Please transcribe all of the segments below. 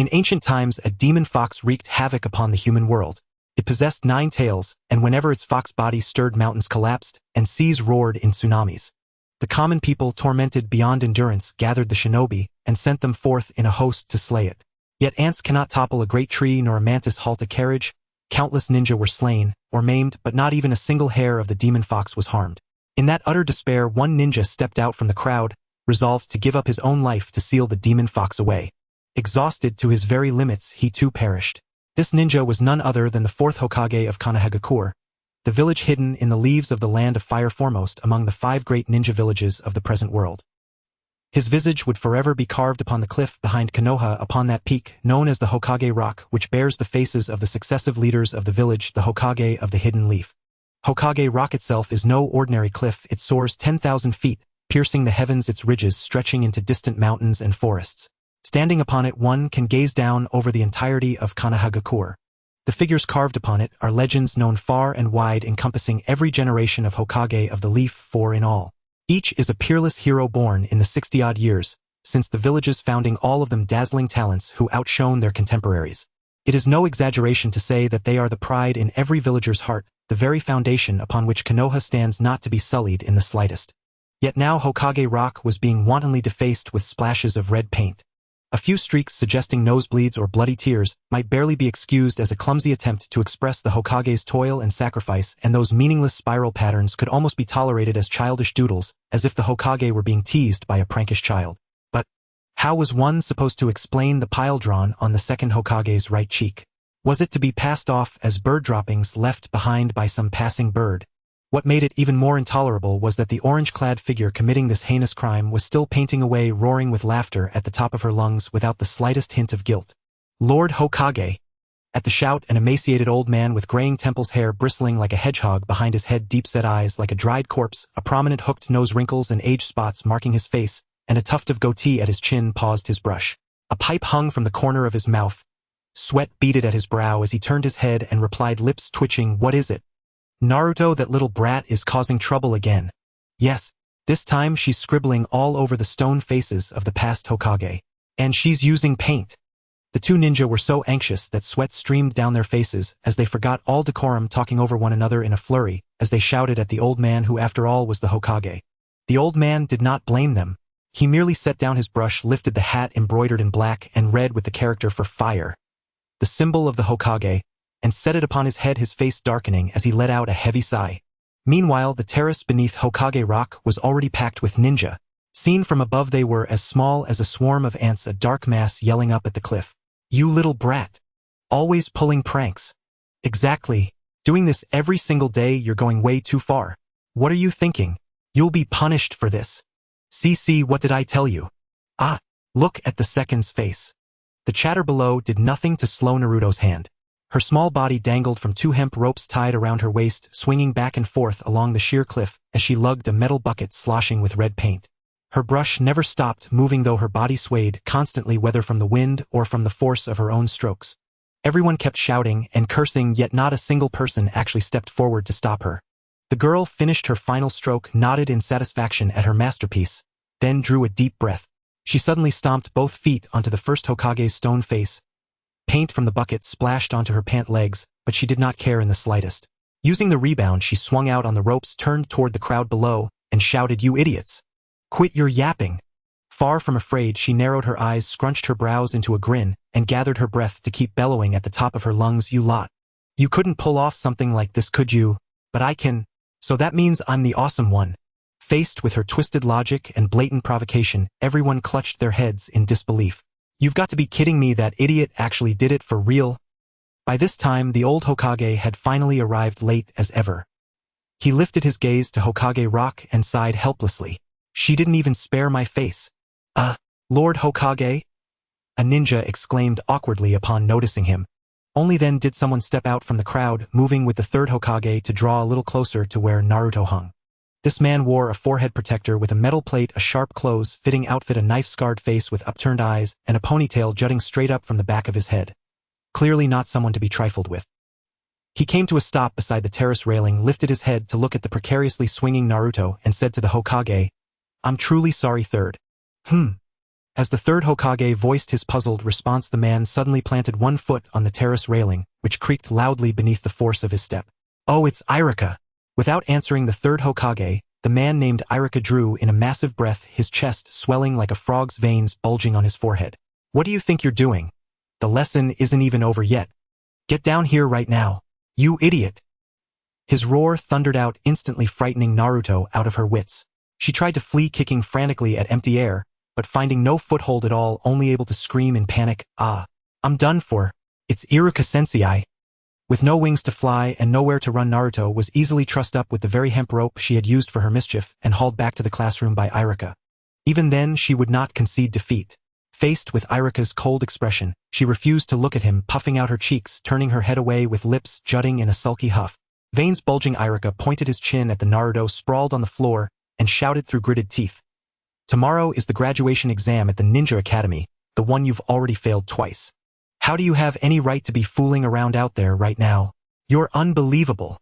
In ancient times, a demon fox wreaked havoc upon the human world. It possessed 9 tails, and whenever its fox body stirred, mountains collapsed, and seas roared in tsunamis. The common people, tormented beyond endurance, gathered the shinobi, and sent them forth in a host to slay it. Yet ants cannot topple a great tree, nor a mantis halt a carriage. Countless ninja were slain, or maimed, but not even a single hair of the demon fox was harmed. In that utter despair, one ninja stepped out from the crowd, resolved to give up his own life to seal the demon fox away. Exhausted to his very limits, he too perished. This ninja was none other than the 4th Hokage of Konoha, the village hidden in the leaves of the land of fire, foremost among the 5 great ninja villages of the present world. His visage would forever be carved upon the cliff behind Konoha, upon that peak known as the Hokage Rock, which bears the faces of the successive leaders of the village, the Hokage of the Hidden Leaf. Hokage Rock itself is no ordinary cliff. It soars 10,000 feet, piercing the heavens, its ridges stretching into distant mountains and forests. Standing upon it, one can gaze down over the entirety of Konoha. The figures carved upon it are legends known far and wide, encompassing every generation of Hokage of the Leaf, 4 in all. Each is a peerless hero born in the 60-odd years since the village's founding, all of them dazzling talents who outshone their contemporaries. It is no exaggeration to say that they are the pride in every villager's heart, the very foundation upon which Konoha stands, not to be sullied in the slightest. Yet now Hokage Rock was being wantonly defaced with splashes of red paint. A few streaks suggesting nosebleeds or bloody tears might barely be excused as a clumsy attempt to express the Hokage's toil and sacrifice, and those meaningless spiral patterns could almost be tolerated as childish doodles, as if the Hokage were being teased by a prankish child. But how was one supposed to explain the pile drawn on the 2nd Hokage's right cheek? Was it to be passed off as bird droppings left behind by some passing bird? What made it even more intolerable was that the orange-clad figure committing this heinous crime was still painting away, roaring with laughter at the top of her lungs without the slightest hint of guilt. "Lord Hokage!" At the shout, an emaciated old man with graying temples, hair bristling like a hedgehog behind his head, deep-set eyes like a dried corpse, a prominent hooked nose, wrinkles and age spots marking his face, and a tuft of goatee at his chin, paused his brush. A pipe hung from the corner of his mouth. Sweat beaded at his brow as he turned his head and replied, lips twitching, "What is it?" "Naruto, that little brat is causing trouble again. Yes, this time she's scribbling all over the stone faces of the past Hokage. And she's using paint." The 2 ninja were so anxious that sweat streamed down their faces as they forgot all decorum, talking over one another in a flurry as they shouted at the old man who after all was the Hokage. The old man did not blame them. He merely set down his brush, lifted the hat embroidered in black and red with the character for fire, the symbol of the Hokage, and set it upon his head, his face darkening as he let out a heavy sigh. Meanwhile, the terrace beneath Hokage Rock was already packed with ninja. Seen from above, they were as small as a swarm of ants, a dark mass yelling up at the cliff. "You little brat. Always pulling pranks." "Exactly. Doing this every single day. You're going way too far. What are you thinking? You'll be punished for this." "See, what did I tell you?" "Ah, look at the second's face." The chatter below did nothing to slow Naruto's hand. Her small body dangled from 2 hemp ropes tied around her waist, swinging back and forth along the sheer cliff as she lugged a metal bucket sloshing with red paint. Her brush never stopped moving, though her body swayed constantly, whether from the wind or from the force of her own strokes. Everyone kept shouting and cursing, yet not a single person actually stepped forward to stop her. The girl finished her final stroke, nodded in satisfaction at her masterpiece, then drew a deep breath. She suddenly stomped both feet onto the first Hokage's stone face. Paint from the bucket splashed onto her pant legs, but she did not care in the slightest. Using the rebound, she swung out on the ropes, turned toward the crowd below, and shouted, "You idiots! Quit your yapping!" Far from afraid, she narrowed her eyes, scrunched her brows into a grin, and gathered her breath to keep bellowing at the top of her lungs, "You lot! You couldn't pull off something like this, could you? But I can. So that means I'm the awesome one." Faced with her twisted logic and blatant provocation, everyone clutched their heads in disbelief. "You've got to be kidding me, that idiot actually did it for real?" By this time, the old Hokage had finally arrived, late as ever. He lifted his gaze to Hokage Rock and sighed helplessly. "She didn't even spare my face." Lord Hokage?" a ninja exclaimed awkwardly upon noticing him. Only then did someone step out from the crowd, moving with the 3rd Hokage to draw a little closer to where Naruto hung. This man wore a forehead protector with a metal plate, a sharp clothes-fitting outfit, a knife-scarred face with upturned eyes, and a ponytail jutting straight up from the back of his head. Clearly not someone to be trifled with. He came to a stop beside the terrace railing, lifted his head to look at the precariously swinging Naruto, and said to the Hokage, "I'm truly sorry, 3rd. As the third Hokage voiced his puzzled response, the man suddenly planted one foot on the terrace railing, which creaked loudly beneath the force of his step. Oh, it's Iruka! Without answering the third Hokage, the man named Iruka drew in a massive breath, his chest swelling like a frog's veins bulging on his forehead. What do you think you're doing? The lesson isn't even over yet. Get down here right now. You idiot! His roar thundered out, instantly frightening Naruto out of her wits. She tried to flee, kicking frantically at empty air, but finding no foothold at all, only able to scream in panic, "Ah! I'm done for. It's Iruka-sensei." With no wings to fly and nowhere to run, Naruto was easily trussed up with the very hemp rope she had used for her mischief and hauled back to the classroom by Iruka. Even then, she would not concede defeat. Faced with Iruka's cold expression, she refused to look at him, puffing out her cheeks, turning her head away with lips jutting in a sulky huff. Veins bulging, Iruka pointed his chin at the Naruto sprawled on the floor and shouted through gritted teeth. Tomorrow is the graduation exam at the Ninja Academy, the one you've already failed twice. How do you have any right to be fooling around out there right now? You're unbelievable.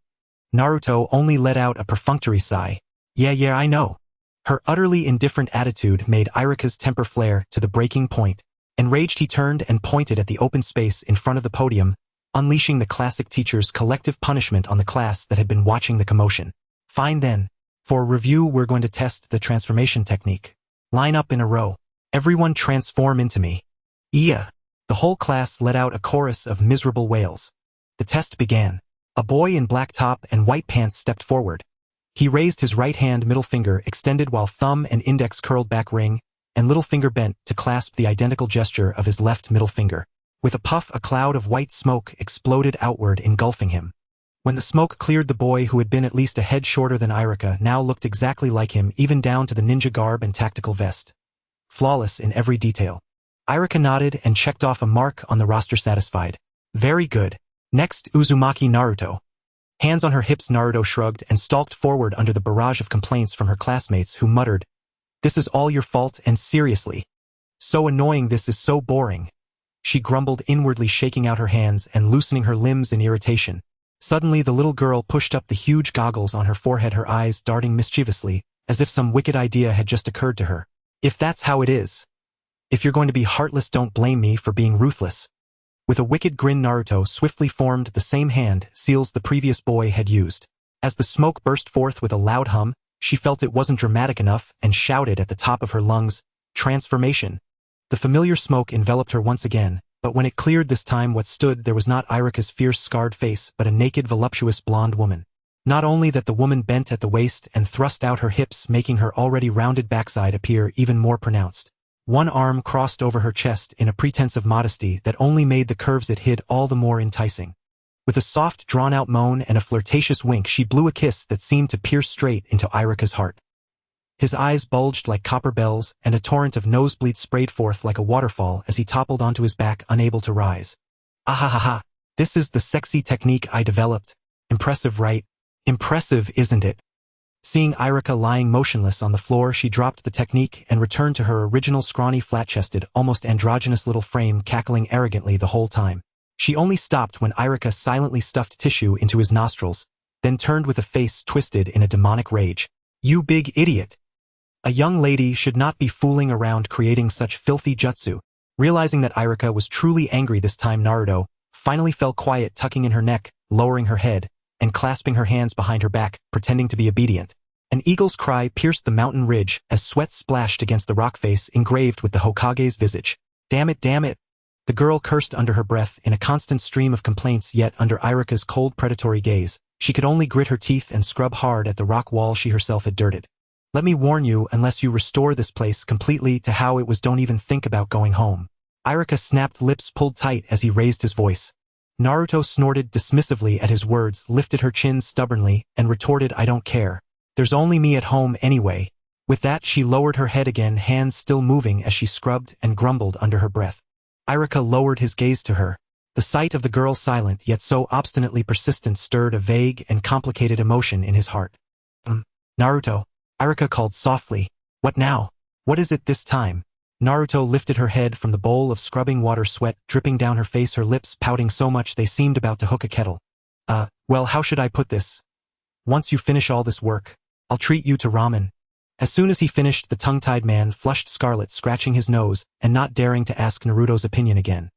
Naruto only let out a perfunctory sigh. Yeah, I know. Her utterly indifferent attitude made Iruka's temper flare to the breaking point. Enraged, he turned and pointed at the open space in front of the podium, unleashing the classic teacher's collective punishment on the class that had been watching the commotion. Fine then. For review, we're going to test the transformation technique. Line up in a row. Everyone transform into me. Yeah. The whole class let out a chorus of miserable wails. The test began. A boy in black top and white pants stepped forward. He raised his right hand, middle finger extended while thumb and index curled back, ring, and little finger bent to clasp the identical gesture of his left middle finger. With a puff, a cloud of white smoke exploded outward, engulfing him. When the smoke cleared, the boy, who had been at least a head shorter than Iruka, now looked exactly like him, even down to the ninja garb and tactical vest. Flawless in every detail. Iruka nodded and checked off a mark on the roster, satisfied. Very good. Next, Uzumaki Naruto. Hands on her hips, Naruto shrugged and stalked forward under the barrage of complaints from her classmates, who muttered, "This is all your fault, and seriously. So annoying, this is so boring." She grumbled inwardly, shaking out her hands and loosening her limbs in irritation. Suddenly the little girl pushed up the huge goggles on her forehead, her eyes darting mischievously, as if some wicked idea had just occurred to her. If that's how it is. If you're going to be heartless, don't blame me for being ruthless. With a wicked grin, Naruto swiftly formed the same hand seals the previous boy had used. As the smoke burst forth with a loud hum, she felt it wasn't dramatic enough and shouted at the top of her lungs, "Transformation!" The familiar smoke enveloped her once again, but when it cleared this time, what stood there was not Iruka's fierce, scarred face, but a naked, voluptuous blonde woman. Not only that, the woman bent at the waist and thrust out her hips, making her already rounded backside appear even more pronounced. One arm crossed over her chest in a pretense of modesty that only made the curves it hid all the more enticing. With a soft, drawn-out moan and a flirtatious wink, she blew a kiss that seemed to pierce straight into Iruka's heart. His eyes bulged like copper bells, and a torrent of nosebleeds sprayed forth like a waterfall as he toppled onto his back, unable to rise. "Ahahaha, this is the sexy technique I developed. Impressive, right? Impressive, isn't it?" Seeing Iruka lying motionless on the floor, she dropped the technique and returned to her original scrawny, flat-chested, almost androgynous little frame, cackling arrogantly the whole time. She only stopped when Iruka silently stuffed tissue into his nostrils, then turned with a face twisted in a demonic rage. "You big idiot! A young lady should not be fooling around creating such filthy jutsu." Realizing that Iruka was truly angry this time, Naruto finally fell quiet, tucking in her neck, lowering her head, and clasping her hands behind her back, pretending to be obedient. An eagle's cry pierced the mountain ridge as sweat splashed against the rock face engraved with the Hokage's visage. Damn it! The girl cursed under her breath in a constant stream of complaints, yet under Iruka's cold, predatory gaze, she could only grit her teeth and scrub hard at the rock wall she herself had dirted. "Let me warn you, unless you restore this place completely to how it was, don't even think about going home." Iruka snapped, lips pulled tight as he raised his voice. Naruto snorted dismissively at his words, lifted her chin stubbornly, and retorted, "I don't care. There's only me at home anyway." With that, she lowered her head again, hands still moving as she scrubbed and grumbled under her breath. Iruka lowered his gaze to her. The sight of the girl, silent yet so obstinately persistent, stirred a vague and complicated emotion in his heart. Naruto," Iruka called softly. "What now? What is it this time?" Naruto lifted her head from the bowl of scrubbing water, sweat dripping down her face, her lips pouting so much they seemed about to hook a kettle. Well, how should I put this? Once you finish all this work, I'll treat you to ramen." As soon as he finished, the tongue-tied man flushed scarlet, scratching his nose and not daring to ask Naruto's opinion again.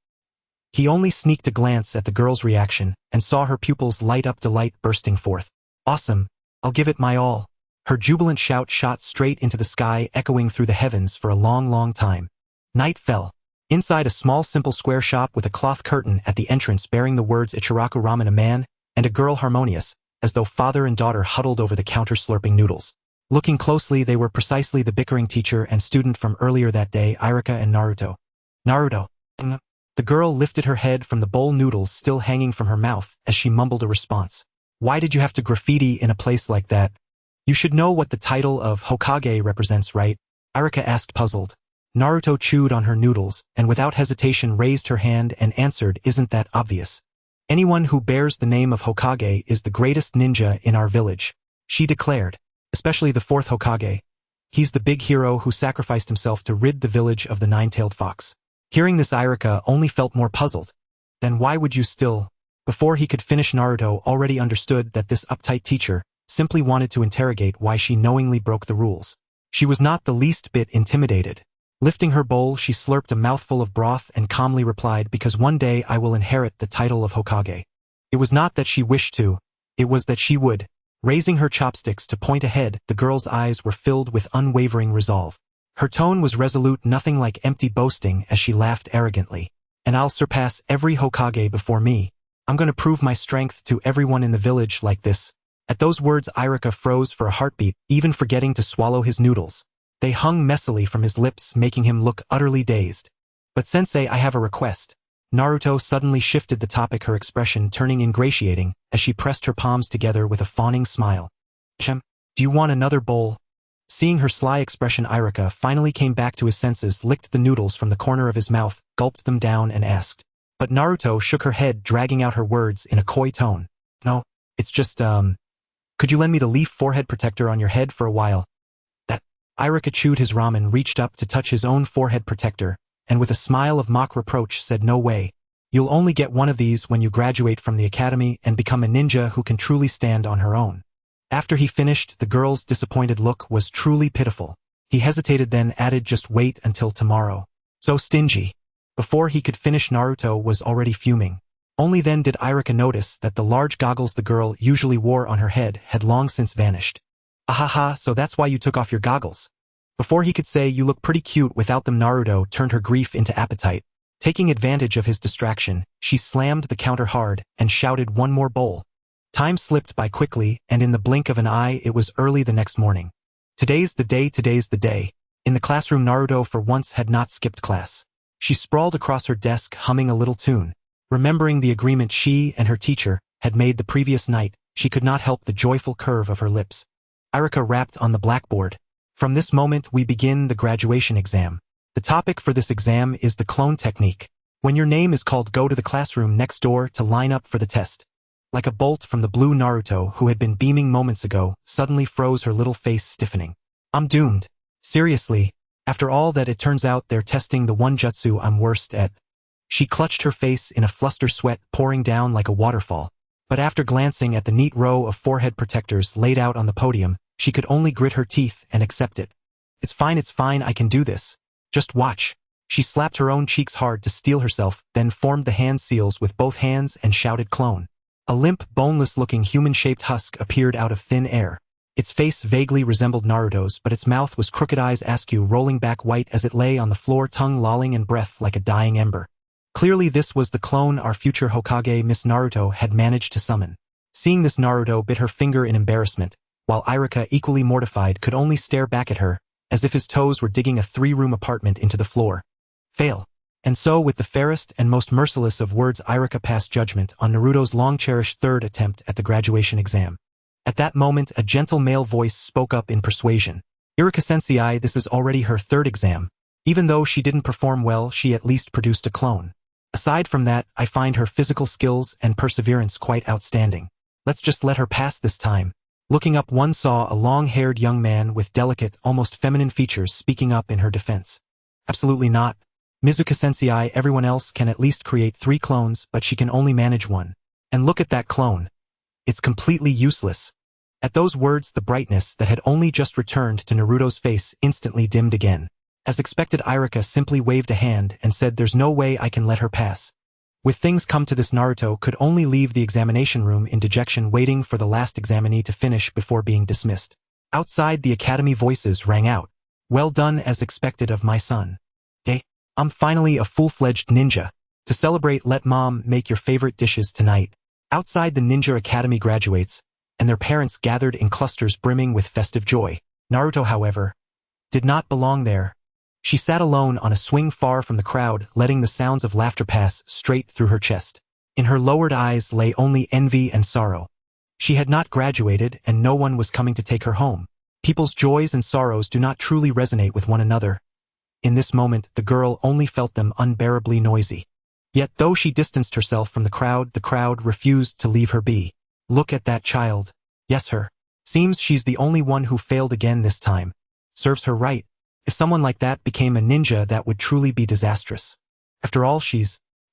He only sneaked a glance at the girl's reaction and saw her pupils light up, delight bursting forth. Awesome! I'll give it my all. Her jubilant shout shot straight into the sky, echoing through the heavens for a long, long time. Night fell. Inside a small simple square shop with a cloth curtain at the entrance bearing the words Ichiraku Ramen, a man and a girl harmonious, as though father and daughter huddled over the counter slurping noodles. Looking closely, they were precisely the bickering teacher and student from earlier that day, Iruka and Naruto. Naruto. The girl lifted her head from the bowl, noodles still hanging from her mouth, as she mumbled a response. Why did you have to graffiti in a place like that? You should know what the title of Hokage represents, right? Iruka asked, puzzled. Naruto chewed on her noodles, and without hesitation raised her hand and answered, isn't that obvious? Anyone who bears the name of Hokage is the greatest ninja in our village, she declared. Especially the fourth Hokage. He's the big hero who sacrificed himself to rid the village of the nine-tailed fox. Hearing this, Iruka only felt more puzzled. Then why would you still? Before he could finish, Naruto already understood that this uptight teacher simply wanted to interrogate why she knowingly broke the rules. She was not the least bit intimidated. Lifting her bowl, she slurped a mouthful of broth and calmly replied, because one day I will inherit the title of Hokage. It was not that she wished to, it was that she would. Raising her chopsticks to point ahead, the girl's eyes were filled with unwavering resolve. Her tone was resolute, nothing like empty boasting, as she laughed arrogantly. And I'll surpass every Hokage before me. I'm gonna prove my strength to everyone in the village like this. At those words, Iruka froze for a heartbeat, even forgetting to swallow his noodles. They hung messily from his lips, making him look utterly dazed. But sensei, I have a request. Naruto suddenly shifted the topic, her expression turning ingratiating as she pressed her palms together with a fawning smile. Do you want another bowl? Seeing her sly expression, Iruka finally came back to his senses, licked the noodles from the corner of his mouth, gulped them down and asked. But Naruto shook her head, dragging out her words in a coy tone. No, it's just, could you lend me the leaf forehead protector on your head for a while? That. Iruka chewed his ramen, reached up to touch his own forehead protector, and with a smile of mock reproach said, no way. You'll only get one of these when you graduate from the academy and become a ninja who can truly stand on her own. After he finished, the girl's disappointed look was truly pitiful. He hesitated, then added, just wait until tomorrow. So stingy. Before he could finish, Naruto was already fuming. Only then did Iruka notice that the large goggles the girl usually wore on her head had long since vanished. Ahaha, so that's why you took off your goggles. Before he could say, you look pretty cute without them, Naruto turned her grief into appetite. Taking advantage of his distraction, she slammed the counter hard and shouted, one more bowl. Time slipped by quickly, and in the blink of an eye it was early the next morning. Today's the day, today's the day. In the classroom, Naruto for once had not skipped class. She sprawled across her desk, humming a little tune. Remembering the agreement she and her teacher had made the previous night, she could not help the joyful curve of her lips. Iruka rapped on the blackboard. From this moment we begin the graduation exam. The topic for this exam is the clone technique. When your name is called, go to the classroom next door to line up for the test. Like a bolt from the blue, Naruto, who had been beaming moments ago, suddenly froze, her little face stiffening. I'm doomed. Seriously. After all that, it turns out they're testing the one jutsu I'm worst at. She clutched her face in a fluster, sweat pouring down like a waterfall. But after glancing at the neat row of forehead protectors laid out on the podium, she could only grit her teeth and accept it. It's fine, I can do this. Just watch. She slapped her own cheeks hard to steel herself, then formed the hand seals with both hands and shouted, clone. A limp, boneless-looking human-shaped husk appeared out of thin air. Its face vaguely resembled Naruto's, but its mouth was crooked, eyes askew, rolling back white as it lay on the floor, tongue lolling and breath like a dying ember. Clearly this was the clone our future Hokage Miss Naruto had managed to summon. Seeing this, Naruto bit her finger in embarrassment, while Iruka, equally mortified, could only stare back at her, as if his toes were digging a 3-room apartment into the floor. Fail. And so, with the fairest and most merciless of words, Iruka passed judgment on Naruto's long-cherished third attempt at the graduation exam. At that moment, a gentle male voice spoke up in persuasion. Iruka-sensei, this is already her third exam. Even though she didn't perform well, she at least produced a clone. Aside from that, I find her physical skills and perseverance quite outstanding. Let's just let her pass this time. Looking up, one saw a long-haired young man with delicate, almost feminine features speaking up in her defense. Absolutely not. Mizuka-sensei, everyone else can at least create 3 clones, but she can only manage 1. And look at that clone. It's completely useless. At those words, the brightness that had only just returned to Naruto's face instantly dimmed again. As expected, Iruka simply waved a hand and said, "There's no way I can let her pass." With things come to this, Naruto could only leave the examination room in dejection, waiting for the last examinee to finish before being dismissed. Outside, the academy voices rang out. "Well done, as expected of my son. I'm finally a full-fledged ninja. To celebrate, let mom make your favorite dishes tonight." Outside, the ninja academy graduates, and their parents gathered in clusters brimming with festive joy. Naruto, however, did not belong there. She sat alone on a swing far from the crowd, letting the sounds of laughter pass straight through her chest. In her lowered eyes lay only envy and sorrow. She had not graduated, and no one was coming to take her home. People's joys and sorrows do not truly resonate with one another. In this moment, the girl only felt them unbearably noisy. Yet though she distanced herself from the crowd refused to leave her be. "Look at that child. Yes, her. Seems she's the only one who failed again this time. Serves her right. If someone like that became a ninja, that would truly be disastrous. After all,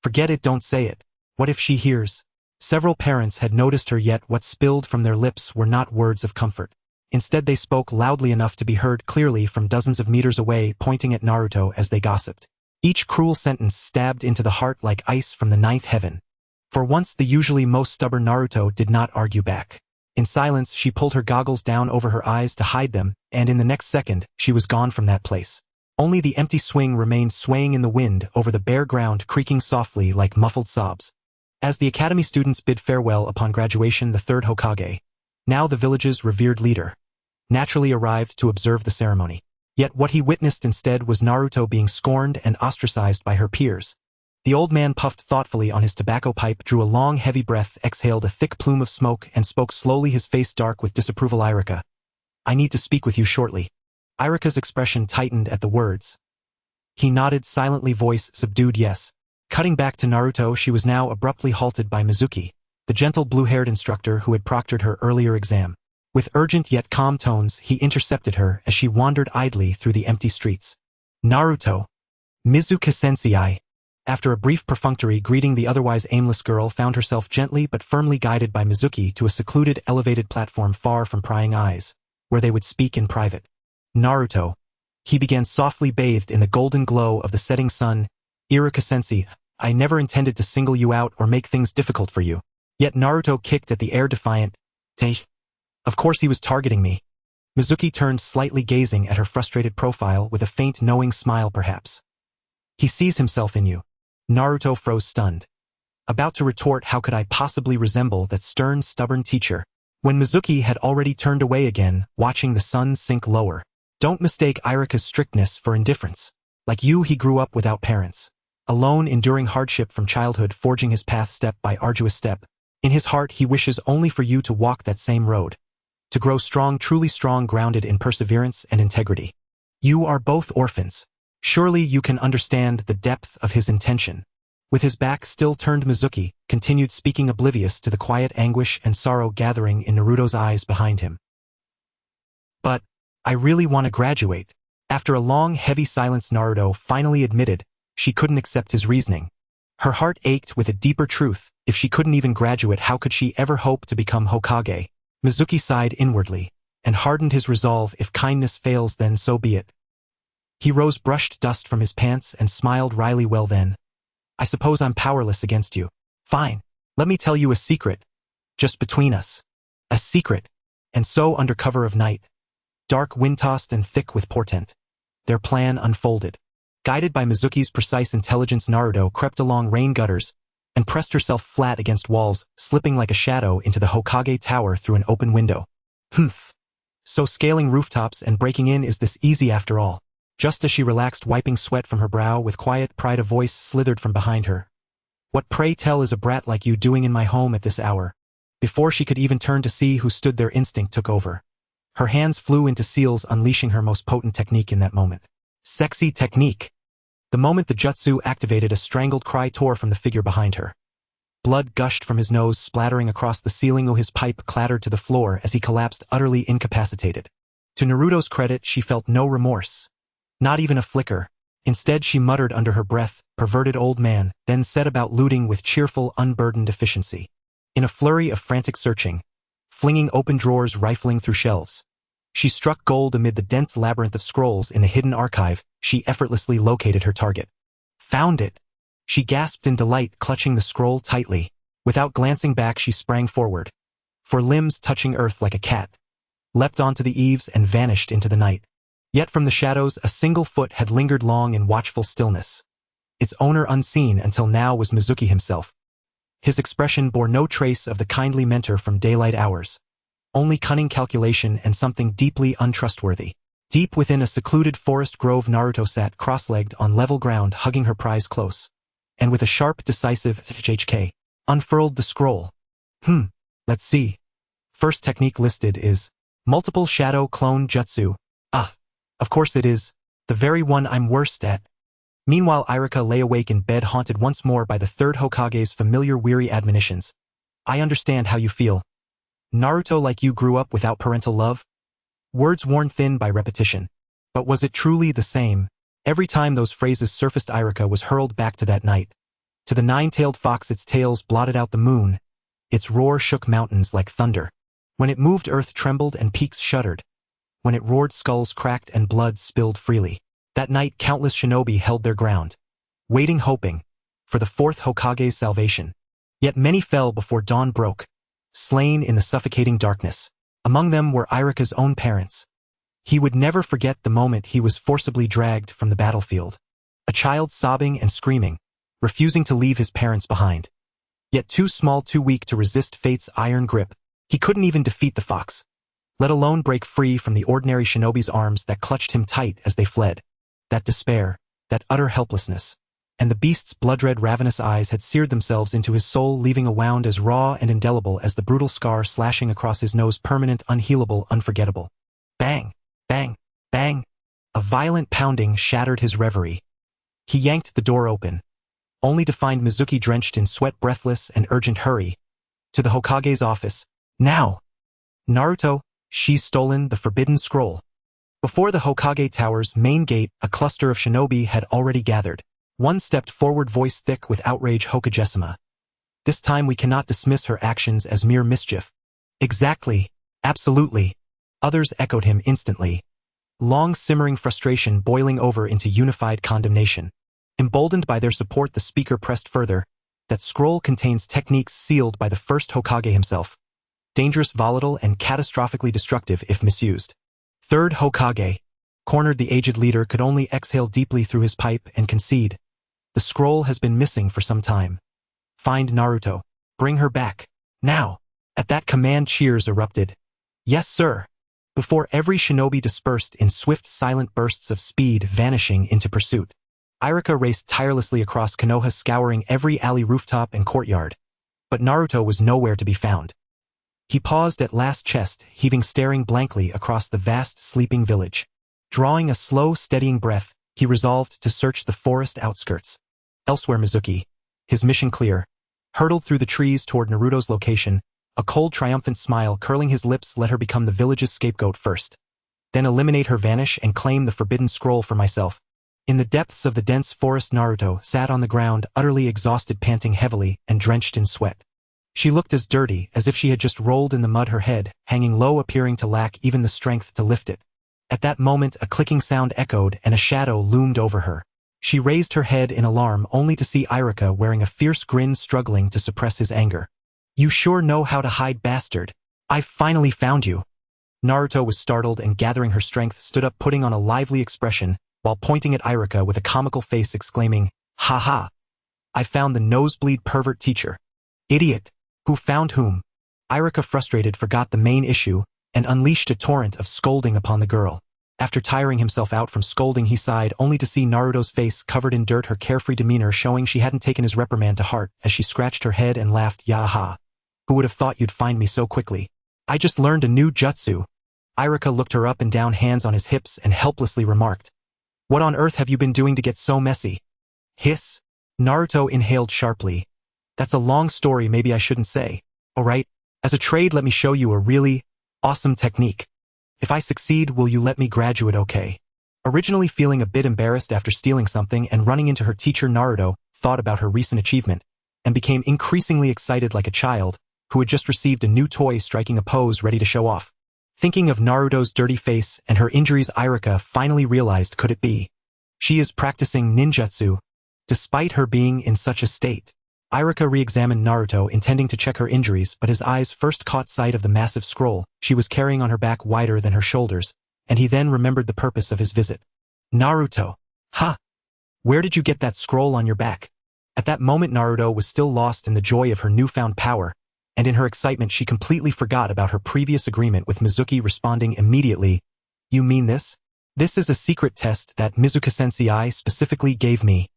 forget it, don't say it. What if she hears?" Several parents had noticed her, yet what spilled from their lips were not words of comfort. Instead, they spoke loudly enough to be heard clearly from dozens of meters away, pointing at Naruto as they gossiped. Each cruel sentence stabbed into the heart like ice from the ninth heaven. For once, the usually most stubborn Naruto did not argue back. In silence, she pulled her goggles down over her eyes to hide them, and in the next second, she was gone from that place. Only the empty swing remained swaying in the wind over the bare ground, creaking softly like muffled sobs. As the academy students bid farewell upon graduation, the third Hokage, now the village's revered leader, naturally arrived to observe the ceremony. Yet what he witnessed instead was Naruto being scorned and ostracized by her peers. The old man puffed thoughtfully on his tobacco pipe, drew a long, heavy breath, exhaled a thick plume of smoke, and spoke slowly, his face dark with disapproval. "Iruka, I need to speak with you shortly." Iruka's expression tightened at the words. He nodded silently, voice subdued, "Yes." Cutting back to Naruto, she was now abruptly halted by Mizuki, the gentle blue-haired instructor who had proctored her earlier exam. With urgent yet calm tones, he intercepted her as she wandered idly through the empty streets. "Naruto. Mizuki-sensei." After a brief perfunctory greeting, the otherwise aimless girl found herself gently but firmly guided by Mizuki to a secluded, elevated platform far from prying eyes, where they would speak in private. "Naruto," he began softly, bathed in the golden glow of the setting sun. "Iruka-sensei, I never intended to single you out or make things difficult for you." Yet Naruto kicked at the air, defiant. Of course he was targeting me." Mizuki turned slightly, gazing at her frustrated profile with a faint, knowing smile. "Perhaps he sees himself in you." Naruto froze, stunned. About to retort, how could I possibly resemble that stern, stubborn teacher, when Mizuki had already turned away again, watching the sun sink lower. "Don't mistake Iruka's strictness for indifference. Like you, he grew up without parents, alone, enduring hardship from childhood, forging his path step by arduous step. In his heart, he wishes only for you to walk that same road, to grow strong, truly strong, grounded in perseverance and integrity. You are both orphans. Surely you can understand the depth of his intention." With his back still turned, Mizuki continued speaking, oblivious to the quiet anguish and sorrow gathering in Naruto's eyes behind him. "But I really want to graduate." After a long, heavy silence, Naruto finally admitted she couldn't accept his reasoning. Her heart ached with a deeper truth. If she couldn't even graduate, how could she ever hope to become Hokage? Mizuki sighed inwardly and hardened his resolve. If kindness fails, then so be it. He rose, brushed dust from his pants, and smiled wryly. "Well then, I suppose I'm powerless against you. Fine. Let me tell you a secret. Just between us. A secret." And so, under cover of night, dark, wind-tossed, and thick with portent, their plan unfolded. Guided by Mizuki's precise intelligence, Naruto crept along rain gutters and pressed herself flat against walls, slipping like a shadow into the Hokage tower through an open window. "Humph. So scaling rooftops and breaking in is this easy after all?" Just as she relaxed, wiping sweat from her brow with quiet pride, a voice slithered from behind her. "What, pray tell, is a brat like you doing in my home at this hour?" Before she could even turn to see who stood there, instinct took over. Her hands flew into seals, unleashing her most potent technique in that moment. Sexy technique. The moment the jutsu activated, a strangled cry tore from the figure behind her. Blood gushed from his nose, splattering across the ceiling. His pipe clattered to the floor as he collapsed, utterly incapacitated. To Naruto's credit, she felt no remorse. Not even a flicker. Instead, she muttered under her breath, "Perverted old man," then set about looting with cheerful, unburdened efficiency. In a flurry of frantic searching, flinging open drawers rifling through shelves. She struck gold amid the dense labyrinth of scrolls in the hidden archive. She effortlessly located her target. Found it! She gasped in delight, clutching the scroll tightly. Without glancing back, she sprang forward, for limbs touching earth like a cat, leapt onto the eaves and vanished into the night. Yet from the shadows, a single foot had lingered long in watchful stillness. Its owner unseen until now was Mizuki himself. His expression bore no trace of the kindly mentor from daylight hours. Only cunning calculation and something deeply untrustworthy. Deep within a secluded forest grove, Naruto sat cross-legged on level ground, hugging her prize close. And with a sharp, decisive HK, unfurled the scroll. Let's see. First technique listed is multiple shadow clone jutsu. Of course it is. The very one I'm worst at. Meanwhile, Iruka lay awake in bed, haunted once more by the third Hokage's familiar weary admonitions. I understand how you feel. Naruto, like you, grew up without parental love? Words worn thin by repetition. But was it truly the same? Every time those phrases surfaced, Iruka was hurled back to that night. To the nine-tailed fox. Its tails blotted out the moon. Its roar shook mountains like thunder. When it moved, earth trembled and peaks shuddered. When it roared, skulls cracked and blood spilled freely. That night, countless shinobi held their ground, waiting, hoping for the fourth Hokage's salvation. Yet many fell before dawn broke, slain in the suffocating darkness. Among them were Iruka's own parents. He would never forget the moment he was forcibly dragged from the battlefield. A child sobbing and screaming, refusing to leave his parents behind. Yet too small, too weak to resist fate's iron grip. He couldn't even defeat the fox, let alone break free from the ordinary shinobi's arms that clutched him tight as they fled. That despair, that utter helplessness, and the beast's blood-red ravenous eyes had seared themselves into his soul, leaving a wound as raw and indelible as the brutal scar slashing across his nose, permanent, unhealable, unforgettable. Bang! Bang! Bang! A violent pounding shattered his reverie. He yanked the door open, only to find Mizuki drenched in sweat, breathless and urgent. Hurry! To the Hokage's office. Now! Naruto, she's stolen the forbidden scroll. Before the Hokage Tower's main gate, a cluster of shinobi had already gathered. One stepped forward, voice thick with outrage. Hokage-sama. This time we cannot dismiss her actions as mere mischief. Exactly. Absolutely. Others echoed him instantly. Long simmering frustration boiling over into unified condemnation. Emboldened by their support, the speaker pressed further. That scroll contains techniques sealed by the first Hokage himself. Dangerous, volatile, and catastrophically destructive if misused. Third Hokage, cornered the aged leader, could only exhale deeply through his pipe and concede. The scroll has been missing for some time. Find Naruto. Bring her back. Now. At that command, cheers erupted. Yes, sir. Before every shinobi dispersed in swift, silent bursts of speed, vanishing into pursuit. Iruka raced tirelessly across Konoha, scouring every alley, rooftop, and courtyard. But Naruto was nowhere to be found. He paused at last, chest heaving, staring blankly across the vast, sleeping village. Drawing a slow, steadying breath, he resolved to search the forest outskirts. Elsewhere, Mizuki, his mission clear, hurtled through the trees toward Naruto's location. A cold, triumphant smile curling his lips. Let her become the village's scapegoat first. Then eliminate her, vanish, and claim the forbidden scroll for myself. In the depths of the dense forest, Naruto sat on the ground, utterly exhausted, panting heavily and drenched in sweat. She looked as dirty as if she had just rolled in the mud, her head hanging low, appearing to lack even the strength to lift it. At that moment, a clicking sound echoed and a shadow loomed over her. She raised her head in alarm, only to see Iruka wearing a fierce grin, struggling to suppress his anger. You sure know how to hide, bastard. I've finally found you. Naruto was startled and, gathering her strength, stood up, putting on a lively expression, while pointing at Iruka with a comical face, exclaiming, "Ha ha! I found the nosebleed pervert teacher. Idiot! Who found whom?" Iruka, frustrated, forgot the main issue and unleashed a torrent of scolding upon the girl. After tiring himself out from scolding, he sighed, only to see Naruto's face covered in dirt, her carefree demeanor showing she hadn't taken his reprimand to heart, as she scratched her head and laughed. Yaha! Who would have thought you'd find me so quickly? I just learned a new jutsu. Iruka looked her up and down, hands on his hips, and helplessly remarked, What on earth have you been doing to get so messy? Hiss. Naruto inhaled sharply. That's a long story, maybe I shouldn't say. Alright, as a trade, let me show you a really awesome technique. If I succeed, will you let me graduate, okay? Originally feeling a bit embarrassed after stealing something and running into her teacher, Naruto thought about her recent achievement and became increasingly excited like a child who had just received a new toy striking a pose ready to show off. Thinking of Naruto's dirty face and her injuries, Iruka finally realized could it be. She is practicing ninjutsu, despite her being in such a state. Iruka re-examined Naruto, intending to check her injuries, but his eyes first caught sight of the massive scroll she was carrying on her back wider than her shoulders, and he then remembered the purpose of his visit. Naruto. Ha! Where did you get that scroll on your back? At that moment Naruto was still lost in the joy of her newfound power, and in her excitement she completely forgot about her previous agreement with Mizuki, responding immediately, "You mean this? This is a secret test that Iruka-sensei specifically gave me.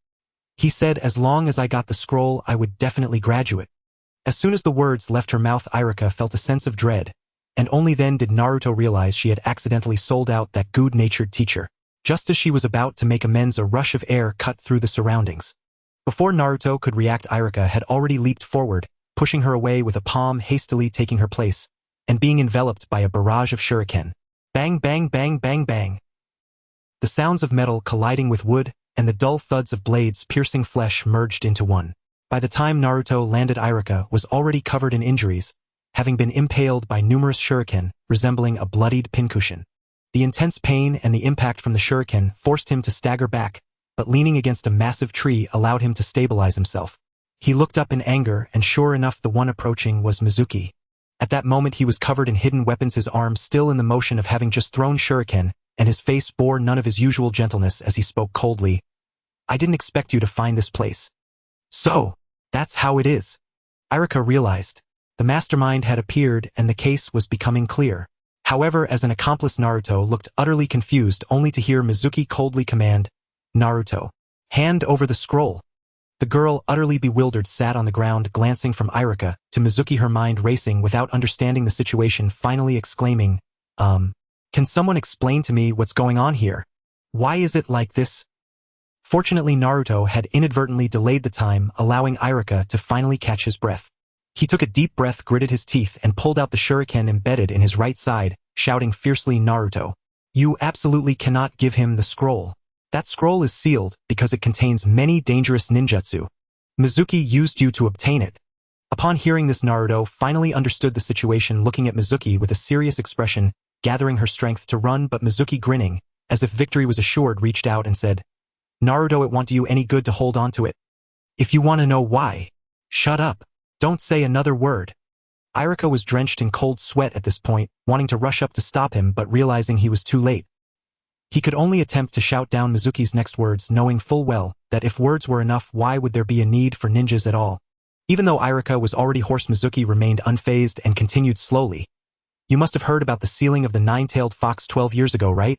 He said as long as I got the scroll I would definitely graduate." As soon as the words left her mouth, Iruka felt a sense of dread, and only then did Naruto realize she had accidentally sold out that good-natured teacher. Just as she was about to make amends, a rush of air cut through the surroundings. Before Naruto could react, Iruka had already leaped forward, pushing her away with a palm, hastily taking her place, and being enveloped by a barrage of shuriken. Bang, bang, bang, bang, bang. The sounds of metal colliding with wood and the dull thuds of blades piercing flesh merged into one. By the time Naruto landed, Iruka was already covered in injuries, having been impaled by numerous shuriken, resembling a bloodied pincushion. The intense pain and the impact from the shuriken forced him to stagger back, but leaning against a massive tree allowed him to stabilize himself. He looked up in anger, and sure enough the one approaching was Mizuki. At that moment he was covered in hidden weapons, his arms still in the motion of having just thrown shuriken, and his face bore none of his usual gentleness as he spoke coldly. "I didn't expect you to find this place." "So, that's how it is." Iruka realized. The mastermind had appeared and the case was becoming clear. However, as an accomplice, Naruto looked utterly confused, only to hear Mizuki coldly command, "Naruto, hand over the scroll." The girl, utterly bewildered, sat on the ground, glancing from Iruka to Mizuki, her mind racing without understanding the situation, finally exclaiming, Can someone explain to me what's going on here? Why is it like this?" Fortunately, Naruto had inadvertently delayed the time, allowing Iruka to finally catch his breath. He took a deep breath, gritted his teeth, and pulled out the shuriken embedded in his right side, shouting fiercely, "Naruto, you absolutely cannot give him the scroll. That scroll is sealed because it contains many dangerous ninjutsu. Mizuki used you to obtain it." Upon hearing this, Naruto finally understood the situation, looking at Mizuki with a serious expression, gathering her strength to run, but Mizuki, grinning, as if victory was assured, reached out and said, "Naruto, it won't do you any good to hold on to it. If you want to know why, shut up. Don't say another word." Iruka was drenched in cold sweat at this point, wanting to rush up to stop him, but realizing he was too late. He could only attempt to shout down Mizuki's next words, knowing full well that if words were enough, why would there be a need for ninjas at all? Even though Iruka was already hoarse, Mizuki remained unfazed and continued slowly. "You must have heard about the sealing of the nine-tailed fox 12 years ago, right?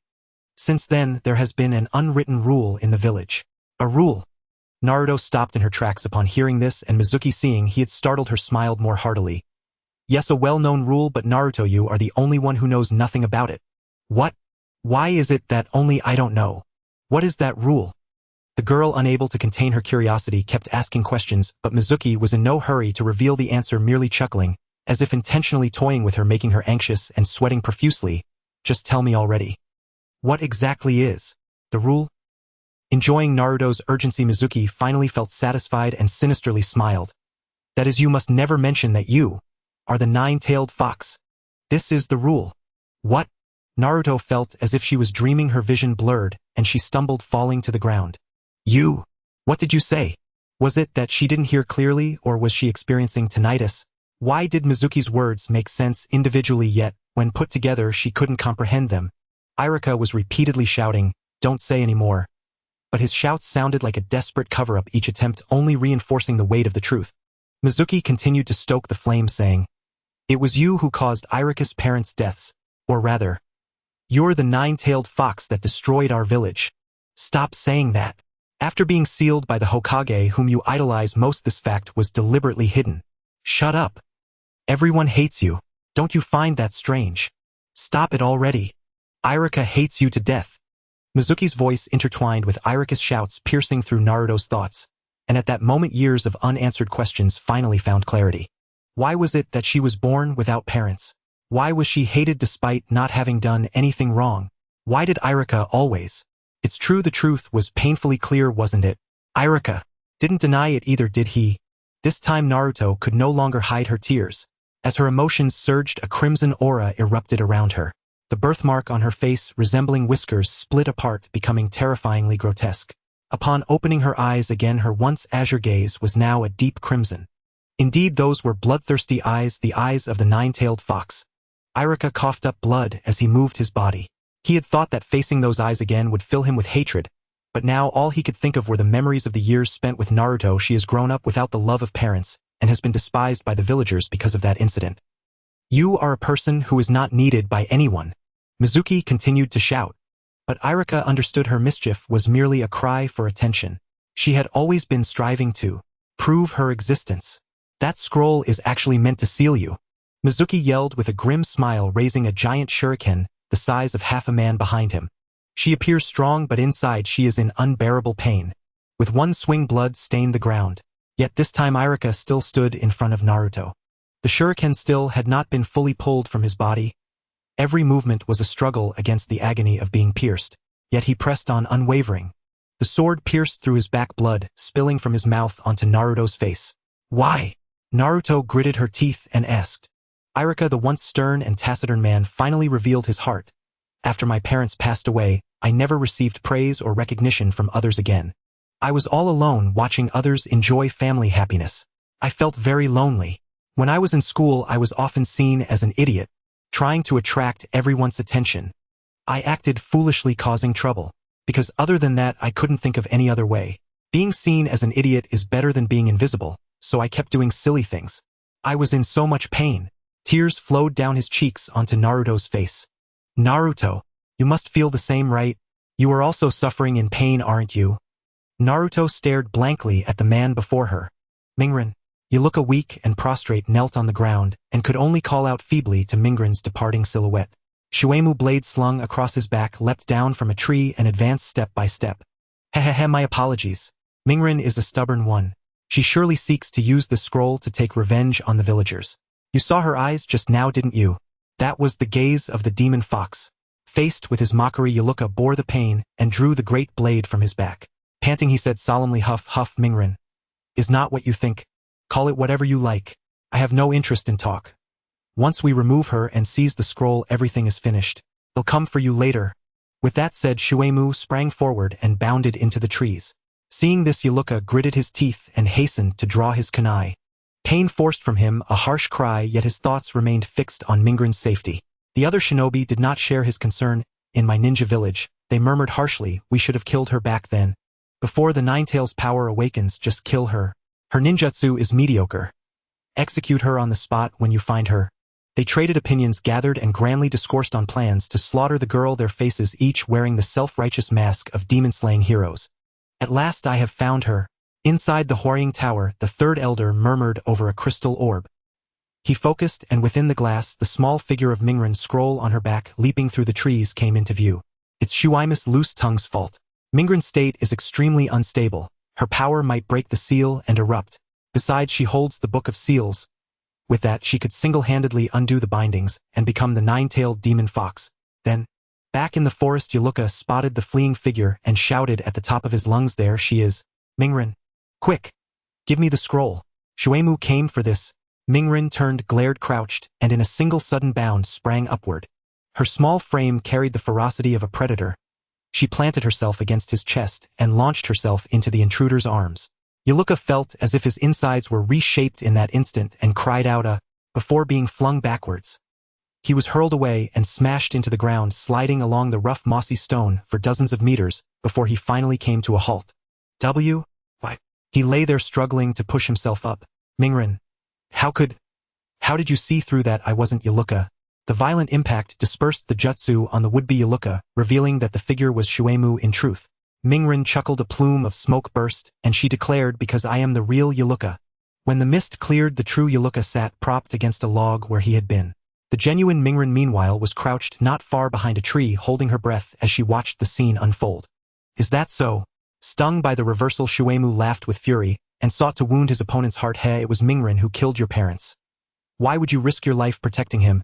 Since then, there has been an unwritten rule in the village." "A rule?" Naruto stopped in her tracks upon hearing this, and Mizuki, seeing he had startled her, smiled more heartily. "Yes, a well-known rule, but Naruto, you are the only one who knows nothing about it." "What? Why is it that only I don't know? What is that rule?" The girl, unable to contain her curiosity, kept asking questions, but Mizuki was in no hurry to reveal the answer, merely chuckling, as if intentionally toying with her, making her anxious and sweating profusely. "Just tell me already. What exactly is the rule?" Enjoying Naruto's urgency, Mizuki finally felt satisfied and sinisterly smiled. "That is, you must never mention that you are the nine-tailed fox. This is the rule." "What?" Naruto felt as if she was dreaming, her vision blurred, and she stumbled, falling to the ground. "You? What did you say?" Was it that she didn't hear clearly, or was she experiencing tinnitus? Why did Mizuki's words make sense individually, yet, when put together, she couldn't comprehend them? Iruka was repeatedly shouting, "Don't say any more." But his shouts sounded like a desperate cover-up, each attempt only reinforcing the weight of the truth. Mizuki continued to stoke the flame, saying, "It was you who caused Iruka's parents' deaths, or rather, you're the nine-tailed fox that destroyed our village. Stop saying that. After being sealed by the Hokage, whom you idolize most, this fact was deliberately hidden. Shut up. Everyone hates you. Don't you find that strange? Stop it already. Iruka hates you to death." Mizuki's voice intertwined with Iruka's shouts, piercing through Naruto's thoughts, and at that moment years of unanswered questions finally found clarity. Why was it that she was born without parents? Why was she hated despite not having done anything wrong? Why did Iruka always? It's true, the truth was painfully clear, wasn't it? Iruka didn't deny it either, did he? This time Naruto could no longer hide her tears. As her emotions surged, a crimson aura erupted around her. The birthmark on her face, resembling whiskers, split apart, becoming terrifyingly grotesque. Upon opening her eyes again, her once azure gaze was now a deep crimson. Indeed, those were bloodthirsty eyes, the eyes of the nine-tailed fox. Iruka coughed up blood as he moved his body. He had thought that facing those eyes again would fill him with hatred, but now all he could think of were the memories of the years spent with Naruto. She has grown up without the love of parents, and has been despised by the villagers because of that incident. You are a person who is not needed by anyone, Mizuki continued to shout. But Iruka understood her mischief was merely a cry for attention. She had always been striving to prove her existence. That scroll is actually meant to seal you. Mizuki yelled with a grim smile, raising a giant shuriken, the size of half a man behind him. She appears strong, but inside she is in unbearable pain. With one swing, blood stained the ground. Yet this time Iruka still stood in front of Naruto. The shuriken still had not been fully pulled from his body. Every movement was a struggle against the agony of being pierced, yet he pressed on unwavering. The sword pierced through his back, blood spilling from his mouth onto Naruto's face. Why? Naruto gritted her teeth and asked. Iruka, the once stern and taciturn man, finally revealed his heart. After my parents passed away, I never received praise or recognition from others again. I was all alone watching others enjoy family happiness. I felt very lonely. When I was in school, I was often seen as an idiot, trying to attract everyone's attention. I acted foolishly, causing trouble. Because other than that, I couldn't think of any other way. Being seen as an idiot is better than being invisible, so I kept doing silly things. I was in so much pain. Tears flowed down his cheeks onto Naruto's face. Naruto, you must feel the same, right? You are also suffering in pain, aren't you? Naruto stared blankly at the man before her. Mingren, you look weak and prostrate, knelt on the ground, and could only call out feebly to Mingren's departing silhouette. Shuemu, blade slung across his back, leapt down from a tree and advanced step by step. Hehehe, my apologies. Mingren is a stubborn one. She surely seeks to use the scroll to take revenge on the villagers. You saw her eyes just now, didn't you? That was the gaze of the demon fox. Faced with his mockery, Iruka bore the pain and drew the great blade from his back. Panting, he said solemnly, huff, huff, Mingren is not what you think. Call it whatever you like. I have no interest in talk. Once we remove her and seize the scroll, everything is finished. They'll come for you later. With that said, Shuemu sprang forward and bounded into the trees. Seeing this, Iruka gritted his teeth and hastened to draw his kunai. Pain forced from him a harsh cry, yet his thoughts remained fixed on Mingren's safety. The other shinobi did not share his concern. In my ninja village, they murmured harshly, we should have killed her back then. Before the Nine-Tails power awakens, just kill her. Her ninjutsu is mediocre. Execute her on the spot when you find her. They traded opinions, gathered and grandly discoursed on plans to slaughter the girl, their faces each wearing the self-righteous mask of demon-slaying heroes. At last I have found her. Inside the Hwoarang Tower, the third elder murmured over a crystal orb. He focused, and within the glass, the small figure of Mingren, scroll on her back, leaping through the trees, came into view. It's Shuimus Loose Tongue's fault. Mingren's state is extremely unstable. Her power might break the seal and erupt. Besides, she holds the Book of Seals. With that, she could single-handedly undo the bindings and become the nine-tailed demon fox. Then, back in the forest, Iruka spotted the fleeing figure and shouted at the top of his lungs, there she is. Mingren. Quick! Give me the scroll. Shuemu came for this. Mingren turned, glared, crouched, and in a single sudden bound sprang upward. Her small frame carried the ferocity of a predator. She planted herself against his chest and launched herself into the intruder's arms. Iruka felt as if his insides were reshaped in that instant and cried out before being flung backwards. He was hurled away and smashed into the ground, sliding along the rough mossy stone for dozens of meters before he finally came to a halt. Why? He lay there struggling to push himself up. Mingren. How did you see through that? I wasn't Iruka. The violent impact dispersed the jutsu on the would-be Iruka, revealing that the figure was Shuemu in truth. Mingren chuckled, a plume of smoke burst, and she declared, because I am the real Iruka. When the mist cleared, the true Iruka sat propped against a log where he had been. The genuine Mingren, meanwhile, was crouched not far behind a tree, holding her breath as she watched the scene unfold. Is that so? Stung by the reversal, Shuemu laughed with fury and sought to wound his opponent's heart. Hey, it was Mingren who killed your parents. Why would you risk your life protecting him?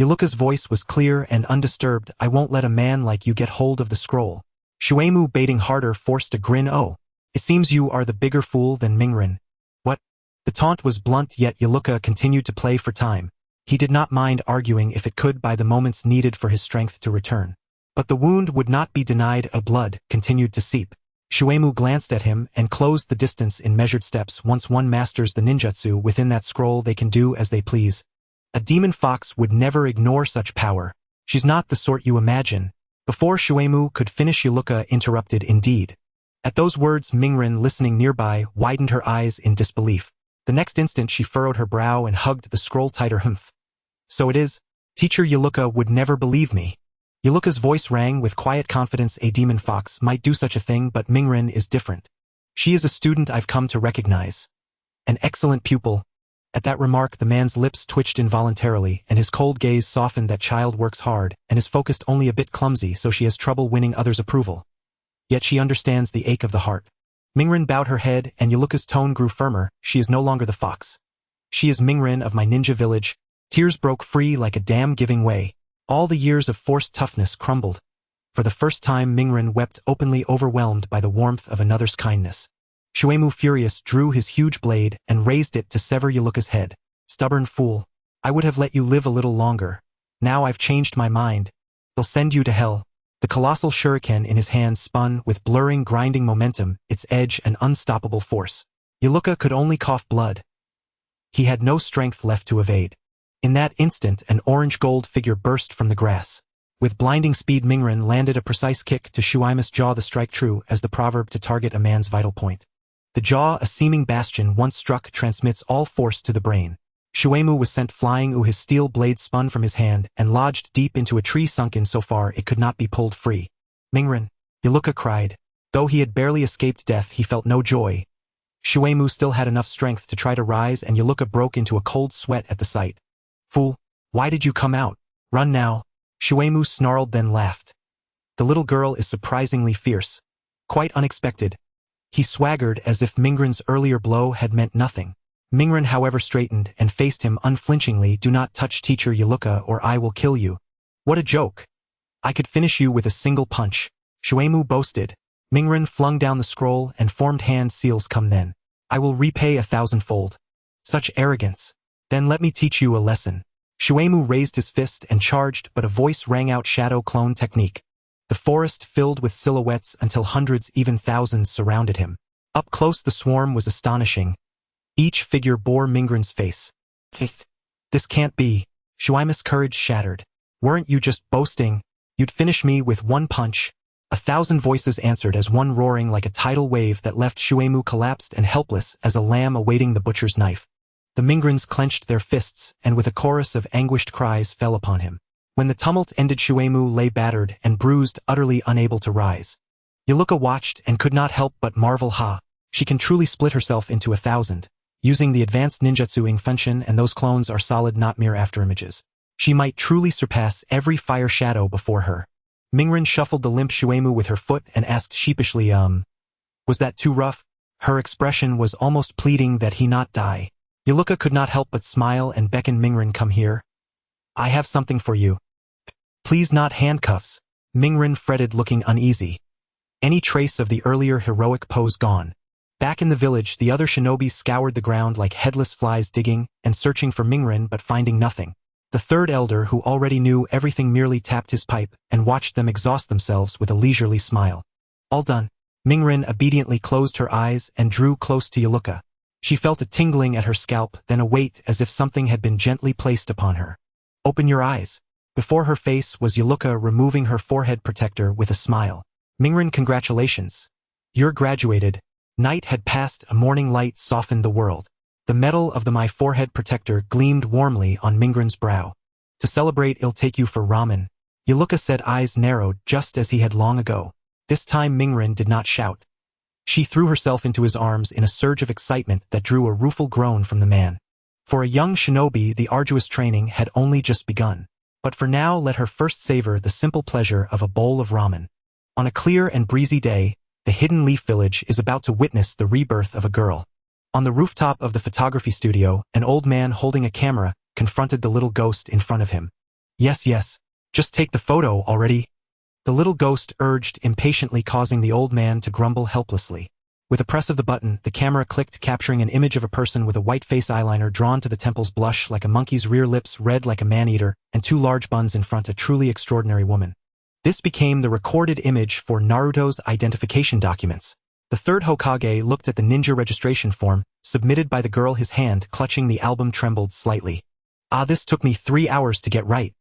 Iruka's voice was clear and undisturbed. I won't let a man like you get hold of the scroll. Shuemu, baiting harder, forced a grin. Oh, it seems you are the bigger fool than Mingren. What? The taunt was blunt, yet Iruka continued to play for time. He did not mind arguing if it could buy the moments needed for his strength to return. But the wound would not be denied. Blood continued to seep. Shuemu glanced at him and closed the distance in measured steps. Once one masters the ninjutsu within that scroll, they can do as they please. A demon fox would never ignore such power. She's not the sort you imagine. Before Shuemu could finish, Iruka interrupted. Indeed. At those words, Mingren, listening nearby, widened her eyes in disbelief. The next instant she furrowed her brow and hugged the scroll tighter. Humph. So it is. Teacher Iruka would never believe me. Iruka's voice rang with quiet confidence. A demon fox might do such a thing, but Mingren is different. She is a student I've come to recognize. An excellent pupil. At that remark, the man's lips twitched involuntarily, and his cold gaze softened. That child works hard, and is focused, only a bit clumsy, so she has trouble winning others' approval. Yet she understands the ache of the heart. Mingren bowed her head, and Iruka's tone grew firmer. She is no longer the fox. She is Mingren of my ninja village. Tears broke free like a dam giving way. All the years of forced toughness crumbled. For the first time, Mingren wept openly, overwhelmed by the warmth of another's kindness. Shuemu, furious, drew his huge blade and raised it to sever Iruka's head. Stubborn fool. I would have let you live a little longer. Now I've changed my mind. They'll send you to hell. The colossal shuriken in his hand spun with blurring, grinding momentum, its edge an unstoppable force. Iruka could only cough blood. He had no strength left to evade. In that instant, an orange-gold figure burst from the grass. With blinding speed, Mingren landed a precise kick to Shuemu's jaw, the strike true as the proverb to target a man's vital point. The jaw, a seeming bastion, once struck, transmits all force to the brain. Shuemu was sent flying. His steel blade spun from his hand and lodged deep into a tree, sunken so far it could not be pulled free. Mingren, Iruka cried. Though he had barely escaped death, he felt no joy. Shuemu still had enough strength to try to rise, and Iruka broke into a cold sweat at the sight. Fool, why did you come out? Run now. Shuemu snarled, then laughed. The little girl is surprisingly fierce. Quite unexpected. He swaggered as if Mingren's earlier blow had meant nothing. Mingren, however, straightened and faced him unflinchingly. Do not touch Teacher Iruka or I will kill you. What a joke. I could finish you with a single punch. Shuemu boasted. Mingren flung down the scroll and formed hand seals. Come then. I will repay 1,000-fold. Such arrogance. Then let me teach you a lesson. Shuemu raised his fist and charged, but a voice rang out, shadow clone technique. The forest filled with silhouettes until hundreds, even thousands, surrounded him. Up close, the swarm was astonishing. Each figure bore Mingren's face. This can't be. Shuemu's courage shattered. Weren't you just boasting? You'd finish me with one punch. 1,000 voices answered as one, roaring like a tidal wave that left Shuemu collapsed and helpless as a lamb awaiting the butcher's knife. The Mingrens clenched their fists, and with a chorus of anguished cries fell upon him. When the tumult ended, Shuemu lay battered and bruised, utterly unable to rise. Iruka watched and could not help but marvel. She can truly split herself into 1,000. Using the advanced ninjutsu Ingfenshin, and those clones are solid, not mere afterimages. She might truly surpass every fire shadow before her. Mingren shuffled the limp Shuemu with her foot and asked sheepishly, was that too rough? Her expression was almost pleading that he not die. Iruka could not help but smile and beckon Mingren. Come here. I have something for you. Please, not handcuffs. Mingren fretted, looking uneasy. Any trace of the earlier heroic pose gone. Back in the village, the other shinobi scoured the ground like headless flies, digging and searching for Mingren but finding nothing. The third elder, who already knew everything, merely tapped his pipe and watched them exhaust themselves with a leisurely smile. All done. Mingren obediently closed her eyes and drew close to Iruka. She felt a tingling at her scalp, then a weight as if something had been gently placed upon her. Open your eyes. Before her face was Iruka, removing her forehead protector with a smile. Mingren, congratulations. You're graduated. Night had passed, a morning light softened the world. The metal of my forehead protector gleamed warmly on Mingren's brow. To celebrate, I'll take you for ramen. Iruka said, eyes narrowed just as he had long ago. This time Mingren did not shout. She threw herself into his arms in a surge of excitement that drew a rueful groan from the man. For a young shinobi, the arduous training had only just begun. But for now, let her first savor the simple pleasure of a bowl of ramen. On a clear and breezy day, the Hidden Leaf Village is about to witness the rebirth of a girl. On the rooftop of the photography studio, an old man holding a camera confronted the little ghost in front of him. Yes, just take the photo already. The little ghost urged impatiently, causing the old man to grumble helplessly. With a press of the button, the camera clicked, capturing an image of a person with a white face eyeliner drawn to the temples, blush like a monkey's rear, lips red like a man-eater, and two large buns in front, a truly extraordinary woman. This became the recorded image for Naruto's identification documents. The third Hokage looked at the ninja registration form, submitted by the girl, his hand clutching the album trembled slightly. This took me 3 hours to get right.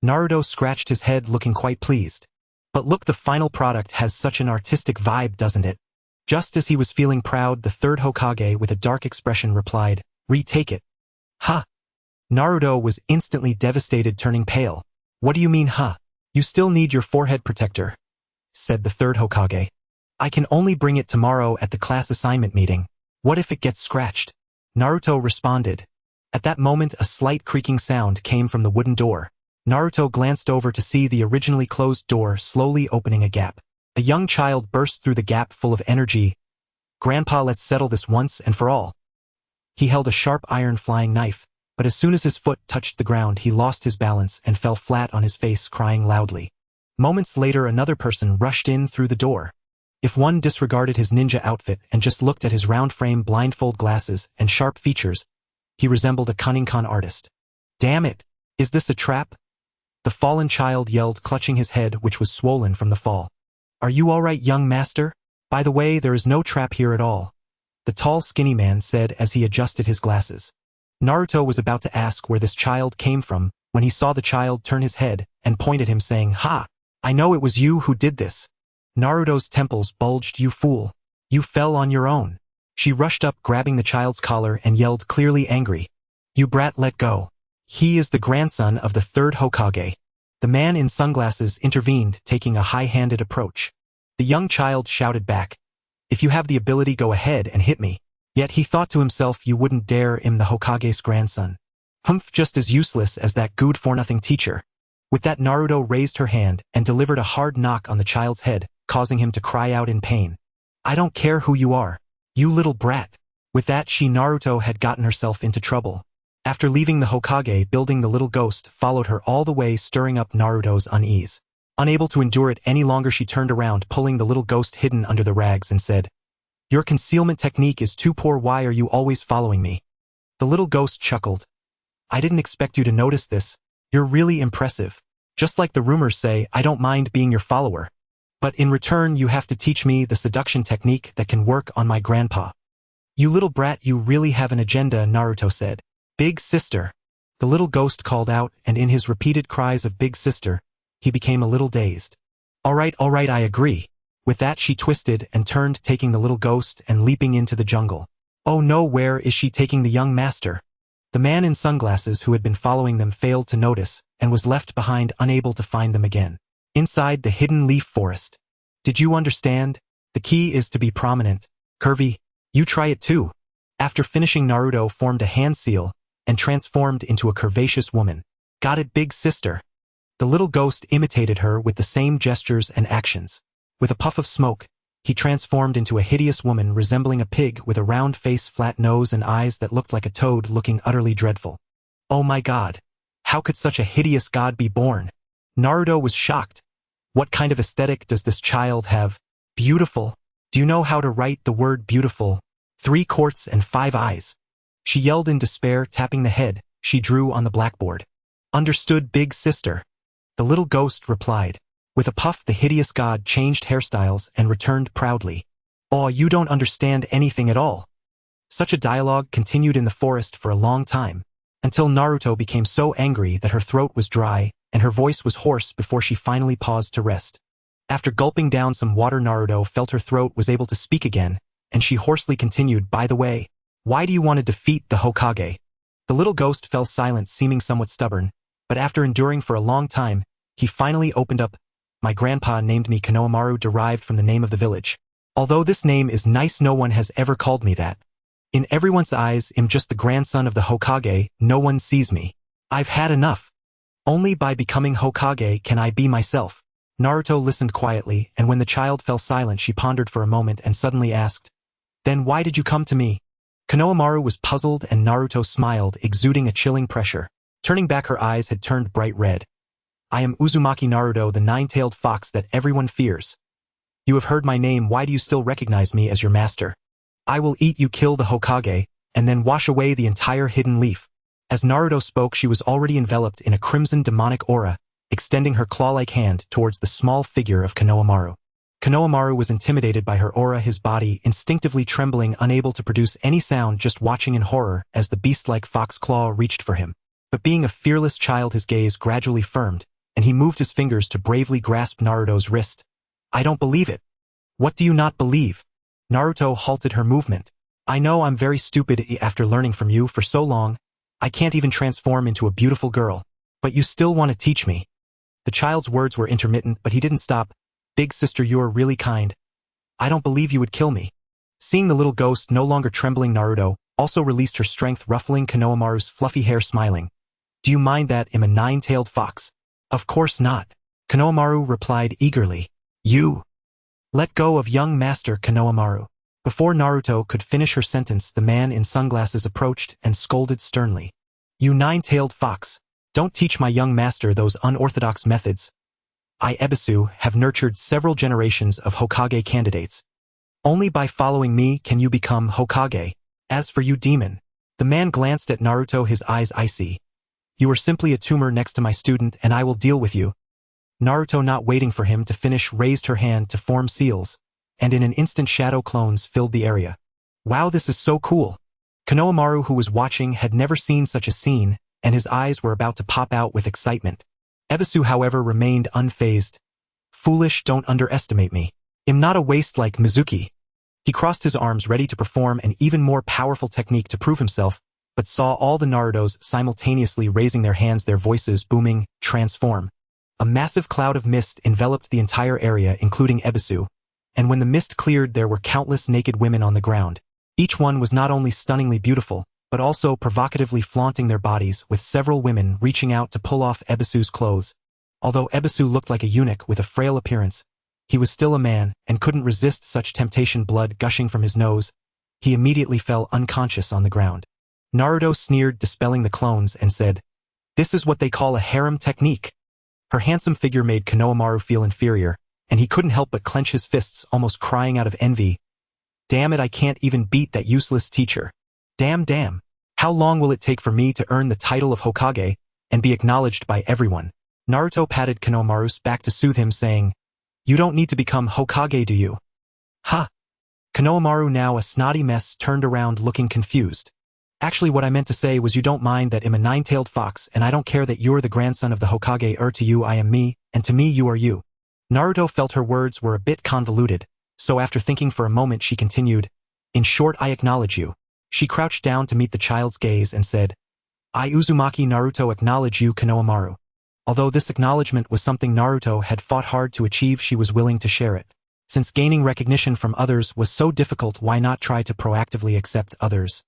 Naruto scratched his head, looking quite pleased. But look, the final product has such an artistic vibe, doesn't it? Just as he was feeling proud, the third Hokage, with a dark expression, replied, "Retake it." "Huh?" Naruto was instantly devastated, turning pale. "What do you mean, huh? You still need your forehead protector," said the third Hokage. "I can only bring it tomorrow at the class assignment meeting. What if it gets scratched?" Naruto responded. At that moment, a slight creaking sound came from the wooden door. Naruto glanced over to see the originally closed door slowly opening a gap. A young child burst through the gap, full of energy. "Grandpa, let's settle this once and for all." He held a sharp iron flying knife, but as soon as his foot touched the ground, he lost his balance and fell flat on his face, crying loudly. Moments later, another person rushed in through the door. If one disregarded his ninja outfit and just looked at his round-frame blindfold glasses and sharp features, he resembled a cunning con artist. "Damn it! Is this a trap?" The fallen child yelled, clutching his head, which was swollen from the fall. "Are you all right, young master? By the way, there is no trap here at all," the tall, skinny man said as he adjusted his glasses. Naruto was about to ask where this child came from when he saw the child turn his head and point at him, saying, "Ha! I know it was you who did this." Naruto's temples bulged. "You fool! You fell on your own." She rushed up, grabbing the child's collar, and yelled, clearly angry, "You brat, let go. He is the grandson of the third Hokage." The man in sunglasses intervened, taking a high-handed approach. The young child shouted back, "If you have the ability, go ahead and hit me." Yet he thought to himself, "You wouldn't dare. I'm the Hokage's grandson. Humph, just as useless as that good-for-nothing teacher." With that, Naruto raised her hand and delivered a hard knock on the child's head, causing him to cry out in pain. "I don't care who you are. You little brat." With that, Naruto had gotten herself into trouble. After leaving the Hokage building, the little ghost followed her all the way, stirring up Naruto's unease. Unable to endure it any longer, she turned around, pulling the little ghost hidden under the rags, and said, "Your concealment technique is too poor. Why are you always following me?" The little ghost chuckled. "I didn't expect you to notice this. You're really impressive. Just like the rumors say, I don't mind being your follower. But in return, you have to teach me the seduction technique that can work on my grandpa." "You little brat, you really have an agenda," Naruto said. "Big sister," the little ghost called out, and in his repeated cries of "big sister," he became a little dazed. All right, I agree." With that, she twisted and turned, taking the little ghost and leaping into the jungle. "Oh no, where is she taking the young master?" The man in sunglasses who had been following them failed to notice and was left behind, unable to find them again. Inside the hidden leaf forest. "Did you understand? The key is to be prominent. Curvy, you try it too." After finishing, Naruto formed a hand seal and transformed into a curvaceous woman. "Got it, big sister." The little ghost imitated her with the same gestures and actions. With a puff of smoke, he transformed into a hideous woman resembling a pig, with a round face, flat nose, and eyes that looked like a toad, looking utterly dreadful. Oh my god! How could such a hideous god be born? Naruto was shocked. What kind of aesthetic does this child have? Beautiful. Do you know how to write the word beautiful? 3 quarts and 5 eyes. She yelled in despair, tapping the head she drew on the blackboard. "Understood, big sister," the little ghost replied. With a puff, the hideous god changed hairstyles and returned proudly. "Oh, you don't understand anything at all." Such a dialogue continued in the forest for a long time, until Naruto became so angry that her throat was dry and her voice was hoarse before she finally paused to rest. After gulping down some water, Naruto felt her throat was able to speak again, and she hoarsely continued, "By the way, why do you want to defeat the Hokage?" The little ghost fell silent, seeming somewhat stubborn, but after enduring for a long time, he finally opened up. "My grandpa named me Konoha, derived from the name of the village. Although this name is nice, no one has ever called me that. In everyone's eyes, I'm just the grandson of the Hokage. No one sees me. I've had enough. Only by becoming Hokage can I be myself." Naruto listened quietly, and when the child fell silent, she pondered for a moment and suddenly asked, "Then why did you come to me?" Konoha was puzzled, and Naruto smiled, exuding a chilling pressure. Turning back, her eyes had turned bright red. "I am Uzumaki Naruto, the 9-tailed fox that everyone fears. You have heard my name. Why do you still recognize me as your master?" I will eat you, kill the Hokage, and then wash away the entire hidden leaf. As Naruto spoke, she was already enveloped in a crimson demonic aura, extending her claw-like hand towards the small figure of Konohamaru. Konohamaru was intimidated by her aura, his body instinctively trembling, unable to produce any sound, just watching in horror as the beast-like fox claw reached for him. But being a fearless child, his gaze gradually firmed, and he moved his fingers to bravely grasp Naruto's wrist. I don't believe it. What do you not believe? Naruto halted her movement. I know I'm very stupid after learning from you for so long. I can't even transform into a beautiful girl. But you still want to teach me. The child's words were intermittent, but he didn't stop. Big sister, you're really kind. I don't believe you would kill me. Seeing the little ghost no longer trembling, Naruto also released her strength, ruffling Konohamaru's fluffy hair, smiling. Do you mind that I'm a nine-tailed fox? Of course not. Konohamaru replied eagerly. You. Let go of young master Konohamaru. Before Naruto could finish her sentence, the man in sunglasses approached and scolded sternly. You nine-tailed fox. Don't teach my young master those unorthodox methods. I, Ebisu, have nurtured several generations of Hokage candidates. Only by following me can you become Hokage. As for you, demon. The man glanced at Naruto, his eyes icy. You are simply a tumor next to my student, and I will deal with you. Naruto, not waiting for him to finish, raised her hand to form seals, and in an instant shadow clones filled the area. Wow, this is so cool. Konohamaru, who was watching, had never seen such a scene, and his eyes were about to pop out with excitement. Ebisu, however, remained unfazed. Foolish, don't underestimate me. I'm not a waste like Mizuki. He crossed his arms, ready to perform an even more powerful technique to prove himself, but saw all the Narutos simultaneously raising their hands, their voices booming, transform. A massive cloud of mist enveloped the entire area, including Ebisu, and when the mist cleared, there were countless naked women on the ground. Each one was not only stunningly beautiful, but also provocatively flaunting their bodies, with several women reaching out to pull off Ebisu's clothes. Although Ebisu looked like a eunuch with a frail appearance, he was still a man and couldn't resist such temptation. Blood gushing from his nose, he immediately fell unconscious on the ground. Naruto sneered, dispelling the clones, and said, "This is what they call a harem technique." Her handsome figure made Konohamaru feel inferior, and he couldn't help but clench his fists, almost crying out of envy. Damn it, I can't even beat that useless teacher. Damn. How long will it take for me to earn the title of Hokage and be acknowledged by everyone? Naruto patted Konohamaru's back to soothe him, saying, You don't need to become Hokage, do you? Ha! Konohamaru, now a snotty mess, turned around looking confused. Actually, what I meant to say was you don't mind that I'm a nine-tailed fox, and I don't care that you're the grandson of the Hokage. To you I am me, and to me you are you. Naruto felt her words were a bit convoluted, so after thinking for a moment she continued, In short, I acknowledge you. She crouched down to meet the child's gaze and said, I, Uzumaki Naruto, acknowledge you, Konohamaru. Although this acknowledgement was something Naruto had fought hard to achieve, she was willing to share it. Since gaining recognition from others was so difficult, why not try to proactively accept others?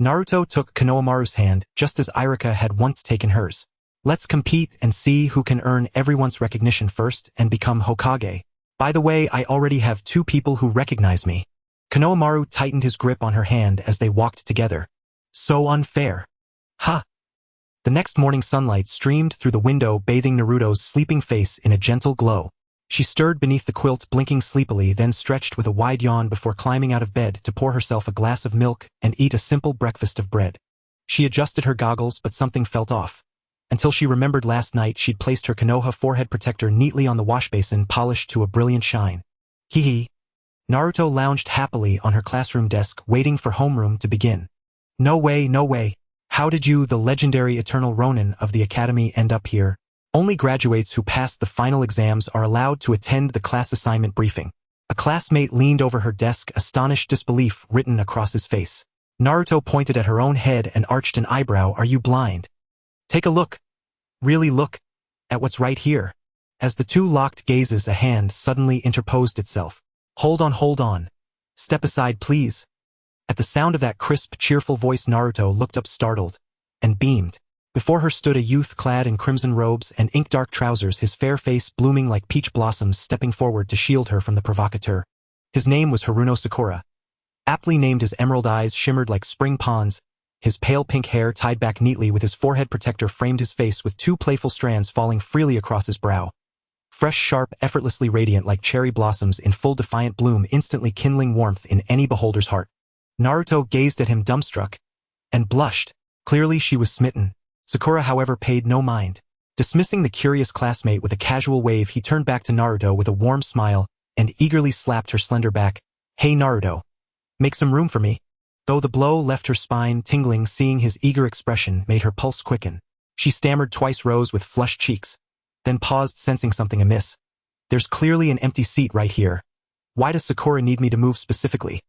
Naruto took Konohamaru's hand, just as Iruka had once taken hers. Let's compete and see who can earn everyone's recognition first and become Hokage. By the way, I already have 2 people who recognize me. Konohamaru tightened his grip on her hand as they walked together. So unfair. Ha! The next morning sunlight streamed through the window, bathing Naruto's sleeping face in a gentle glow. She stirred beneath the quilt, blinking sleepily, then stretched with a wide yawn before climbing out of bed to pour herself a glass of milk and eat a simple breakfast of bread. She adjusted her goggles, but something felt off. Until she remembered last night she'd placed her Konoha forehead protector neatly on the washbasin, polished to a brilliant shine. Hee. Naruto lounged happily on her classroom desk, waiting for homeroom to begin. No way. How did you, the legendary eternal Ronin of the academy, end up here? Only graduates who passed the final exams are allowed to attend the class assignment briefing. A classmate leaned over her desk, astonished disbelief written across his face. Naruto pointed at her own head and arched an eyebrow. Are you blind? Take a look. Really look at what's right here. As the two locked gazes, a hand suddenly interposed itself. Hold on. Step aside, please. At the sound of that crisp, cheerful voice, Naruto looked up startled and beamed. Before her stood a youth clad in crimson robes and ink-dark trousers, his fair face blooming like peach blossoms, stepping forward to shield her from the provocateur. His name was Haruno Sakura. Aptly named, his emerald eyes shimmered like spring ponds. His pale pink hair, tied back neatly with his forehead protector, framed his face with 2 playful strands falling freely across his brow. Fresh, sharp, effortlessly radiant like cherry blossoms in full defiant bloom, instantly kindling warmth in any beholder's heart. Naruto gazed at him dumbstruck and blushed. Clearly she was smitten. Sakura, however, paid no mind. Dismissing the curious classmate with a casual wave, he turned back to Naruto with a warm smile and eagerly slapped her slender back. "Hey Naruto, make some room for me." Though the blow left her spine tingling, seeing his eager expression made her pulse quicken. She stammered twice, rose with flushed cheeks, then paused, sensing something amiss. "There's clearly an empty seat right here. Why does Sakura need me to move specifically?"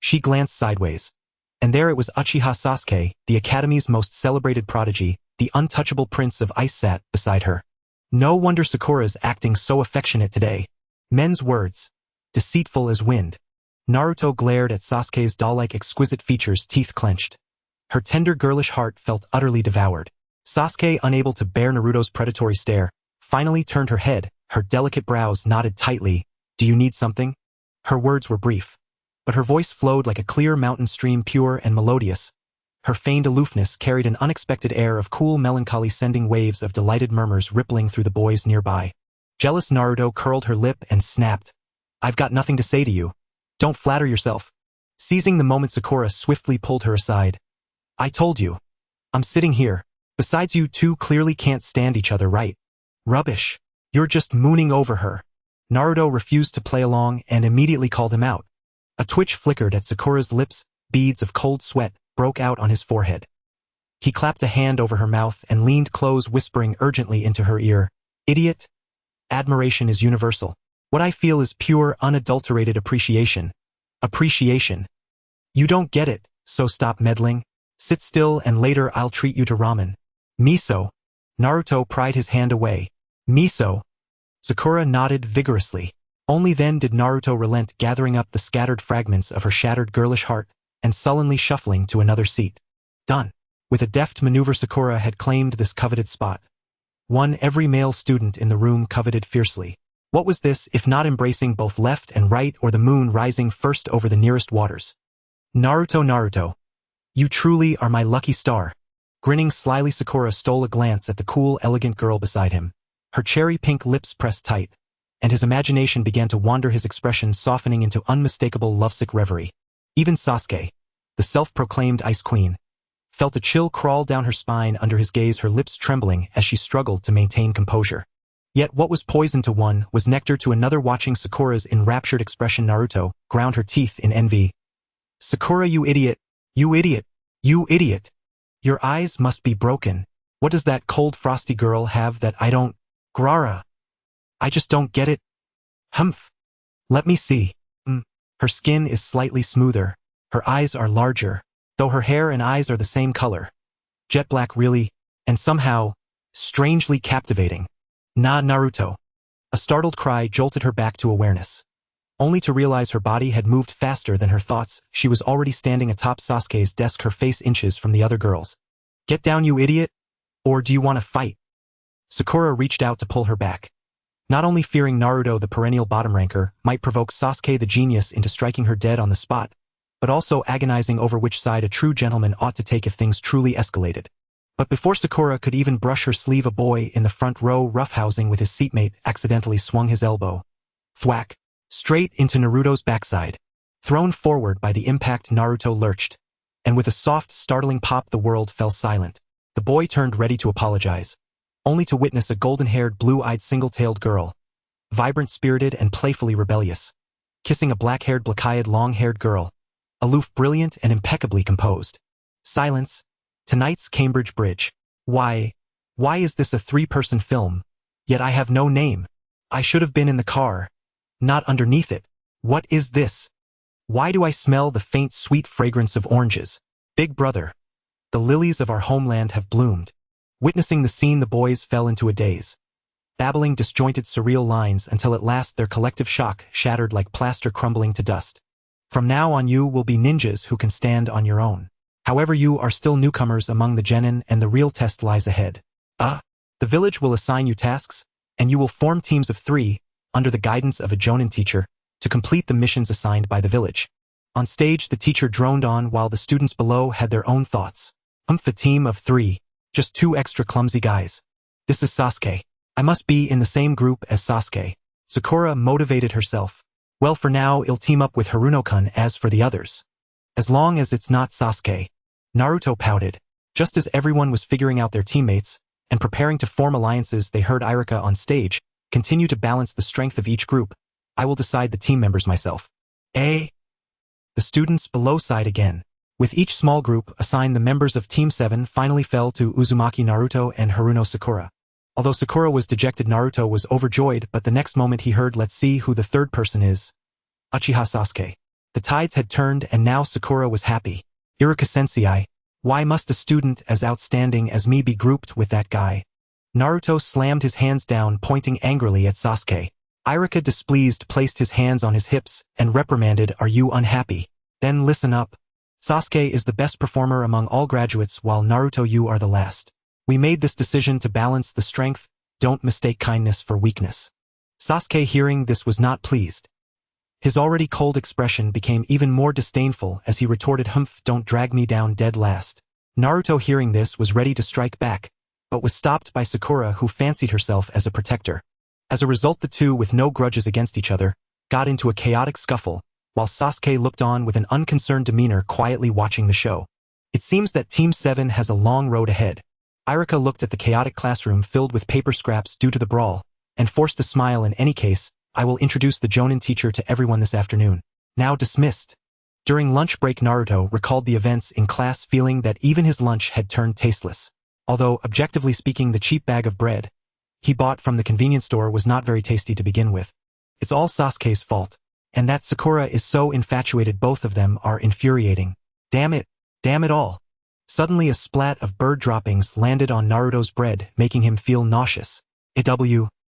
She glanced sideways, and there it was. Uchiha Sasuke, the academy's most celebrated prodigy, the untouchable prince of ice, sat beside her. No wonder Sakura's acting so affectionate today. Men's words, deceitful as wind. Naruto glared at Sasuke's doll-like exquisite features, teeth clenched. Her tender girlish heart felt utterly devoured. Sasuke, unable to bear Naruto's predatory stare, finally turned her head, her delicate brows knotted tightly. "Do you need something?" Her words were brief, but her voice flowed like a clear mountain stream, pure and melodious. Her feigned aloofness carried an unexpected air of cool melancholy, sending waves of delighted murmurs rippling through the boys nearby. Jealous Naruto curled her lip and snapped. "I've got nothing to say to you. Don't flatter yourself." Seizing the moment, Sakura swiftly pulled her aside. "I told you. I'm sitting here. Besides, you two clearly can't stand each other, right?" "Rubbish. You're just mooning over her." Naruto refused to play along and immediately called him out. A twitch flickered at Sakura's lips, beads of cold sweat broke out on his forehead. He clapped a hand over her mouth and leaned close, whispering urgently into her ear, "Idiot. Admiration is universal. What I feel is pure, unadulterated appreciation. Appreciation. You don't get it, so stop meddling. Sit still and later I'll treat you to ramen." "Miso." Naruto pried his hand away. "Miso." Sakura nodded vigorously. Only then did Naruto relent, gathering up the scattered fragments of her shattered girlish heart and sullenly shuffling to another seat. Done. With a deft maneuver, Sakura had claimed this coveted spot. One every male student in the room coveted fiercely. What was this, if not embracing both left and right, or the moon rising first over the nearest waters? "Naruto, Naruto. You truly are my lucky star." Grinning slyly, Sakura stole a glance at the cool, elegant girl beside him. Her cherry-pink lips pressed tight, and his imagination began to wander, his expression softening into unmistakable lovesick reverie. Even Sasuke, the self-proclaimed Ice Queen, felt a chill crawl down her spine under his gaze, her lips trembling as she struggled to maintain composure. Yet what was poison to one was nectar to another. Watching Sakura's enraptured expression, Naruto ground her teeth in envy. "Sakura, you idiot! You idiot! You idiot! Your eyes must be broken. What does that cold, frosty girl have that I don't? Grara. I just don't get it. Humph. Let me see. Her skin is slightly smoother. Her eyes are larger, though her hair and eyes are the same color. Jet black, really, and somehow strangely captivating. Nah, Naruto." A startled cry jolted her back to awareness. Only to realize her body had moved faster than her thoughts. She was already standing atop Sasuke's desk, her face inches from the other girls. "Get down, you idiot! Or do you want to fight?" Sakura reached out to pull her back. Not only fearing Naruto, the perennial bottom ranker, might provoke Sasuke the genius into striking her dead on the spot, but also agonizing over which side a true gentleman ought to take if things truly escalated. But before Sakura could even brush her sleeve, a boy in the front row, roughhousing with his seatmate, accidentally swung his elbow. Thwack! Straight into Naruto's backside. Thrown forward by the impact, Naruto lurched, and with a soft, startling pop, the world fell silent. The boy turned, ready to apologize, only to witness a golden-haired, blue-eyed, single-tailed girl, vibrant, spirited, and playfully rebellious, kissing a black-haired, black-eyed, long-haired girl, aloof, brilliant, and impeccably composed. Silence. Tonight's Cambridge Bridge. Why is this a three-person film? Yet I have no name. I should have been in the car, not underneath it. What is this? Why do I smell the faint, sweet fragrance of oranges? Big brother, the lilies of our homeland have bloomed. Witnessing the scene, the boys fell into a daze, babbling disjointed, surreal lines until at last their collective shock shattered like plaster crumbling to dust. From now on you will be ninjas who can stand on your own. However, you are still newcomers among the genin, and the real test lies ahead. The village will assign you tasks, and you will form teams of 3, under the guidance of a jonin teacher, to complete the missions assigned by the village. On stage, the teacher droned on while the students below had their own thoughts. A team of 3. Just 2 extra clumsy guys. This is Sasuke. I must be in the same group as Sasuke. Sakura motivated herself. Well, for now, I'll team up with Haruno-kun. As for the others, As long as it's not Sasuke. Naruto pouted. Just as everyone was figuring out their teammates and preparing to form alliances, they heard Iruka on stage continue to balance the strength of each group. I will decide the team members myself. The students below sighed again. With each small group assigned, the members of Team 7 finally fell to Uzumaki Naruto and Haruno Sakura. Although Sakura was dejected, Naruto was overjoyed, but the next moment he heard, "Let's see who the third person is." Uchiha Sasuke. The tides had turned and now Sakura was happy. Iruka-sensei. Why must a student as outstanding as me be grouped with that guy? Naruto slammed his hands down, pointing angrily at Sasuke. Iruka, displeased, placed his hands on his hips and reprimanded, "Are you unhappy? Then listen up. Sasuke is the best performer among all graduates, while Naruto, you are the last. We made this decision to balance the strength. Don't mistake kindness for weakness." Sasuke, hearing this, was not pleased. His already cold expression became even more disdainful as he retorted, "Humph, don't drag me down dead last." Naruto, hearing this, was ready to strike back, but was stopped by Sakura, who fancied herself as a protector. As a result, the two, with no grudges against each other, got into a chaotic scuffle, while Sasuke looked on with an unconcerned demeanor, quietly watching the show. It seems that Team 7 has a long road ahead. Iruka looked at the chaotic classroom filled with paper scraps due to the brawl, and forced a smile. "In any case, I will introduce the Jonin teacher to everyone this afternoon. Now dismissed." During lunch break, Naruto recalled the events in class, feeling that even his lunch had turned tasteless. Although, objectively speaking, the cheap bag of bread he bought from the convenience store was not very tasty to begin with. It's all Sasuke's fault. And that Sakura is so infatuated, both of them are infuriating. Damn it all. Suddenly a splat of bird droppings landed on Naruto's bread, making him feel nauseous.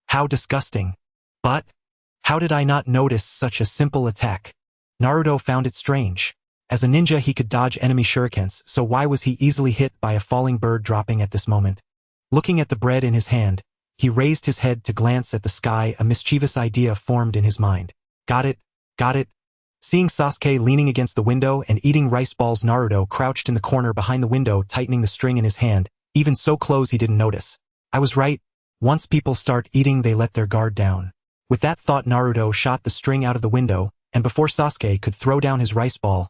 How disgusting. But how did I not notice such a simple attack? Naruto found it strange. As a ninja, he could dodge enemy shurikens, so why was he easily hit by a falling bird dropping at this moment? Looking at the bread in his hand, he raised his head to glance at the sky. A mischievous idea formed in his mind. Got it. Seeing Sasuke leaning against the window and eating rice balls, Naruto crouched in the corner behind the window, tightening the string in his hand, even so close he didn't notice. I was right. Once people start eating, they let their guard down. With that thought, Naruto shot the string out of the window, and before Sasuke could throw down his rice ball,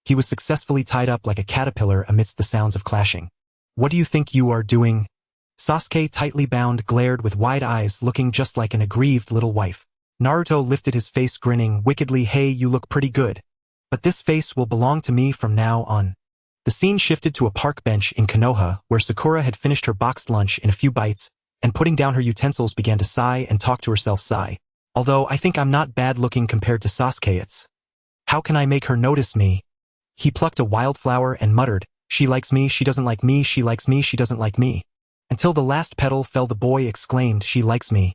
he was successfully tied up like a caterpillar amidst the sounds of clashing. What do you think you are doing? Sasuke, tightly bound, glared with wide eyes, looking just like an aggrieved little wife. Naruto lifted his face, grinning wickedly. Hey, you look pretty good. But this face will belong to me from now on. The scene shifted to a park bench in Konoha, where Sakura had finished her boxed lunch in a few bites, and putting down her utensils began to sigh and talk to herself. Sigh. Although I think I'm not bad looking compared to Sasuke, it's... How can I make her notice me? He plucked a wildflower and muttered, "She likes me, she doesn't like me, she likes me, she doesn't like me." Until the last petal fell, the boy exclaimed, "She likes me."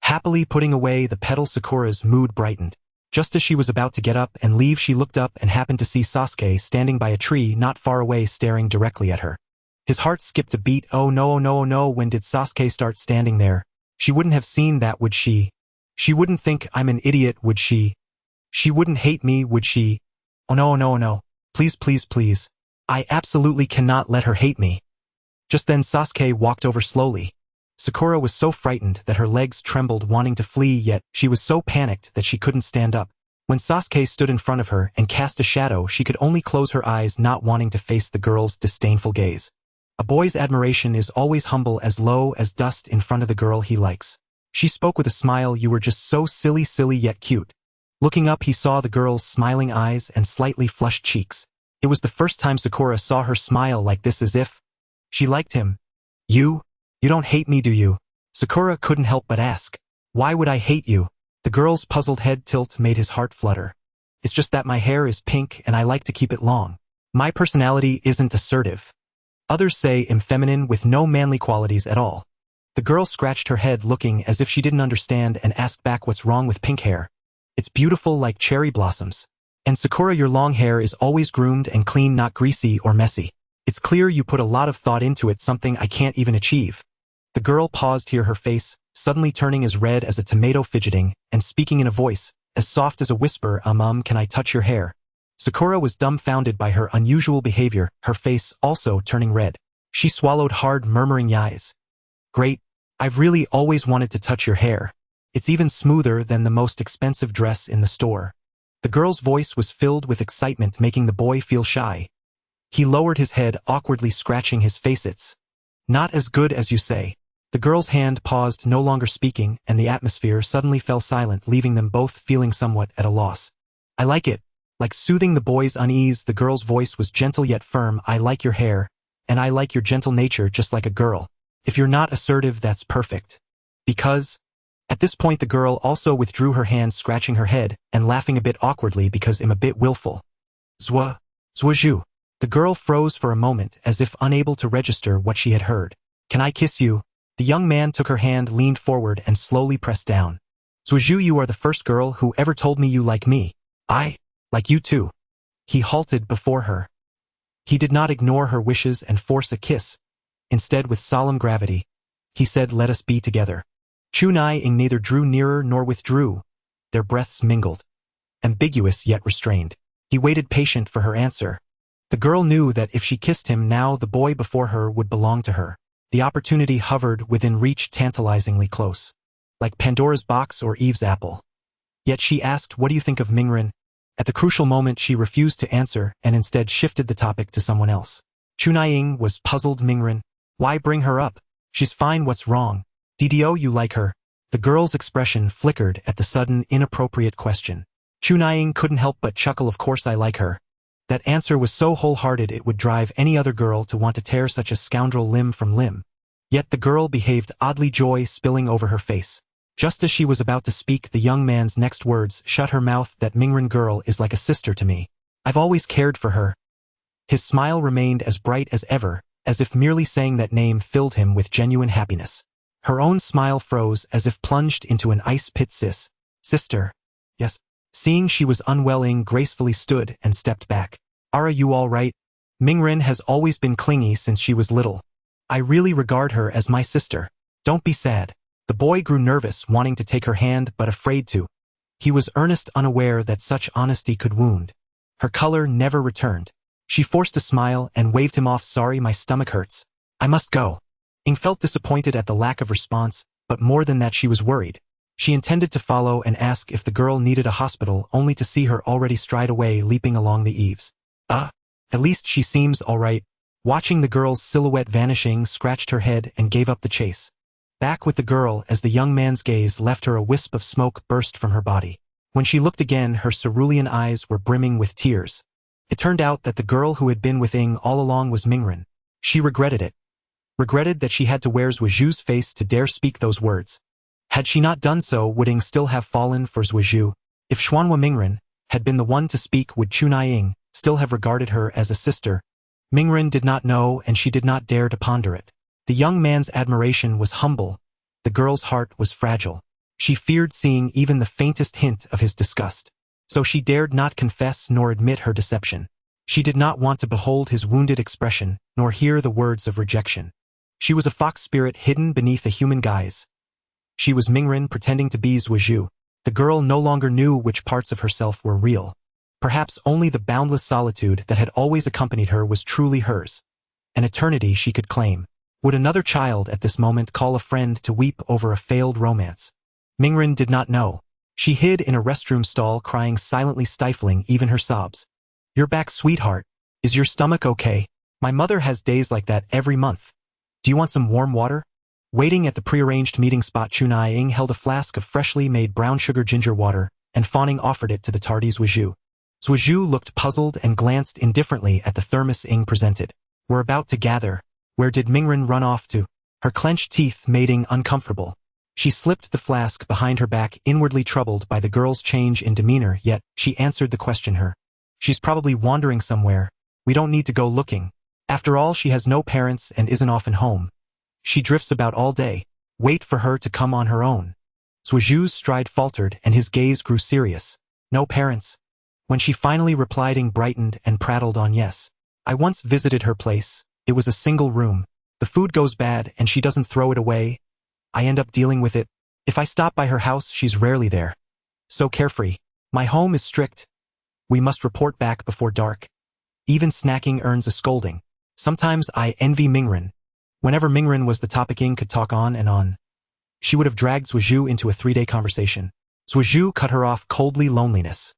Happily putting away the petal, Sakura's mood brightened. Just as she was about to get up and leave, she looked up and happened to see Sasuke standing by a tree not far away, staring directly at her. His heart skipped a beat. Oh no, oh no, oh no, when did Sasuke start standing there? She wouldn't have seen that, would she? She wouldn't think I'm an idiot, would she? She wouldn't hate me, would she? Oh no, oh no, oh no. Please, please, please. I absolutely cannot let her hate me. Just then Sasuke walked over slowly. Sakura was so frightened that her legs trembled, wanting to flee, yet she was so panicked that she couldn't stand up. When Sasuke stood in front of her and cast a shadow, she could only close her eyes, not wanting to face the girl's disdainful gaze. A boy's admiration is always humble, as low as dust in front of the girl he likes. She spoke with a smile. You were just so silly yet cute. Looking up, he saw the girl's smiling eyes and slightly flushed cheeks. It was the first time Sakura saw her smile like this, as if she liked him. You don't hate me, do you? Sakura couldn't help but ask. Why would I hate you? The girl's puzzled head tilt made his heart flutter. It's just that my hair is pink and I like to keep it long. My personality isn't assertive. Others say I'm feminine with no manly qualities at all. The girl scratched her head, looking as if she didn't understand, and asked back, what's wrong with pink hair? It's beautiful like cherry blossoms. And Sakura, your long hair is always groomed and clean, not greasy or messy. It's clear you put a lot of thought into it, something I can't even achieve. The girl paused here, her face suddenly turning as red as a tomato, fidgeting and speaking in a voice as soft as a whisper, can I touch your hair? Sakura was dumbfounded by her unusual behavior, her face also turning red. She swallowed hard, murmuring, Yais. Great. I've really always wanted to touch your hair. It's even smoother than the most expensive dress in the store. The girl's voice was filled with excitement, making the boy feel shy. He lowered his head, awkwardly scratching his face. It's not as good as you say. The girl's hand paused, no longer speaking, and the atmosphere suddenly fell silent, leaving them both feeling somewhat at a loss. I like it. Like soothing the boy's unease, the girl's voice was gentle yet firm. I like your hair, and I like your gentle nature just like a girl. If you're not assertive, that's perfect. Because... At this point the girl also withdrew her hand, scratching her head, and laughing a bit awkwardly because I'm a bit willful. Zhuozhu. The girl froze for a moment, as if unable to register what she had heard. Can I kiss you? The young man took her hand, leaned forward, and slowly pressed down. Zhuozhu, you are the first girl who ever told me you like me. I like you too. He halted before her. He did not ignore her wishes and force a kiss. Instead, with solemn gravity, he said, let us be together. Chunai-ing neither drew nearer nor withdrew. Their breaths mingled. Ambiguous yet restrained. He waited patient for her answer. The girl knew that if she kissed him now, the boy before her would belong to her. The opportunity hovered within reach, tantalizingly close. Like Pandora's box or Eve's apple. Yet she asked, what do you think of Mingren? At the crucial moment she refused to answer and instead shifted the topic to someone else. Chunai-ing was puzzled. Mingren? Why bring her up? She's fine, what's wrong? Ddo, you like her? The girl's expression flickered at the sudden, inappropriate question. Chunai-ing couldn't help but chuckle. Of course I like her. That answer was so wholehearted it would drive any other girl to want to tear such a scoundrel limb from limb. Yet the girl behaved oddly, joy spilling over her face. Just as she was about to speak, the young man's next words shut her mouth. That Mingren girl is like a sister to me. I've always cared for her. His smile remained as bright as ever, as if merely saying that name filled him with genuine happiness. Her own smile froze as if plunged into an ice pit. Sister. Yes. Seeing she was unwell, Ing gracefully stood and stepped back. Are you all right? Mingren has always been clingy since she was little. I really regard her as my sister. Don't be sad. The boy grew nervous, wanting to take her hand but afraid to. He was earnest, unaware that such honesty could wound. Her color never returned. She forced a smile and waved him off. Sorry, my stomach hurts. I must go. Ing felt disappointed at the lack of response, but more than that she was worried. She intended to follow and ask if the girl needed a hospital, only to see her already stride away, leaping along the eaves. At least she seems all right. Watching the girl's silhouette vanishing, scratched her head and gave up the chase. Back with the girl as the young man's gaze left her, a wisp of smoke burst from her body. When she looked again, her cerulean eyes were brimming with tears. It turned out that the girl who had been with Ing all along was Mingren. She regretted it. Regretted that she had to wear Zhuozhu's face to dare speak those words. Had she not done so, would Ing still have fallen for Zhuozhu? If Xuanhua Mingren had been the one to speak, would Chunai-ing still have regarded her as a sister? Mingren did not know, and she did not dare to ponder it. The young man's admiration was humble. The girl's heart was fragile. She feared seeing even the faintest hint of his disgust. So she dared not confess nor admit her deception. She did not want to behold his wounded expression, nor hear the words of rejection. She was a fox spirit hidden beneath a human guise. She was Mingren pretending to be Zhuozhu. The girl no longer knew which parts of herself were real. Perhaps only the boundless solitude that had always accompanied her was truly hers. An eternity she could claim. Would another child at this moment call a friend to weep over a failed romance? Mingren did not know. She hid in a restroom stall, crying silently, stifling even her sobs. You're back, sweetheart. Is your stomach okay? My mother has days like that every month. Do you want some warm water? Waiting at the prearranged meeting spot, Chunai-ing held a flask of freshly made brown sugar ginger water, and fawning offered it to the tardy Zhuozhu. Zhuozhu looked puzzled and glanced indifferently at the thermos Ing presented. We're about to gather. Where did Mingren run off to? Her clenched teeth made Ing uncomfortable. She slipped the flask behind her back, inwardly troubled by the girl's change in demeanor, yet she answered the question. She's probably wandering somewhere. We don't need to go looking. After all, she has no parents and isn't often home. She drifts about all day. Wait for her to come on her own. Zhuozhu's stride faltered and his gaze grew serious. No parents. When she finally replied, Ing brightened and prattled on. Yes. I once visited her place. It was a single room. The food goes bad and she doesn't throw it away. I end up dealing with it. If I stop by her house, she's rarely there. So carefree. My home is strict. We must report back before dark. Even snacking earns a scolding. Sometimes I envy Mingren. Whenever Mingren was the topic, Ing could talk on and on. She would have dragged Zhuozhu into a 3-day conversation. Zhuozhu cut her off coldly. Loneliness.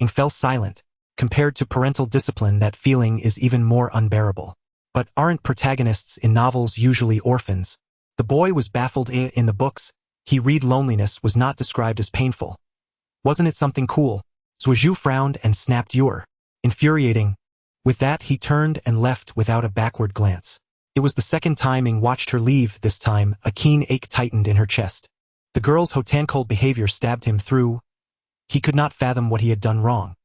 fell silent. Compared to parental discipline, that feeling is even more unbearable. But aren't protagonists in novels usually orphans? The boy was baffled. In the books, he read loneliness was not described as painful. Wasn't it something cool? Zhuozhu frowned and snapped, "You're infuriating." With that, he turned and left without a backward glance. It was the second time Ing watched her leave. This time, a keen ache tightened in her chest. The girl's Hotancold behavior stabbed him through. He could not fathom what he had done wrong.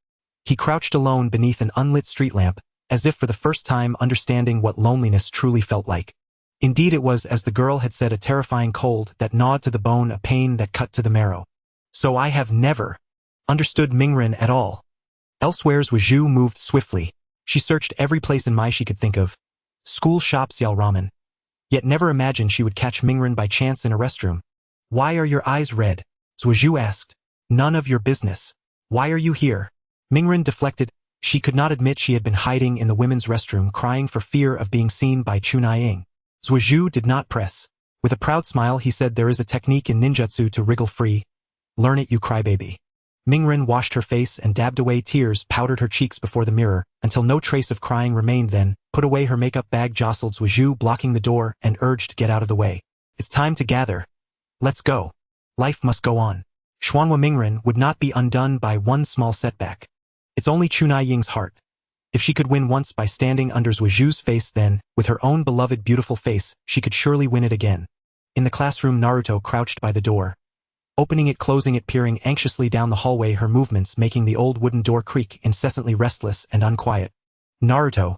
He crouched alone beneath an unlit street lamp, as if for the first time understanding what loneliness truly felt like. Indeed, it was, as the girl had said, a terrifying cold that gnawed to the bone, a pain that cut to the marrow. So I have never understood Mingren at all. Elsewhere, Zhuozhu moved swiftly. She searched every place in Mai she could think of. School, shops, Yao ramen. Yet never imagined she would catch Mingren by chance in a restroom. "Why are your eyes red?" Zhuozhu asked. "None of your business. Why are you here?" Mingren deflected. She could not admit she had been hiding in the women's restroom, crying for fear of being seen by Chunai-ing. Zhuozhu did not press. With a proud smile, he said, "There is a technique in ninjutsu to wriggle free. Learn it, you crybaby." Mingren washed her face and dabbed away tears, powdered her cheeks before the mirror, until no trace of crying remained, then put away her makeup bag, jostled Zhuozhu, blocking the door, and urged, "Get out of the way. It's time to gather. Let's go. Life must go on." Xuanhua Mingren would not be undone by one small setback. It's only Chunai-ying's heart. If she could win once by standing under Zhuozhu's face, then, with her own beloved beautiful face, she could surely win it again. In the classroom, Naruto crouched by the door. Opening it, closing it, peering anxiously down the hallway, her movements making the old wooden door creak, incessantly restless and unquiet. "Naruto,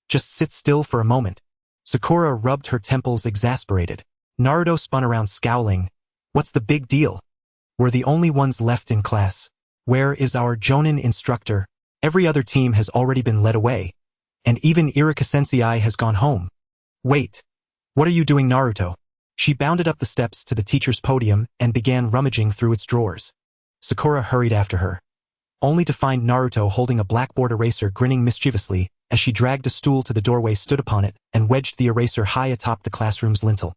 just sit still for a moment." Sakura rubbed her temples, exasperated. Naruto spun around, scowling. "What's the big deal? We're the only ones left in class. Where is our Jonin instructor? Every other team has already been led away. And even Iruka-sensei has gone home. Wait. What are you doing, Naruto?" She bounded up the steps to the teacher's podium and began rummaging through its drawers. Sakura hurried after her, only to find Naruto holding a blackboard eraser, grinning mischievously, as she dragged a stool to the doorway, stood upon it, and wedged the eraser high atop the classroom's lintel.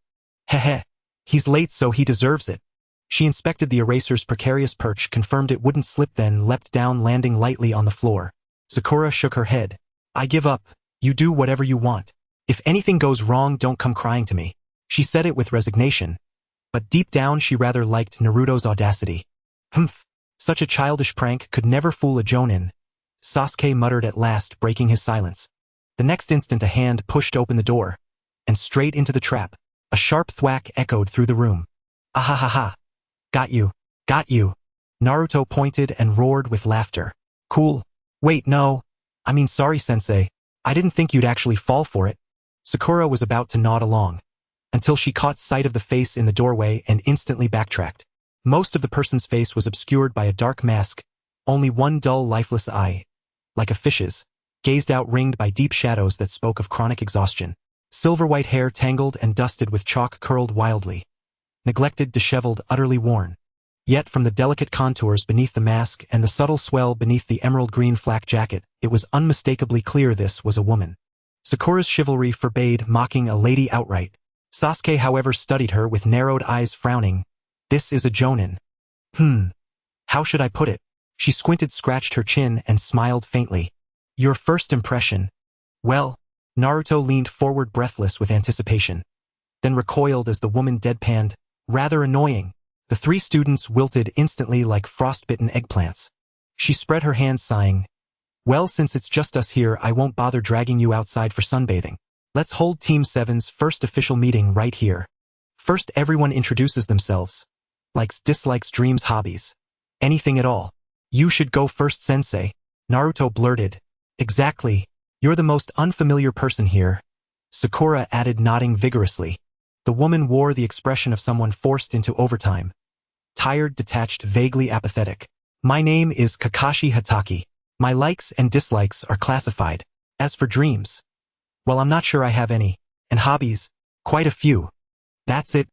"Heh. He's late, so he deserves it." She inspected the eraser's precarious perch, confirmed it wouldn't slip, then leapt down, landing lightly on the floor. Sakura shook her head. "I give up. You do whatever you want. If anything goes wrong, don't come crying to me." She said it with resignation. But deep down she rather liked Naruto's audacity. "Humph. Such a childish prank could never fool a Jonin," Sasuke muttered at last, breaking his silence. The next instant a hand pushed open the door, and straight into the trap. A sharp thwack echoed through the room. "Ahahaha. Got you. Got you." Naruto pointed and roared with laughter. "Cool. Wait, no. I mean, sorry, sensei. I didn't think you'd actually fall for it." Sakura was about to nod along, until she caught sight of the face in the doorway and instantly backtracked. Most of the person's face was obscured by a dark mask. Only one dull, lifeless eye, like a fish's, gazed out, ringed by deep shadows that spoke of chronic exhaustion. Silver-white hair, tangled and dusted with chalk, curled wildly. Neglected, disheveled, utterly worn. Yet from the delicate contours beneath the mask and the subtle swell beneath the emerald-green flak jacket, it was unmistakably clear this was a woman. Sakura's chivalry forbade mocking a lady outright. Sasuke, however, studied her with narrowed eyes, frowning. "This is a Jonin. How should I put it?" She squinted, scratched her chin, and smiled faintly. "Your first impression?" "Well," Naruto leaned forward, breathless with anticipation, then recoiled as the woman deadpanned, "Rather annoying." The three students wilted instantly like frostbitten eggplants. She spread her hands, sighing. "Well, since it's just us here, I won't bother dragging you outside for sunbathing. Let's hold Team 7's first official meeting right here. First, everyone introduces themselves. Likes, dislikes, dreams, hobbies. Anything at all." "You should go first, sensei," Naruto blurted. "Exactly. You're the most unfamiliar person here," Sakura added, nodding vigorously. The woman wore the expression of someone forced into overtime. Tired, detached, vaguely apathetic. "My name is Kakashi Hatake. My likes and dislikes are classified. As for dreams, well, I'm not sure I have any. And hobbies, quite a few." "That's it.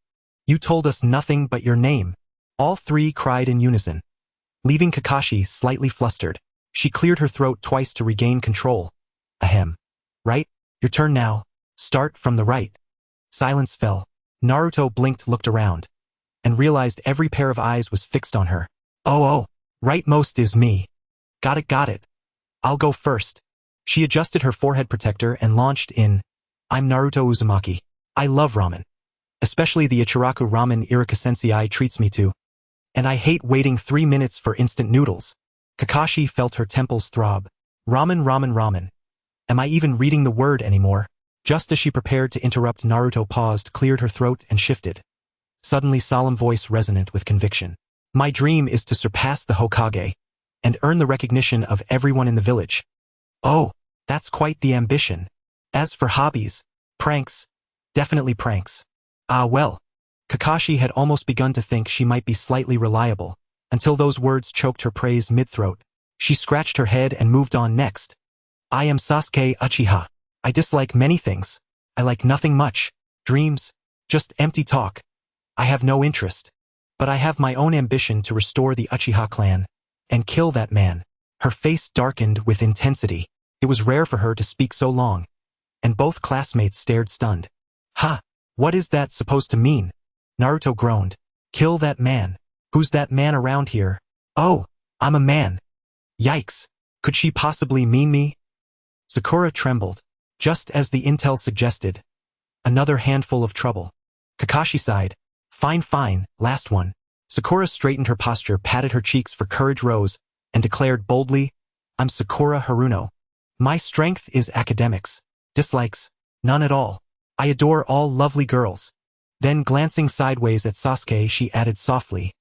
You told us nothing but your name," all three cried in unison, leaving Kakashi slightly flustered. She cleared her throat twice to regain control. "Ahem. Right? Your turn now. Start from the right." Silence fell. Naruto blinked, looked around, and realized every pair of eyes was fixed on her. Oh, rightmost is me. Got it. I'll go first. She adjusted her forehead protector and launched in, I'm Naruto Uzumaki. I love ramen. Especially the Ichiraku ramen Iruka-sensei treats me to. And I hate waiting 3 minutes for instant noodles. Kakashi felt her temples throb. Ramen. Am I even reading the word anymore? Just as she prepared to interrupt, Naruto paused, cleared her throat, and shifted. Suddenly solemn voice resonant with conviction. My dream is to surpass the Hokage and earn the recognition of everyone in the village. Oh, that's quite the ambition. As for hobbies, pranks, definitely pranks. Ah well. Kakashi had almost begun to think she might be slightly reliable, until those words choked her praise mid-throat. She scratched her head and moved on next. I am Sasuke Uchiha. I dislike many things. I like nothing much. Dreams, just empty talk. I have no interest. But I have my own ambition to restore the Uchiha clan and kill that man. Her face darkened with intensity. It was rare for her to speak so long, and both classmates stared stunned. Ha! What is that supposed to mean? Naruto groaned. Kill that man. Who's that man around here? Oh, I'm a man. Yikes. Could she possibly mean me? Sakura trembled. Just as the intel suggested. Another handful of trouble. Kakashi sighed. Fine, last one. Sakura straightened her posture, patted her cheeks for courage rose, and declared boldly, I'm Sakura Haruno. My strength is academics. Dislikes? None at all. I adore all lovely girls. Then glancing sideways at Sasuke, she added softly,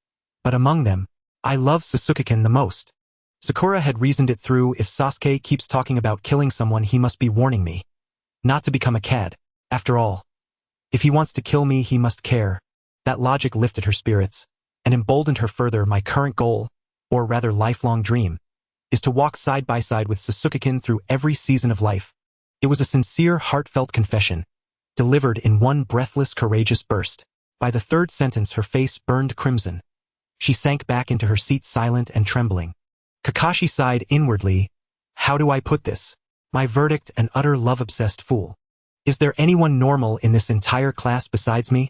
but among them, I love Sasuke-kun the most. Sakura had reasoned it through. If Sasuke keeps talking about killing someone, he must be warning me. Not to become a cad. After all, if he wants to kill me, he must care. That logic lifted her spirits and emboldened her further. My current goal, or rather lifelong dream, is to walk side by side with Sasuke-kun through every season of life. It was a sincere, heartfelt confession, delivered in one breathless, courageous burst. By the third sentence, her face burned crimson. She sank back into her seat, silent and trembling. Kakashi sighed inwardly. How do I put this? My verdict, an utter love-obsessed fool. Is there anyone normal in this entire class besides me?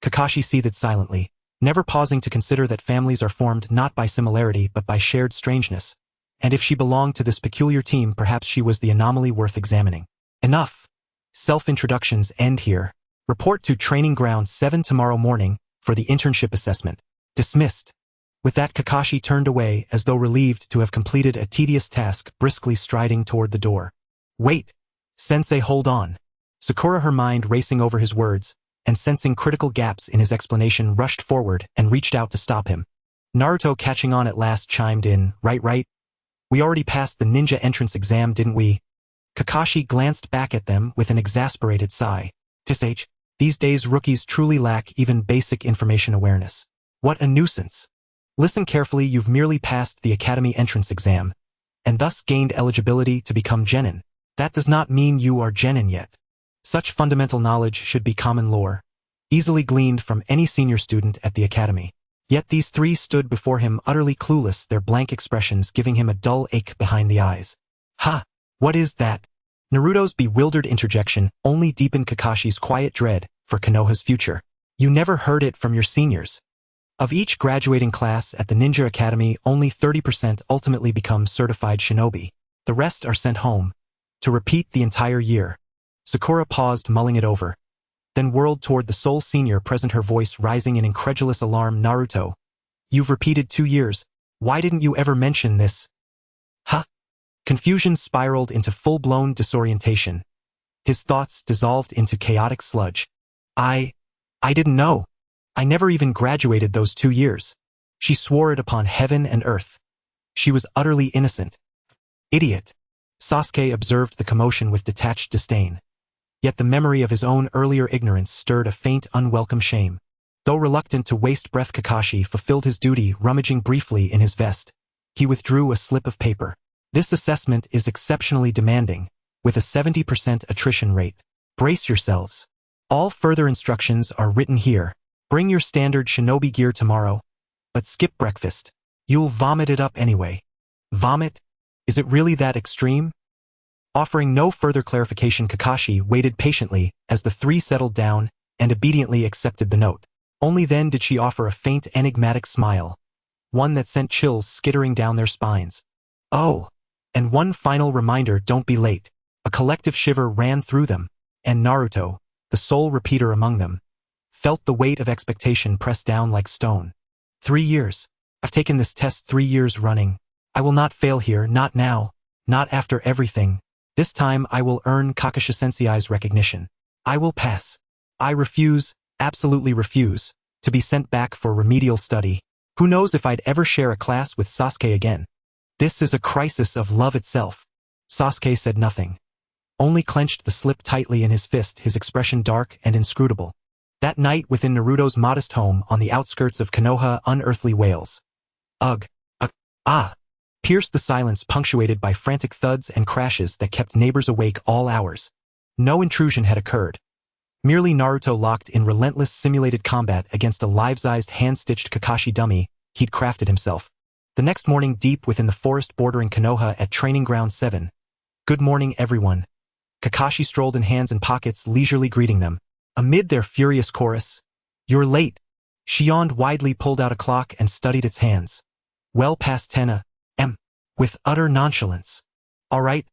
Kakashi seethed silently, never pausing to consider that families are formed not by similarity but by shared strangeness. And if she belonged to this peculiar team, perhaps she was the anomaly worth examining. Enough. Self-introductions end here. Report to Training Ground 7 tomorrow morning for the internship assessment. Dismissed. With that, Kakashi turned away as though relieved to have completed a tedious task, briskly striding toward the door. Wait. Sensei, hold on. Sakura, her mind racing over his words, and sensing critical gaps in his explanation, rushed forward and reached out to stop him. Naruto, catching on at last, chimed in, Right. We already passed the ninja entrance exam, didn't we? Kakashi glanced back at them with an exasperated sigh. These days rookies truly lack even basic information awareness. What a nuisance. Listen carefully, you've merely passed the academy entrance exam, and thus gained eligibility to become genin. That does not mean you are genin yet. Such fundamental knowledge should be common lore, easily gleaned from any senior student at the academy. Yet these three stood before him utterly clueless, their blank expressions giving him a dull ache behind the eyes. Ha! What is that? Naruto's bewildered interjection only deepened Kakashi's quiet dread for Konoha's future. You never heard it from your seniors. Of each graduating class at the Ninja Academy, only 30% ultimately become certified shinobi. The rest are sent home to repeat the entire year. Sakura paused, mulling it over, then whirled toward the sole senior present, her voice rising in incredulous alarm. Naruto, you've repeated 2 years. Why didn't you ever mention this? Huh? Confusion spiraled into full-blown disorientation. His thoughts dissolved into chaotic sludge. I didn't know. I never even graduated those 2 years. She swore it upon heaven and earth. She was utterly innocent. Idiot. Sasuke observed the commotion with detached disdain. Yet the memory of his own earlier ignorance stirred a faint, unwelcome shame. Though reluctant to waste breath, Kakashi fulfilled his duty, rummaging briefly in his vest. He withdrew a slip of paper. This assessment is exceptionally demanding, with a 70% attrition rate. Brace yourselves. All further instructions are written here. Bring your standard shinobi gear tomorrow, but skip breakfast. You'll vomit it up anyway. Vomit? Is it really that extreme? Offering no further clarification, Kakashi waited patiently as the three settled down and obediently accepted the note. Only then did she offer a faint, enigmatic smile, one that sent chills skittering down their spines. Oh, and one final reminder, don't be late. A collective shiver ran through them, and Naruto, the sole repeater among them, felt the weight of expectation press down like stone. 3 years. I've taken this test 3 years running. I will not fail here, not now, not after everything. This time I will earn Kakashi-sensei's recognition. I will pass. I refuse, absolutely refuse, to be sent back for remedial study. Who knows if I'd ever share a class with Sasuke again. This is a crisis of love itself. Sasuke said nothing, only clenched the slip tightly in his fist, his expression dark and inscrutable. That night within Naruto's modest home on the outskirts of Konoha, unearthly wails. Ugh, ah, pierced the silence punctuated by frantic thuds and crashes that kept neighbors awake all hours. No intrusion had occurred. Merely Naruto locked in relentless simulated combat against a life-sized hand-stitched Kakashi dummy he'd crafted himself. The next morning, deep within the forest bordering Konoha at Training Ground 7. Good morning, everyone. Kakashi strolled in hands and pockets, leisurely greeting them. Amid their furious chorus, "You're late." She yawned widely, pulled out a clock and studied its hands. Well past 10 a.m. with utter nonchalance. All right,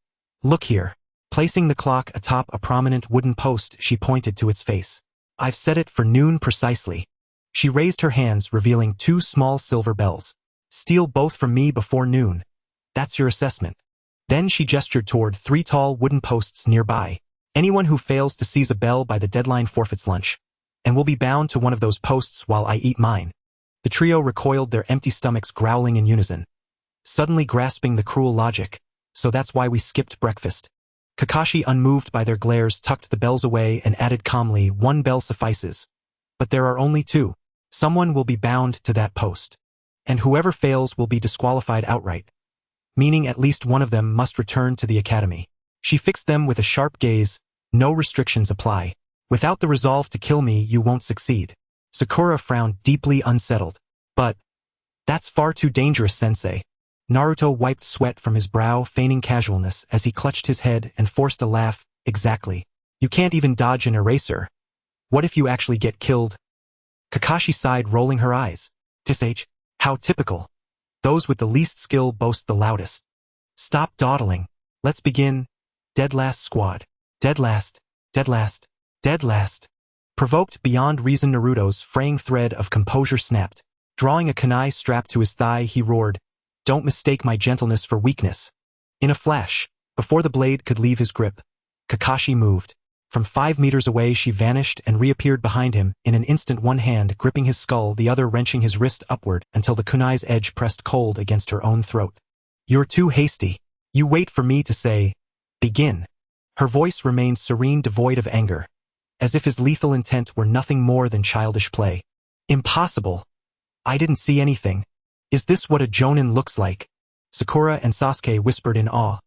look here. Placing the clock atop a prominent wooden post, she pointed to its face. I've set it for noon precisely. She raised her hands, revealing 2 small silver bells. Steal both from me before noon. That's your assessment. Then she gestured toward 3 tall wooden posts nearby. Anyone who fails to seize a bell by the deadline forfeits lunch, and will be bound to one of those posts while I eat mine. The trio recoiled, their empty stomachs growling in unison, suddenly grasping the cruel logic. So that's why we skipped breakfast. Kakashi, unmoved by their glares, tucked the bells away and added calmly, 1 bell suffices. But there are only 2. Someone will be bound to that post, and whoever fails will be disqualified outright, meaning at least one of them must return to the academy. She fixed them with a sharp gaze. No restrictions apply. Without the resolve to kill me, you won't succeed. Sakura frowned, deeply unsettled. But that's far too dangerous, sensei. Naruto wiped sweat from his brow, feigning casualness as he clutched his head and forced a laugh. Exactly. You can't even dodge an eraser. What if you actually get killed? Kakashi sighed, rolling her eyes. Sh, how typical. Those with the least skill boast the loudest. Stop dawdling. Let's begin. Dead last, squad. Dead last. Dead last. Dead last. Provoked beyond reason, Naruto's fraying thread of composure snapped. Drawing a kunai strapped to his thigh, he roared, "Don't mistake my gentleness for weakness." In a flash, before the blade could leave his grip, Kakashi moved. From 5 meters away she vanished and reappeared behind him, in an instant, one hand gripping his skull, the other wrenching his wrist upward until the kunai's edge pressed cold against her own throat. "You're too hasty. You wait for me to say, begin." Her voice remained serene, devoid of anger, as if his lethal intent were nothing more than childish play. "Impossible. I didn't see anything. Is this what a jonin looks like?" Sakura and Sasuke whispered in awe,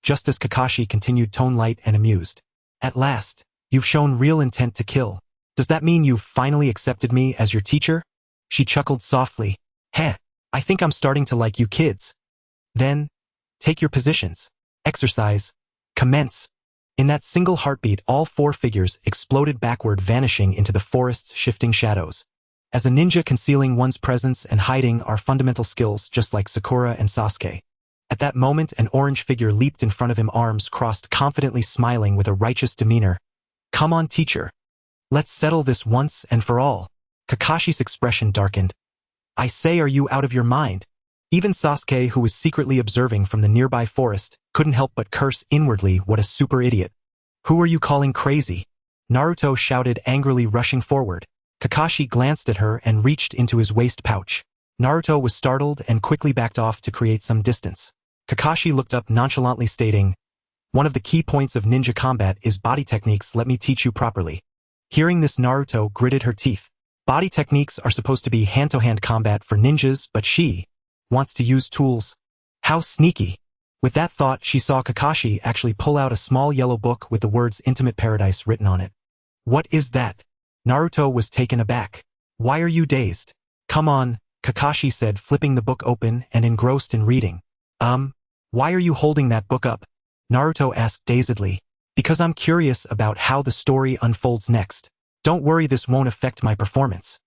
just as Kakashi continued, tone light and amused. "At last, you've shown real intent to kill. Does that mean you've finally accepted me as your teacher?" She chuckled softly. "Heh, I think I'm starting to like you kids." "Then, take your positions. Exercise. Commence." In that single heartbeat, all 4 figures exploded backward, vanishing into the forest's shifting shadows. As a ninja, concealing one's presence and hiding are fundamental skills, just like Sakura and Sasuke. At that moment, an orange figure leaped in front of him, arms crossed, confidently smiling with a righteous demeanor. "Come on, teacher. Let's settle this once and for all." Kakashi's expression darkened. "I say, are you out of your mind?" Even Sasuke, who was secretly observing from the nearby forest, couldn't help but curse inwardly, what a super idiot. "Who are you calling crazy?" Naruto shouted angrily, rushing forward. Kakashi glanced at her and reached into his waist pouch. Naruto was startled and quickly backed off to create some distance. Kakashi looked up nonchalantly, stating, "One of the key points of ninja combat is body techniques. Let me teach you properly." Hearing this, Naruto gritted her teeth. Body techniques are supposed to be hand-to-hand combat for ninjas, but she wants to use tools. How sneaky. With that thought, she saw Kakashi actually pull out a small yellow book with the words "Intimate Paradise" written on it. "What is that?" Naruto was taken aback. "Why are you dazed?" "Come on," Kakashi said, flipping the book open and engrossed in reading. Why are you holding that book up?" Naruto asked dazedly. "Because I'm curious about how the story unfolds next. Don't worry, this won't affect my performance."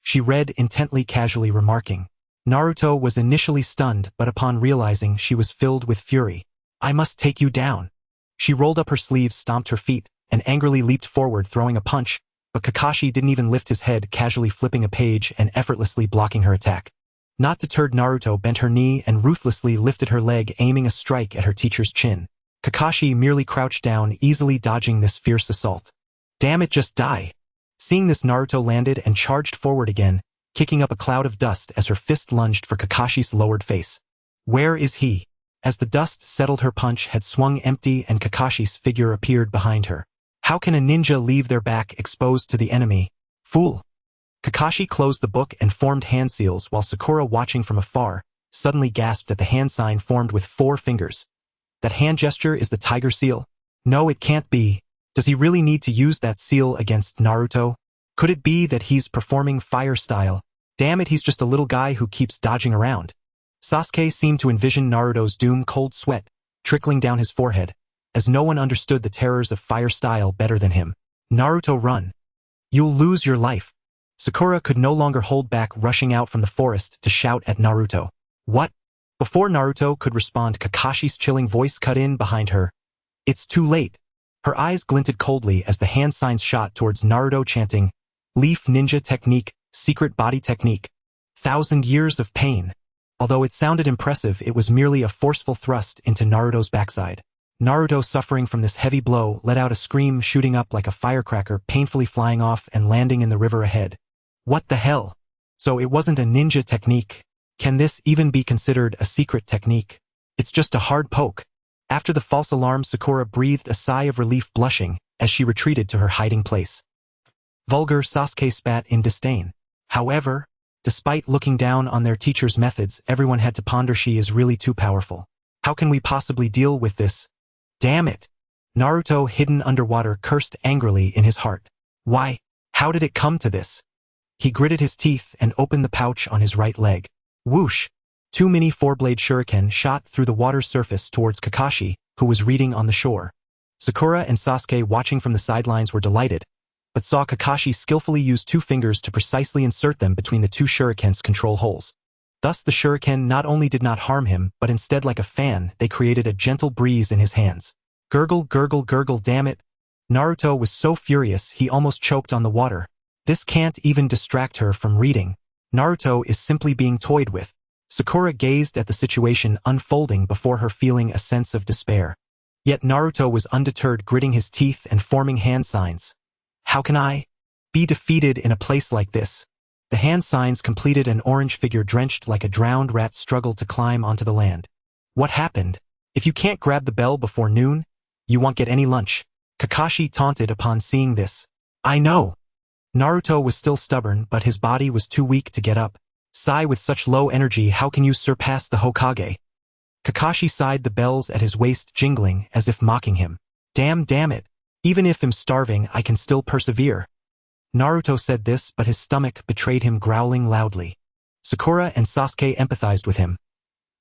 She read intently, casually remarking, Naruto was initially stunned, but upon realizing she was filled with fury. I must take you down. She rolled up her sleeves, stomped her feet, and angrily leaped forward, throwing a punch, but Kakashi didn't even lift his head, casually flipping a page and effortlessly blocking her attack. Not deterred, Naruto bent her knee and ruthlessly lifted her leg, aiming a strike at her teacher's chin. Kakashi merely crouched down, easily dodging this fierce assault. Damn it, just die. Seeing this, Naruto landed and charged forward again, kicking up a cloud of dust as her fist lunged for Kakashi's lowered face. Where is he? As the dust settled, her punch had swung empty and Kakashi's figure appeared behind her. How can a ninja leave their back exposed to the enemy? Fool! Kakashi closed the book and formed hand seals, while Sakura, watching from afar, suddenly gasped at the hand sign formed with 4 fingers. That hand gesture is the tiger seal? No, it can't be. Does he really need to use that seal against Naruto? Could it be that he's performing fire style? Damn it, he's just a little guy who keeps dodging around. Sasuke seemed to envision Naruto's doom, cold sweat trickling down his forehead, as no one understood the terrors of fire style better than him. Naruto, run. You'll lose your life. Sakura could no longer hold back, rushing out from the forest to shout at Naruto. What? Before Naruto could respond, Kakashi's chilling voice cut in behind her. It's too late. Her eyes glinted coldly as the hand signs shot towards Naruto, chanting, Leaf Ninja Technique, Secret Body Technique. 1,000 years of pain. Although it sounded impressive, it was merely a forceful thrust into Naruto's backside. Naruto, suffering from this heavy blow, let out a scream, shooting up like a firecracker, painfully flying off and landing in the river ahead. What the hell? So it wasn't a ninja technique. Can this even be considered a secret technique? It's just a hard poke. After the false alarm, Sakura breathed a sigh of relief, blushing as she retreated to her hiding place. Vulgar, Sasuke spat in disdain. However, despite looking down on their teacher's methods, everyone had to ponder, she is really too powerful. How can we possibly deal with this? Damn it! Naruto, hidden underwater, cursed angrily in his heart. Why? How did it come to this? He gritted his teeth and opened the pouch on his right leg. Whoosh! 2 mini 4-blade shuriken shot through the water's surface towards Kakashi, who was reading on the shore. Sakura and Sasuke, watching from the sidelines, were delighted, but saw Kakashi skillfully use 2 fingers to precisely insert them between the 2 shuriken's control holes. Thus the shuriken not only did not harm him, but instead, like a fan, they created a gentle breeze in his hands. Gurgle, gurgle, gurgle, damn it! Naruto was so furious he almost choked on the water. This can't even distract her from reading. Naruto is simply being toyed with. Sakura gazed at the situation unfolding before her, feeling a sense of despair. Yet Naruto was undeterred, gritting his teeth and forming hand signs. How can I be defeated in a place like this? The hand signs completed, an orange figure drenched like a drowned rat struggled to climb onto the land. What happened? If you can't grab the bell before noon, you won't get any lunch. Kakashi taunted upon seeing this. I know. Naruto was still stubborn, but his body was too weak to get up. Sigh, with such low energy, how can you surpass the Hokage? Kakashi sighed, the bells at his waist jingling as if mocking him. Damn it. Even if I'm starving, I can still persevere. Naruto said this, but his stomach betrayed him, growling loudly. Sakura and Sasuke empathized with him.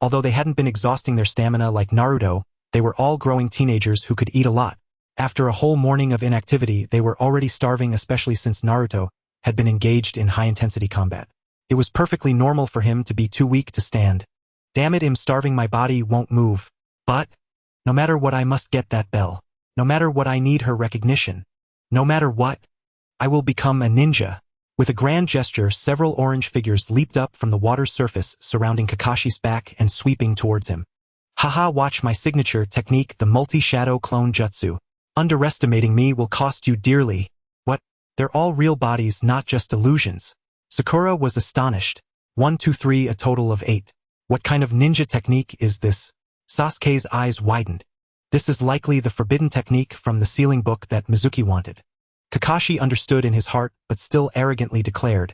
Although they hadn't been exhausting their stamina like Naruto, they were all growing teenagers who could eat a lot. After a whole morning of inactivity, they were already starving, especially since Naruto had been engaged in high-intensity combat. It was perfectly normal for him to be too weak to stand. Damn it, I'm starving, my body won't move. But, no matter what, I must get that bell. No matter what, I need her recognition. No matter what, I will become a ninja. With a grand gesture, several orange figures leaped up from the water's surface, surrounding Kakashi's back and sweeping towards him. Haha, watch my signature technique, the multi-shadow clone jutsu. Underestimating me will cost you dearly. What? They're all real bodies, not just illusions. Sakura was astonished. 1, 2, 3, a total of 8. What kind of ninja technique is this? Sasuke's eyes widened. This is likely the forbidden technique from the sealing book that Mizuki wanted. Kakashi understood in his heart, but still arrogantly declared,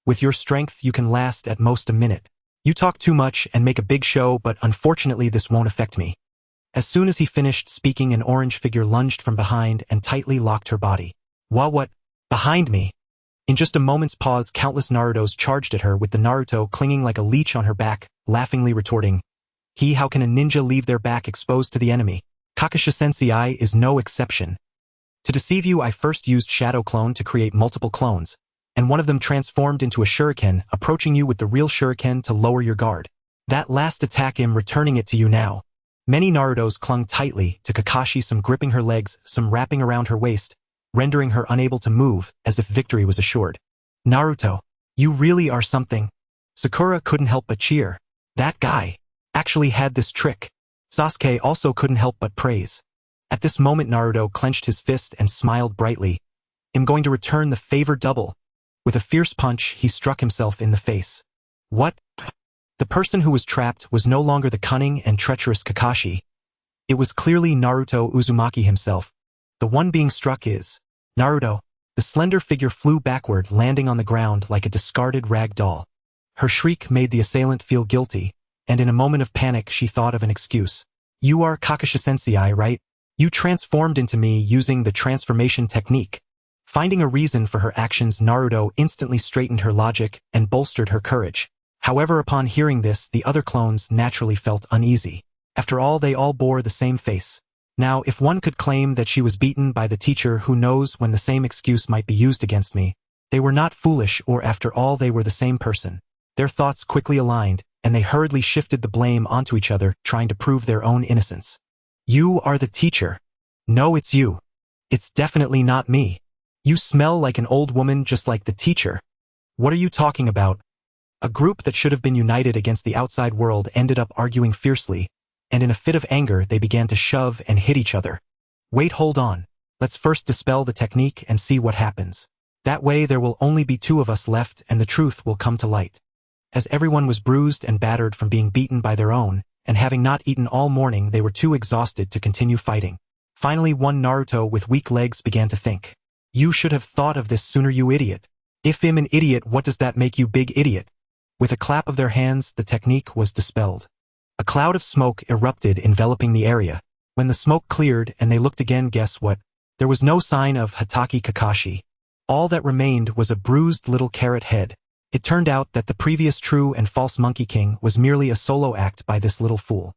with your strength you can last at most a minute. You talk too much and make a big show, but unfortunately this won't affect me. As soon as he finished speaking, an orange figure lunged from behind and tightly locked her body. What? Behind me? In just a moment's pause, countless Narutos charged at her, with the Naruto clinging like a leech on her back, laughingly retorting, how can a ninja leave their back exposed to the enemy? Kakashi-sensei is no exception. To deceive you, I first used Shadow Clone to create multiple clones. and one of them transformed into a shuriken, approaching you with the real shuriken to lower your guard. That last attack him returning it to you now. Many Narutos clung tightly to Kakashi, some gripping her legs, some wrapping around her waist, rendering her unable to move, as if victory was assured. Naruto, you really are something. Sakura couldn't help but cheer. That guy actually had this trick. Sasuke also couldn't help but praise. At this moment Naruto clenched his fist and smiled brightly. I'm going to return the favor double. With a fierce punch, he struck himself in the face. What? The person who was trapped was no longer the cunning and treacherous Kakashi. It was clearly Naruto Uzumaki himself. The one being struck is Naruto. The slender figure flew backward, landing on the ground like a discarded rag doll. Her shriek made the assailant feel guilty, and in a moment of panic she thought of an excuse. You are Kakashi-sensei, right? You transformed into me using the transformation technique. Finding a reason for her actions, Naruto instantly straightened her logic and bolstered her courage. However, upon hearing this, the other clones naturally felt uneasy. After all, they all bore the same face. Now, if one could claim that she was beaten by the teacher, who knows when the same excuse might be used against me? They were not foolish, or after all they were the same person. Their thoughts quickly aligned, and they hurriedly shifted the blame onto each other, trying to prove their own innocence. You are the teacher. No, it's you. It's definitely not me. You smell like an old woman just like the teacher. What are you talking about? A group that should have been united against the outside world ended up arguing fiercely, and in a fit of anger they began to shove and hit each other. Wait, hold on. Let's first dispel the technique and see what happens. That way there will only be two of us left and the truth will come to light. As everyone was bruised and battered from being beaten by their own, and having not eaten all morning, they were too exhausted to continue fighting. Finally, one Naruto with weak legs began to think. You should have thought of this sooner, you idiot. If I'm an idiot, what does that make you, big idiot? With a clap of their hands, the technique was dispelled. A cloud of smoke erupted, enveloping the area. When the smoke cleared and they looked again, guess what? There was no sign of Hatake Kakashi. All that remained was a bruised little carrot head. It turned out that the previous true and false Monkey King was merely a solo act by this little fool.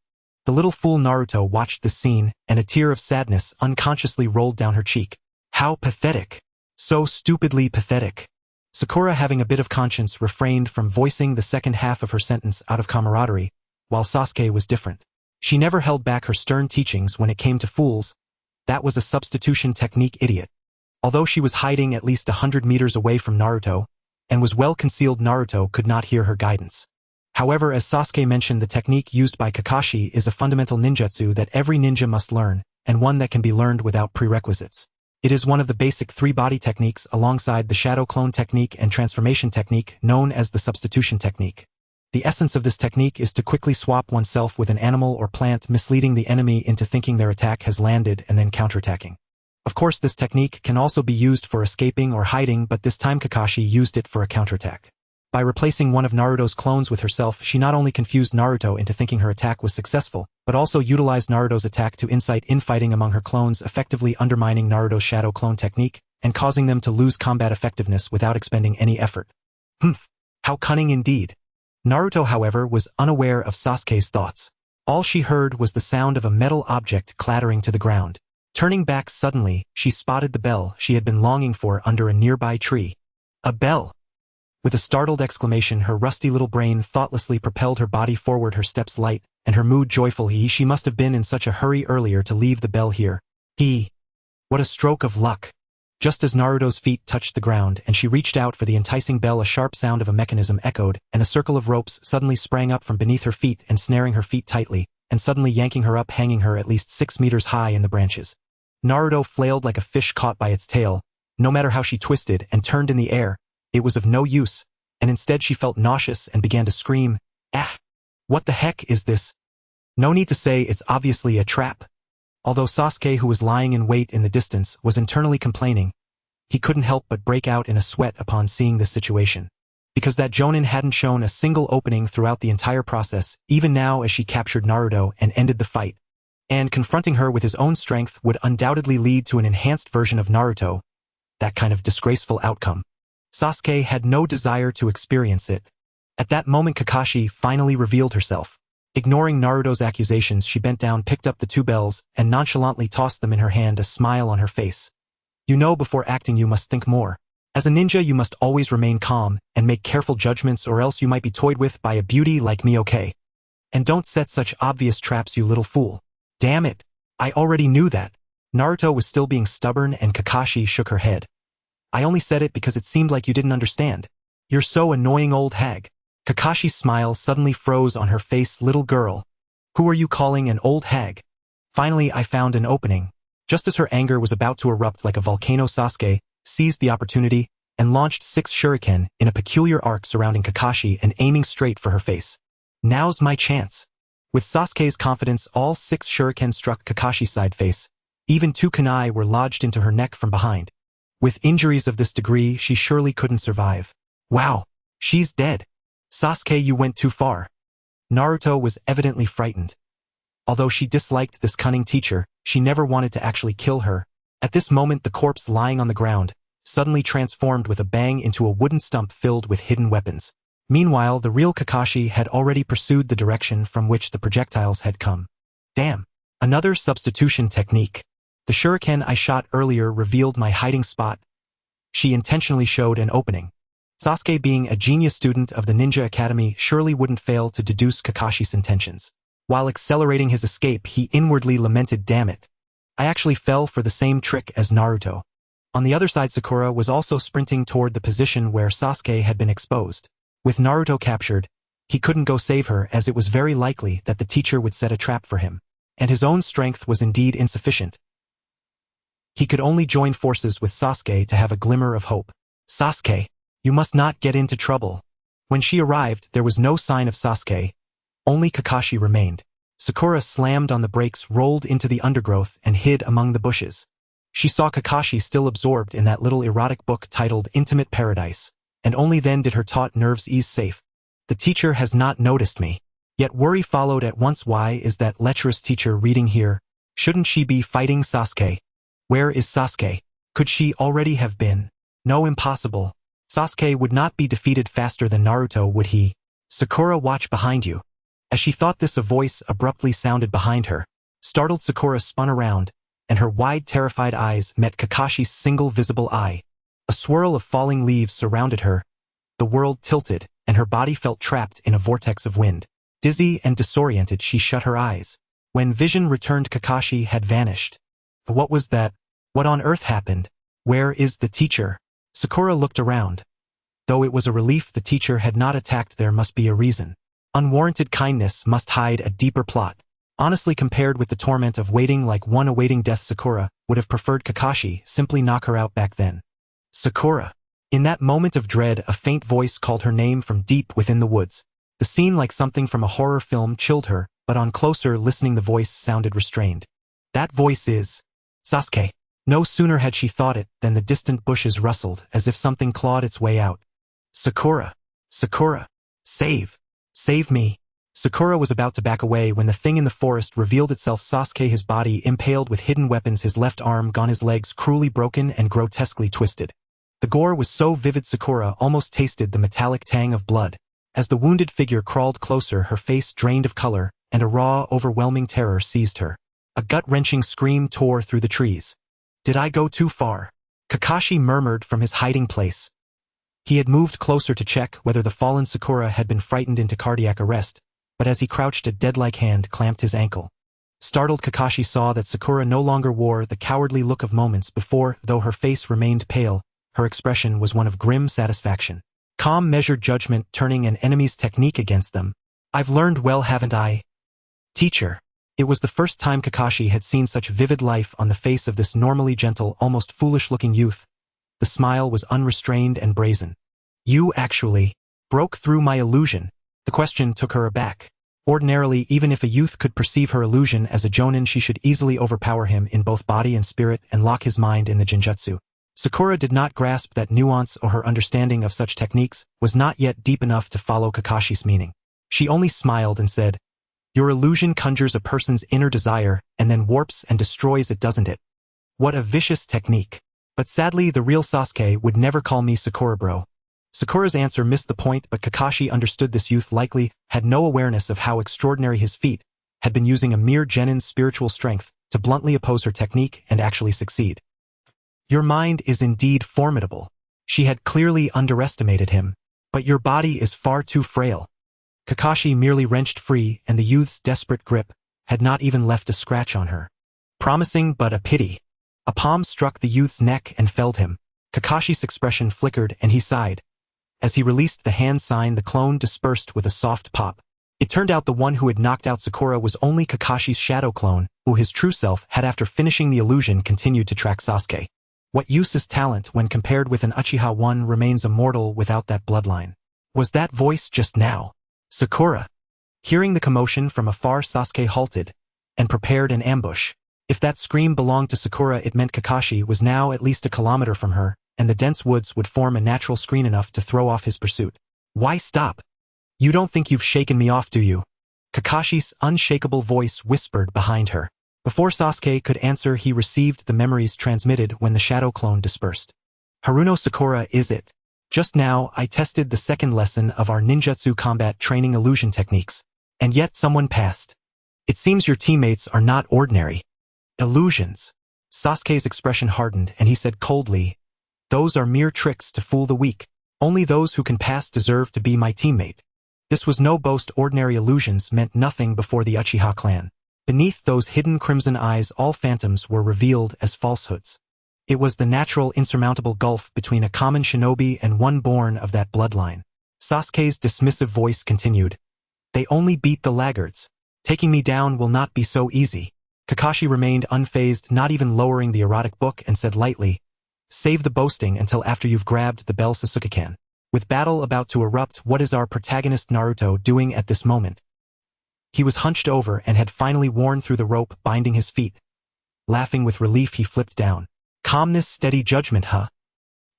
The little fool Naruto watched this scene, and a tear of sadness unconsciously rolled down her cheek. How pathetic. So stupidly pathetic. Sakura, having a bit of conscience, refrained from voicing the second half of her sentence out of camaraderie, while Sasuke was different. She never held back her stern teachings when it came to fools. That was a substitution technique, idiot. Although she was hiding at least 100 meters away from Naruto, and was well concealed, Naruto could not hear her guidance. However, as Sasuke mentioned, the technique used by Kakashi is a fundamental ninjutsu that every ninja must learn, and one that can be learned without prerequisites. It is one of the basic three body techniques alongside the shadow clone technique and transformation technique, known as the substitution technique. The essence of this technique is to quickly swap oneself with an animal or plant, misleading the enemy into thinking their attack has landed and then counterattacking. Of course, this technique can also be used for escaping or hiding, but this time Kakashi used it for a counterattack. By replacing one of Naruto's clones with herself, she not only confused Naruto into thinking her attack was successful, but also utilized Naruto's attack to incite infighting among her clones, effectively undermining Naruto's shadow clone technique and causing them to lose combat effectiveness without expending any effort. How cunning indeed. Naruto, however, was unaware of Sasuke's thoughts. All she heard was the sound of a metal object clattering to the ground. Turning back suddenly, she spotted the bell she had been longing for under a nearby tree. A bell! With a startled exclamation, her rusty little brain thoughtlessly propelled her body forward, her steps light, and her mood joyful. She must have been in such a hurry earlier to leave the bell here. What a stroke of luck! Just as Naruto's feet touched the ground and she reached out for the enticing bell, a sharp sound of a mechanism echoed, and a circle of ropes suddenly sprang up from beneath her feet, ensnaring her feet tightly, and suddenly yanking her up, hanging her at least 6 meters high in the branches. Naruto flailed like a fish caught by its tail. No matter how she twisted and turned in the air, it was of no use, and instead she felt nauseous and began to scream, "Ah! What the heck is this?" No need to say it's obviously a trap. Although Sasuke, who was lying in wait in the distance, was internally complaining, he couldn't help but break out in a sweat upon seeing this situation. Because that Jonin hadn't shown a single opening throughout the entire process, even now as she captured Naruto and ended the fight. And confronting her with his own strength would undoubtedly lead to an enhanced version of Naruto. That kind of disgraceful outcome. Sasuke had no desire to experience it. At that moment, Kakashi finally revealed herself. Ignoring Naruto's accusations, she bent down, picked up the 2 bells, and nonchalantly tossed them in her hand, a smile on her face. You know, before acting you must think more. As a ninja you must always remain calm and make careful judgments or else you might be toyed with by a beauty like me, okay? And don't set such obvious traps, you little fool. Damn it. I already knew that. Naruto was still being stubborn and Kakashi shook her head. I only said it because it seemed like you didn't understand. You're so annoying, old hag. Kakashi's smile suddenly froze on her face. Little girl. Who are you calling an old hag? Finally I found an opening. Just as her anger was about to erupt like a volcano, Sasuke seized the opportunity and launched 6 shuriken in a peculiar arc surrounding Kakashi and aiming straight for her face. Now's my chance. With Sasuke's confidence, all 6 shuriken struck Kakashi's side face. Even 2 kunai were lodged into her neck from behind. With injuries of this degree, she surely couldn't survive. Wow, she's dead. Sasuke, you went too far. Naruto was evidently frightened. Although she disliked this cunning teacher, she never wanted to actually kill her. At this moment the corpse lying on the ground suddenly transformed with a bang into a wooden stump filled with hidden weapons. Meanwhile, the real Kakashi had already pursued the direction from which the projectiles had come. Damn. Another substitution technique. The shuriken I shot earlier revealed my hiding spot. She intentionally showed an opening. Sasuke, being a genius student of the Ninja Academy, surely wouldn't fail to deduce Kakashi's intentions. While accelerating his escape, he inwardly lamented, damn it. I actually fell for the same trick as Naruto. On the other side, Sakura was also sprinting toward the position where Sasuke had been exposed. With Naruto captured, he couldn't go save her as it was very likely that the teacher would set a trap for him. And his own strength was indeed insufficient. He could only join forces with Sasuke to have a glimmer of hope. Sasuke, you must not get into trouble. When she arrived, there was no sign of Sasuke. Only Kakashi remained. Sakura slammed on the brakes, rolled into the undergrowth, and hid among the bushes. She saw Kakashi still absorbed in that little erotic book titled Intimate Paradise, and only then did her taut nerves ease. Safe. The teacher has not noticed me. Yet worry followed at once. Why is that lecherous teacher reading here? Shouldn't she be fighting Sasuke? Where is Sasuke? Could she already have been? No, impossible. Sasuke would not be defeated faster than Naruto, would he? Sakura, watch behind you. As she thought this, a voice abruptly sounded behind her. Startled, Sakura spun around, and her wide, terrified eyes met Kakashi's single visible eye. A swirl of falling leaves surrounded her. The world tilted, and her body felt trapped in a vortex of wind. Dizzy and disoriented, she shut her eyes. When vision returned, Kakashi had vanished. What was that? What on earth happened? Where is the teacher? Sakura looked around. Though it was a relief the teacher had not attacked, there must be a reason. Unwarranted kindness must hide a deeper plot. Honestly, compared with the torment of waiting like one awaiting death, Sakura would have preferred Kakashi simply knock her out back then. Sakura. In that moment of dread, a faint voice called her name from deep within the woods. The scene, like something from a horror film, chilled her, but on closer listening the voice sounded restrained. That voice is Sasuke. No sooner had she thought it than the distant bushes rustled as if something clawed its way out. Sakura. Sakura. Save. Save me. Sakura was about to back away when the thing in the forest revealed itself. Sasuke, his body impaled with hidden weapons, his left arm gone, his legs cruelly broken and grotesquely twisted. The gore was so vivid Sakura almost tasted the metallic tang of blood. As the wounded figure crawled closer, her face drained of color, and a raw, overwhelming terror seized her. A gut-wrenching scream tore through the trees. Did I go too far? Kakashi murmured from his hiding place. He had moved closer to check whether the fallen Sakura had been frightened into cardiac arrest, but as he crouched, a dead-like hand clamped his ankle. Startled, Kakashi saw that Sakura no longer wore the cowardly look of moments before. Though her face remained pale, her expression was one of grim satisfaction. Calm, measured judgment, turning an enemy's technique against them. I've learned well, haven't I? Teacher. It was the first time Kakashi had seen such vivid life on the face of this normally gentle, almost foolish-looking youth. The smile was unrestrained and brazen. You actually broke through my illusion. The question took her aback. Ordinarily, even if a youth could perceive her illusion as a jonin, she should easily overpower him in both body and spirit and lock his mind in the genjutsu. Sakura did not grasp that nuance, or her understanding of such techniques was not yet deep enough to follow Kakashi's meaning. She only smiled and said, Your illusion conjures a person's inner desire and then warps and destroys it, doesn't it? What a vicious technique. But sadly, the real Sasuke would never call me Sakura, bro. Sakura's answer missed the point, but Kakashi understood this youth likely had no awareness of how extraordinary his feat had been, using a mere genin's spiritual strength to bluntly oppose her technique and actually succeed. Your mind is indeed formidable. She had clearly underestimated him. But your body is far too frail. Kakashi merely wrenched free, and the youth's desperate grip had not even left a scratch on her. Promising, but a pity. A palm struck the youth's neck and felled him. Kakashi's expression flickered and he sighed. As he released the hand sign, the clone dispersed with a soft pop. It turned out the one who had knocked out Sakura was only Kakashi's shadow clone, who his true self had after finishing the illusion continued to track Sasuke. What use is talent when compared with an Uchiha? One remains immortal without that bloodline. Was that voice just now? Sakura. Hearing the commotion from afar, Sasuke halted and prepared an ambush. If that scream belonged to Sakura, it meant Kakashi was now at least a kilometer from her, and the dense woods would form a natural screen enough to throw off his pursuit. Why stop? You don't think you've shaken me off, do you? Kakashi's unshakable voice whispered behind her. Before Sasuke could answer, he received the memories transmitted when the shadow clone dispersed. Haruno Sakura, is it? Just now, I tested the second lesson of our ninjutsu combat training illusion techniques. And yet someone passed. It seems your teammates are not ordinary. Illusions. Sasuke's expression hardened and he said coldly, those are mere tricks to fool the weak. Only those who can pass deserve to be my teammate. This was no boast. Ordinary illusions meant nothing before the Uchiha clan. Beneath those hidden crimson eyes, all phantoms were revealed as falsehoods. It was the natural, insurmountable gulf between a common shinobi and one born of that bloodline. Sasuke's dismissive voice continued. They only beat the laggards. Taking me down will not be so easy. Kakashi remained unfazed, not even lowering the erotic book, and said lightly, save the boasting until after you've grabbed the Bell Sasuke-kan. With battle about to erupt, what is our protagonist Naruto doing at this moment? He was hunched over and had finally worn through the rope binding his feet. Laughing with relief, he flipped down. Calmness, steady judgment, huh?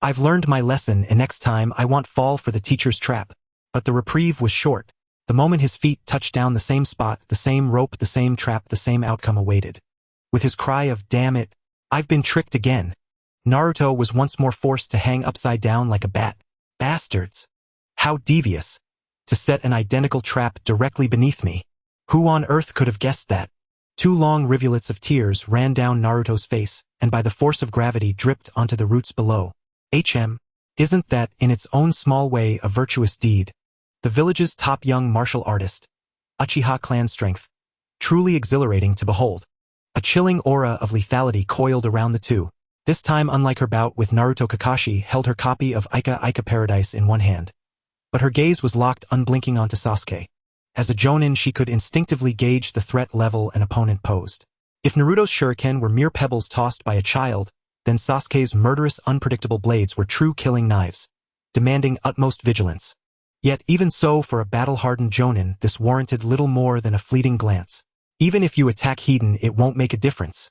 I've learned my lesson, and next time I won't fall for the teacher's trap. But the reprieve was short. The moment his feet touched down the same spot, the same rope, the same trap, the same outcome awaited. With his cry of, damn it, I've been tricked again, Naruto was once more forced to hang upside down like a bat. Bastards! How devious! To set an identical trap directly beneath me. Who on earth could have guessed that? 2 long rivulets of tears ran down Naruto's face, and by the force of gravity dripped onto the roots below. Isn't that, in its own small way, a virtuous deed? The village's top young martial artist. Uchiha clan strength. Truly exhilarating to behold. A chilling aura of lethality coiled around the two. This time, unlike her bout with Naruto, Kakashi held her copy of Iruka Paradise in one hand. But her gaze was locked unblinking onto Sasuke. As a jonin, she could instinctively gauge the threat level an opponent posed. If Naruto's shuriken were mere pebbles tossed by a child, then Sasuke's murderous, unpredictable blades were true killing knives, demanding utmost vigilance. Yet even so, for a battle-hardened jonin, this warranted little more than a fleeting glance. Even if you attack Hiden, it won't make a difference.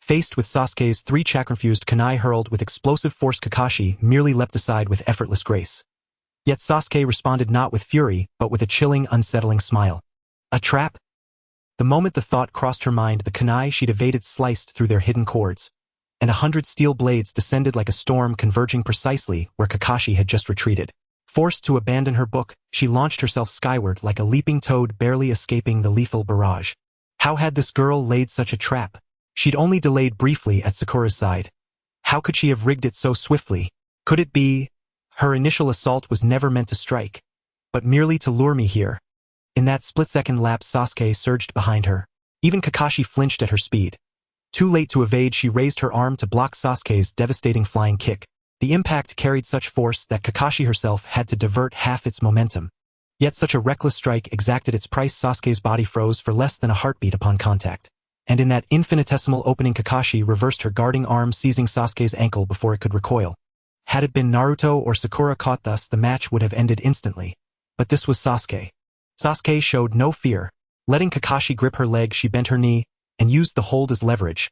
Faced with Sasuke's 3 chakra-infused kunai hurled with explosive force, Kakashi merely leapt aside with effortless grace. Yet Sasuke responded not with fury, but with a chilling, unsettling smile. A trap? The moment the thought crossed her mind, the kunai she'd evaded sliced through their hidden cords, and 100 steel blades descended like a storm, converging precisely where Kakashi had just retreated. Forced to abandon her book, she launched herself skyward like a leaping toad, barely escaping the lethal barrage. How had this girl laid such a trap? She'd only delayed briefly at Sakura's side. How could she have rigged it so swiftly? Could it be her initial assault was never meant to strike, but merely to lure me here? In that split-second lapse, Sasuke surged behind her. Even Kakashi flinched at her speed. Too late to evade, she raised her arm to block Sasuke's devastating flying kick. The impact carried such force that Kakashi herself had to divert half its momentum. Yet such a reckless strike exacted its price. Sasuke's body froze for less than a heartbeat upon contact. And in that infinitesimal opening, Kakashi reversed her guarding arm, seizing Sasuke's ankle before it could recoil. Had it been Naruto or Sakura caught thus, the match would have ended instantly. But this was Sasuke. Sasuke showed no fear. Letting Kakashi grip her leg, she bent her knee and used the hold as leverage,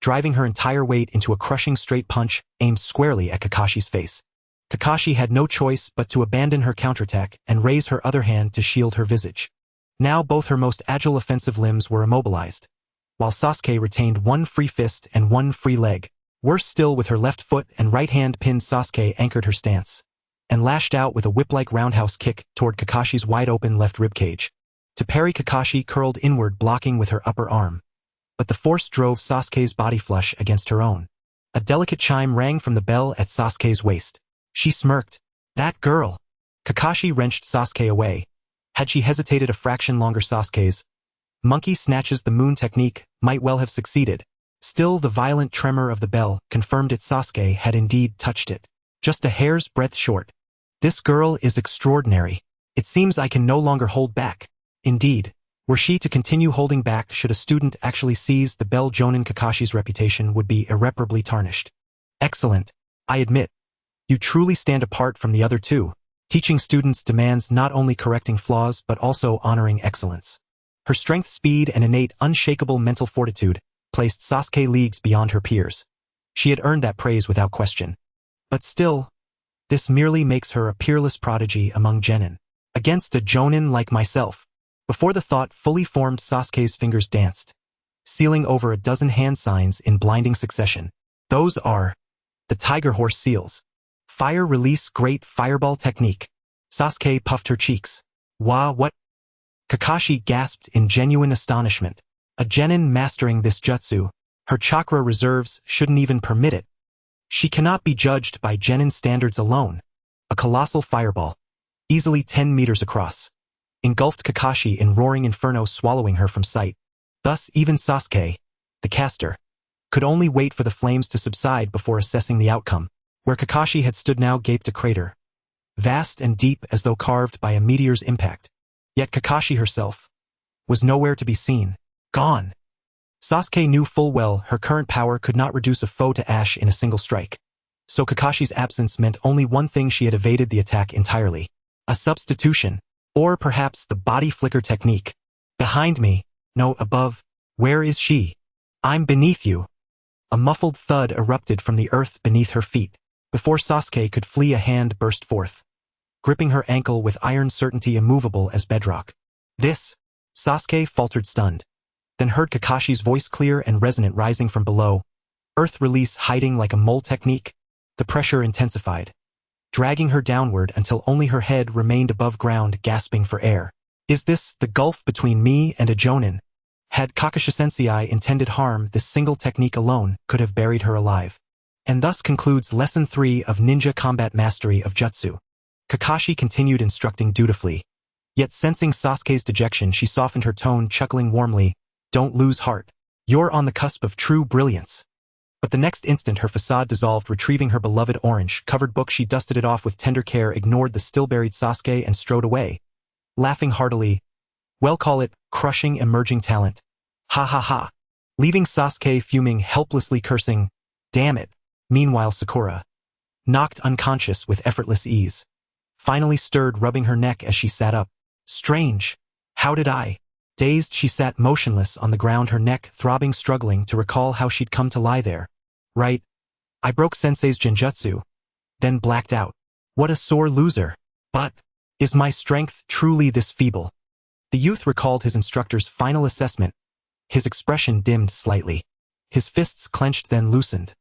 driving her entire weight into a crushing straight punch aimed squarely at Kakashi's face. Kakashi had no choice but to abandon her counterattack and raise her other hand to shield her visage. Now both her most agile offensive limbs were immobilized, while Sasuke retained one free fist and one free leg. Worse still, with her left foot and right hand pinned, Sasuke anchored her stance and lashed out with a whip-like roundhouse kick toward Kakashi's wide-open left ribcage. To parry, Kakashi curled inward, blocking with her upper arm. But the force drove Sasuke's body flush against her own. A delicate chime rang from the bell at Sasuke's waist. She smirked. That girl. Kakashi wrenched Sasuke away. Had she hesitated a fraction longer, Sasuke's monkey snatches the moon technique might well have succeeded. Still, the violent tremor of the bell confirmed that Sasuke had indeed touched it. Just a hair's breadth short. This girl is extraordinary. It seems I can no longer hold back. Indeed, were she to continue holding back, should a student actually seize the bell, Jonin, Kakashi's reputation would be irreparably tarnished. Excellent. I admit. You truly stand apart from the other two. Teaching students demands not only correcting flaws but also honoring excellence. Her strength, speed, and innate unshakable mental fortitude placed Sasuke leagues beyond her peers. She had earned that praise without question. But still, this merely makes her a peerless prodigy among genin. Against a jonin like myself. Before the thought fully formed, Sasuke's fingers danced, sealing over a dozen hand signs in blinding succession. Those are the tiger horse seals. Fire release, great fireball technique. Sasuke puffed her cheeks. What? Kakashi gasped in genuine astonishment. A genin mastering this jutsu, her chakra reserves shouldn't even permit it. She cannot be judged by genin standards alone. A colossal fireball, easily 10 meters across, engulfed Kakashi in roaring inferno, swallowing her from sight. Thus, even Sasuke, the caster, could only wait for the flames to subside before assessing the outcome. Where Kakashi had stood now gaped a crater, vast and deep as though carved by a meteor's impact. Yet Kakashi herself was nowhere to be seen. Gone. Sasuke knew full well her current power could not reduce a foe to ash in a single strike. So Kakashi's absence meant only one thing: she had evaded the attack entirely. A substitution. Or perhaps the body flicker technique. Behind me. No, above. Where is she? I'm beneath you. A muffled thud erupted from the earth beneath her feet. Before Sasuke could flee, a hand burst forth, gripping her ankle with iron certainty, immovable as bedrock. This? Sasuke faltered, stunned. Then heard Kakashi's voice, clear and resonant, rising from below. Earth release, hiding like a mole technique. The pressure intensified, dragging her downward until only her head remained above ground, gasping for air. Is this the gulf between me and a jonin? Had Kakashi-sensei intended harm, this single technique alone could have buried her alive. And thus concludes Lesson 3 of Ninja Combat Mastery of Jutsu. Kakashi continued instructing dutifully. Yet sensing Sasuke's dejection, she softened her tone, chuckling warmly. Don't lose heart. You're on the cusp of true brilliance. But the next instant her facade dissolved. Retrieving her beloved orange-covered book, she dusted it off with tender care, ignored the still-buried Sasuke, and strode away, laughing heartily. Well, call it crushing emerging talent. Ha ha ha. Leaving Sasuke fuming, helplessly cursing, damn it. Meanwhile, Sakura, knocked unconscious with effortless ease, finally stirred, rubbing her neck as she sat up. Strange. How did I? Dazed, she sat motionless on the ground, her neck throbbing, struggling to recall how she'd come to lie there. Right. I broke Sensei's genjutsu, then blacked out. What a sore loser. But is my strength truly this feeble? The youth recalled his instructor's final assessment. His expression dimmed slightly. His fists clenched, then loosened.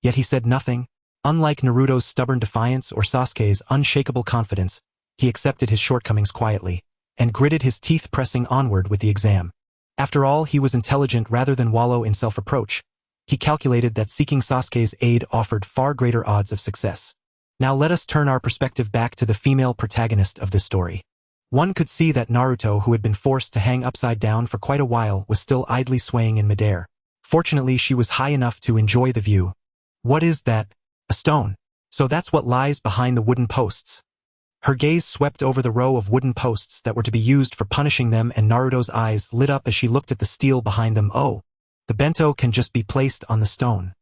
Yet he said nothing. Unlike Naruto's stubborn defiance or Sasuke's unshakable confidence, he accepted his shortcomings quietly, and gritted his teeth, pressing onward with the exam. After all, he was intelligent. Rather than wallow in self-reproach, he calculated that seeking Sasuke's aid offered far greater odds of success. Now let us turn our perspective back to the female protagonist of this story. One could see that Naruto, who had been forced to hang upside down for quite a while, was still idly swaying in midair. Fortunately, she was high enough to enjoy the view. What is that? A stone. So that's what lies behind the wooden posts. Her gaze swept over the row of wooden posts that were to be used for punishing them, and Naruto's eyes lit up as she looked at the steel behind them. Oh, the bento can just be placed on the stone.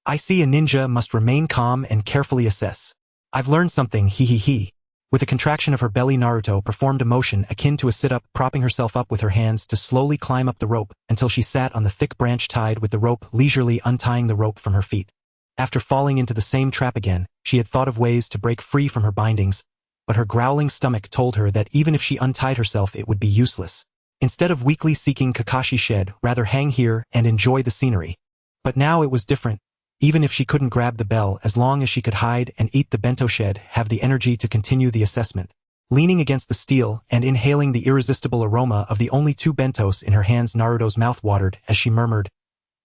I see. A ninja must remain calm and carefully assess. I've learned something, he. With a contraction of her belly, Naruto performed a motion akin to a sit-up, propping herself up with her hands to slowly climb up the rope until she sat on the thick branch, tied with the rope, leisurely untying the rope from her feet. After falling into the same trap again, she had thought of ways to break free from her bindings, but her growling stomach told her that even if she untied herself, it would be useless. Instead of weakly seeking Kakashi, she'd rather hang here and enjoy the scenery. But now it was different. Even if she couldn't grab the bell, as long as she could hide and eat the bento, she'd have the energy to continue the assessment. Leaning against the steel and inhaling the irresistible aroma of the only 2 bentos in her hands, Naruto's mouth watered as she murmured,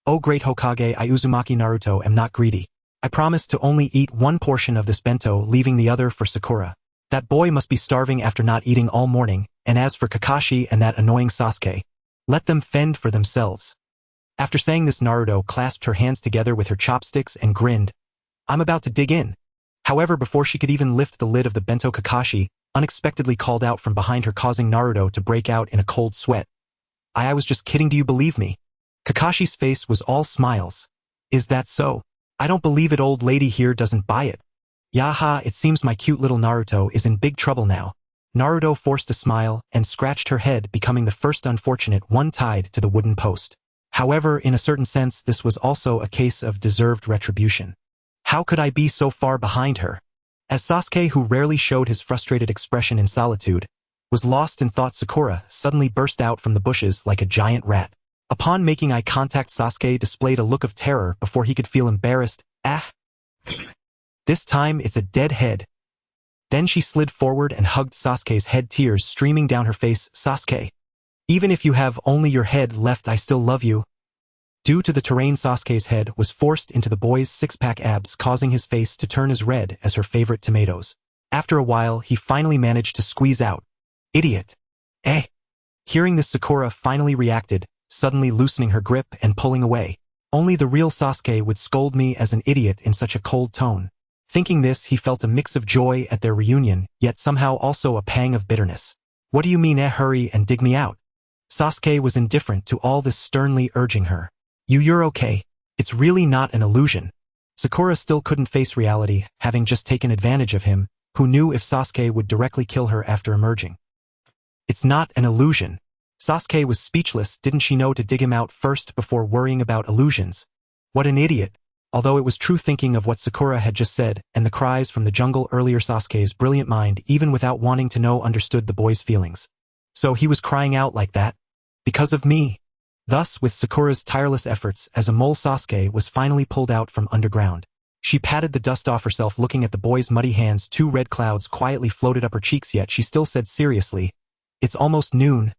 "Oh great Hokage, I Uzumaki Naruto am not greedy. I promised to only eat one portion of this bento, leaving the other for Sakura. That boy must be starving after not eating all morning, and as for Kakashi and that annoying Sasuke, let them fend for themselves. After saying this, Naruto clasped her hands together with her chopsticks and grinned. I'm about to dig in. However, before she could even lift the lid of the bento, Kakashi unexpectedly called out from behind her, causing Naruto to break out in a cold sweat. I was just kidding, do you believe me? Kakashi's face was all smiles. Is that so? I don't believe it, old lady here doesn't buy it. Yaha, it seems my cute little Naruto is in big trouble now. Naruto forced a smile and scratched her head, becoming the first unfortunate one tied to the wooden post. However, in a certain sense, this was also a case of deserved retribution. How could I be so far behind her? As Sasuke, who rarely showed his frustrated expression in solitude, was lost in thought, Sakura suddenly burst out from the bushes like a giant rat. Upon making eye contact, Sasuke displayed a look of terror before he could feel embarrassed. Ah! This time it's a dead head. Then she slid forward and hugged Sasuke's head, tears streaming down her face. Sasuke, even if you have only your head left, I still love you. Due to the terrain, Sasuke's head was forced into the boy's six-pack abs, causing his face to turn as red as her favorite tomatoes. After a while, he finally managed to squeeze out, "Idiot." Eh? Hearing this, Sakura finally reacted, suddenly loosening her grip and pulling away. Only the real Sasuke would scold me as an idiot in such a cold tone. Thinking this, he felt a mix of joy at their reunion, yet somehow also a pang of bitterness. What do you mean, hurry and dig me out? Sasuke was indifferent to all this, sternly urging her. You're okay. It's really not an illusion. Sakura still couldn't face reality, having just taken advantage of him, who knew if Sasuke would directly kill her after emerging. It's not an illusion. Sasuke was speechless. Didn't she know to dig him out first before worrying about illusions? What an idiot. Although it was true, thinking of what Sakura had just said and the cries from the jungle earlier, Sasuke's brilliant mind, even without wanting to know, understood the boy's feelings. So he was crying out like that? Because of me. Thus, with Sakura's tireless efforts, as a mole, Sasuke was finally pulled out from underground. She patted the dust off herself, looking at the boy's muddy hands. 2 red clouds quietly floated up her cheeks, yet she still said seriously, "It's almost noon.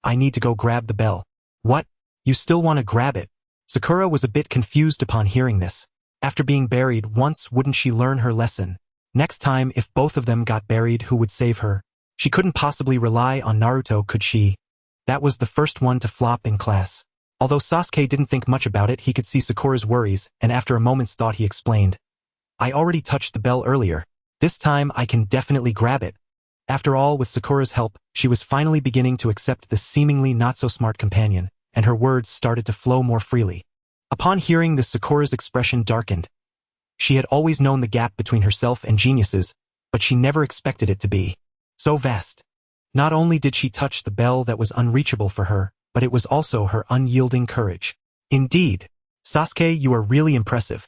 I need to go grab the bell." What? You still want to grab it? Sakura was a bit confused upon hearing this. After being buried once, wouldn't she learn her lesson? Next time, if both of them got buried, who would save her? She couldn't possibly rely on Naruto, could she? That was the first one to flop in class. Although Sasuke didn't think much about it, he could see Sakura's worries, and after a moment's thought he explained, I already touched the bell earlier. This time I can definitely grab it. After all, with Sakura's help, she was finally beginning to accept this seemingly not-so-smart companion, and her words started to flow more freely. Upon hearing this, Sakura's expression darkened. She had always known the gap between herself and geniuses, but she never expected it to be so vast. Not only did she touch the bell that was unreachable for her, but it was also her unyielding courage. Indeed, Sasuke, you are really impressive.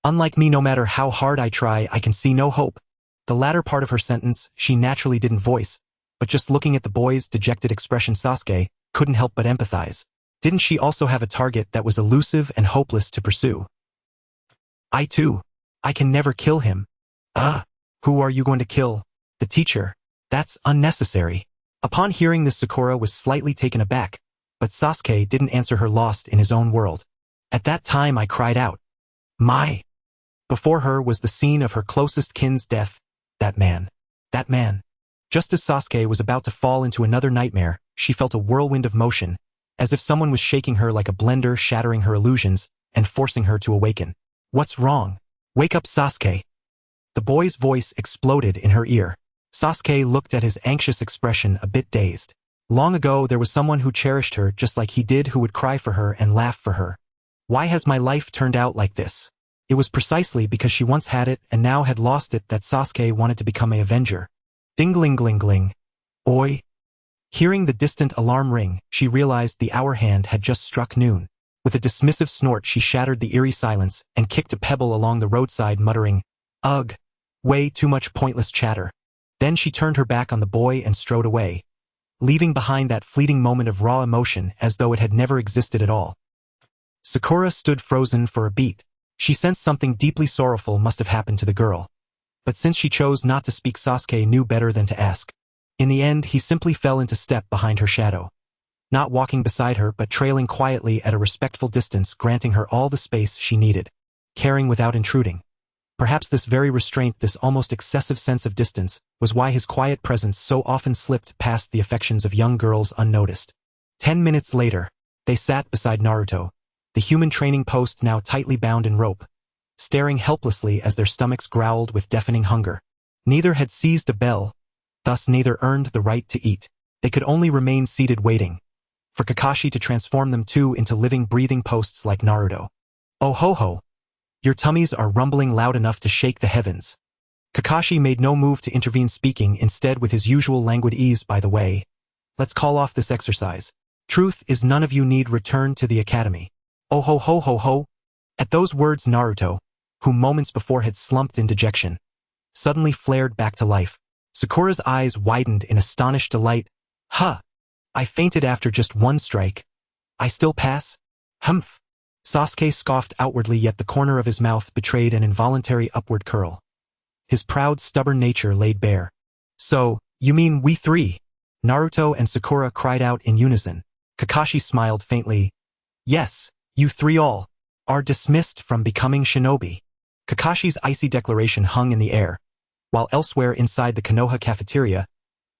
Unlike me, no matter how hard I try, I can see no hope. The latter part of her sentence she naturally didn't voice, but just looking at the boy's dejected expression, Sasuke couldn't help but empathize. Didn't she also have a target that was elusive and hopeless to pursue? I can never kill him. Who are you going to kill? The teacher. That's unnecessary. Upon hearing this, Sakura was slightly taken aback, but Sasuke didn't answer her, lost in his own world. At that time I cried out. My! Before her was the scene of her closest kin's death. That man. Just as Sasuke was about to fall into another nightmare, she felt a whirlwind of motion, as if someone was shaking her like a blender, shattering her illusions and forcing her to awaken. What's wrong? Wake up, Sasuke. The boy's voice exploded in her ear. Sasuke looked at his anxious expression, a bit dazed. Long ago there was someone who cherished her just like he did, who would cry for her and laugh for her. Why has my life turned out like this? It was precisely because she once had it and now had lost it that Sasuke wanted to become an avenger. Ding-ling-gling-gling. Oi! Hearing the distant alarm ring, she realized the hour hand had just struck noon. With a dismissive snort, she shattered the eerie silence and kicked a pebble along the roadside, muttering, Ugh! Way too much pointless chatter. Then she turned her back on the boy and strode away, leaving behind that fleeting moment of raw emotion as though it had never existed at all. Sakura stood frozen for a beat. She sensed something deeply sorrowful must have happened to the girl. But since she chose not to speak, Sasuke knew better than to ask. In the end, he simply fell into step behind her shadow. Not walking beside her, but trailing quietly at a respectful distance, granting her all the space she needed. Caring without intruding. Perhaps this very restraint, this almost excessive sense of distance, was why his quiet presence so often slipped past the affections of young girls unnoticed. 10 minutes later, they sat beside Naruto, the human training post now tightly bound in rope, staring helplessly as their stomachs growled with deafening hunger. Neither had seized a bell, thus neither earned the right to eat. They could only remain seated waiting for Kakashi to transform them too into living, breathing posts like Naruto. Oh ho ho! Your tummies are rumbling loud enough to shake the heavens. Kakashi made no move to intervene, speaking instead with his usual languid ease. By the way, let's call off this exercise. Truth is, none of you need return to the academy. Oh ho ho ho ho! At those words, Naruto, who moments before had slumped in dejection, suddenly flared back to life. Sakura's eyes widened in astonished delight. Huh! I fainted after just one strike. I still pass? Humph! Sasuke scoffed outwardly, yet the corner of his mouth betrayed an involuntary upward curl. His proud, stubborn nature laid bare. So, you mean we three? Naruto and Sakura cried out in unison. Kakashi smiled faintly. Yes, you three all are dismissed from becoming shinobi. Kakashi's icy declaration hung in the air, while elsewhere inside the Konoha cafeteria,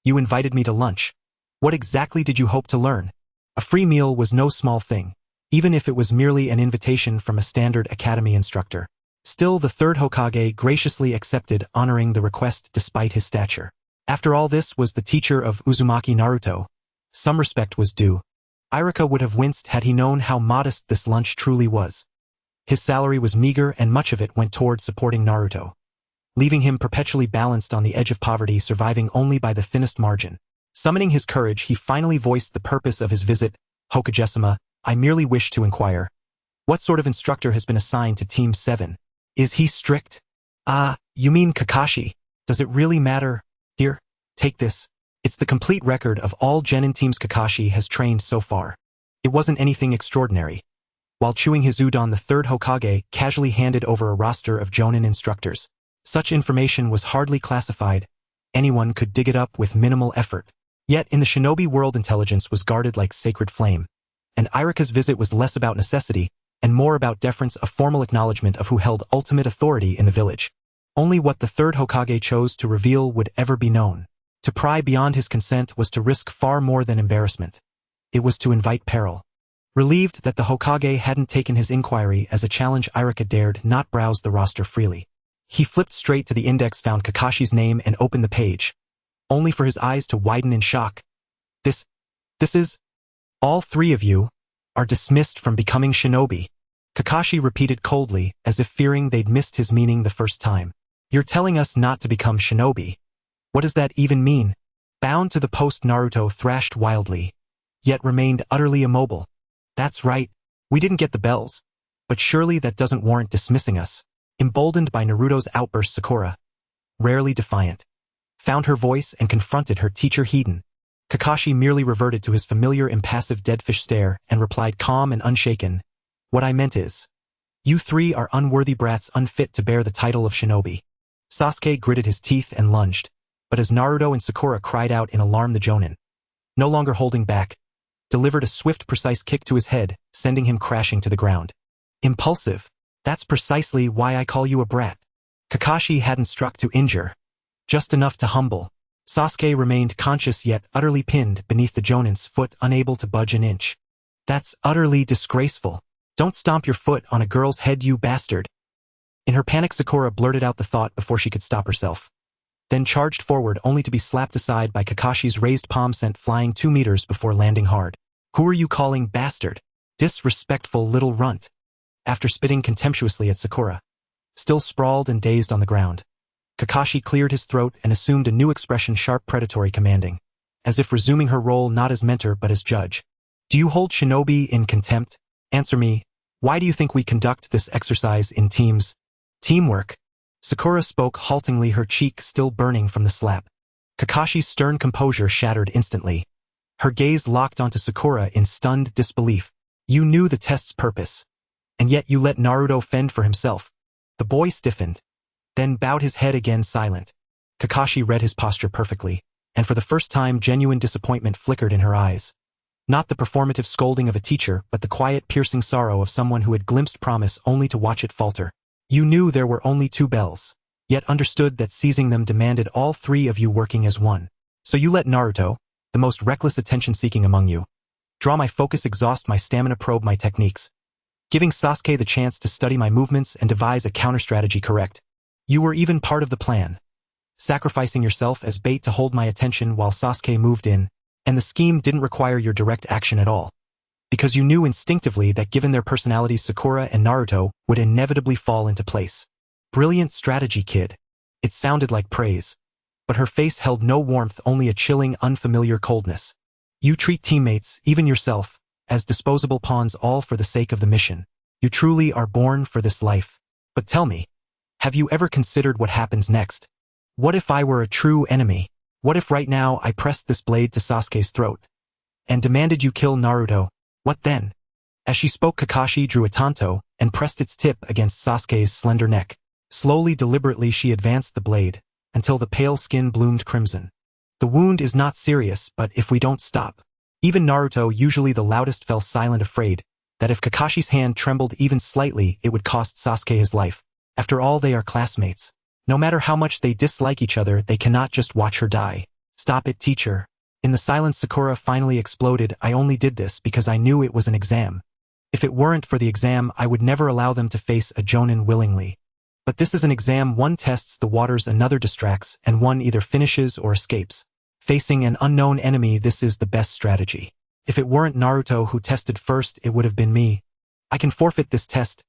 you invited me to lunch. What exactly did you hope to learn? A free meal was no small thing, even if it was merely an invitation from a standard academy instructor. Still, the third Hokage graciously accepted, honoring the request despite his stature. After all, this was the teacher of Uzumaki Naruto. Some respect was due. Iruka would have winced had he known how modest this lunch truly was. His salary was meager, and much of it went toward supporting Naruto, leaving him perpetually balanced on the edge of poverty, surviving only by the thinnest margin. Summoning his courage, he finally voiced the purpose of his visit. Hokage-sama, I merely wish to inquire, what sort of instructor has been assigned to Team 7? Is he strict? Ah, you mean Kakashi. Does it really matter? Here, take this. It's the complete record of all Genin teams Kakashi has trained so far. It wasn't anything extraordinary. While chewing his udon, the third Hokage casually handed over a roster of Jonin instructors. Such information was hardly classified. Anyone could dig it up with minimal effort. Yet in the shinobi world, intelligence was guarded like sacred flame. And Iruka's visit was less about necessity and more about deference, a formal acknowledgement of who held ultimate authority in the village. Only what the third Hokage chose to reveal would ever be known. To pry beyond his consent was to risk far more than embarrassment. It was to invite peril. Relieved that the Hokage hadn't taken his inquiry as a challenge, Iruka dared not browse the roster freely. He flipped straight to the index, found Kakashi's name, and opened the page, only for his eyes to widen in shock. This is... All three of you are dismissed from becoming shinobi. Kakashi repeated coldly, as if fearing they'd missed his meaning the first time. You're telling us not to become shinobi? What does that even mean? Bound to the post, Naruto thrashed wildly, yet remained utterly immobile. That's right, we didn't get the bells. But surely that doesn't warrant dismissing us. Emboldened by Naruto's outburst, Sakura, rarely defiant, found her voice and confronted her teacher Hiden. Kakashi merely reverted to his familiar impassive deadfish stare and replied calm and unshaken, what I meant is, you three are unworthy brats, unfit to bear the title of shinobi. Sasuke gritted his teeth and lunged, but as Naruto and Sakura cried out in alarm, the Jonin, no longer holding back, delivered a swift, precise kick to his head, sending him crashing to the ground. Impulsive. That's precisely why I call you a brat. Kakashi hadn't struck to injure, just enough to humble. Sasuke remained conscious yet utterly pinned beneath the Jonin's foot, unable to budge an inch. That's utterly disgraceful. Don't stomp your foot on a girl's head, you bastard. In her panic, Sakura blurted out the thought before she could stop herself, then charged forward only to be slapped aside by Kakashi's raised palm, sent flying 2 meters before landing hard. Who are you calling bastard? Disrespectful little runt. After spitting contemptuously at Sakura, still sprawled and dazed on the ground, Kakashi cleared his throat and assumed a new expression, sharp, predatory, commanding, as if resuming her role not as mentor but as judge. Do you hold shinobi in contempt? Answer me, why do you think we conduct this exercise in teams? Teamwork. Sakura spoke haltingly, her cheek still burning from the slap. Kakashi's stern composure shattered instantly. Her gaze locked onto Sakura in stunned disbelief. You knew the test's purpose, and yet you let Naruto fend for himself. The boy stiffened, then bowed his head again, silent. Kakashi read his posture perfectly, and for the first time genuine disappointment flickered in her eyes. Not the performative scolding of a teacher, but the quiet, piercing sorrow of someone who had glimpsed promise only to watch it falter. You knew there were only 2 bells, yet understood that seizing them demanded all 3 of you working as one. So you let Naruto, the most reckless attention-seeking among you, draw my focus, exhaust my stamina, probe my techniques, giving Sasuke the chance to study my movements and devise a counter-strategy. Correct. You were even part of the plan, sacrificing yourself as bait to hold my attention while Sasuke moved in, and the scheme didn't require your direct action at all, because you knew instinctively that given their personalities Sakura and Naruto would inevitably fall into place. Brilliant strategy, kid. It sounded like praise, but her face held no warmth, only a chilling, unfamiliar coldness. You treat teammates, even yourself, as disposable pawns, all for the sake of the mission. You truly are born for this life. But tell me, have you ever considered what happens next? What if I were a true enemy? What if right now I pressed this blade to Sasuke's throat and demanded you kill Naruto? What then? As she spoke, Kakashi drew a tanto and pressed its tip against Sasuke's slender neck. Slowly, deliberately, she advanced the blade until the pale skin bloomed crimson. The wound is not serious, but if we don't stop. Even Naruto, usually the loudest, fell silent, afraid that if Kakashi's hand trembled even slightly, it would cost Sasuke his life. After all, they are classmates. No matter how much they dislike each other, they cannot just watch her die. Stop it, teacher. In the silence, Sakura finally exploded. I only did this because I knew it was an exam. If it weren't for the exam, I would never allow them to face a Jonin willingly. But this is an exam. One tests the waters, another distracts, and one either finishes or escapes. Facing an unknown enemy, this is the best strategy. If it weren't Naruto who tested first, it would have been me. I can forfeit this test.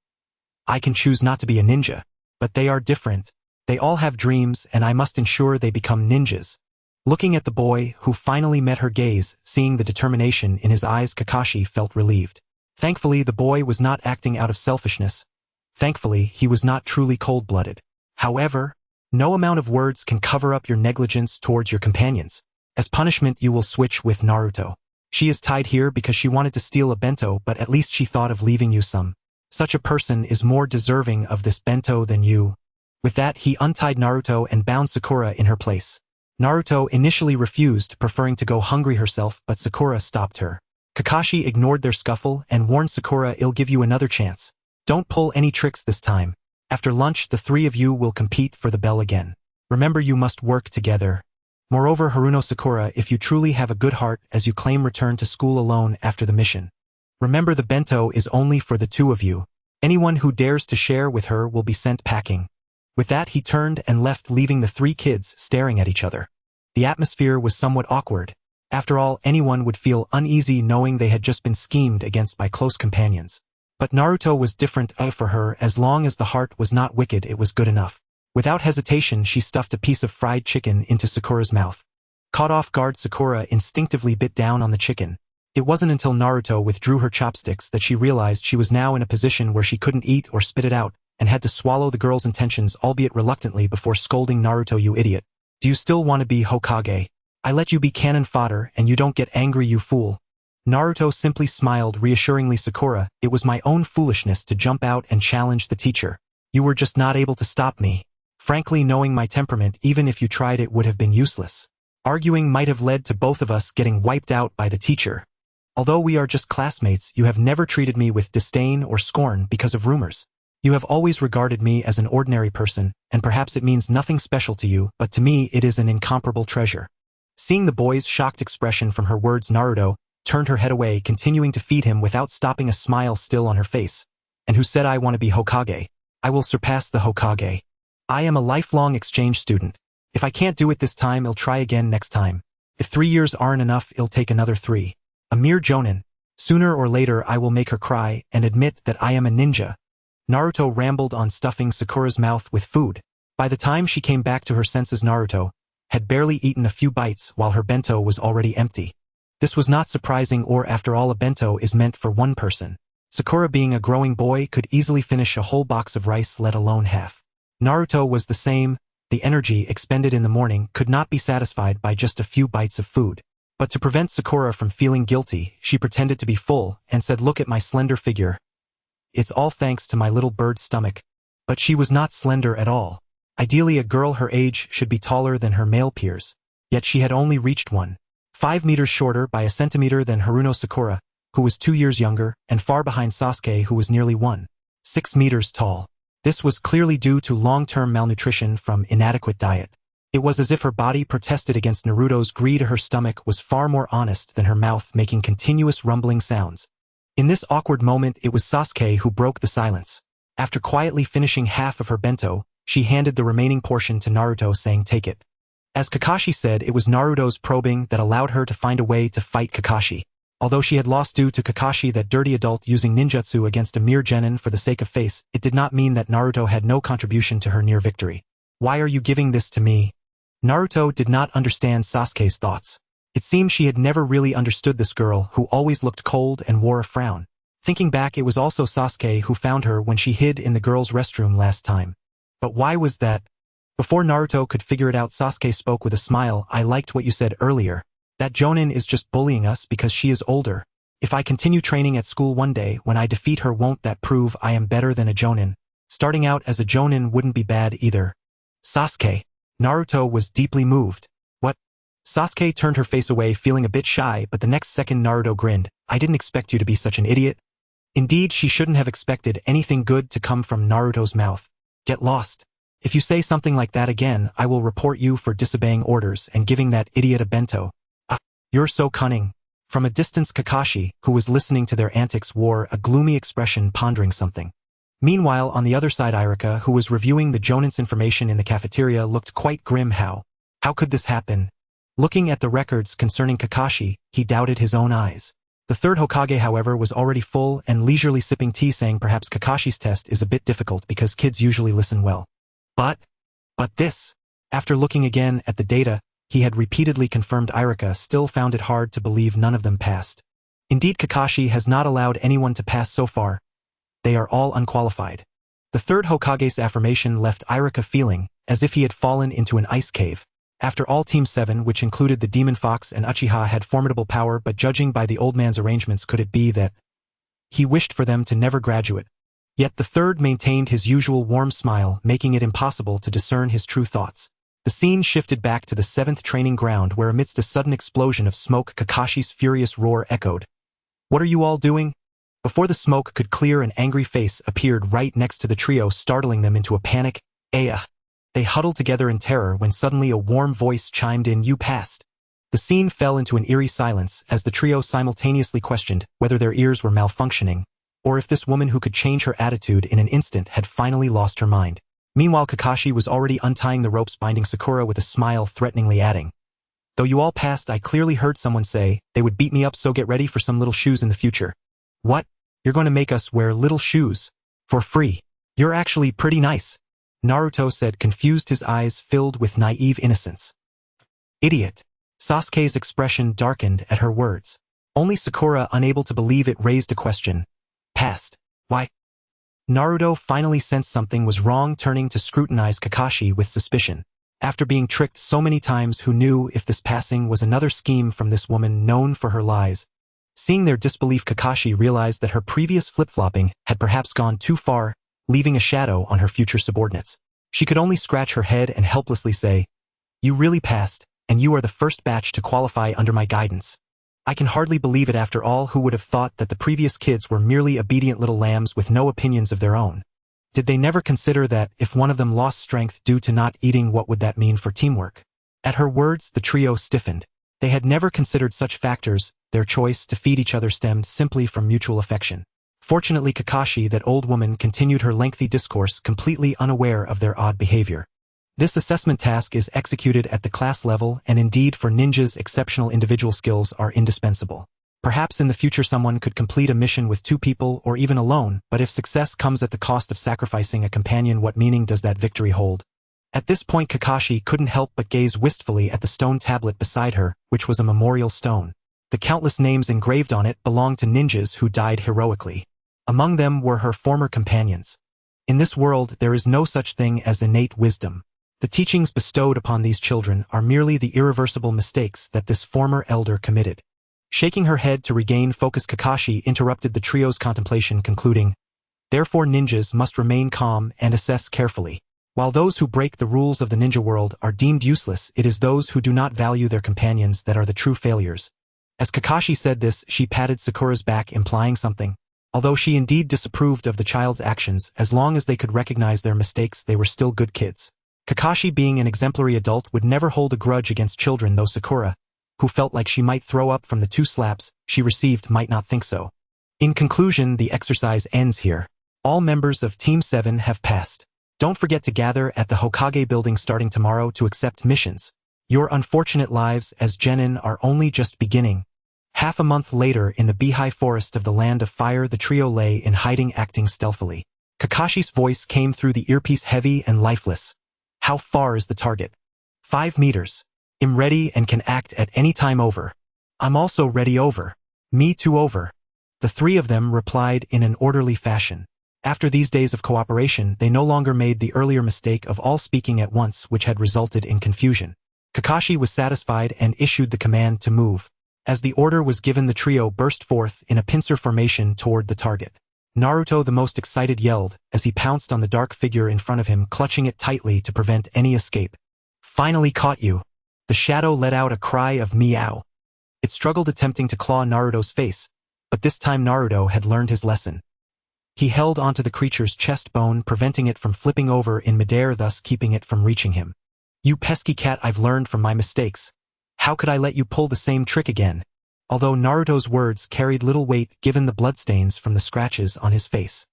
I can choose not to be a ninja. But they are different. They all have dreams, and I must ensure they become ninjas. Looking at the boy, who finally met her gaze, seeing the determination in his eyes, Kakashi felt relieved. Thankfully, the boy was not acting out of selfishness. Thankfully, he was not truly cold-blooded. However, no amount of words can cover up your negligence towards your companions. As punishment, you will switch with Naruto. She is tied here because she wanted to steal a bento, but at least she thought of leaving you some. Such a person is more deserving of this bento than you. With that, he untied Naruto and bound Sakura in her place. Naruto initially refused, preferring to go hungry herself, but Sakura stopped her. Kakashi ignored their scuffle and warned Sakura, "I'll give you another chance. Don't pull any tricks this time. After lunch, the 3 of you will compete for the bell again. Remember, you must work together. Moreover, Haruno Sakura, if you truly have a good heart, as you claim, return to school alone after the mission. Remember, the bento is only for the 2 of you. Anyone who dares to share with her will be sent packing." With that, he turned and left, leaving the 3 kids staring at each other. The atmosphere was somewhat awkward. After all, anyone would feel uneasy knowing they had just been schemed against by close companions. But Naruto was different. For her, as long as the heart was not wicked, it was good enough. Without hesitation, she stuffed a piece of fried chicken into Sakura's mouth. Caught off guard, Sakura instinctively bit down on the chicken. It wasn't until Naruto withdrew her chopsticks that she realized she was now in a position where she couldn't eat or spit it out, and had to swallow the girl's intentions, albeit reluctantly, before scolding Naruto, "You idiot. Do you still want to be Hokage? I let you be cannon fodder, and you don't get angry, you fool." Naruto simply smiled reassuringly. "Sakura, it was my own foolishness to jump out and challenge the teacher. You were just not able to stop me. Frankly, knowing my temperament, even if you tried, it would have been useless. Arguing might have led to both of us getting wiped out by the teacher. Although we are just classmates, you have never treated me with disdain or scorn because of rumors. You have always regarded me as an ordinary person, and perhaps it means nothing special to you, but to me it is an incomparable treasure." Seeing the boy's shocked expression from her words, Naruto turned her head away, continuing to feed him without stopping, a smile still on her face. "And who said I want to be Hokage? I will surpass the Hokage. I am a lifelong exchange student. If I can't do it this time, I'll try again next time. If 3 years aren't enough, I'll take another 3. A mere jonin. Sooner or later I will make her cry and admit that I am a ninja." Naruto rambled on, stuffing Sakura's mouth with food. By the time she came back to her senses, Naruto had barely eaten a few bites while her bento was already empty. This was not surprising, or after all, a bento is meant for one person. Sakura, being a growing boy, could easily finish a whole box of rice, let alone half. Naruto was the same. The energy expended in the morning could not be satisfied by just a few bites of food. But to prevent Sakura from feeling guilty, she pretended to be full and said, "Look at my slender figure. It's all thanks to my little bird stomach." But she was not slender at all. Ideally, a girl her age should be taller than her male peers. Yet she had only reached 1.5 meters shorter by a centimeter than Haruno Sakura, who was 2 years younger, and far behind Sasuke, who was nearly 1.6 meters tall. This was clearly due to long-term malnutrition from inadequate diet. It was as if her body protested against Naruto's greed. Her stomach was far more honest than her mouth, making continuous rumbling sounds. In this awkward moment, it was Sasuke who broke the silence. After quietly finishing half of her bento, she handed the remaining portion to Naruto, saying, "Take it." As Kakashi said, it was Naruto's probing that allowed her to find a way to fight Kakashi. Although she had lost due to Kakashi, that dirty adult, using ninjutsu against a mere genin for the sake of face, it did not mean that Naruto had no contribution to her near victory. "Why are you giving this to me?" Naruto did not understand Sasuke's thoughts. It seemed she had never really understood this girl, who always looked cold and wore a frown. Thinking back, it was also Sasuke who found her when she hid in the girls' restroom last time. But why was that? Before Naruto could figure it out, Sasuke spoke with a smile. "I liked what you said earlier. That Jonin is just bullying us because she is older. If I continue training at school one day, when I defeat her, won't that prove I am better than a Jonin? Starting out as a Jonin wouldn't be bad either." "Sasuke." Naruto was deeply moved. "What?" Sasuke turned her face away, feeling a bit shy, but the next second Naruto grinned. "I didn't expect you to be such an idiot." Indeed, she shouldn't have expected anything good to come from Naruto's mouth. "Get lost. If you say something like that again, I will report you for disobeying orders and giving that idiot a bento." "Ah, you're so cunning." From a distance, Kakashi, who was listening to their antics, wore a gloomy expression, pondering something. Meanwhile, on the other side, Iruka, who was reviewing the Jonin's information in the cafeteria, looked quite grim. How could this happen? Looking at the records concerning Kakashi, he doubted his own eyes. The third Hokage, however, was already full and leisurely sipping tea, saying perhaps Kakashi's test is a bit difficult because kids usually listen well. But this. After looking again at the data, he had repeatedly confirmed. Iruka still found it hard to believe none of them passed. Indeed, Kakashi has not allowed anyone to pass so far. They are all unqualified. The third Hokage's affirmation left Iruka feeling as if he had fallen into an ice cave. After all, Team 7, which included the Demon Fox and Uchiha, had formidable power, but judging by the old man's arrangements, could it be that he wished for them to never graduate? Yet the third maintained his usual warm smile, making it impossible to discern his true thoughts. The scene shifted back to the 7th training ground, where amidst a sudden explosion of smoke, Kakashi's furious roar echoed. "What are you all doing?" Before the smoke could clear, an angry face appeared right next to the trio, startling them into a panic. "Aya!" They huddled together in terror when suddenly a warm voice chimed in. "You passed." The scene fell into an eerie silence as the trio simultaneously questioned whether their ears were malfunctioning, or if this woman who could change her attitude in an instant had finally lost her mind. Meanwhile, Kakashi was already untying the ropes, binding Sakura with a smile, threateningly adding, "Though you all passed, I clearly heard someone say they would beat me up, so get ready for some little shoes in the future." "What? You're going to make us wear little shoes? For free? You're actually pretty nice," Naruto said, confused, his eyes filled with naive innocence. "Idiot." Sasuke's expression darkened at her words. Only Sakura, unable to believe it, raised a question. "Passed? Why?" Naruto finally sensed something was wrong, turning to scrutinize Kakashi with suspicion. After being tricked so many times, who knew if this passing was another scheme from this woman known for her lies? Seeing their disbelief, Kakashi realized that her previous flip-flopping had perhaps gone too far, leaving a shadow on her future subordinates. She could only scratch her head and helplessly say, "You really passed, and you are the first batch to qualify under my guidance. I can hardly believe it. After all, who would have thought that the previous kids were merely obedient little lambs with no opinions of their own? Did they never consider that if one of them lost strength due to not eating, what would that mean for teamwork?" At her words, the trio stiffened. They had never considered such factors. Their choice to feed each other stemmed simply from mutual affection. Fortunately, Kakashi, that old woman, continued her lengthy discourse, completely unaware of their odd behavior. This assessment task is executed at the class level, and indeed for ninjas, exceptional individual skills are indispensable. Perhaps in the future someone could complete a mission with 2 people or even alone, but if success comes at the cost of sacrificing a companion, what meaning does that victory hold? At this point, Kakashi couldn't help but gaze wistfully at the stone tablet beside her, which was a memorial stone. The countless names engraved on it belonged to ninjas who died heroically. Among them were her former companions. In this world, there is no such thing as innate wisdom. The teachings bestowed upon these children are merely the irreversible mistakes that this former elder committed. Shaking her head to regain focus, Kakashi interrupted the trio's contemplation, concluding, "Therefore ninjas must remain calm and assess carefully. While those who break the rules of the ninja world are deemed useless, it is those who do not value their companions that are the true failures." As Kakashi said this, she patted Sakura's back, implying something. Although she indeed disapproved of the child's actions, as long as they could recognize their mistakes, they were still good kids. Kakashi, being an exemplary adult, would never hold a grudge against children, though Sakura, who felt like she might throw up from the 2 slaps she received, might not think so. In conclusion, the exercise ends here. All members of Team 7 have passed. Don't forget to gather at the Hokage building starting tomorrow to accept missions. Your unfortunate lives as genin are only just beginning. Half a month later, in the Beehive Forest of the Land of Fire, the trio lay in hiding, acting stealthily. Kakashi's voice came through the earpiece, heavy and lifeless. How far is the target? 5 meters. I'm ready and can act at any time. Over. I'm also ready. Over. Me too. Over. The 3 of them replied in an orderly fashion. After these days of cooperation, they no longer made the earlier mistake of all speaking at once, which had resulted in confusion. Kakashi was satisfied and issued the command to move. As the order was given, the trio burst forth in a pincer formation toward the target. Naruto, the most excited, yelled as he pounced on the dark figure in front of him, clutching it tightly to prevent any escape. Finally caught you. The shadow let out a cry of meow. It struggled, attempting to claw Naruto's face, but this time Naruto had learned his lesson. He held onto the creature's chest bone, preventing it from flipping over in midair, thus keeping it from reaching him. You pesky cat, I've learned from my mistakes. How could I let you pull the same trick again? Although Naruto's words carried little weight given the bloodstains from the scratches on his face.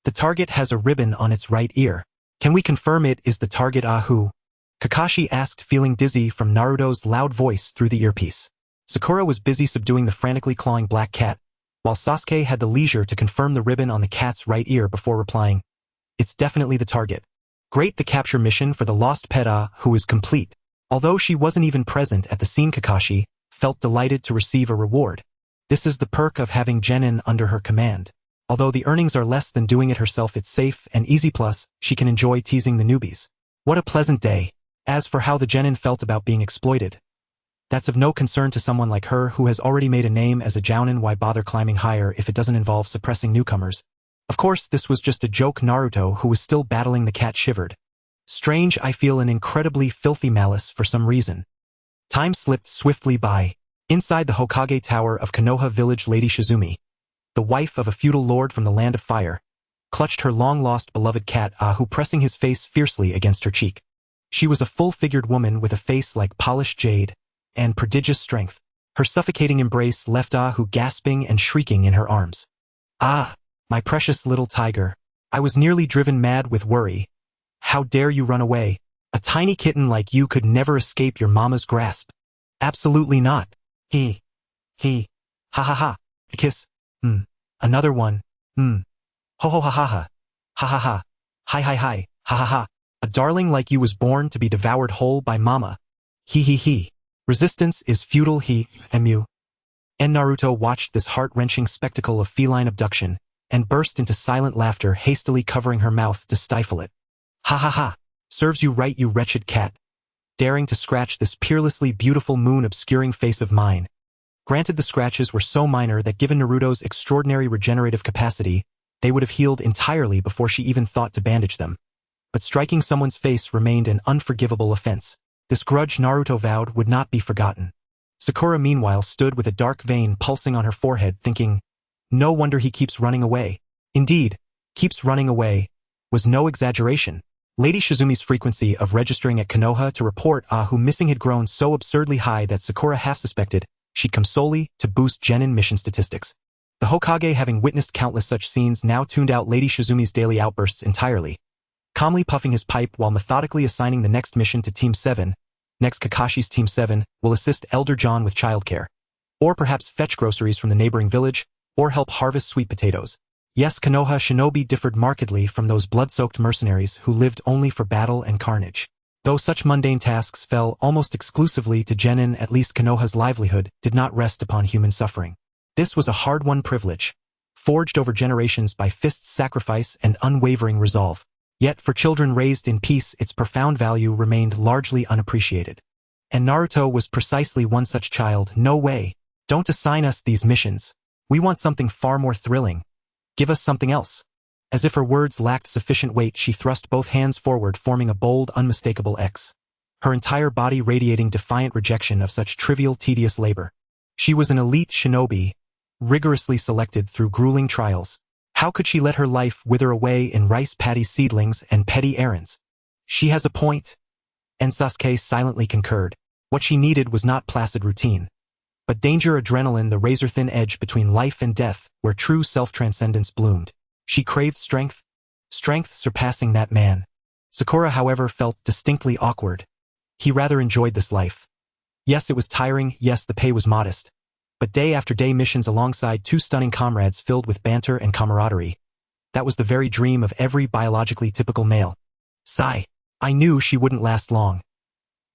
The target has a ribbon on its right ear. Can we confirm it is the target? Ahu? Kakashi asked, feeling dizzy from Naruto's loud voice through the earpiece. Sakura was busy subduing the frantically clawing black cat, while Sasuke had the leisure to confirm the ribbon on the cat's right ear before replying, "It's definitely the target." Great, the capture mission for the lost pet Ahu is complete. Although she wasn't even present at the scene, Kakashi felt delighted to receive a reward. This is the perk of having genin under her command. Although the earnings are less than doing it herself, it's safe and easy, plus she can enjoy teasing the newbies. What a pleasant day. As for how the genin felt about being exploited, that's of no concern to someone like her who has already made a name as a jounin. Why bother climbing higher if it doesn't involve suppressing newcomers? Of course, this was just a joke. Naruto, who was still battling the cat, shivered. Strange, I feel an incredibly filthy malice for some reason. Time slipped swiftly by. Inside the Hokage Tower of Konoha Village, Lady Shizumi, the wife of a feudal lord from the Land of Fire, clutched her long-lost beloved cat Ahu, pressing his face fiercely against her cheek. She was a full-figured woman with a face like polished jade and prodigious strength. Her suffocating embrace left Ahu gasping and shrieking in her arms. Ah, my precious little tiger. I was nearly driven mad with worry. How dare you run away? A tiny kitten like you could never escape your mama's grasp. Absolutely not. He. Ha ha ha. A kiss. Another one. Ho ho ha ha ha. Ha ha ha. Hi hi hi. Ha ha ha. A darling like you was born to be devoured whole by mama. He. Resistance is futile. Emu. And Naruto watched this heart-wrenching spectacle of feline abduction and burst into silent laughter, hastily covering her mouth to stifle it. Ha ha ha. Serves you right, you wretched cat. Daring to scratch this peerlessly beautiful moon-obscuring face of mine. Granted, the scratches were so minor that given Naruto's extraordinary regenerative capacity, they would have healed entirely before she even thought to bandage them. But striking someone's face remained an unforgivable offense. This grudge, Naruto vowed, would not be forgotten. Sakura, meanwhile, stood with a dark vein pulsing on her forehead, thinking, no wonder he keeps running away. Indeed, keeps running away was no exaggeration. Lady Shizumi's frequency of registering at Konoha to report Ahu missing had grown so absurdly high that Sakura half suspected she'd come solely to boost genin mission statistics. The Hokage, having witnessed countless such scenes, now tuned out Lady Shizumi's daily outbursts entirely, calmly puffing his pipe while methodically assigning the next mission to Team 7. Next, Kakashi's Team 7 will assist Elder John with childcare, or perhaps fetch groceries from the neighboring village, or help harvest sweet potatoes. Yes, Konoha shinobi differed markedly from those blood-soaked mercenaries who lived only for battle and carnage. Though such mundane tasks fell almost exclusively to genin, at least Konoha's livelihood did not rest upon human suffering. This was a hard-won privilege, forged over generations by fists, sacrifice, and unwavering resolve. Yet for children raised in peace, its profound value remained largely unappreciated. And Naruto was precisely one such child. No way. Don't assign us these missions. We want something far more thrilling. Give us something else. As if her words lacked sufficient weight, she thrust both hands forward, forming a bold, unmistakable X. Her entire body radiating defiant rejection of such trivial, tedious labor. She was an elite shinobi, rigorously selected through grueling trials, How could she let her life wither away in rice paddy seedlings and petty errands? She has a point. And Sasuke silently concurred. What she needed was not placid routine, but danger adrenaline, the razor-thin edge between life and death, where true self-transcendence bloomed. She craved strength surpassing that man. Sakura, however, felt distinctly awkward. He rather enjoyed this life. Yes, it was tiring, yes, the pay was modest, but day after day missions alongside two stunning comrades filled with banter and camaraderie. That was the very dream of every biologically typical male. Sigh. I knew she wouldn't last long.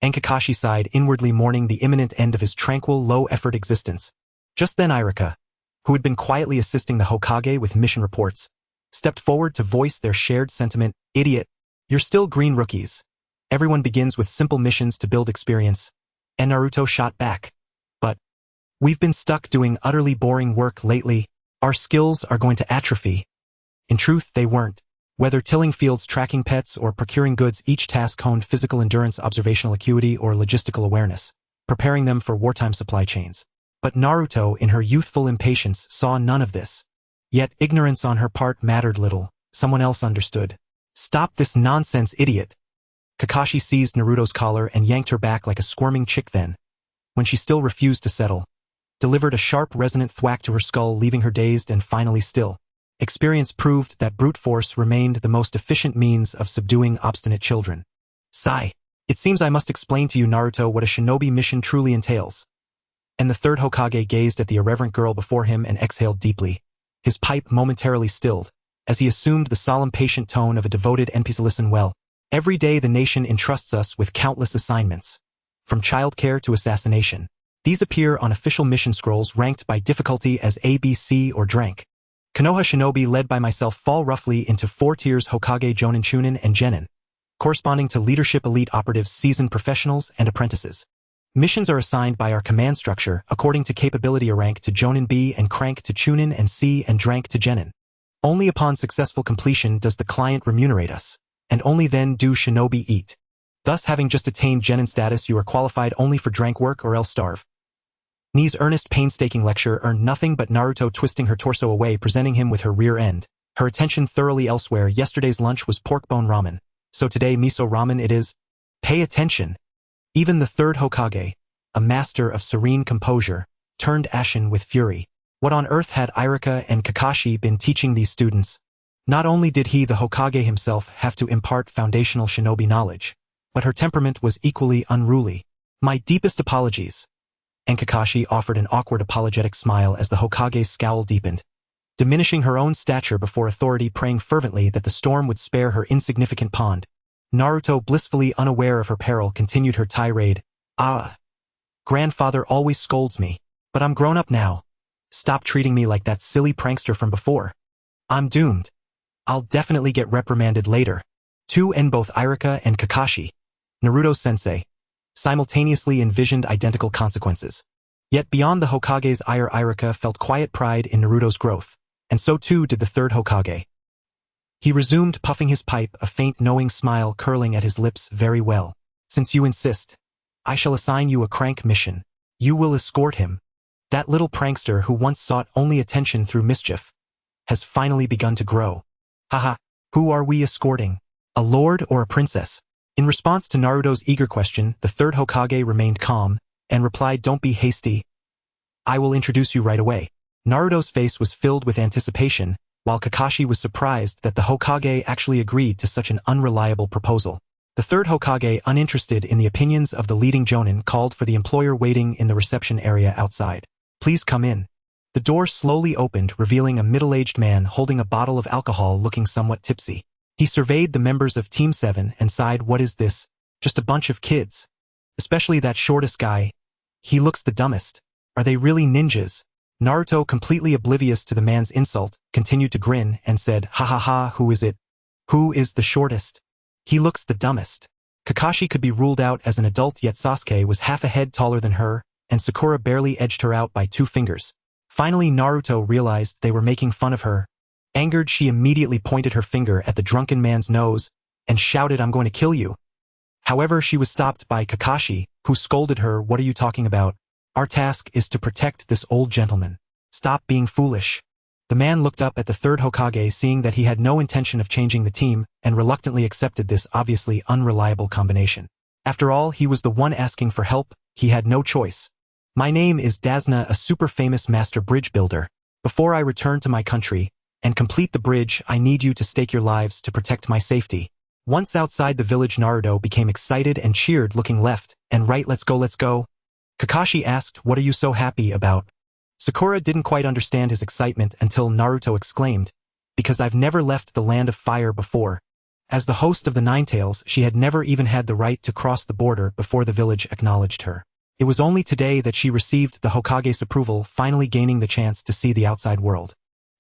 And Kakashi sighed, inwardly mourning the imminent end of his tranquil, low-effort existence. Just then Iruka, who had been quietly assisting the Hokage with mission reports, stepped forward to voice their shared sentiment. Idiot. You're still green rookies. Everyone begins with simple missions to build experience. And Naruto shot back. But we've been stuck doing utterly boring work lately. Our skills are going to atrophy. In truth, they weren't. Whether tilling fields, tracking pets, or procuring goods, each task honed physical endurance, observational acuity, or logistical awareness, preparing them for wartime supply chains. But Naruto, in her youthful impatience, saw none of this. Yet ignorance on her part mattered little. Someone else understood. Stop this nonsense, idiot. Kakashi seized Naruto's collar and yanked her back like a squirming chick. Then, when she still refused to settle, delivered a sharp, resonant thwack to her skull, leaving her dazed and finally still. Experience proved that brute force remained the most efficient means of subduing obstinate children. Sigh. It seems I must explain to you, Naruto, what a shinobi mission truly entails. And the third Hokage gazed at the irreverent girl before him and exhaled deeply, his pipe momentarily stilled, as he assumed the solemn, patient tone of a devoted NPC. Listen well. Every day the nation entrusts us with countless assignments, from childcare to assassination. These appear on official mission scrolls ranked by difficulty as A, B, C, or rank. Konoha shinobi led by myself fall roughly into 4 tiers: Hokage, Jonin, Chunin, and Genin, corresponding to leadership, elite operatives, seasoned professionals, and apprentices. Missions are assigned by our command structure according to capability: a rank to Jonin, B and crank to Chunin, and C and drank to Genin. Only upon successful completion does the client remunerate us, and only then do shinobi eat. Thus, having just attained Genin status, you are qualified only for drank work or else starve. Ni's earnest, painstaking lecture earned nothing but Naruto twisting her torso away, presenting him with her rear end, her attention thoroughly elsewhere. Yesterday's lunch was pork bone ramen, so today miso ramen it is. Pay attention. Even the third Hokage, a master of serene composure, turned ashen with fury. What on earth had Iruka and Kakashi been teaching these students? Not only did he, the Hokage himself, have to impart foundational shinobi knowledge, but her temperament was equally unruly. My deepest apologies. And Kakashi offered an awkward apologetic smile as the Hokage's scowl deepened, diminishing her own stature before authority, praying fervently that the storm would spare her insignificant pond. Naruto, blissfully unaware of her peril, continued her tirade. Grandfather always scolds me, but I'm grown up now. Stop treating me like that silly prankster from before. I'm doomed. I'll definitely get reprimanded later. And both Iruka and Kakashi, Naruto-sensei, simultaneously envisioned identical consequences. Yet beyond the Hokage's ire, Iruka felt quiet pride in Naruto's growth, and so too did the third Hokage. He resumed, puffing his pipe, a faint knowing smile curling at his lips. Very well. Since you insist, I shall assign you a crank mission. You will escort him. That little prankster who once sought only attention through mischief has finally begun to grow. Haha, who are we escorting? A lord or a princess? In response to Naruto's eager question, the third Hokage remained calm and replied, don't be hasty. I will introduce you right away. Naruto's face was filled with anticipation, while Kakashi was surprised that the Hokage actually agreed to such an unreliable proposal. The third Hokage, uninterested in the opinions of the leading Jonin, called for the employer waiting in the reception area outside. Please come in. The door slowly opened, revealing a middle-aged man holding a bottle of alcohol, looking somewhat tipsy. He surveyed the members of Team 7 and sighed. What is this? Just a bunch of kids. Especially that shortest guy. He looks the dumbest. Are they really ninjas? Naruto, completely oblivious to the man's insult, continued to grin and said, ha ha ha, who is it? Who is the shortest? He looks the dumbest. Kakashi could be ruled out as an adult, yet Sasuke was half a head taller than her, and Sakura barely edged her out by 2 fingers. Finally, Naruto realized they were making fun of her. Angered, she immediately pointed her finger at the drunken man's nose and shouted, I'm going to kill you. However, she was stopped by Kakashi, who scolded her. What are you talking about? Our task is to protect this old gentleman. Stop being foolish. The man looked up at the third Hokage, seeing that he had no intention of changing the team, and reluctantly accepted this obviously unreliable combination. After all, he was the one asking for help, he had no choice. My name is Dasna, a super famous master bridge builder. Before I return to my country and complete the bridge, I need you to stake your lives to protect my safety. Once outside the village, Naruto became excited and cheered, looking left and right. Let's go, let's go. Kakashi asked, what are you so happy about? Sakura didn't quite understand his excitement until Naruto exclaimed, because I've never left the land of fire before. As the host of the Nine Tails, she had never even had the right to cross the border before the village acknowledged her. It was only today that she received the Hokage's approval, finally gaining the chance to see the outside world.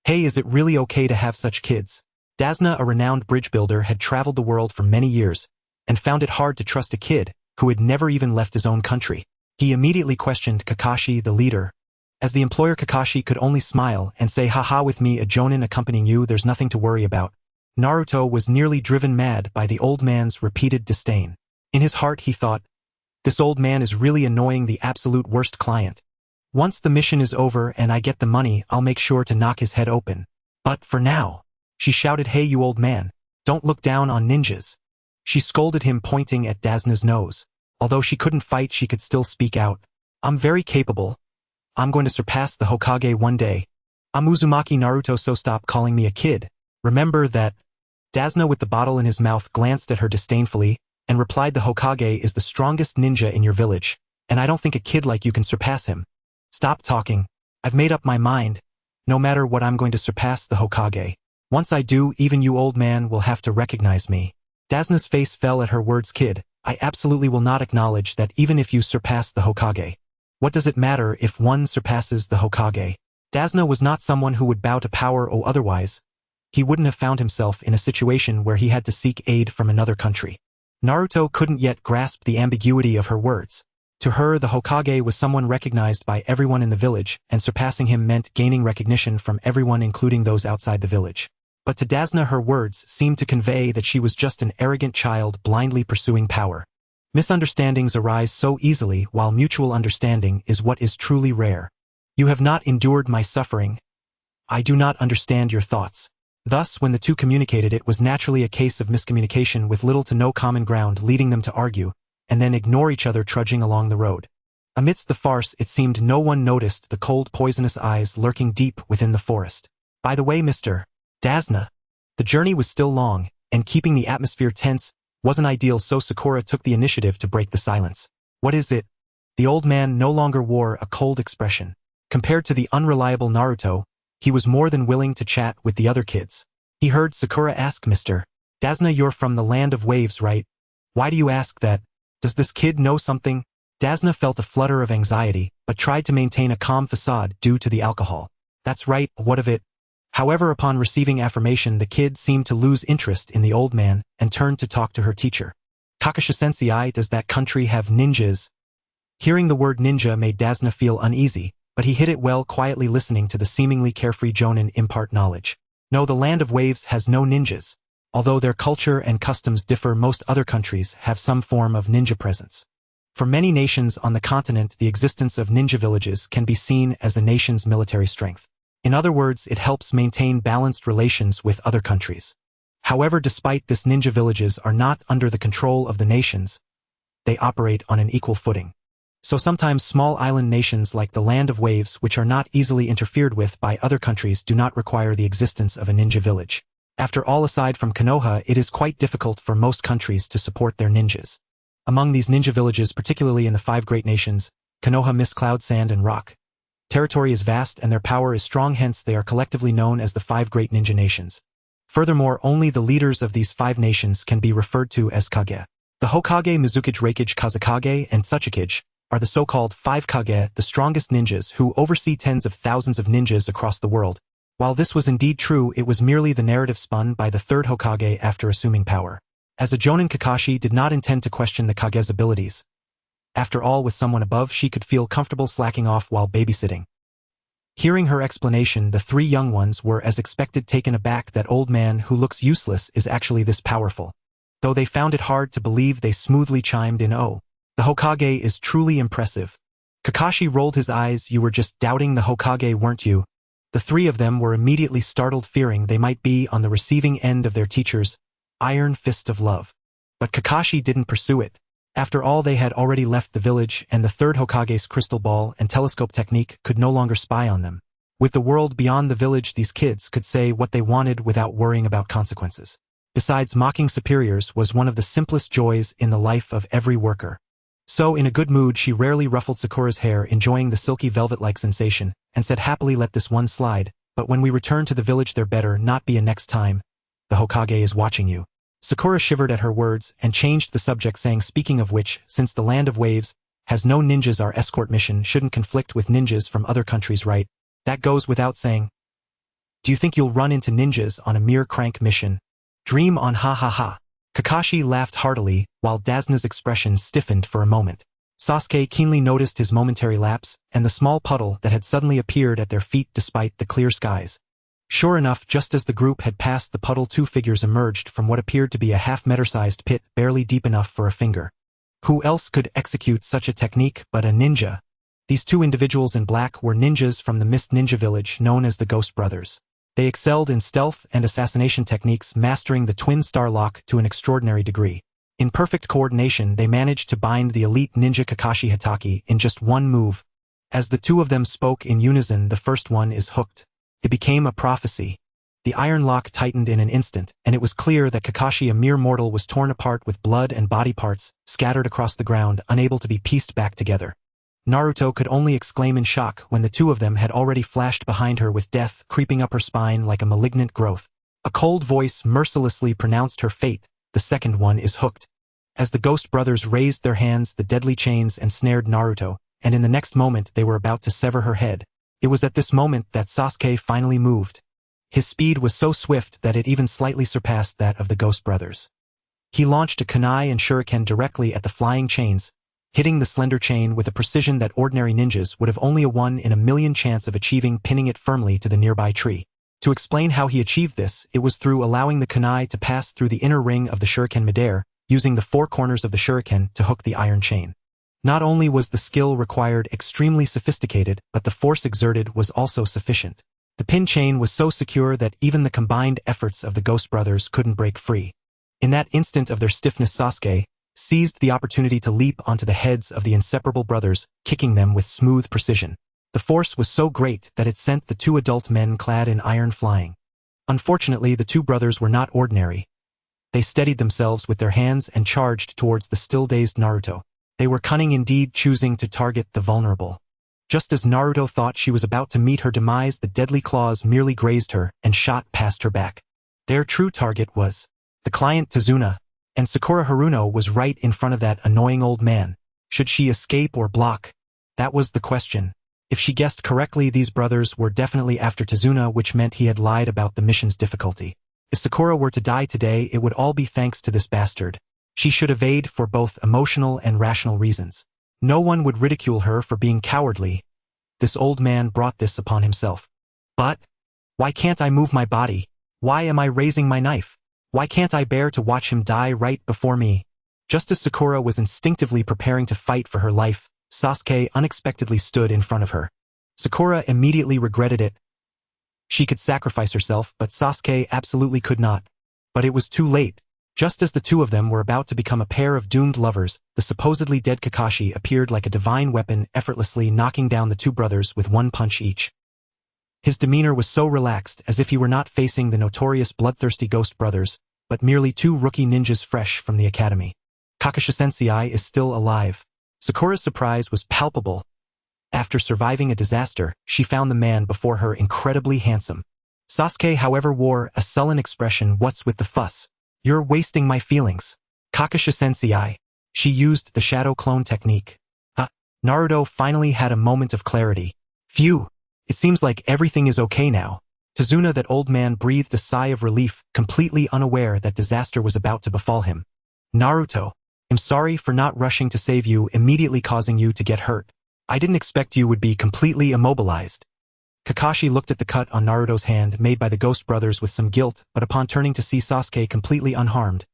Hey, is it really okay to have such kids? Dasna, a renowned bridge builder, had traveled the world for many years and found it hard to trust a kid who had never even left his own country. He immediately questioned Kakashi, the leader. As the employer, Kakashi could only smile and say, haha, with me a jonin accompanying you, there's nothing to worry about. Naruto was nearly driven mad by the old man's repeated disdain. In his heart he thought, this old man is really annoying, the absolute worst client. Once the mission is over and I get the money, I'll make sure to knock his head open. But for now, she shouted, hey you old man, don't look down on ninjas. She scolded him, pointing at Dasna's nose. Although she couldn't fight, she could still speak out. I'm very capable. I'm going to surpass the Hokage one day. I'm Uzumaki Naruto, so stop calling me a kid. Remember that. Dasna, with the bottle in his mouth, glanced at her disdainfully and replied, the Hokage is the strongest ninja in your village, and I don't think a kid like you can surpass him. Stop talking. I've made up my mind. No matter what, I'm going to surpass the Hokage. Once I do, even you old man will have to recognize me. Dasna's face fell at her words. Kid, I absolutely will not acknowledge that, even if you surpass the Hokage. What does it matter if one surpasses the Hokage? Dasna was not someone who would bow to power, or otherwise he wouldn't have found himself in a situation where he had to seek aid from another country. Naruto couldn't yet grasp the ambiguity of her words. To her, the Hokage was someone recognized by everyone in the village, and surpassing him meant gaining recognition from everyone, including those outside the village. But to Dasna, her words seemed to convey that she was just an arrogant child blindly pursuing power. Misunderstandings arise so easily, while mutual understanding is what is truly rare. You have not endured my suffering. I do not understand your thoughts. Thus, when the two communicated, it was naturally a case of miscommunication with little to no common ground, leading them to argue and then ignore each other, trudging along the road. Amidst the farce, it seemed no one noticed the cold, poisonous eyes lurking deep within the forest. By the way, Mr. Dasna. The journey was still long, and keeping the atmosphere tense wasn't ideal, so Sakura took the initiative to break the silence. What is it? The old man no longer wore a cold expression. Compared to the unreliable Naruto, he was more than willing to chat with the other kids. He heard Sakura ask, Mr. Dasna, you're from the land of waves, right? Why do you ask that? Does this kid know something? Dasna felt a flutter of anxiety, but tried to maintain a calm facade due to the alcohol. That's right, what of it? However, upon receiving affirmation, the kid seemed to lose interest in the old man and turned to talk to her teacher. Kakashi-sensei, does that country have ninjas? Hearing the word ninja made Dasna feel uneasy, but he hid it well, quietly listening to the seemingly carefree jonin impart knowledge. No, the land of waves has no ninjas. Although their culture and customs differ, most other countries have some form of ninja presence. For many nations on the continent, the existence of ninja villages can be seen as a nation's military strength. In other words, it helps maintain balanced relations with other countries. However, despite this, ninja villages are not under the control of the nations. They operate on an equal footing. So sometimes small island nations like the Land of Waves, which are not easily interfered with by other countries, do not require the existence of a ninja village. After all, aside from Konoha, it is quite difficult for most countries to support their ninjas. Among these ninja villages, particularly in the five great nations, Konoha, Mist, Cloud, Sand, and Rock, territory is vast and their power is strong, hence they are collectively known as the five great ninja nations. Furthermore, only the leaders of these five nations can be referred to as Kage. The Hokage, Mizukage, Reikage, Kazekage, and Tsuchikage are the so-called five Kage, the strongest ninjas who oversee tens of thousands of ninjas across the world. While this was indeed true, it was merely the narrative spun by the third Hokage after assuming power. As a jonin, Kakashi did not intend to question the Kage's abilities. After all, with someone above, she could feel comfortable slacking off while babysitting. Hearing her explanation, the three young ones were, as expected, taken aback that old man who looks useless is actually this powerful. Though they found it hard to believe, they smoothly chimed in, "Oh, the Hokage is truly impressive." Kakashi rolled his eyes. "You were just doubting the Hokage, weren't you?" The three of them were immediately startled, fearing they might be on the receiving end of their teacher's iron fist of love. But Kakashi didn't pursue it. After all, they had already left the village, and the third Hokage's crystal ball and telescope technique could no longer spy on them. With the world beyond the village, these kids could say what they wanted without worrying about consequences. Besides, mocking superiors was one of the simplest joys in the life of every worker. So, in a good mood, she rarely ruffled Sakura's hair, enjoying the silky velvet-like sensation, and said happily, "Let this one slide, but when we return to the village there better not be a next time. The Hokage is watching you." Sakura shivered at her words and changed the subject, saying, "Speaking of which, since the Land of Waves has no ninjas, our escort mission shouldn't conflict with ninjas from other countries, right? That goes without saying. Do you think you'll run into ninjas on a mere crank mission? Dream on, ha ha ha." Kakashi laughed heartily, while Dazna's expression stiffened for a moment. Sasuke keenly noticed his momentary lapse, and the small puddle that had suddenly appeared at their feet despite the clear skies. Sure enough, just as the group had passed the puddle, two figures emerged from what appeared to be a half-meter-sized pit, barely deep enough for a finger. Who else could execute such a technique but a ninja? These two individuals in black were ninjas from the Mist Ninja Village known as the Ghost Brothers. They excelled in stealth and assassination techniques, mastering the twin star lock to an extraordinary degree. In perfect coordination, they managed to bind the elite ninja Kakashi Hatake in just one move. As the two of them spoke in unison, "The first one is hooked." It became a prophecy. The iron lock tightened in an instant, and it was clear that Kakashi, a mere mortal, was torn apart with blood and body parts scattered across the ground, unable to be pieced back together. Naruto could only exclaim in shock when the two of them had already flashed behind her, with death creeping up her spine like a malignant growth. A cold voice mercilessly pronounced her fate: "The second one is hooked." As the Ghost Brothers raised their hands, the deadly chains ensnared Naruto, and in the next moment they were about to sever her head. It was at this moment that Sasuke finally moved. His speed was so swift that it even slightly surpassed that of the Ghost Brothers. He launched a kunai and shuriken directly at the flying chains, hitting the slender chain with a precision that ordinary ninjas would have only a 1 in a million chance of achieving, pinning it firmly to the nearby tree. To explain how he achieved this, it was through allowing the kunai to pass through the inner ring of the shuriken midair, using the four corners of the shuriken to hook the iron chain. Not only was the skill required extremely sophisticated, but the force exerted was also sufficient. The pin chain was so secure that even the combined efforts of the Ghost Brothers couldn't break free. In that instant of their stiffness, Sasuke seized the opportunity to leap onto the heads of the inseparable brothers, kicking them with smooth precision. The force was so great that it sent the two adult men clad in iron flying. Unfortunately, the two brothers were not ordinary. They steadied themselves with their hands and charged towards the still-dazed Naruto. They were cunning indeed, choosing to target the vulnerable. Just as Naruto thought she was about to meet her demise, the deadly claws merely grazed her and shot past her back. Their true target was the client Tazuna, and Sakura Haruno was right in front of that annoying old man. Should she escape or block? That was the question. If she guessed correctly, these brothers were definitely after Tazuna, which meant he had lied about the mission's difficulty. If Sakura were to die today, it would all be thanks to this bastard. She should evade for both emotional and rational reasons. No one would ridicule her for being cowardly. This old man brought this upon himself. But why can't I move my body? Why am I raising my knife? Why can't I bear to watch him die right before me? Just as Sakura was instinctively preparing to fight for her life, Sasuke unexpectedly stood in front of her. Sakura immediately regretted it. She could sacrifice herself, but Sasuke absolutely could not. But it was too late. Just as the two of them were about to become a pair of doomed lovers, the supposedly dead Kakashi appeared like a divine weapon, effortlessly knocking down the two brothers with one punch each. His demeanor was so relaxed, as if he were not facing the notorious bloodthirsty Ghost Brothers, but merely two rookie ninjas fresh from the academy. Kakashi-sensei is still alive. Sakura's surprise was palpable. After surviving a disaster, she found the man before her incredibly handsome. Sasuke, however, wore a sullen expression. "What's with the fuss? You're wasting my feelings." Kakashi-sensei. She used the shadow clone technique. Naruto finally had a moment of clarity. Phew. It seems like everything is okay now. Tazuna, that old man, breathed a sigh of relief, completely unaware that disaster was about to befall him. Naruto, I'm sorry for not rushing to save you, immediately causing you to get hurt. I didn't expect you would be completely immobilized. Kakashi looked at the cut on Naruto's hand made by the Ghost Brothers with some guilt, but upon turning to see Sasuke completely unharmed,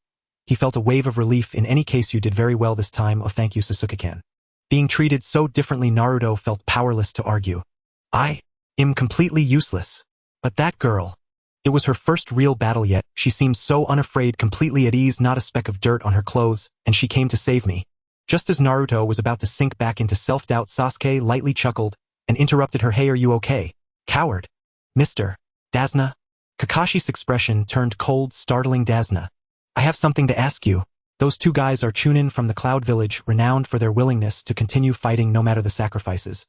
he felt a wave of relief. "In any case, you did very well this time. Oh, thank you, Sasuke-kan." Being treated so differently, Naruto felt powerless to argue. Completely useless. But that girl. It was her first real battle yet, she seemed so unafraid, completely at ease, not a speck of dirt on her clothes, and she came to save me. Just as Naruto was about to sink back into self-doubt, Sasuke lightly chuckled and interrupted her. Hey, are you okay? Coward. Mr. Dasna? Kakashi's expression turned cold, startling. Dasna. I have something to ask you. Those two guys are Chunin from the Cloud Village, renowned for their willingness to continue fighting no matter the sacrifices.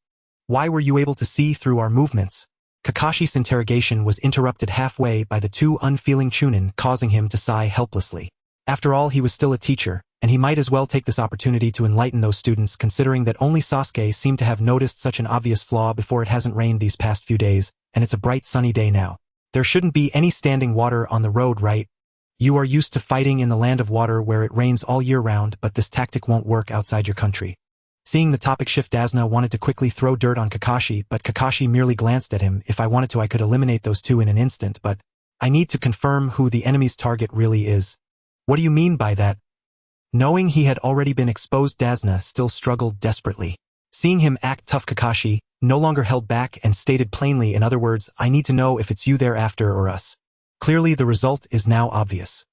Why were you able to see through our movements? Kakashi's interrogation was interrupted halfway by the two unfeeling Chunin, causing him to sigh helplessly. After all, he was still a teacher, and he might as well take this opportunity to enlighten those students, considering that only Sasuke seemed to have noticed such an obvious flaw before. It hasn't rained these past few days, and it's a bright sunny day now. There shouldn't be any standing water on the road, right? You are used to fighting in the land of water where it rains all year round, but this tactic won't work outside your country. Seeing the topic shift, Dasna wanted to quickly throw dirt on Kakashi, but Kakashi merely glanced at him. If I wanted to, I could eliminate those two in an instant, but I need to confirm who the enemy's target really is. What do you mean by that? Knowing he had already been exposed, Dasna still struggled desperately. Seeing him act tough, Kakashi no longer held back and stated plainly, in other words, I need to know if it's you thereafter or us. Clearly the result is now obvious.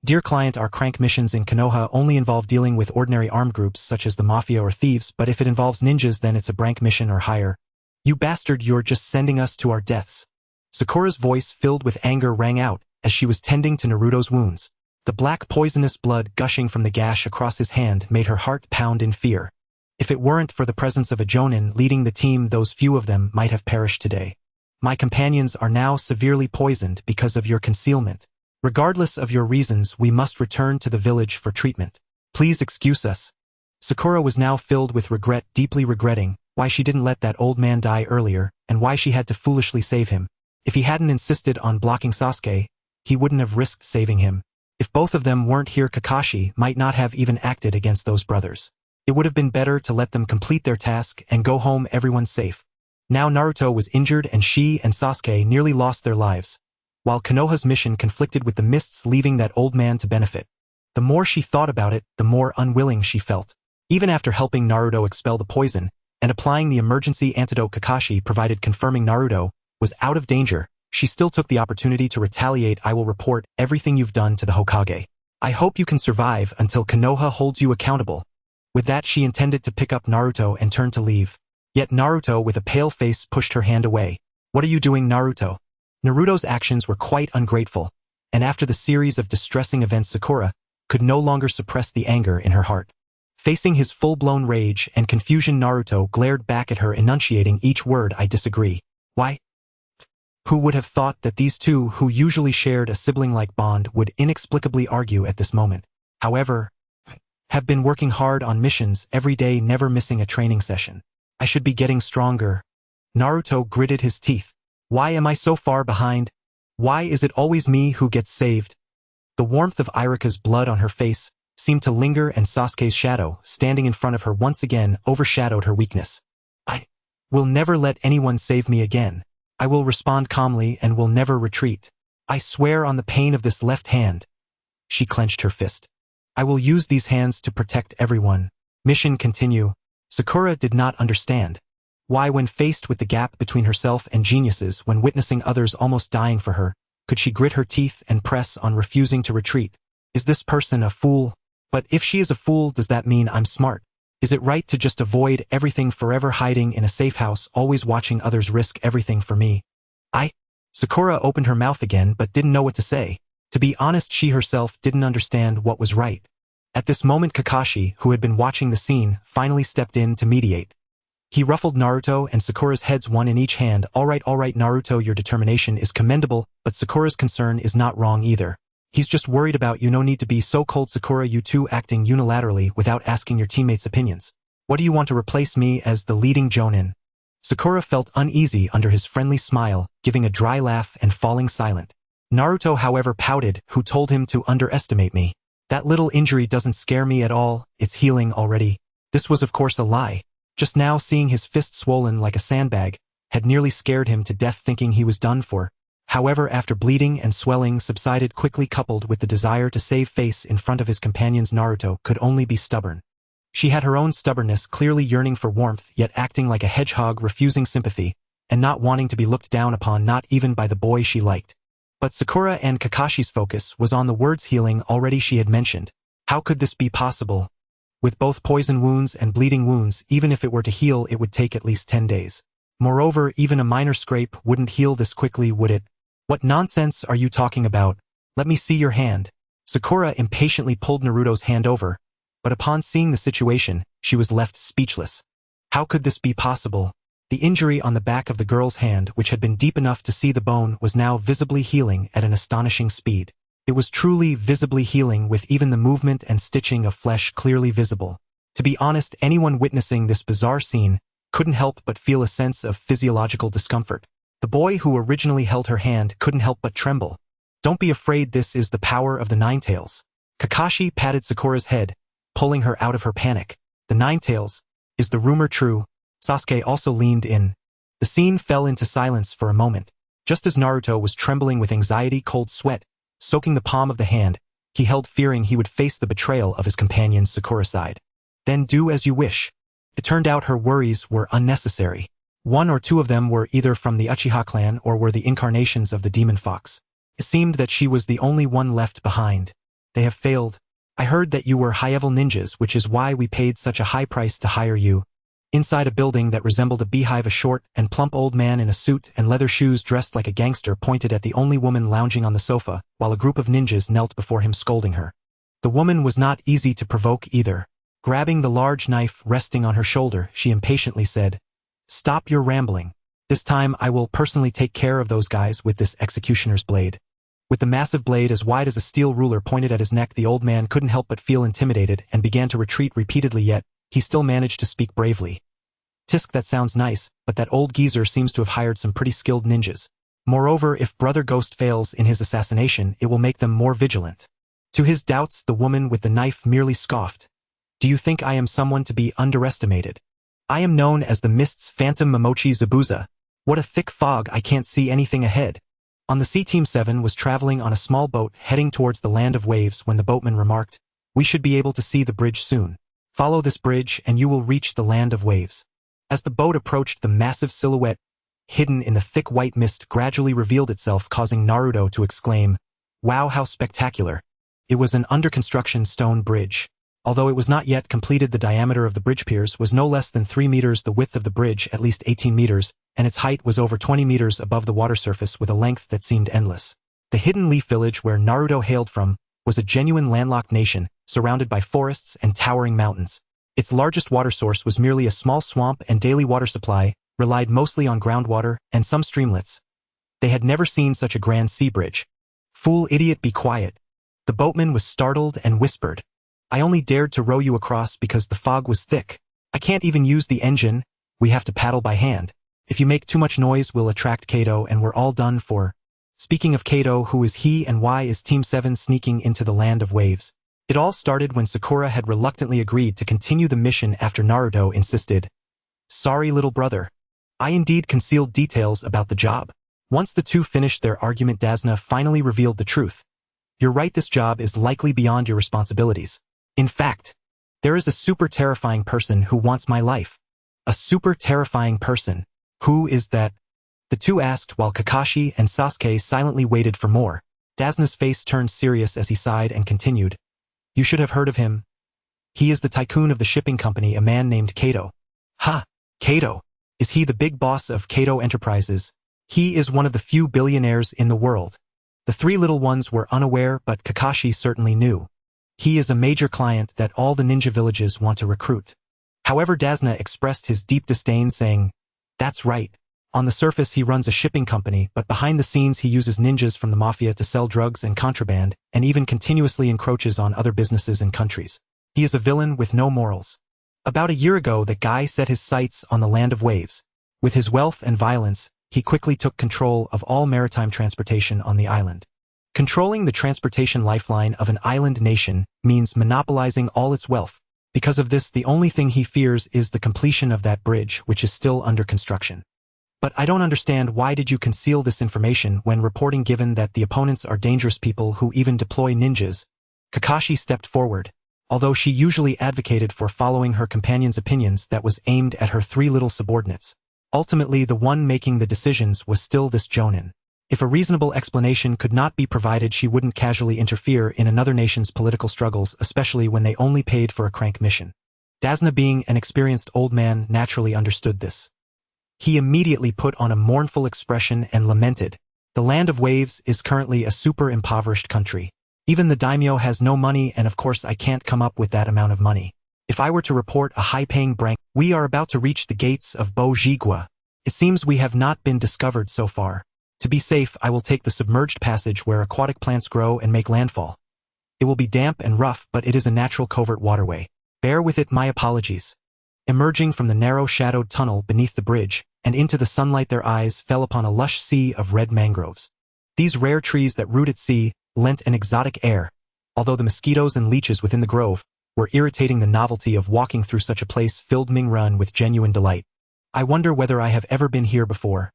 Dear client, our crank missions in Konoha only involve dealing with ordinary armed groups such as the mafia or thieves, but if it involves ninjas, then it's a brank mission or higher. You bastard, you're just sending us to our deaths. Sakura's voice, filled with anger, rang out as she was tending to Naruto's wounds. The black poisonous blood gushing from the gash across his hand made her heart pound in fear. If it weren't for the presence of a Jonin leading the team, those few of them might have perished today. My companions are now severely poisoned because of your concealment. Regardless of your reasons, we must return to the village for treatment. Please excuse us. Sakura was now filled with regret, deeply regretting why she didn't let that old man die earlier and why she had to foolishly save him. If he hadn't insisted on blocking Sasuke, he wouldn't have risked saving him. If both of them weren't here, Kakashi might not have even acted against those brothers. It would have been better to let them complete their task and go home, everyone safe. Now Naruto was injured and she and Sasuke nearly lost their lives, while Konoha's mission conflicted with the mists, leaving that old man to benefit. The more she thought about it, the more unwilling she felt. Even after helping Naruto expel the poison and applying the emergency antidote Kakashi provided, confirming Naruto was out of danger, she still took the opportunity to retaliate. I will report everything you've done to the Hokage. I hope you can survive until Konoha holds you accountable. With that, she intended to pick up Naruto and turn to leave. Yet Naruto, with a pale face, pushed her hand away. What are you doing, Naruto? Naruto's actions were quite ungrateful, and after the series of distressing events, Sakura could no longer suppress the anger in her heart. Facing his full-blown rage and confusion, Naruto glared back at her, enunciating each word. I disagree. Why? Who would have thought that these two, who usually shared a sibling-like bond, would inexplicably argue at this moment? However, have been working hard on missions every day, never missing a training session. I should be getting stronger. Naruto gritted his teeth. Why am I so far behind? Why is it always me who gets saved? The warmth of Iruka's blood on her face seemed to linger, and Sasuke's shadow, standing in front of her once again, overshadowed her weakness. I will never let anyone save me again. I will respond calmly and will never retreat. I swear on the pain of this left hand. She clenched her fist. I will use these hands to protect everyone. Mission continue. Sakura did not understand. Why, when faced with the gap between herself and geniuses, when witnessing others almost dying for her, could she grit her teeth and press on, refusing to retreat? Is this person a fool? But if she is a fool, does that mean I'm smart? Is it right to just avoid everything forever, hiding in a safe house, always watching others risk everything for me? Sakura opened her mouth again but didn't know what to say. To be honest, she herself didn't understand what was right. At this moment, Kakashi, who had been watching the scene, finally stepped in to mediate. He ruffled Naruto and Sakura's heads, one in each hand. All right, Naruto, your determination is commendable, but Sakura's concern is not wrong either. He's just worried about you. No need to be so cold, Sakura, you two acting unilaterally without asking your teammates' opinions. What do you want to replace me as the leading Jonin? Sakura felt uneasy under his friendly smile, giving a dry laugh and falling silent. Naruto, however, pouted. Who told him to underestimate me? That little injury doesn't scare me at all, it's healing already. This was of course a lie. Just now, seeing his fist swollen like a sandbag had nearly scared him to death, thinking he was done for. However, after bleeding and swelling subsided quickly, coupled with the desire to save face in front of his companions, Naruto could only be stubborn. She had her own stubbornness, clearly yearning for warmth, yet acting like a hedgehog, refusing sympathy, and not wanting to be looked down upon, not even by the boy she liked. But Sakura and Kakashi's focus was on the words healing already she had mentioned. How could this be possible? With both poison wounds and bleeding wounds, even if it were to heal, it would take at least 10 days. Moreover, even a minor scrape wouldn't heal this quickly, would it? What nonsense are you talking about? Let me see your hand. Sakura impatiently pulled Naruto's hand over, but upon seeing the situation, she was left speechless. How could this be possible? The injury on the back of the girl's hand, which had been deep enough to see the bone, was now visibly healing at an astonishing speed. It was truly visibly healing, with even the movement and stitching of flesh clearly visible. To be honest, anyone witnessing this bizarre scene couldn't help but feel a sense of physiological discomfort. The boy who originally held her hand couldn't help but tremble. Don't be afraid, this is the power of the Nine Tails. Kakashi patted Sakura's head, pulling her out of her panic. The Nine Tails? Is the rumor true? Sasuke also leaned in. The scene fell into silence for a moment. Just as Naruto was trembling with anxiety, cold sweat soaking the palm of the hand he held, fearing he would face the betrayal of his companion's Sakura side. Then do as you wish. It turned out her worries were unnecessary. One or two of them were either from the Uchiha clan or were the incarnations of the demon fox. It seemed that she was the only one left behind. They have failed. I heard that you were high-level ninjas, which is why we paid such a high price to hire you. Inside a building that resembled a beehive, a short and plump old man in a suit and leather shoes dressed like a gangster pointed at the only woman lounging on the sofa, while a group of ninjas knelt before him scolding her. The woman was not easy to provoke either. Grabbing the large knife resting on her shoulder, she impatiently said, "Stop your rambling. This time I will personally take care of those guys with this executioner's blade." With the massive blade as wide as a steel ruler pointed at his neck, the old man couldn't help but feel intimidated and began to retreat repeatedly, yet he still managed to speak bravely. "Tisk, that sounds nice, but that old geezer seems to have hired some pretty skilled ninjas. Moreover, if Brother Ghost fails in his assassination, it will make them more vigilant." To his doubts, the woman with the knife merely scoffed. "Do you think I am someone to be underestimated? I am known as the Mist's Phantom Momochi Zabuza. What a thick fog, I can't see anything ahead." On the sea, Team 7 was traveling on a small boat heading towards the land of waves when the boatman remarked, "We should be able to see the bridge soon. Follow this bridge and you will reach the land of waves." As the boat approached, the massive silhouette, hidden in the thick white mist, gradually revealed itself, causing Naruto to exclaim, "Wow, how spectacular." It was an under-construction stone bridge. Although it was not yet completed, the diameter of the bridge piers was no less than 3 meters, the width of the bridge at least 18 meters, and its height was over 20 meters above the water surface, with a length that seemed endless. The hidden leaf village where Naruto hailed from was a genuine landlocked nation, surrounded by forests and towering mountains. Its largest water source was merely a small swamp, and daily water supply relied mostly on groundwater and some streamlets. They had never seen such a grand sea bridge. "Fool, idiot, be quiet." The boatman was startled and whispered, "I only dared to row you across because the fog was thick. I can't even use the engine, we have to paddle by hand. If you make too much noise, we'll attract Kato and we're all done for." Speaking of Kato, who is he and why is Team 7 sneaking into the land of waves? It all started when Sakura had reluctantly agreed to continue the mission after Naruto insisted. "Sorry, little brother. I indeed concealed details about the job." Once the two finished their argument, Dasna finally revealed the truth. "You're right, this job is likely beyond your responsibilities. In fact, there is a super terrifying person who wants my life." "A super terrifying person? Who is that?" the two asked, while Kakashi and Sasuke silently waited for more. Dasna's face turned serious as he sighed and continued, "You should have heard of him. He is the tycoon of the shipping company, a man named Kato." "Ha! Kato? Is he the big boss of Kato Enterprises?" "He is one of the few billionaires in the world." The three little ones were unaware, but Kakashi certainly knew. "He is a major client that all the ninja villages want to recruit." However, Dasna expressed his deep disdain, saying, "That's right. On the surface he runs a shipping company, but behind the scenes he uses ninjas from the mafia to sell drugs and contraband, and even continuously encroaches on other businesses and countries. He is a villain with no morals." About a year ago, that guy set his sights on the land of waves. With his wealth and violence, he quickly took control of all maritime transportation on the island. Controlling the transportation lifeline of an island nation means monopolizing all its wealth. Because of this, the only thing he fears is the completion of that bridge, which is still under construction. "But I don't understand, why did you conceal this information when reporting, given that the opponents are dangerous people who even deploy ninjas?" Kakashi stepped forward. Although she usually advocated for following her companion's opinions, that was aimed at her three little subordinates. Ultimately, the one making the decisions was still this Jonin. If a reasonable explanation could not be provided, she wouldn't casually interfere in another nation's political struggles, especially when they only paid for a crank mission. Dasna, being an experienced old man, naturally understood this. He immediately put on a mournful expression and lamented, "The land of waves is currently a super impoverished country. Even the daimyo has no money, and of course I can't come up with that amount of money. If I were to report a high-paying brank, we are about to reach the gates of Bojigua. It seems we have not been discovered so far. To be safe, I will take the submerged passage where aquatic plants grow and make landfall. It will be damp and rough, but it is a natural covert waterway. Bear with it, my apologies." Emerging from the narrow shadowed tunnel beneath the bridge, and into the sunlight, their eyes fell upon a lush sea of red mangroves. These rare trees that root at sea lent an exotic air, although the mosquitoes and leeches within the grove were irritating. The novelty of walking through such a place filled Ming-run with genuine delight. "I wonder whether I have ever been here before."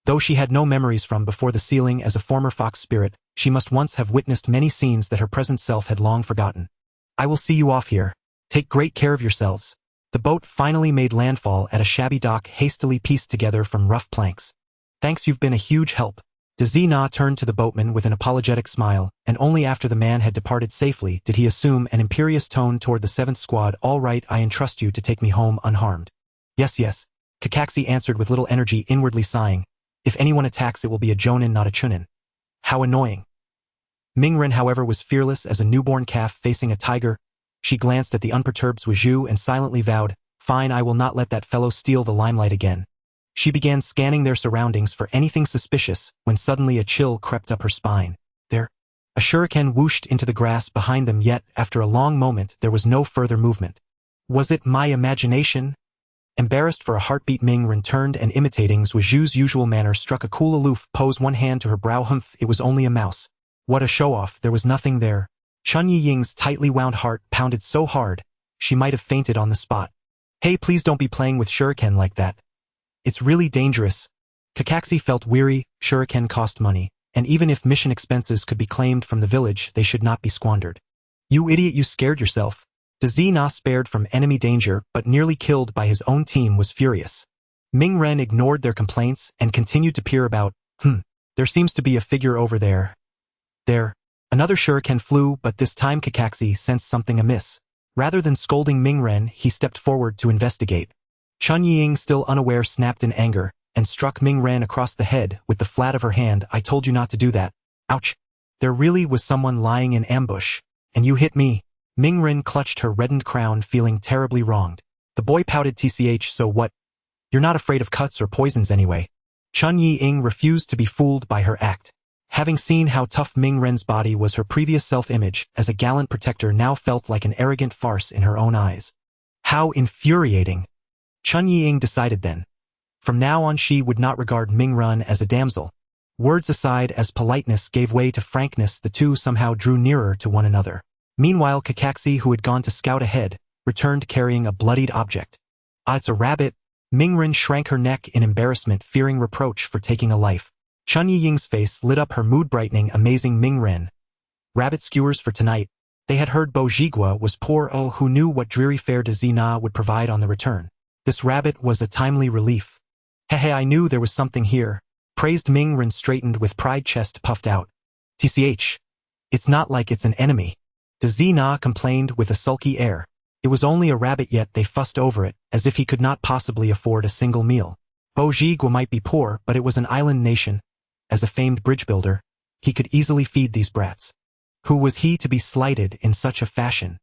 Though she had no memories from before the ceiling as a former fox spirit, she must once have witnessed many scenes that her present self had long forgotten. "I will see you off here. Take great care of yourselves." The boat finally made landfall at a shabby dock hastily pieced together from rough planks. "Thanks, you've been a huge help." Dazina turned to the boatman with an apologetic smile, and only after the man had departed safely did he assume an imperious tone toward the 7th Squad. "All right, I entrust you to take me home unharmed." Yes, Kakashi answered with little energy, inwardly sighing. If anyone attacks, it will be a Jonin, not a Chunin. How annoying. Ming-ren, however, was fearless as a newborn calf facing a tiger. She glanced at the unperturbed Suiju and silently vowed, "Fine, I will not let that fellow steal the limelight again." She began scanning their surroundings for anything suspicious when suddenly a chill crept up her spine. There, a shuriken whooshed into the grass behind them, yet after a long moment there was no further movement. Was it my imagination? Embarrassed for a heartbeat, Ming-ren turned and, imitating Suiju's usual manner, struck a cool aloof pose, one hand to her brow. "Humph, it was only a mouse." What a show-off, there was nothing there. Chun Yi-ying's tightly wound heart pounded so hard, she might have fainted on the spot. "Hey, please don't be playing with shuriken like that. It's really dangerous." Kakashi felt weary. Shuriken cost money, and even if mission expenses could be claimed from the village, they should not be squandered. "You idiot, you scared yourself." Dazina, spared from enemy danger but nearly killed by his own team, was furious. Ming-ren ignored their complaints and continued to peer about. There seems to be a figure over there." There. Another shuriken flew, but this time Kakashi sensed something amiss. Rather than scolding Ming-ren, he stepped forward to investigate. Chun Ying, still unaware, snapped in anger and struck Ming-ren across the head with the flat of her hand. "I told you not to do that." Ouch. There really was someone lying in ambush. "And you hit me." Ming-ren clutched her reddened crown, feeling terribly wronged. The boy pouted. "So what? You're not afraid of cuts or poisons anyway." Chun Yi-ing refused to be fooled by her act. Having seen how tough Ming-ren's body was, her previous self-image as a gallant protector now felt like an arrogant farce in her own eyes. How infuriating. Chun Yi-ing decided then. From now on she would not regard Ming-ren as a damsel. Words aside, as politeness gave way to frankness, the two somehow drew nearer to one another. Meanwhile, Kakashi, who had gone to scout ahead, returned carrying a bloodied object. "Ah, it's a rabbit." Ming-ren shrank her neck in embarrassment, fearing reproach for taking a life. Chun Yi-ying's face lit up, her mood brightening. "Amazing, Ming-ren. Rabbit skewers for tonight." They had heard Bojigua was poor. Oh, who knew what dreary fare Dazina would provide on the return. This rabbit was a timely relief. "Hehe, I knew there was something here," praised Ming-ren, straightened with pride, chest puffed out. It's not like it's an enemy." Dazina complained with a sulky air. It was only a rabbit, yet they fussed over it, as if he could not possibly afford a single meal. Bojigua might be poor, but it was an island nation. As a famed bridge builder, he could easily feed these brats. Who was he to be slighted in such a fashion?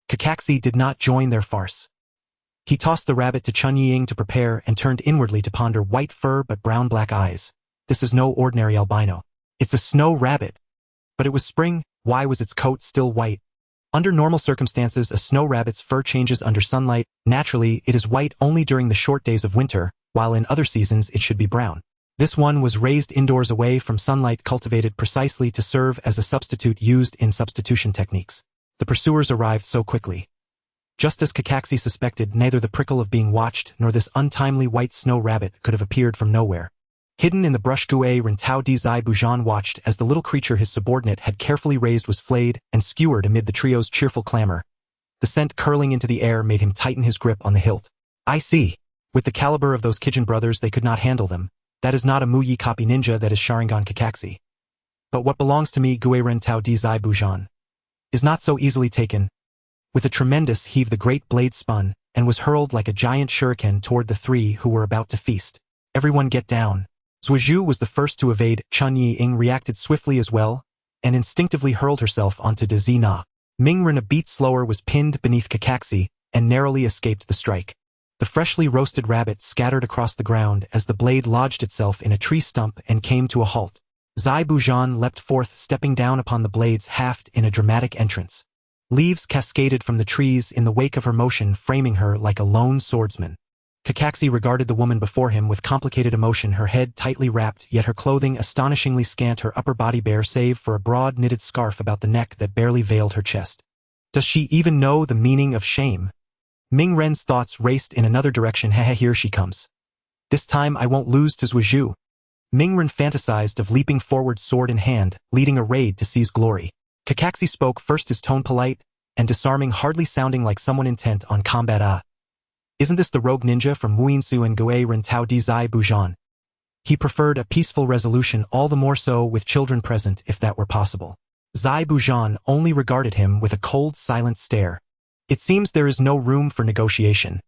Kakashi did not join their farce. He tossed the rabbit to Chun Yi-ing to prepare and turned inwardly to ponder. White fur but brown-black eyes. This is no ordinary albino. It's a snow rabbit. But it was spring. Why was its coat still white? Under normal circumstances, a snow rabbit's fur changes under sunlight. Naturally, it is white only during the short days of winter, while in other seasons it should be brown. This one was raised indoors away from sunlight, cultivated precisely to serve as a substitute used in substitution techniques. The pursuers arrived so quickly. Just as Kakashi suspected, neither the prickle of being watched nor this untimely white snow rabbit could have appeared from nowhere. Hidden in the brush, Gue Rentao Di Zai Bujan watched as the little creature his subordinate had carefully raised was flayed and skewered amid the trio's cheerful clamor. The scent curling into the air made him tighten his grip on the hilt. "I see." With the caliber of those Kijin brothers, they could not handle them. That is not a Muyi copy ninja, that is Sharingan Kakashi. But what belongs to me, Gueren Tao Di Zai Bujan, is not so easily taken. With a tremendous heave, the great blade spun, and was hurled like a giant shuriken toward the three who were about to feast. Everyone get down. Zuozhu was the first to evade. Chun Yi-ing reacted swiftly as well, and instinctively hurled herself onto De Zina. Mingren, a beat slower, was pinned beneath Kakashi, and narrowly escaped the strike. The freshly roasted rabbit scattered across the ground as the blade lodged itself in a tree stump and came to a halt. Zai Bujan leapt forth, stepping down upon the blade's haft in a dramatic entrance. Leaves cascaded from the trees in the wake of her motion, framing her like a lone swordsman. Kakashi regarded the woman before him with complicated emotion, her head tightly wrapped, yet her clothing astonishingly scant, her upper body bare save for a broad knitted scarf about the neck that barely veiled her chest. Does she even know the meaning of shame? Ming Ren's thoughts raced in another direction. Hehe, here she comes. This time I won't lose to Zuozhu. Ming Ren fantasized of leaping forward, sword in hand, leading a raid to seize glory. Kakashi spoke first, his tone polite and disarming, hardly sounding like someone intent on combat. Isn't this the rogue ninja from Wuinsu and Gueren Tao Di Zai Bujan? He preferred a peaceful resolution, all the more so with children present, if that were possible. Zai Bujan only regarded him with a cold, silent stare. It seems there is no room for negotiation.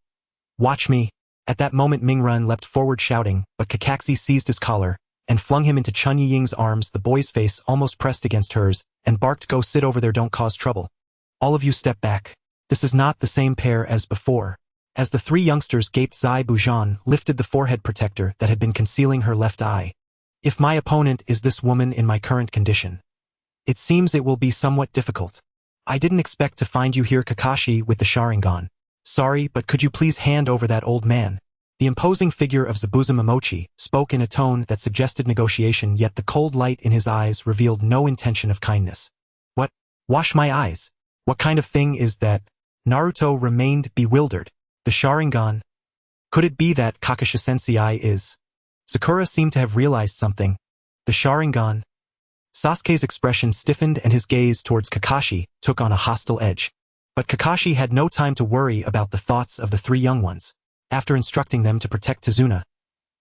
Watch me. At that moment Mingren leapt forward shouting, but Kakashi seized his collar and flung him into Chun Yiying's arms. The boy's face almost pressed against hers, and barked, "Go sit over there, don't cause trouble. All of you step back. This is not the same pair as before." As the three youngsters gaped, Zai Bujan lifted the forehead protector that had been concealing her left eye. If my opponent is this woman in my current condition, it seems it will be somewhat difficult. I didn't expect to find you here, Kakashi, with the Sharingan. Sorry, but could you please hand over that old man? The imposing figure of Zabuza Momochi spoke in a tone that suggested negotiation, yet the cold light in his eyes revealed no intention of kindness. What? Wash my eyes? What kind of thing is that? Naruto remained bewildered. The Sharingan? Could it be that Kakashi-sensei is? Sakura seemed to have realized something. The Sharingan? Sasuke's expression stiffened and his gaze towards Kakashi took on a hostile edge. But Kakashi had no time to worry about the thoughts of the three young ones. After instructing them to protect Tazuna,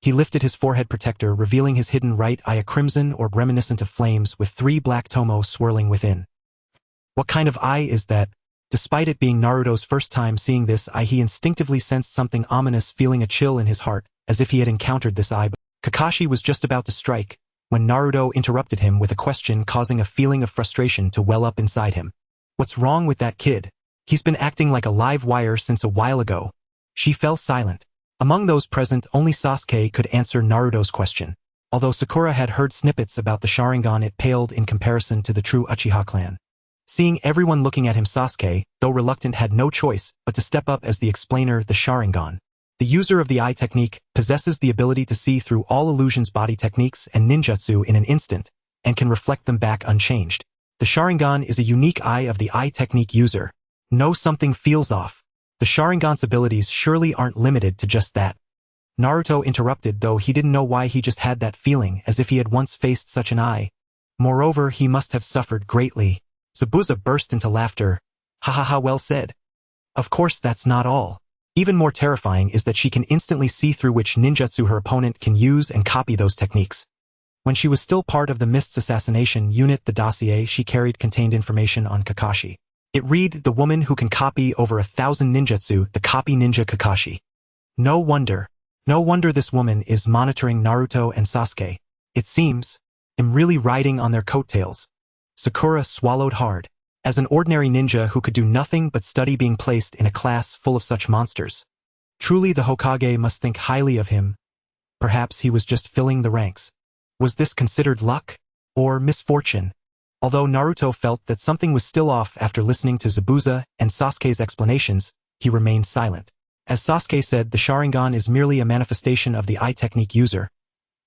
he lifted his forehead protector, revealing his hidden right eye, a crimson orb reminiscent of flames with three black tomo swirling within. What kind of eye is that? Despite it being Naruto's first time seeing this eye, he instinctively sensed something ominous, feeling a chill in his heart, as if he had encountered this eye. Kakashi was just about to strike, when Naruto interrupted him with a question, causing a feeling of frustration to well up inside him. What's wrong with that kid? He's been acting like a live wire since a while ago. She fell silent. Among those present, only Sasuke could answer Naruto's question. Although Sakura had heard snippets about the Sharingan, it paled in comparison to the true Uchiha clan. Seeing everyone looking at him, Sasuke, though reluctant, had no choice but to step up as the explainer. The Sharingan, the user of the eye technique, possesses the ability to see through all illusions, body techniques, and ninjutsu in an instant, and can reflect them back unchanged. The Sharingan is a unique eye of the eye technique user. Know something feels off. The Sharingan's abilities surely aren't limited to just that. Naruto interrupted, though he didn't know why. He just had that feeling, as if he had once faced such an eye. Moreover, he must have suffered greatly. Zabuza burst into laughter. Ha ha ha, well said. Of course that's not all. Even more terrifying is that she can instantly see through which ninjutsu her opponent can use and copy those techniques. When she was still part of the Mist's assassination unit, the dossier she carried contained information on Kakashi. It read, "The woman who can copy over 1,000 ninjutsu, the copy ninja Kakashi." No wonder this woman is monitoring Naruto and Sasuke. It seems I'm really riding on their coattails. Sakura swallowed hard. As an ordinary ninja who could do nothing but study, being placed in a class full of such monsters. Truly the Hokage must think highly of him. Perhaps he was just filling the ranks. Was this considered luck? Or misfortune? Although Naruto felt that something was still off after listening to Zabuza and Sasuke's explanations, he remained silent. As Sasuke said, the Sharingan is merely a manifestation of the eye technique user.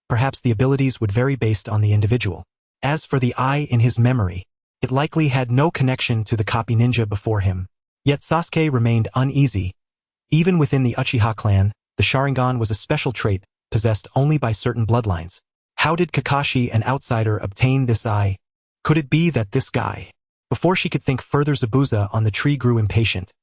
Perhaps the abilities would vary based on the individual. As for the eye in his memory, it likely had no connection to the copy ninja before him. Yet Sasuke remained uneasy. Even within the Uchiha clan, the Sharingan was a special trait, possessed only by certain bloodlines. How did Kakashi, an outsider, obtain this eye? Could it be that this guy? Before she could think further, Zabuza on the tree grew impatient.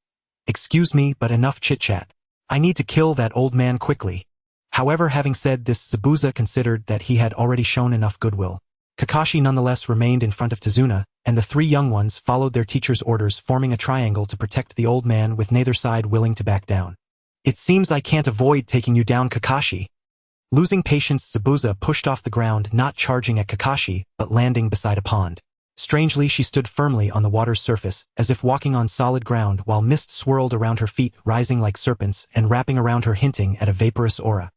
Excuse me, but enough chit-chat. I need to kill that old man quickly. However, having said this, Zabuza considered that he had already shown enough goodwill. Kakashi nonetheless remained in front of Tazuna, and the three young ones followed their teacher's orders, forming a triangle to protect the old man, with neither side willing to back down. It seems I can't avoid taking you down, Kakashi. Losing patience, Zabuza pushed off the ground, not charging at Kakashi, but landing beside a pond. Strangely, she stood firmly on the water's surface, as if walking on solid ground, while mist swirled around her feet, rising like serpents, and wrapping around her, hinting at a vaporous aura.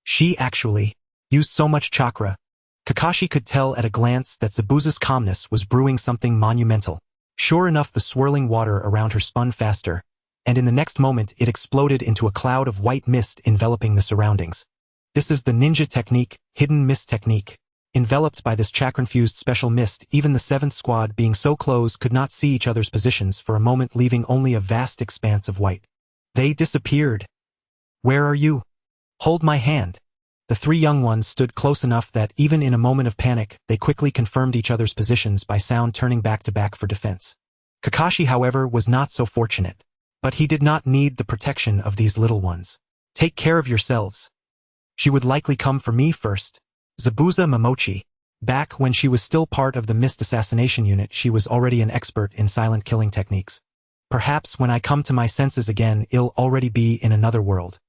She actually used so much chakra. Kakashi could tell at a glance that Zabuza's calmness was brewing something monumental. Sure enough, the swirling water around her spun faster, and in the next moment it exploded into a cloud of white mist enveloping the surroundings. This is the ninja technique, hidden mist technique. Enveloped by this chakra-infused special mist, even the 7th squad, being so close, could not see each other's positions for a moment, leaving only a vast expanse of white. They disappeared. Where are you? Hold my hand. The three young ones stood close enough that, even in a moment of panic, they quickly confirmed each other's positions by sound, turning back to back for defense. Kakashi, however, was not so fortunate. But he did not need the protection of these little ones. Take care of yourselves. She would likely come for me first. Zabuza Momochi. Back when she was still part of the Mist Assassination Unit, she was already an expert in silent killing techniques. Perhaps when I come to my senses again, I'll already be in another world.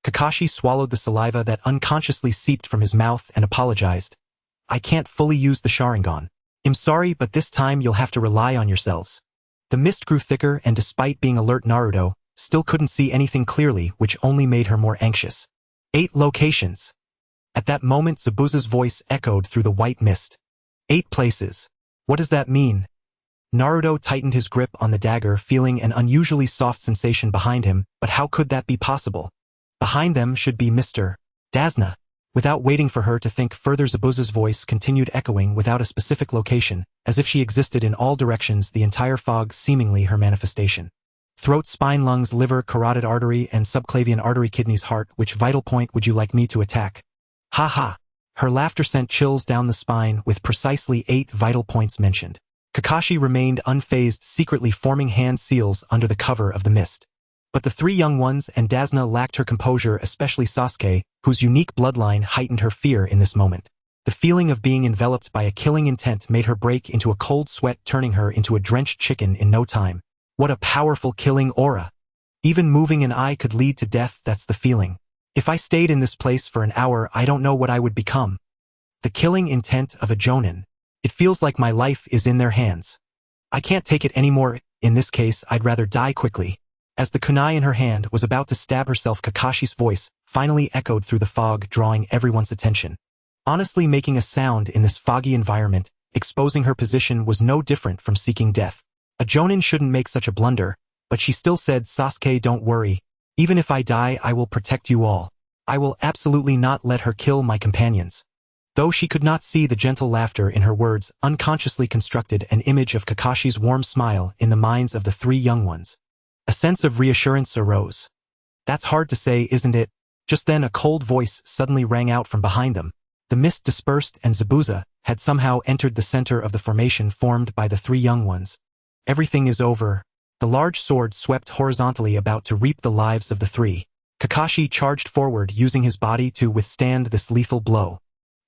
Kakashi swallowed the saliva that unconsciously seeped from his mouth and apologized. I can't fully use the Sharingan. I'm sorry, but this time you'll have to rely on yourselves. The mist grew thicker, and despite being alert, Naruto still couldn't see anything clearly, which only made her more anxious. 8 locations. At that moment, Zabuza's voice echoed through the white mist. 8 places. What does that mean? Naruto tightened his grip on the dagger, feeling an unusually soft sensation behind him, but how could that be possible? Behind them should be Mr. Dazna. Without waiting for her to think further, Zabuza's voice continued echoing without a specific location, as if she existed in all directions, the entire fog seemingly her manifestation. Throat, spine, lungs, liver, carotid artery, and subclavian artery, kidneys, heart. Which vital point would you like me to attack? Ha ha. Her laughter sent chills down the spine, with precisely 8 vital points mentioned. Kakashi remained unfazed, secretly forming hand seals under the cover of the mist. But the three young ones and Dazna lacked her composure, especially Sasuke, whose unique bloodline heightened her fear in this moment. The feeling of being enveloped by a killing intent made her break into a cold sweat, turning her into a drenched chicken in no time. What a powerful killing aura. Even moving an eye could lead to death, that's the feeling. If I stayed in this place for an hour, I don't know what I would become. The killing intent of a Jonin. It feels like my life is in their hands. I can't take it anymore. In this case, I'd rather die quickly. As the kunai in her hand was about to stab herself, Kakashi's voice finally echoed through the fog, drawing everyone's attention. Honestly, making a sound in this foggy environment, exposing her position, was no different from seeking death. A Jonin shouldn't make such a blunder, but she still said, Sasuke, don't worry. Even if I die, I will protect you all. I will absolutely not let her kill my companions. Though she could not see the gentle laughter in her words, unconsciously constructed an image of Kakashi's warm smile in the minds of the three young ones. A sense of reassurance arose. That's hard to say, isn't it? Just then a cold voice suddenly rang out from behind them. The mist dispersed and Zabuza had somehow entered the center of the formation formed by the three young ones. Everything is over. The large sword swept horizontally, about to reap the lives of the three. Kakashi charged forward, using his body to withstand this lethal blow.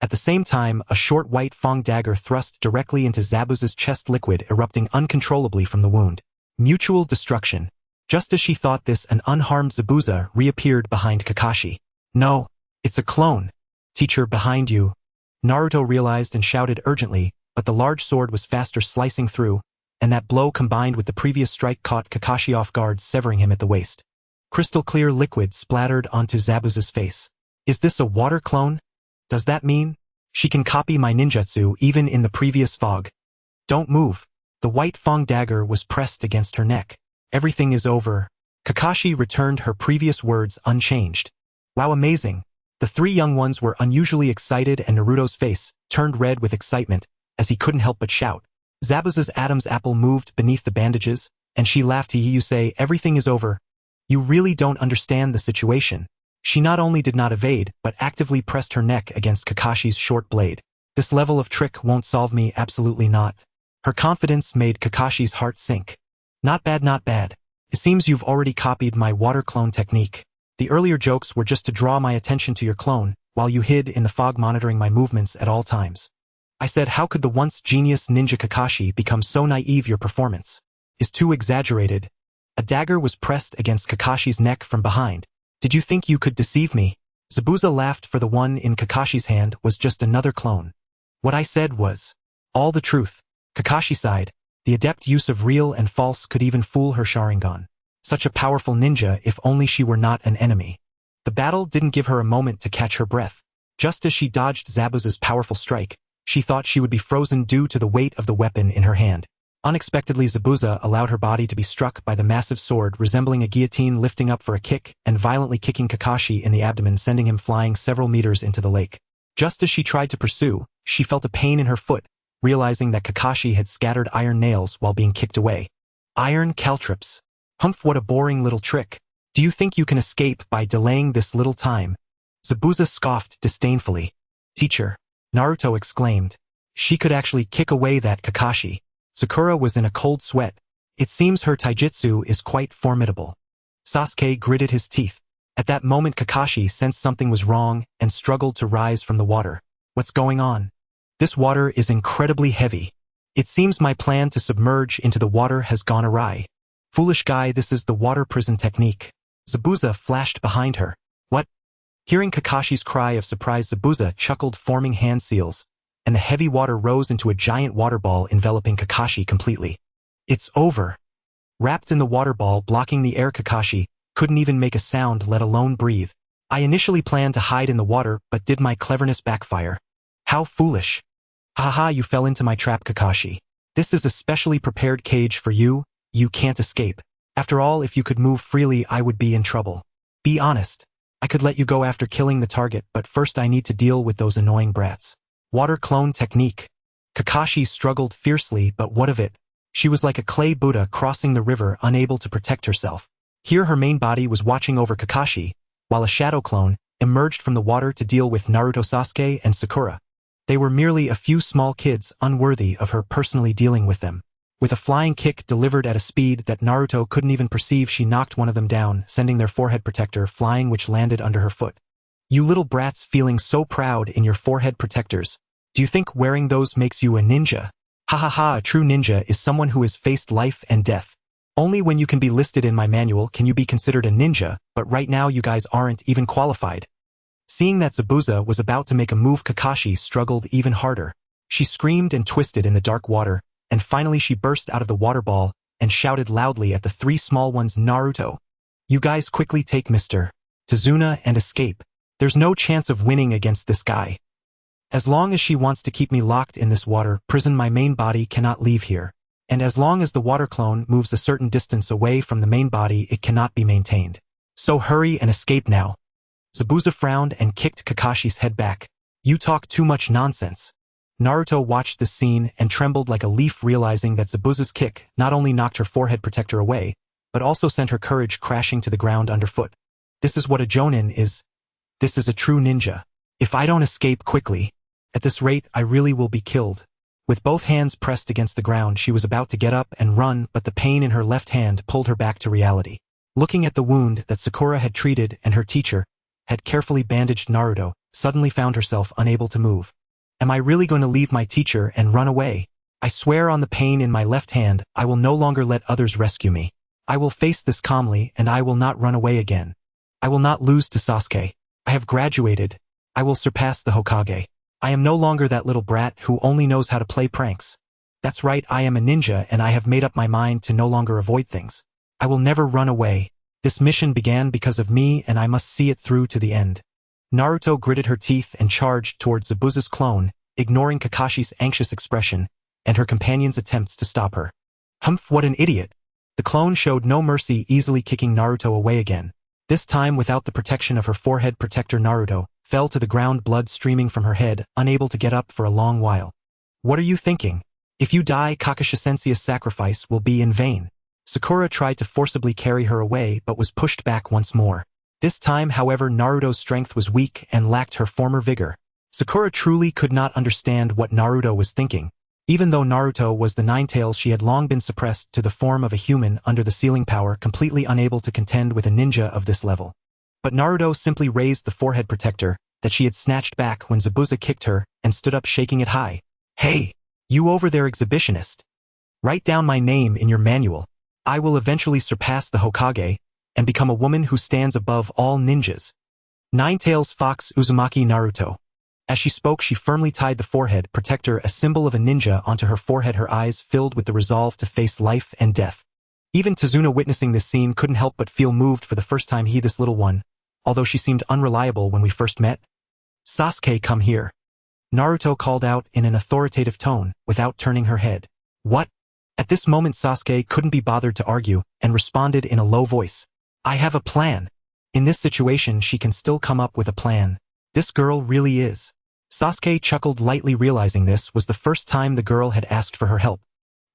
At the same time, a short white fang dagger thrust directly into Zabuza's chest, liquid erupting uncontrollably from the wound. Mutual destruction. Just as she thought this, an unharmed Zabuza reappeared behind Kakashi. No, it's a clone. Teacher, behind you. Naruto realized and shouted urgently, but the large sword was faster, slicing through, and that blow combined with the previous strike caught Kakashi off guard, severing him at the waist. Crystal clear liquid splattered onto Zabuza's face. Is this a water clone? Does that mean she can copy my ninjutsu even in the previous fog? Don't move. The white fang dagger was pressed against her neck. Everything is over. Kakashi returned her previous words unchanged. Wow, amazing. The three young ones were unusually excited, and Naruto's face turned red with excitement as he couldn't help but shout. Zabuza's Adam's apple moved beneath the bandages, and she laughed. You say everything is over. You really don't understand the situation. She not only did not evade, but actively pressed her neck against Kakashi's short blade. This level of trick won't solve me, absolutely not. Her confidence made Kakashi's heart sink. Not bad, not bad. It seems you've already copied my water clone technique. The earlier jokes were just to draw my attention to your clone, while you hid in the fog monitoring my movements at all times. I said, how could the once genius ninja Kakashi become so naive? Your performance is too exaggerated. A dagger was pressed against Kakashi's neck from behind. Did you think you could deceive me? Zabuza laughed, for the one in Kakashi's hand was just another clone. What I said was all the truth. Kakashi sighed. The adept use of real and false could even fool her Sharingan. Such a powerful ninja, if only she were not an enemy. The battle didn't give her a moment to catch her breath. Just as she dodged Zabuza's powerful strike, she thought she would be frozen due to the weight of the weapon in her hand. Unexpectedly, Zabuza allowed her body to be struck by the massive sword, resembling a guillotine, lifting up for a kick and violently kicking Kakashi in the abdomen, sending him flying several meters into the lake. Just as she tried to pursue, she felt a pain in her foot, realizing that Kakashi had scattered iron nails while being kicked away. Iron caltrops. Humph, what a boring little trick. Do you think you can escape by delaying this little time? Zabuza scoffed disdainfully. Teacher, Naruto exclaimed. She could actually kick away that Kakashi. Sakura was in a cold sweat. It seems her taijutsu is quite formidable. Sasuke gritted his teeth. At that moment, Kakashi sensed something was wrong and struggled to rise from the water. What's going on? This water is incredibly heavy. It seems my plan to submerge into the water has gone awry. Foolish guy, this is the water prison technique. Zabuza flashed behind her. What? Hearing Kakashi's cry of surprise, Zabuza chuckled, forming hand seals, and the heavy water rose into a giant water ball enveloping Kakashi completely. It's over. Wrapped in the water ball, blocking the air, Kakashi couldn't even make a sound, let alone breathe. I initially planned to hide in the water, but did my cleverness backfire? How foolish. Haha, you fell into my trap, Kakashi. This is a specially prepared cage for you. You can't escape. After all, if you could move freely, I would be in trouble. Be honest. I could let you go after killing the target, but first I need to deal with those annoying brats. Water clone technique. Kakashi struggled fiercely, but what of it? She was like a clay Buddha crossing the river, unable to protect herself. Here her main body was watching over Kakashi, while a shadow clone emerged from the water to deal with Naruto, Sasuke, and Sakura. They were merely a few small kids, unworthy of her personally dealing with them. With a flying kick delivered at a speed that Naruto couldn't even perceive, she knocked one of them down, sending their forehead protector flying, which landed under her foot. You little brats, feeling so proud in your forehead protectors. Do you think wearing those makes you a ninja? Ha ha ha, a true ninja is someone who has faced life and death. Only when you can be listed in my manual can you be considered a ninja, but right now you guys aren't even qualified. Seeing that Zabuza was about to make a move, Kakashi struggled even harder. She screamed and twisted in the dark water, and finally she burst out of the water ball and shouted loudly at the three small ones, Naruto, you guys quickly take Mr. Tazuna and escape. There's no chance of winning against this guy. As long as she wants to keep me locked in this water prison, my main body cannot leave here. And as long as the water clone moves a certain distance away from the main body, it cannot be maintained. So hurry and escape now. Zabuza frowned and kicked Kakashi's head back. You talk too much nonsense. Naruto watched this scene and trembled like a leaf, realizing that Zabuza's kick not only knocked her forehead protector away, but also sent her courage crashing to the ground underfoot. This is what a jonin is. This is a true ninja. If I don't escape quickly, at this rate I really will be killed. With both hands pressed against the ground, she was about to get up and run, but the pain in her left hand pulled her back to reality. Looking at the wound that Sakura had treated and her teacher had carefully bandaged, Naruto suddenly found herself unable to move. Am I really going to leave my teacher and run away? I swear on the pain in my left hand, I will no longer let others rescue me. I will face this calmly, and I will not run away again. I will not lose to Sasuke. I have graduated. I will surpass the Hokage. I am no longer that little brat who only knows how to play pranks. That's right, I am a ninja, and I have made up my mind to no longer avoid things. I will never run away. This mission began because of me, and I must see it through to the end. Naruto gritted her teeth and charged towards Zabuza's clone, ignoring Kakashi's anxious expression and her companion's attempts to stop her. Humph, what an idiot. The clone showed no mercy, easily kicking Naruto away again. This time without the protection of her forehead protector, Naruto fell to the ground, blood streaming from her head, unable to get up for a long while. What are you thinking? If you die, Kakashi-sensei's sacrifice will be in vain. Sakura tried to forcibly carry her away, but was pushed back once more. This time, however, Naruto's strength was weak and lacked her former vigor. Sakura truly could not understand what Naruto was thinking. Even though Naruto was the Nine-Tails, she had long been suppressed to the form of a human under the sealing power, completely unable to contend with a ninja of this level. But Naruto simply raised the forehead protector that she had snatched back when Zabuza kicked her and stood up shaking it high. Hey, you over there exhibitionist. Write down my name in your manual. I will eventually surpass the Hokage and become a woman who stands above all ninjas. Nine-Tails Fox Uzumaki Naruto. As she spoke, she firmly tied the forehead protector, a symbol of a ninja, onto her forehead, her eyes filled with the resolve to face life and death. Even Tazuna, witnessing this scene, couldn't help but feel moved for the first time. This little one, although she seemed unreliable when we first met. Sasuke, come here. Naruto called out in an authoritative tone, without turning her head. What? At this moment Sasuke couldn't be bothered to argue, and responded in a low voice. I have a plan. In this situation she can still come up with a plan. This girl really is. Sasuke chuckled lightly, realizing this was the first time the girl had asked for her help.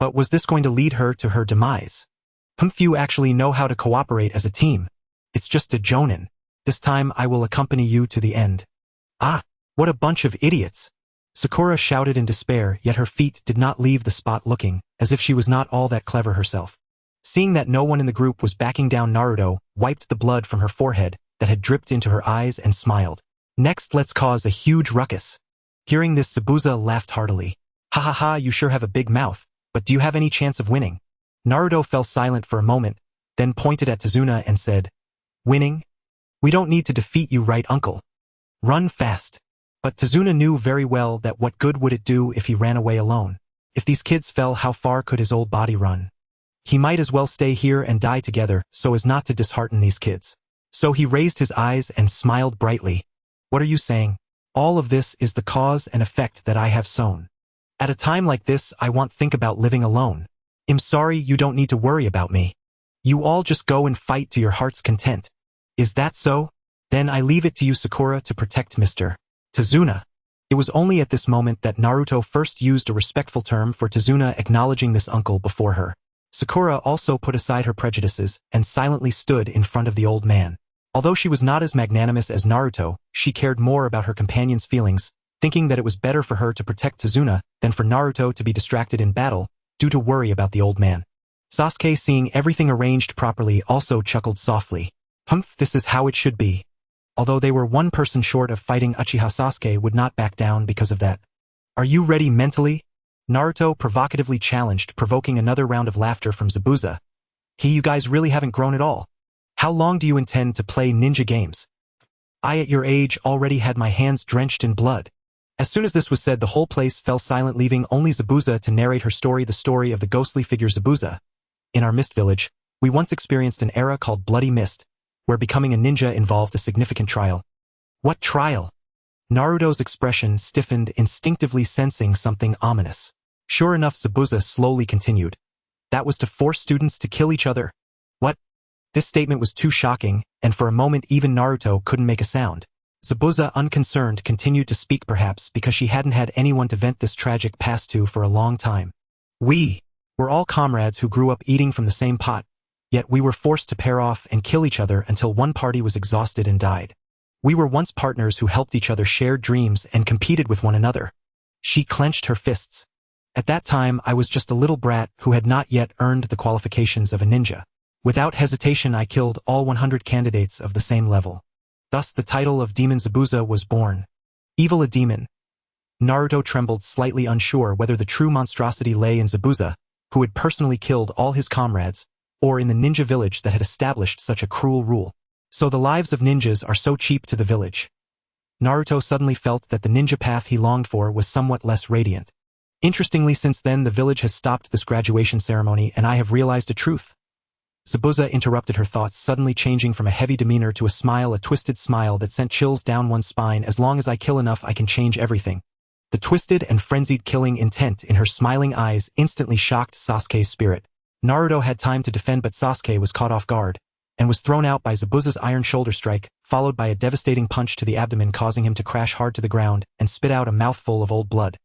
But was this going to lead her to her demise? Few actually know how to cooperate as a team. It's just a jonin. This time I will accompany you to the end. Ah, what a bunch of idiots. Sakura shouted in despair, yet her feet did not leave the spot, looking as if she was not all that clever herself. Seeing that no one in the group was backing down, Naruto wiped the blood from her forehead that had dripped into her eyes and smiled. Next, let's cause a huge ruckus. Hearing this, Zabuza laughed heartily. Ha ha ha, you sure have a big mouth, but do you have any chance of winning? Naruto fell silent for a moment, then pointed at Tazuna and said, Winning? We don't need to defeat you, right, uncle? Run fast. But Tazuna knew very well that what good would it do if he ran away alone? If these kids fell, how far could his old body run? He might as well stay here and die together so as not to dishearten these kids. So he raised his eyes and smiled brightly. What are you saying? All of this is the cause and effect that I have sown. At a time like this, I won't think about living alone. I'm sorry, you don't need to worry about me. You all just go and fight to your heart's content. Is that so? Then I leave it to you, Sakura, to protect Mr. Tazuna. It was only at this moment that Naruto first used a respectful term for Tazuna, acknowledging this uncle before her. Sakura also put aside her prejudices and silently stood in front of the old man. Although she was not as magnanimous as Naruto, she cared more about her companion's feelings, thinking that it was better for her to protect Tazuna than for Naruto to be distracted in battle due to worry about the old man. Sasuke, seeing everything arranged properly, also chuckled softly. This is how it should be. Although they were one person short of fighting Uchiha, Sasuke would not back down because of that. Are you ready mentally? Naruto provocatively challenged, provoking another round of laughter from Zabuza. You guys really haven't grown at all. How long do you intend to play ninja games? I at your age already had my hands drenched in blood. As soon as this was said, the whole place fell silent, leaving only Zabuza to narrate her story, the story of the ghostly figure Zabuza. In our Mist Village, we once experienced an era called Bloody Mist, where becoming a ninja involved a significant trial. What trial? Naruto's expression stiffened, instinctively sensing something ominous. Sure enough, Zabuza slowly continued. That was to force students to kill each other. What? This statement was too shocking, and for a moment even Naruto couldn't make a sound. Zabuza, unconcerned, continued to speak, perhaps because she hadn't had anyone to vent this tragic past to for a long time. We were all comrades who grew up eating from the same pot, yet we were forced to pair off and kill each other until one party was exhausted and died. We were once partners who helped each other, shared dreams, and competed with one another. She clenched her fists. At that time, I was just a little brat who had not yet earned the qualifications of a ninja. Without hesitation, I killed all 100 candidates of the same level. Thus, the title of Demon Zabuza was born. Evil, a demon. Naruto trembled, slightly unsure whether the true monstrosity lay in Zabuza, who had personally killed all his comrades, or in the ninja village that had established such a cruel rule. So the lives of ninjas are so cheap to the village. Naruto suddenly felt that the ninja path he longed for was somewhat less radiant. Interestingly, since then the village has stopped this graduation ceremony, and I have realized a truth. Zabuza interrupted her thoughts, suddenly changing from a heavy demeanor to a smile, a twisted smile that sent chills down one's spine. As long as I kill enough, I can change everything. The twisted and frenzied killing intent in her smiling eyes instantly shocked Sasuke's spirit. Naruto had time to defend, but Sasuke was caught off guard, and was thrown out by Zabuza's iron shoulder strike, followed by a devastating punch to the abdomen, causing him to crash hard to the ground and spit out a mouthful of old blood.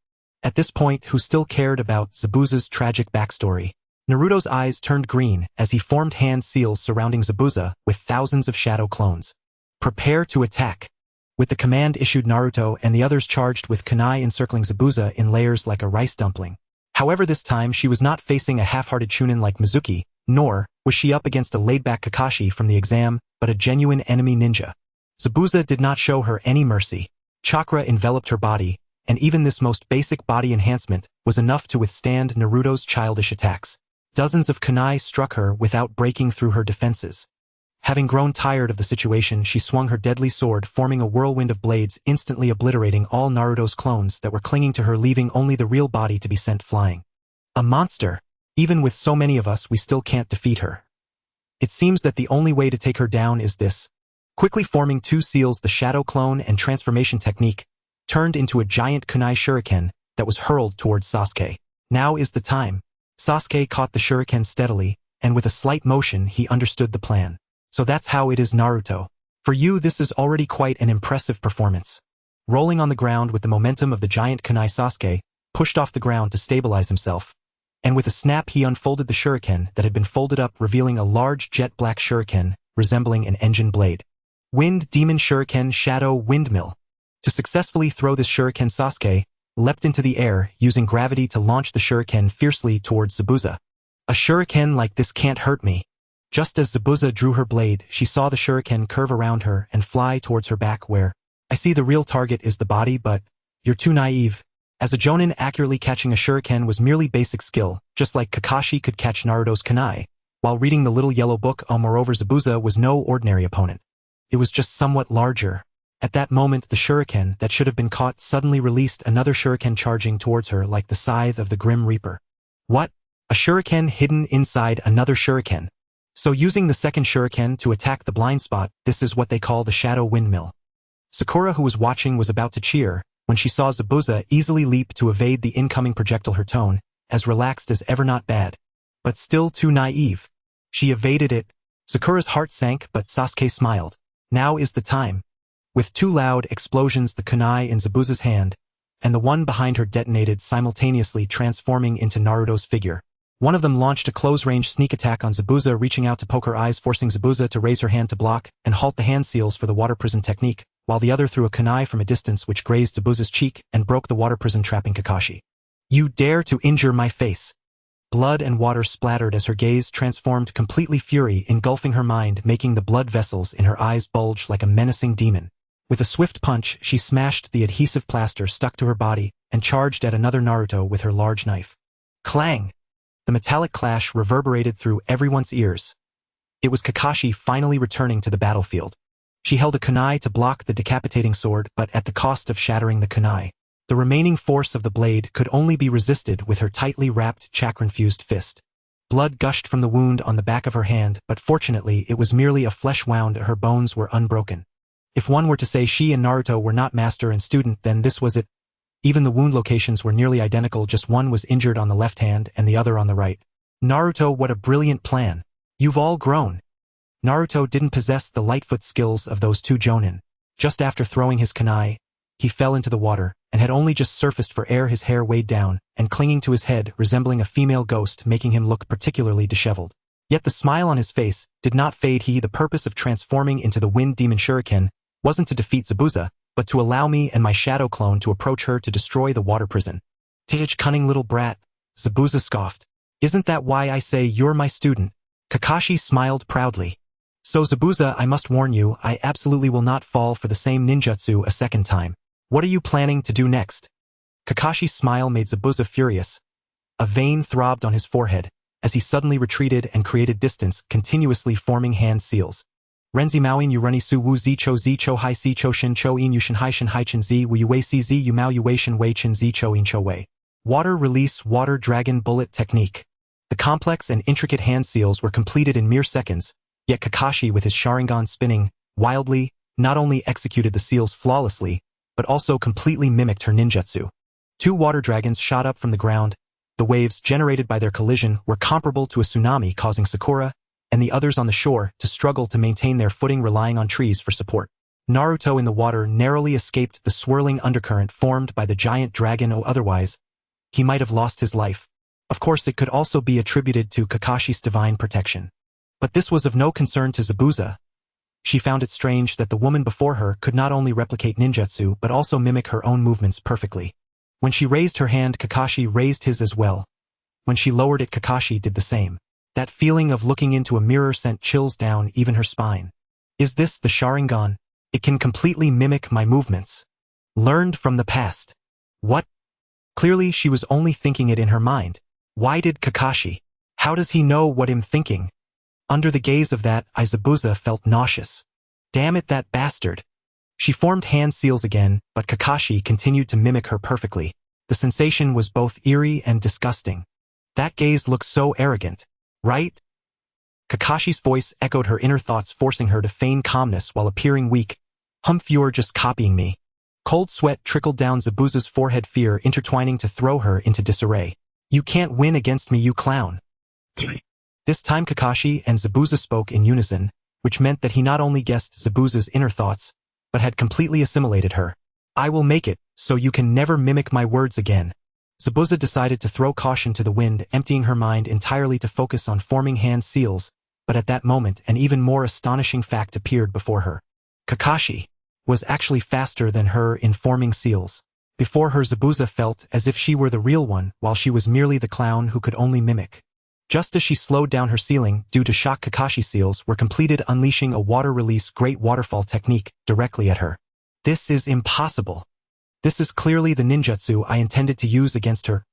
At this point, who still cared about Zabuza's tragic backstory? Naruto's eyes turned green as he formed hand seals surrounding Zabuza with thousands of shadow clones. Prepare to attack. With the command issued, Naruto and the others charged with kunai, encircling Zabuza in layers like a rice dumpling. However, this time she was not facing a half-hearted chunin like Mizuki, nor Was she up against a laid-back Kakashi from the exam, but a genuine enemy ninja? Zabuza did not show her any mercy. Chakra enveloped her body, and even this most basic body enhancement was enough to withstand Naruto's childish attacks. Dozens of kunai struck her without breaking through her defenses. Having grown tired of the situation, she swung her deadly sword, forming a whirlwind of blades, instantly obliterating all Naruto's clones that were clinging to her, leaving only the real body to be sent flying. A monster! Even with so many of us, we still can't defeat her. It seems that the only way to take her down is this. Quickly forming two seals, the shadow clone and transformation technique turned into a giant kunai shuriken that was hurled towards Sasuke. Now is the time. Sasuke caught the shuriken steadily, and with a slight motion he understood the plan. So that's how it is, Naruto. For you, this is already quite an impressive performance. Rolling on the ground with the momentum of the giant kunai, Sasuke pushed off the ground to stabilize himself, and with a snap he unfolded the shuriken that had been folded up, revealing a large jet black shuriken resembling an engine blade. Wind Demon Shuriken Shadow Windmill. To successfully throw this shuriken, Sasuke leapt into the air, using gravity to launch the shuriken fiercely towards Zabuza. A shuriken like this can't hurt me. Just as Zabuza drew her blade, she saw the shuriken curve around her and fly towards her back, where, I see the real target is the body, but you're too naive. As a jonin, accurately catching a shuriken was merely basic skill, just like Kakashi could catch Naruto's kunai, while reading the little yellow book. Moreover, Zabuza was no ordinary opponent. It was just somewhat larger. At that moment, the shuriken that should have been caught suddenly released another shuriken, charging towards her like the scythe of the Grim Reaper. What? A shuriken hidden inside another shuriken. So using the second shuriken to attack the blind spot, this is what they call the shadow windmill. Sakura, who was watching, was about to cheer when she saw Zabuza easily leap to evade the incoming projectile, her tone as relaxed as ever. Not bad, but still too naive. She evaded it. Sakura's heart sank, but Sasuke smiled. Now is the time. With two loud explosions, the kunai in Zabuza's hand and the one behind her detonated simultaneously, transforming into Naruto's figure. One of them launched a close-range sneak attack on Zabuza, reaching out to poke her eyes, forcing Zabuza to raise her hand to block and halt the hand seals for the water prison technique, while the other threw a kunai from a distance which grazed Zabuza's cheek and broke the water prison, trapping Kakashi. You dare to injure my face? Blood and water splattered as her gaze transformed completely, fury engulfing her mind, making the blood vessels in her eyes bulge like a menacing demon. With a swift punch, she smashed the adhesive plaster stuck to her body and charged at another Naruto with her large knife. Clang! The metallic clash reverberated through everyone's ears. It was Kakashi finally returning to the battlefield. She held a kunai to block the decapitating sword, but at the cost of shattering the kunai. The remaining force of the blade could only be resisted with her tightly wrapped chakra-infused fist. Blood gushed from the wound on the back of her hand, but fortunately it was merely a flesh wound. Her bones were unbroken. If one were to say she and Naruto were not master and student, then this was it. Even the wound locations were nearly identical, just one was injured on the left hand and the other on the right. Naruto, what a brilliant plan. You've all grown. Naruto didn't possess the lightfoot skills of those two jonin. Just after throwing his kunai, he fell into the water and had only just surfaced for air, his hair weighed down and clinging to his head, resembling a female ghost, making him look particularly disheveled. Yet the smile on his face did not fade. The purpose of transforming into the Wind Demon Shuriken wasn't to defeat Zabuza, but to allow me and my shadow clone to approach her to destroy the water prison. Tich, cunning little brat, Zabuza scoffed. Isn't that why I say you're my student? Kakashi smiled proudly. So Zabuza, I must warn you, I absolutely will not fall for the same ninjutsu a second time. What are you planning to do next? Kakashi's smile made Zabuza furious. A vein throbbed on his forehead as he suddenly retreated and created distance, continuously forming hand seals. Renzi Maoin yu runny su wu zi cho hai si cho shin cho in yu shin hai chen zi wu yu wei si zi yu mao yu wei shin wei chen zi cho in cho wei. Water release water dragon bullet technique. The complex and intricate hand seals were completed in mere seconds, yet Kakashi, with his Sharingan spinning wildly, not only executed the seals flawlessly, but also completely mimicked her ninjutsu. Two water dragons shot up from the ground. The waves generated by their collision were comparable to a tsunami, causing Sakura and the others on the shore to struggle to maintain their footing, relying on trees for support. Naruto in the water narrowly escaped the swirling undercurrent formed by the giant dragon, or otherwise, he might have lost his life. Of course, it could also be attributed to Kakashi's divine protection. But this was of no concern to Zabuza. She found it strange that the woman before her could not only replicate ninjutsu but also mimic her own movements perfectly. When she raised her hand, Kakashi raised his as well. When she lowered it, Kakashi did the same. That feeling of looking into a mirror sent chills down even her spine. Is this the Sharingan? It can completely mimic my movements. Learned from the past. What? Clearly she was only thinking it in her mind. Why did Kakashi? How does he know what I'm thinking? Under the gaze of that, Zabuza felt nauseous. Damn it, that bastard. She formed hand seals again, but Kakashi continued to mimic her perfectly. The sensation was both eerie and disgusting. That gaze looked so arrogant, right? Kakashi's voice echoed her inner thoughts, forcing her to feign calmness while appearing weak. You're just copying me. Cold sweat trickled down Zabuza's forehead, fear intertwining to throw her into disarray. You can't win against me, you clown. This time Kakashi and Zabuza spoke in unison, which meant that he not only guessed Zabuza's inner thoughts, but had completely assimilated her. I will make it, so you can never mimic my words again. Zabuza decided to throw caution to the wind, emptying her mind entirely to focus on forming hand seals, but at that moment an even more astonishing fact appeared before her. Kakashi was actually faster than her in forming seals. Before her, Zabuza felt as if she were the real one, while she was merely the clown who could only mimic. Just as she slowed down her sealing, due to shock, Kakashi seals were completed, unleashing a water release great waterfall technique directly at her. This is impossible. This is clearly the ninjutsu I intended to use against her.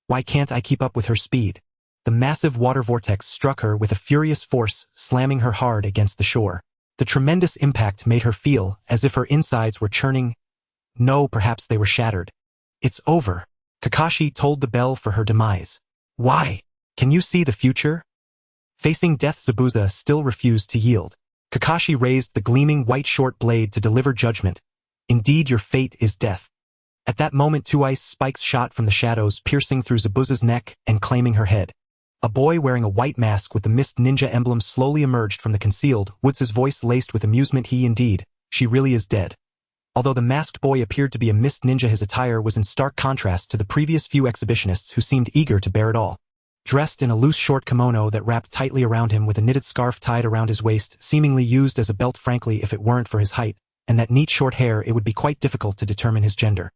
Why can't I keep up with her speed? The massive water vortex struck her with a furious force, slamming her hard against the shore. The tremendous impact made her feel as if her insides were churning. No, perhaps they were shattered. It's over. Kakashi tolled the bell for her demise. Why? Can you see the future? Facing death, Zabuza still refused to yield. Kakashi raised the gleaming white short blade to deliver judgment. Indeed, your fate is death. At that moment, two ice spikes shot from the shadows, piercing through Zabuza's neck and claiming her head. A boy wearing a white mask with the mist ninja emblem slowly emerged from the concealed woods, his voice laced with amusement. She really is dead. Although the masked boy appeared to be a mist ninja, his attire was in stark contrast to the previous few exhibitionists who seemed eager to bear it all. Dressed in a loose short kimono that wrapped tightly around him with a knitted scarf tied around his waist, seemingly used as a belt, frankly, if it weren't for his height and that neat short hair, it would be quite difficult to determine his gender.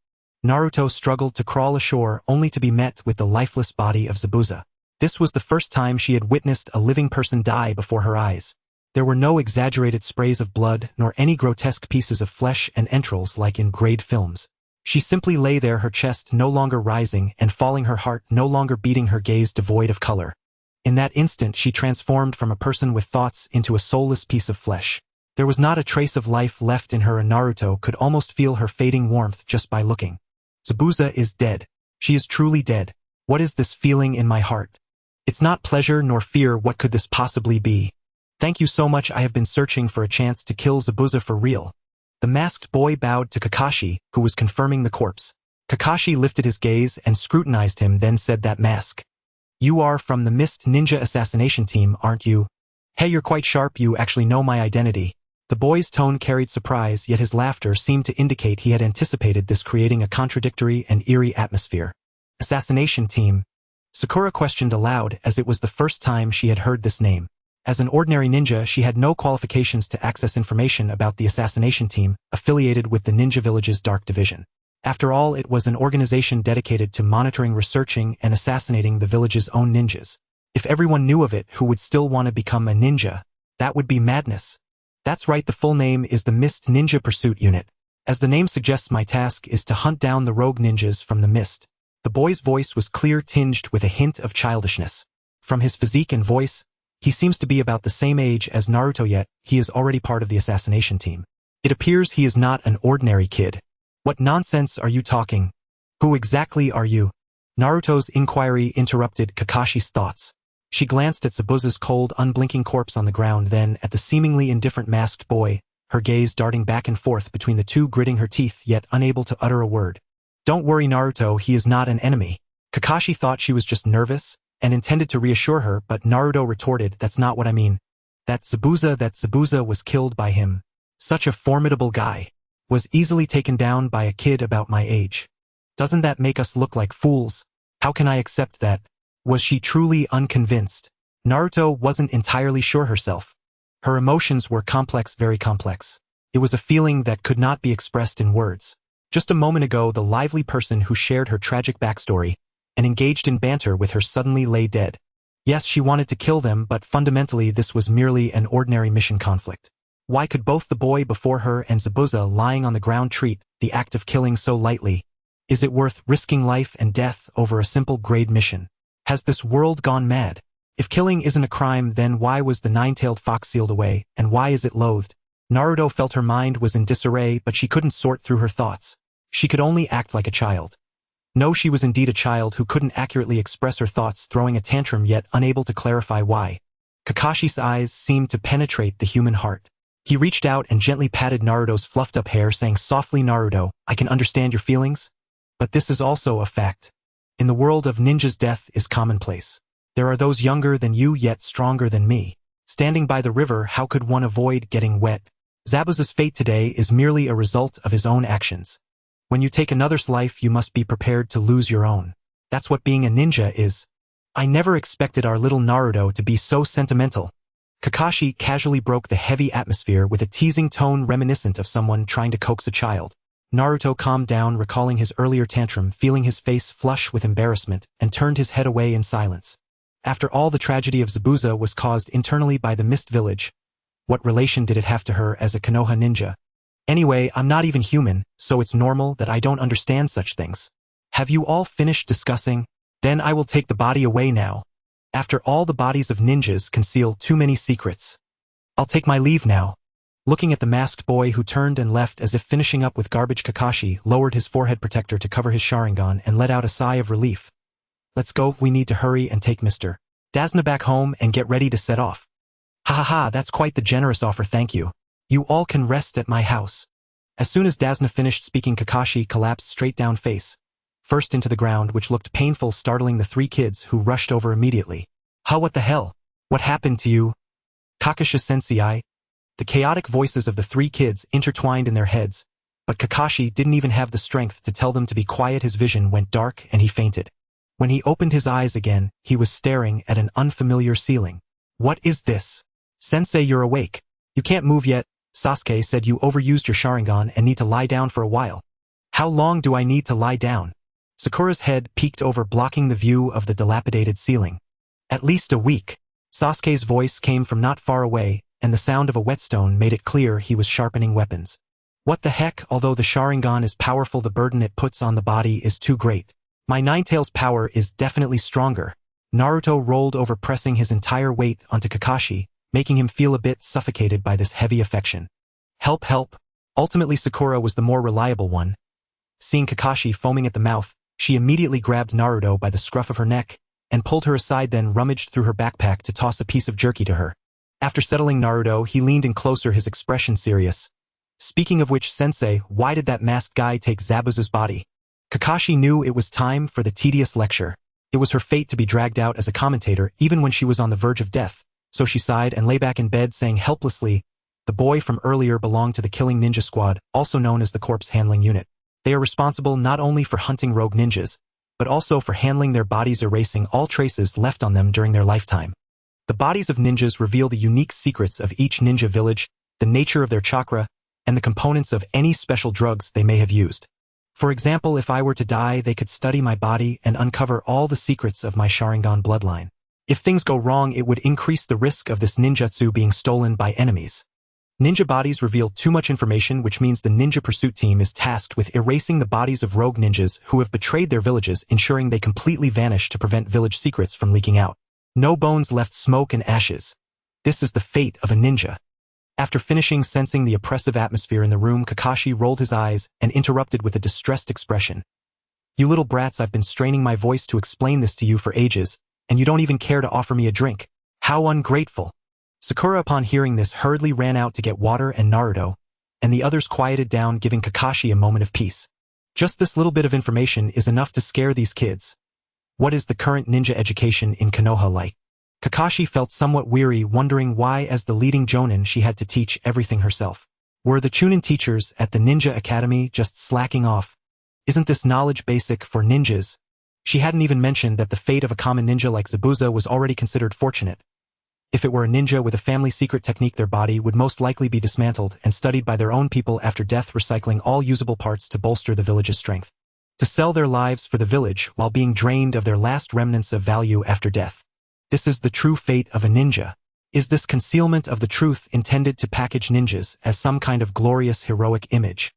Naruto struggled to crawl ashore, only to be met with the lifeless body of Zabuza. This was the first time she had witnessed a living person die before her eyes. There were no exaggerated sprays of blood, nor any grotesque pieces of flesh and entrails like in grade films. She simply lay there, her chest no longer rising and falling, her heart no longer beating, her gaze devoid of color. In that instant she transformed from a person with thoughts into a soulless piece of flesh. There was not a trace of life left in her, and Naruto could almost feel her fading warmth just by looking. Zabuza is dead. She is truly dead. What is this feeling in my heart? It's not pleasure nor fear. What could this possibly be? Thank you so much. I have been searching for a chance to kill Zabuza for real. The masked boy bowed to Kakashi, who was confirming the corpse. Kakashi lifted his gaze and scrutinized him, then said, that mask. You are from the Mist Ninja Assassination Team, aren't you? Hey, you're quite sharp. You actually know my identity. The boy's tone carried surprise, yet his laughter seemed to indicate he had anticipated this, creating a contradictory and eerie atmosphere. Assassination Team? Sakura questioned aloud, as it was the first time she had heard this name. As an ordinary ninja, she had no qualifications to access information about the assassination team, affiliated with the Ninja Village's Dark Division. After all, it was an organization dedicated to monitoring, researching, and assassinating the village's own ninjas. If everyone knew of it, who would still want to become a ninja? That would be madness. That's right, the full name is the Mist Ninja Pursuit Unit. As the name suggests, my task is to hunt down the rogue ninjas from the mist. The boy's voice was clear, tinged with a hint of childishness. From his physique and voice, he seems to be about the same age as Naruto, yet he is already part of the assassination team. It appears he is not an ordinary kid. What nonsense are you talking? Who exactly are you? Naruto's inquiry interrupted Kakashi's thoughts. She glanced at Zabuza's cold, unblinking corpse on the ground, then at the seemingly indifferent masked boy, her gaze darting back and forth between the two, gritting her teeth yet unable to utter a word. Don't worry, Naruto, he is not an enemy. Kakashi thought she was just nervous and intended to reassure her, but Naruto retorted, that's not what I mean. That Zabuza was killed by him. Such a formidable guy. Was easily taken down by a kid about my age. Doesn't that make us look like fools? How can I accept that? Was she truly unconvinced? Naruto wasn't entirely sure herself. Her emotions were complex, very complex. It was a feeling that could not be expressed in words. Just a moment ago, the lively person who shared her tragic backstory and engaged in banter with her suddenly lay dead. Yes, she wanted to kill them, but fundamentally this was merely an ordinary mission conflict. Why could both the boy before her and Zabuza lying on the ground treat the act of killing so lightly? Is it worth risking life and death over a simple grade mission? Has this world gone mad? If killing isn't a crime, then why was the nine-tailed fox sealed away, and why is it loathed? Naruto felt her mind was in disarray, but she couldn't sort through her thoughts. She could only act like a child. No, she was indeed a child who couldn't accurately express her thoughts, throwing a tantrum yet unable to clarify why. Kakashi's eyes seemed to penetrate the human heart. He reached out and gently patted Naruto's fluffed-up hair, saying softly, "Naruto, I can understand your feelings. But this is also a fact. In the world of ninjas, death is commonplace. There are those younger than you yet stronger than me. Standing by the river, how could one avoid getting wet? Zabuza's fate today is merely a result of his own actions. When you take another's life, you must be prepared to lose your own. That's what being a ninja is. I never expected our little Naruto to be so sentimental." Kakashi casually broke the heavy atmosphere with a teasing tone reminiscent of someone trying to coax a child. Naruto calmed down, recalling his earlier tantrum, feeling his face flush with embarrassment, and turned his head away in silence. After all, the tragedy of Zabuza was caused internally by the Mist Village. What relation did it have to her as a Konoha ninja? Anyway, I'm not even human, so it's normal that I don't understand such things. Have you all finished discussing? Then I will take the body away now. After all, the bodies of ninjas conceal too many secrets. I'll take my leave now. Looking at the masked boy who turned and left as if finishing up with garbage, Kakashi lowered his forehead protector to cover his Sharingan and let out a sigh of relief. Let's go, we need to hurry and take Mr. Dasna back home and get ready to set off. Ha ha ha, that's quite the generous offer, thank you. You all can rest at my house. As soon as Dasna finished speaking, Kakashi collapsed straight down face first into the ground, which looked painful, startling the three kids, who rushed over immediately. What the hell? What happened to you? Kakashi-sensei? The chaotic voices of the three kids intertwined in their heads, but Kakashi didn't even have the strength to tell them to be quiet. His vision went dark and he fainted. When he opened his eyes again, he was staring at an unfamiliar ceiling. What is this? Sensei, you're awake. You can't move yet. Sasuke said you overused your Sharingan and need to lie down for a while. How long do I need to lie down? Sakura's head peeked over, blocking the view of the dilapidated ceiling. At least a week. Sasuke's voice came from not far away, and the sound of a whetstone made it clear he was sharpening weapons. What the heck? Although the Sharingan is powerful, the burden it puts on the body is too great. My Nine-Tails power is definitely stronger. Naruto rolled over, pressing his entire weight onto Kakashi, making him feel a bit suffocated by this heavy affection. Help, help. Ultimately, Sakura was the more reliable one. Seeing Kakashi foaming at the mouth, she immediately grabbed Naruto by the scruff of her neck and pulled her aside, then rummaged through her backpack to toss a piece of jerky to her. After settling Naruto, he leaned in closer, his expression serious. Speaking of which, Sensei, why did that masked guy take Zabuza's body? Kakashi knew it was time for the tedious lecture. It was her fate to be dragged out as a commentator even when she was on the verge of death, so she sighed and lay back in bed, saying helplessly, the boy from earlier belonged to the Killing Ninja Squad, also known as the Corpse Handling Unit. They are responsible not only for hunting rogue ninjas, but also for handling their bodies, erasing all traces left on them during their lifetime. The bodies of ninjas reveal the unique secrets of each ninja village, the nature of their chakra, and the components of any special drugs they may have used. For example, if I were to die, they could study my body and uncover all the secrets of my Sharingan bloodline. If things go wrong, it would increase the risk of this ninjutsu being stolen by enemies. Ninja bodies reveal too much information, which means the ninja pursuit team is tasked with erasing the bodies of rogue ninjas who have betrayed their villages, ensuring they completely vanish to prevent village secrets from leaking out. No bones left, smoke and ashes. This is the fate of a ninja. After finishing sensing the oppressive atmosphere in the room, Kakashi rolled his eyes and interrupted with a distressed expression. You little brats, I've been straining my voice to explain this to you for ages, and you don't even care to offer me a drink. How ungrateful. Sakura, upon hearing this, hurriedly ran out to get water and Naruto, and the others quieted down, giving Kakashi a moment of peace. Just this little bit of information is enough to scare these kids. What is the current ninja education in Konoha like? Kakashi felt somewhat weary, wondering why, as the leading jonin, she had to teach everything herself. Were the Chunin teachers at the Ninja Academy just slacking off? Isn't this knowledge basic for ninjas? She hadn't even mentioned that the fate of a common ninja like Zabuza was already considered fortunate. If it were a ninja with a family secret technique, their body would most likely be dismantled and studied by their own people after death, recycling all usable parts to bolster the village's strength. To sell their lives for the village while being drained of their last remnants of value after death. This is the true fate of a ninja. Is this concealment of the truth intended to package ninjas as some kind of glorious heroic image?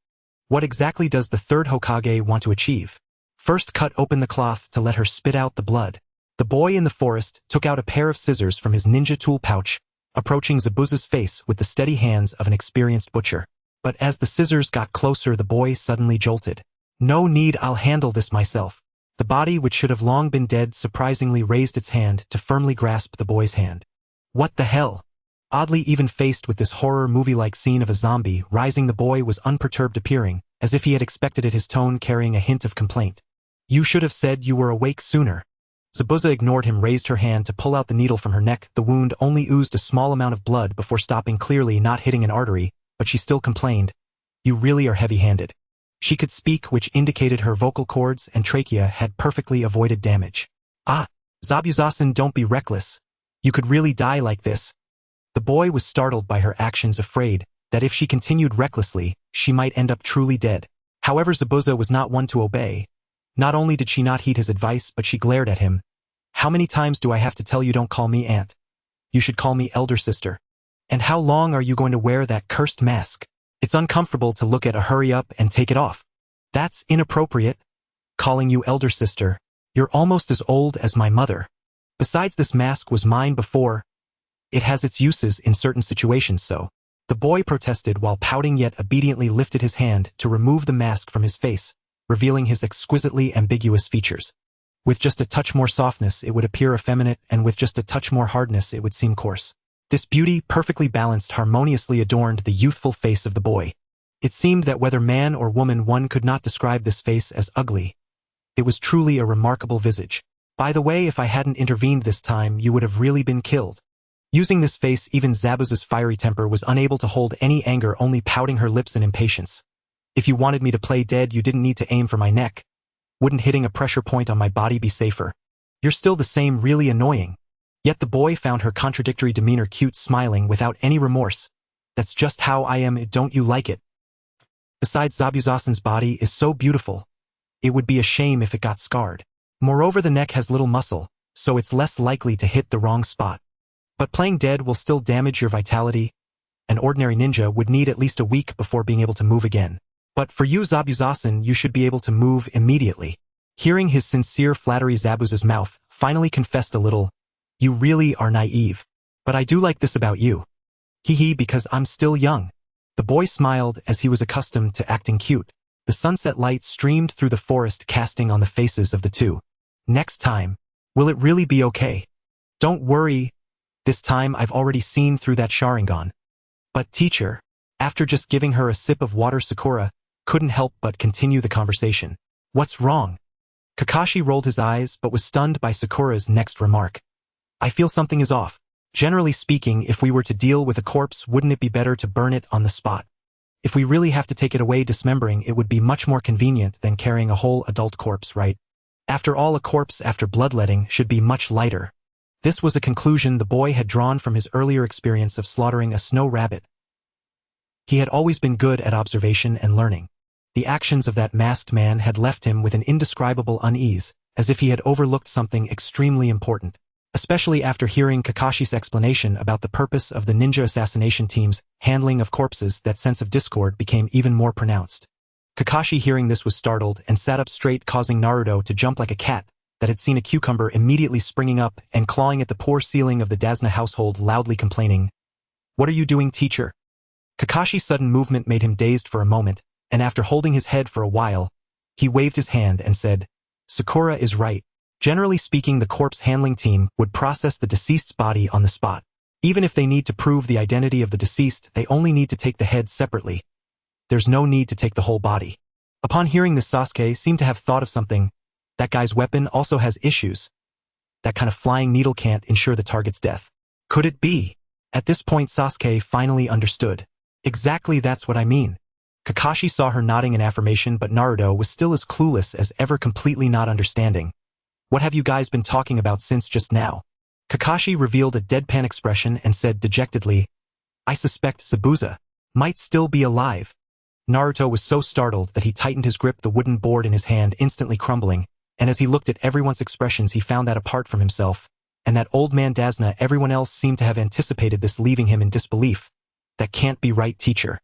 What exactly does the third Hokage want to achieve? First, cut open the cloth to let her spit out the blood. The boy in the forest took out a pair of scissors from his ninja tool pouch, approaching Zabuza's face with the steady hands of an experienced butcher. But as the scissors got closer, the boy suddenly jolted. No need, I'll handle this myself. The body, which should have long been dead, surprisingly raised its hand to firmly grasp the boy's hand. What the hell? Oddly, even faced with this horror movie-like scene of a zombie rising, the boy was unperturbed, appearing as if he had expected it, his tone carrying a hint of complaint. You should have said you were awake sooner. Zabuza ignored him, raised her hand to pull out the needle from her neck. The wound only oozed a small amount of blood before stopping, clearly not hitting an artery, but she still complained. You really are heavy-handed. She could speak, which indicated her vocal cords and trachea had perfectly avoided damage. Ah, Zabuza-san, don't be reckless. You could really die like this. The boy was startled by her actions, afraid that if she continued recklessly, she might end up truly dead. However, Zabuza was not one to obey. Not only did she not heed his advice, but she glared at him. How many times do I have to tell you, don't call me aunt? You should call me elder sister. And how long are you going to wear that cursed mask? It's uncomfortable to look at. Hurry up and take it off. That's inappropriate. Calling you elder sister. You're almost as old as my mother. Besides, this mask was mine before. It has its uses in certain situations, so. The boy protested while pouting, yet obediently lifted his hand to remove the mask from his face, revealing his exquisitely ambiguous features. With just a touch more softness, it would appear effeminate, and with just a touch more hardness, it would seem coarse. This beauty, perfectly balanced, harmoniously adorned the youthful face of the boy. It seemed that whether man or woman, one could not describe this face as ugly. It was truly a remarkable visage. By the way, if I hadn't intervened this time, you would have really been killed. Using this face, even Zabuza's fiery temper was unable to hold any anger, only pouting her lips in impatience. If you wanted me to play dead, you didn't need to aim for my neck. Wouldn't hitting a pressure point on my body be safer? You're still the same, really annoying. Yet the boy found her contradictory demeanor cute, smiling without any remorse. That's just how I am, don't you like it? Besides, Zabuza-san's body is so beautiful. It would be a shame if it got scarred. Moreover, the neck has little muscle, so it's less likely to hit the wrong spot. But playing dead will still damage your vitality. An ordinary ninja would need at least a week before being able to move again. But for you, Zabuza-san, you should be able to move immediately. Hearing his sincere flattery, Zabuza's mouth finally confessed a little. You really are naive. But I do like this about you. Hee, because I'm still young. The boy smiled as he was accustomed to acting cute. The sunset light streamed through the forest, casting on the faces of the two. Next time, will it really be okay? Don't worry. This time I've already seen through that Sharingan. But teacher, after just giving her a sip of water, Sakura couldn't help but continue the conversation. What's wrong? Kakashi rolled his eyes but was stunned by Sakura's next remark. I feel something is off. Generally speaking, if we were to deal with a corpse, wouldn't it be better to burn it on the spot? If we really have to take it away dismembering, it would be much more convenient than carrying a whole adult corpse, right? After all, a corpse after bloodletting should be much lighter. This was a conclusion the boy had drawn from his earlier experience of slaughtering a snow rabbit. He had always been good at observation and learning. The actions of that masked man had left him with an indescribable unease, as if he had overlooked something extremely important. Especially after hearing Kakashi's explanation about the purpose of the ninja assassination team's handling of corpses, that sense of discord became even more pronounced. Kakashi, hearing this, was startled and sat up straight, causing Naruto to jump like a cat that had seen a cucumber, immediately springing up and clawing at the poor ceiling of the Dazna household, loudly complaining. What are you doing, teacher? Kakashi's sudden movement made him dazed for a moment, and after holding his head for a while, he waved his hand and said, Sakura is right. Generally speaking, the corpse handling team would process the deceased's body on the spot. Even if they need to prove the identity of the deceased, they only need to take the head separately. There's no need to take the whole body. Upon hearing this, Sasuke seemed to have thought of something. That guy's weapon also has issues. That kind of flying needle can't ensure the target's death. Could it be? At this point, Sasuke finally understood. Exactly, that's what I mean. Kakashi saw her nodding in affirmation, but Naruto was still as clueless as ever, completely not understanding. What have you guys been talking about since just now? Kakashi revealed a deadpan expression and said dejectedly, I suspect Zabuza might still be alive. Naruto was so startled that he tightened his grip, the wooden board in his hand instantly crumbling, and as he looked at everyone's expressions, he found that apart from himself, and that old man Dazna. Everyone else seemed to have anticipated this, leaving him in disbelief. That can't be right, teacher.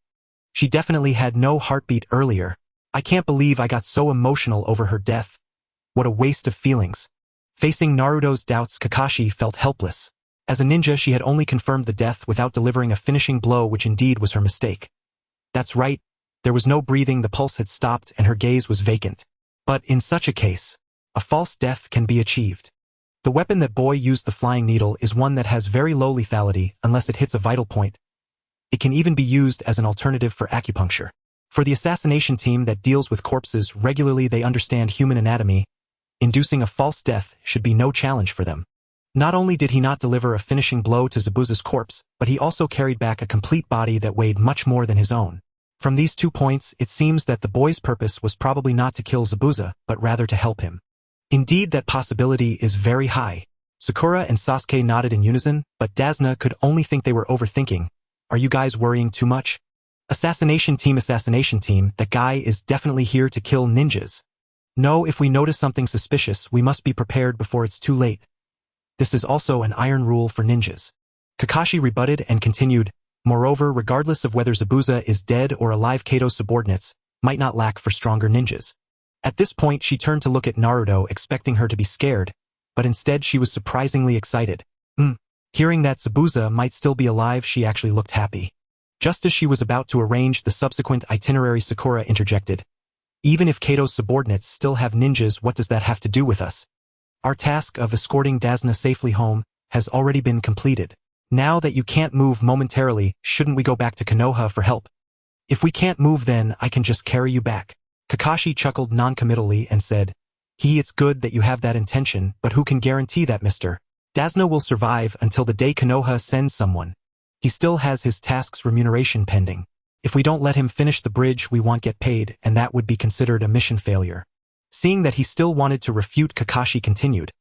She definitely had no heartbeat earlier. I can't believe I got so emotional over her death. What a waste of feelings. Facing Naruto's doubts, Kakashi felt helpless. As a ninja, she had only confirmed the death without delivering a finishing blow, which indeed was her mistake. That's right. There was no breathing, the pulse had stopped, and her gaze was vacant. But in such a case, a false death can be achieved. The weapon that boy used, the flying needle, is one that has very low lethality unless it hits a vital point. It can even be used as an alternative for acupuncture. For the assassination team that deals with corpses regularly, they understand human anatomy. Inducing a false death should be no challenge for them. Not only did he not deliver a finishing blow to Zabuza's corpse, but he also carried back a complete body that weighed much more than his own. From these 2 points, it seems that the boy's purpose was probably not to kill Zabuza, but rather to help him. Indeed, that possibility is very high. Sakura and Sasuke nodded in unison, but Dazna could only think they were overthinking. Are you guys worrying too much? Assassination team, that guy is definitely here to kill ninjas. No, if we notice something suspicious, we must be prepared before it's too late. This is also an iron rule for ninjas. Kakashi rebutted and continued, moreover, regardless of whether Zabuza is dead or alive, Kato's subordinates might not lack for stronger ninjas. At this point, she turned to look at Naruto, expecting her to be scared, but instead she was surprisingly excited. Hearing that Zabuza might still be alive, she actually looked happy. Just as she was about to arrange the subsequent itinerary, Sakura interjected. Even if Kato's subordinates still have ninjas, what does that have to do with us? Our task of escorting Dazna safely home has already been completed. Now that you can't move momentarily, shouldn't we go back to Konoha for help? If we can't move, then I can just carry you back. Kakashi chuckled non-committally and said, It's good that you have that intention, but who can guarantee that, mister? Dazna will survive until the day Konoha sends someone. He still has his task's remuneration pending. If we don't let him finish the bridge, we won't get paid, and that would be considered a mission failure. Seeing that he still wanted to refute, Kakashi continued.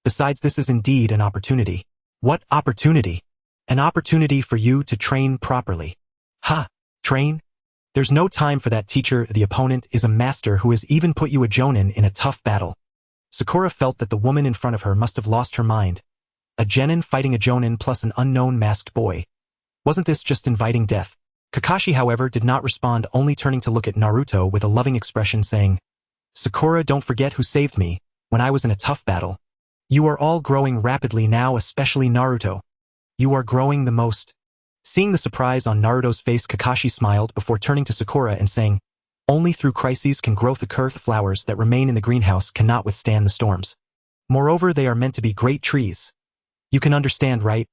Besides, this is indeed an opportunity. What opportunity? An opportunity for you to train properly. Train? There's no time for that, teacher. The opponent is a master who has even put you a jonin in a tough battle. Sakura felt that the woman in front of her must have lost her mind. A genin fighting a jonin plus an unknown masked boy. Wasn't this just inviting death? Kakashi, however, did not respond, only turning to look at Naruto with a loving expression, saying, Sakura, don't forget who saved me when I was in a tough battle. You are all growing rapidly now, especially Naruto. You are growing the most. Seeing the surprise on Naruto's face, Kakashi smiled before turning to Sakura and saying, Only through crises can growth occur. Flowers that remain in the greenhouse cannot withstand the storms. Moreover, they are meant to be great trees. You can understand, right?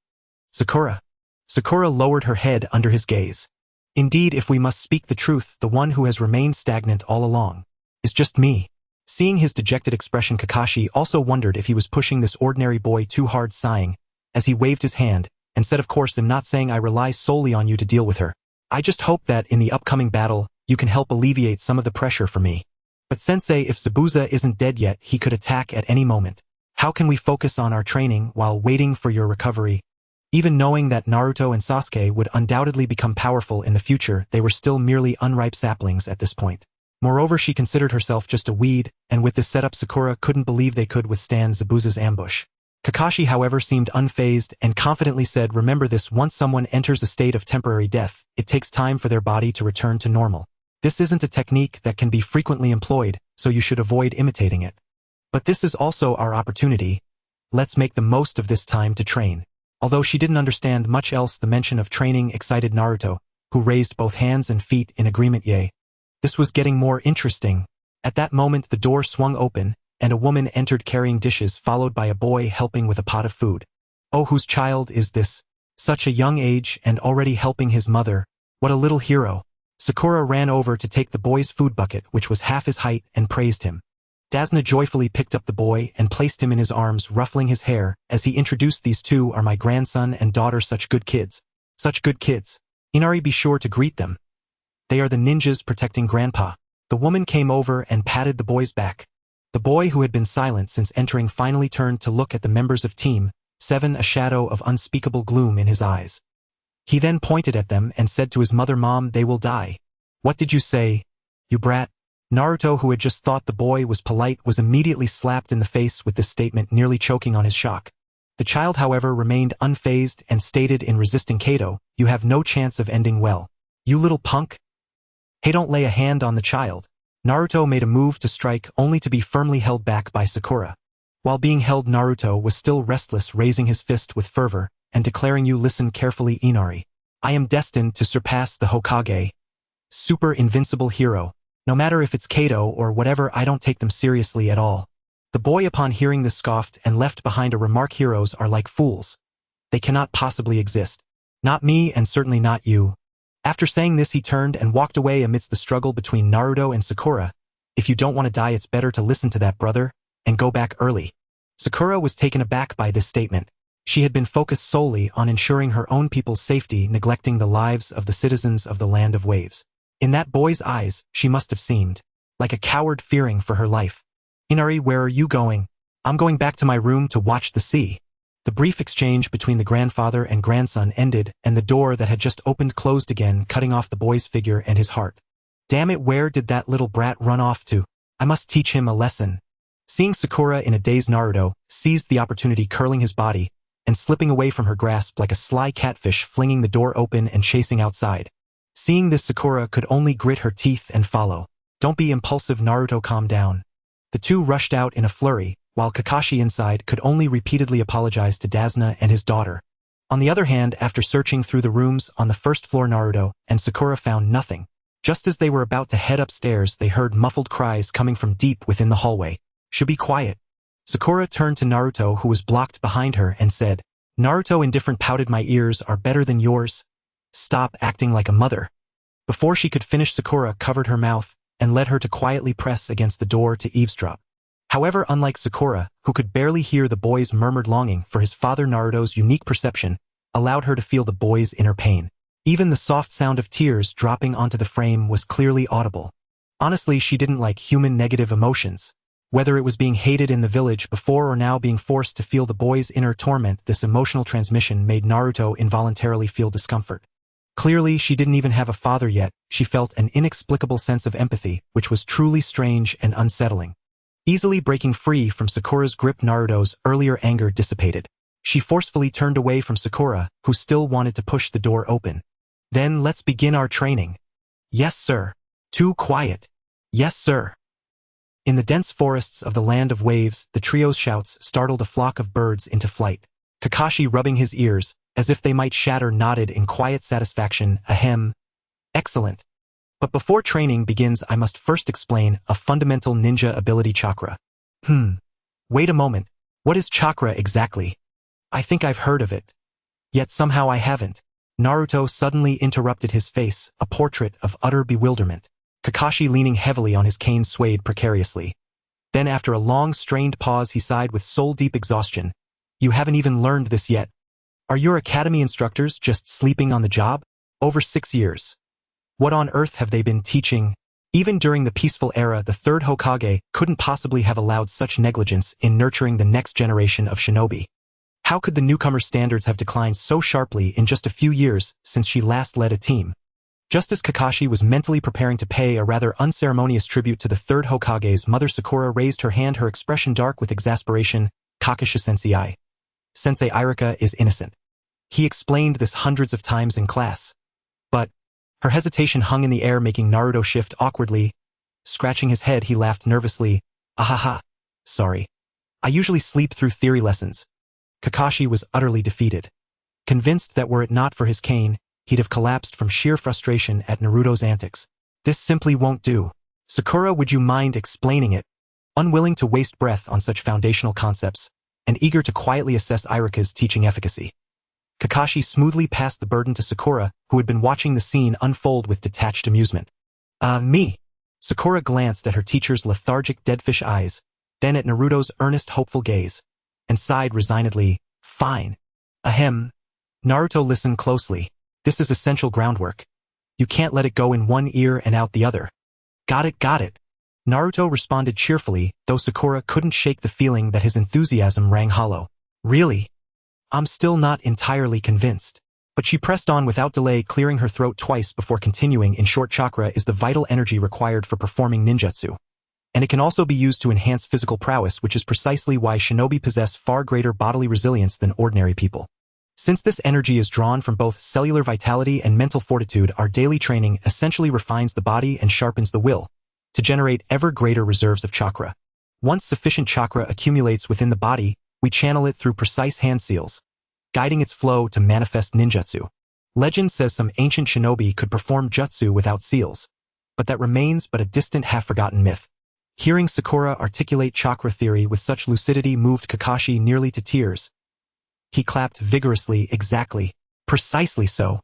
Sakura. Sakura lowered her head under his gaze. Indeed, if we must speak the truth, the one who has remained stagnant all along is just me. Seeing his dejected expression, Kakashi also wondered if he was pushing this ordinary boy too hard, sighing as he waved his hand and said, Of course, I'm not saying I rely solely on you to deal with her. I just hope that in the upcoming battle, you can help alleviate some of the pressure for me. But sensei, if Zabuza isn't dead yet, he could attack at any moment. How can we focus on our training while waiting for your recovery? Even knowing that Naruto and Sasuke would undoubtedly become powerful in the future, they were still merely unripe saplings at this point. Moreover, she considered herself just a weed, and with this setup, Sakura couldn't believe they could withstand Zabuza's ambush. Kakashi, however, seemed unfazed and confidently said, Remember this, once someone enters a state of temporary death, it takes time for their body to return to normal. This isn't a technique that can be frequently employed, so you should avoid imitating it. But this is also our opportunity. Let's make the most of this time to train. Although she didn't understand much else, the mention of training excited Naruto, who raised both hands and feet in agreement. Yay. This was getting more interesting. At that moment, the door swung open, and a woman entered carrying dishes, followed by a boy helping with a pot of food. Oh, whose child is this? Such a young age and already helping his mother. What a little hero. Sakura ran over to take the boy's food bucket, which was half his height, and praised him. Dazna joyfully picked up the boy and placed him in his arms, ruffling his hair, as he introduced, These two are my grandson and daughter, such good kids. Such good kids. Inari, be sure to greet them. They are the ninjas protecting Grandpa. The woman came over and patted the boy's back. The boy, who had been silent since entering, finally turned to look at the members of Team 7, a shadow of unspeakable gloom in his eyes. He then pointed at them and said to his mother, Mom, they will die. What did you say, you brat? Naruto, who had just thought the boy was polite, was immediately slapped in the face with this statement, nearly choking on his shock. The child, however, remained unfazed and stated in resisting Kato, "You have no chance of ending well. You little punk." "Hey, don't lay a hand on the child." Naruto made a move to strike only to be firmly held back by Sakura. While being held, Naruto was still restless, raising his fist with fervor and declaring, "You listen carefully, Inari. I am destined to surpass the Hokage. Super invincible hero. No matter if it's Kato or whatever, I don't take them seriously at all." The boy, upon hearing this, scoffed and left behind a remark, "Heroes are like fools. They cannot possibly exist. Not me, and certainly not you." After saying this, he turned and walked away amidst the struggle between Naruto and Sakura. "If you don't want to die, it's better to listen to that, brother, and go back early." Sakura was taken aback by this statement. She had been focused solely on ensuring her own people's safety, neglecting the lives of the citizens of the Land of Waves. In that boy's eyes, she must have seemed like a coward fearing for her life. "Inari, where are you going?" "I'm going back to my room to watch the sea." The brief exchange between the grandfather and grandson ended, and the door that had just opened closed again, cutting off the boy's figure and his heart. "Damn it, where did that little brat run off to? I must teach him a lesson." Seeing Sakura in a daze, Naruto seized the opportunity, curling his body and slipping away from her grasp like a sly catfish, flinging the door open and chasing outside. Seeing this, Sakura could only grit her teeth and follow. "Don't be impulsive, Naruto, calm down." The two rushed out in a flurry, while Kakashi inside could only repeatedly apologize to Dasuna and his daughter. On the other hand, after searching through the rooms on the first floor, Naruto and Sakura found nothing. Just as they were about to head upstairs, they heard muffled cries coming from deep within the hallway. "Should be quiet." Sakura turned to Naruto, who was blocked behind her, and said, "Naruto, indifferent, pouted, "My ears are better than yours. Stop acting like a mother." Before she could finish, Sakura covered her mouth and led her to quietly press against the door to eavesdrop. However, unlike Sakura, who could barely hear the boy's murmured longing for his father, Naruto's unique perception allowed her to feel the boy's inner pain. Even the soft sound of tears dropping onto the frame was clearly audible. Honestly, she didn't like human negative emotions. Whether it was being hated in the village before or now being forced to feel the boy's inner torment, this emotional transmission made Naruto involuntarily feel discomfort. Clearly, she didn't even have a father yet. She felt an inexplicable sense of empathy, which was truly strange and unsettling. Easily breaking free from Sakura's grip, Naruto's earlier anger dissipated. She forcefully turned away from Sakura, who still wanted to push the door open. "Then let's begin our training." "Yes, sir." "Too quiet." "Yes, sir." In the dense forests of the Land of Waves, the trio's shouts startled a flock of birds into flight. Kakashi, rubbing his ears, as if they might shatter, nodded in quiet satisfaction. "Ahem. Excellent. But before training begins, I must first explain a fundamental ninja ability, chakra." Wait a moment. What is chakra exactly? I think I've heard of it. Yet somehow I haven't." Naruto suddenly interrupted, his face a portrait of utter bewilderment. Kakashi, leaning heavily on his cane, swayed precariously. Then, after a long, strained pause, he sighed with soul-deep exhaustion. "You haven't even learned this yet. Are your academy instructors just sleeping on the job? Over 6 years. What on earth have they been teaching?" Even during the peaceful era, the third Hokage couldn't possibly have allowed such negligence in nurturing the next generation of shinobi. How could the newcomer's standards have declined so sharply in just a few years since she last led a team? Just as Kakashi was mentally preparing to pay a rather unceremonious tribute to the third Hokage's mother, Sakura raised her hand, her expression dark with exasperation. "Kakashi-sensei. Sensei Iruka is innocent. He explained this hundreds of times in class." But her hesitation hung in the air, making Naruto shift awkwardly. Scratching his head, he laughed nervously. "Ahaha. Sorry. I usually sleep through theory lessons." Kakashi was utterly defeated. Convinced that were it not for his cane, he'd have collapsed from sheer frustration at Naruto's antics. "This simply won't do. Sakura, would you mind explaining it?" Unwilling to waste breath on such foundational concepts, and eager to quietly assess Iruka's teaching efficacy, Kakashi smoothly passed the burden to Sakura, who had been watching the scene unfold with detached amusement. Me." Sakura glanced at her teacher's lethargic, deadfish eyes, then at Naruto's earnest, hopeful gaze, and sighed resignedly. "Fine. Ahem." Naruto, listened closely. "This is essential groundwork. You can't let it go in one ear and out the other." Got it. Naruto responded cheerfully, though Sakura couldn't shake the feeling that his enthusiasm rang hollow. "Really? I'm still not entirely convinced." But she pressed on without delay, clearing her throat twice before continuing. "In short, chakra is the vital energy required for performing ninjutsu. And it can also be used to enhance physical prowess, which is precisely why shinobi possess far greater bodily resilience than ordinary people. Since this energy is drawn from both cellular vitality and mental fortitude, our daily training essentially refines the body and sharpens the will to generate ever greater reserves of chakra. Once sufficient chakra accumulates within the body, we channel it through precise hand seals, guiding its flow to manifest ninjutsu. Legend says some ancient shinobi could perform jutsu without seals, but that remains but a distant half-forgotten myth. Hearing Sakura articulate chakra theory with such lucidity moved Kakashi nearly to tears. He clapped vigorously. Exactly. Precisely so.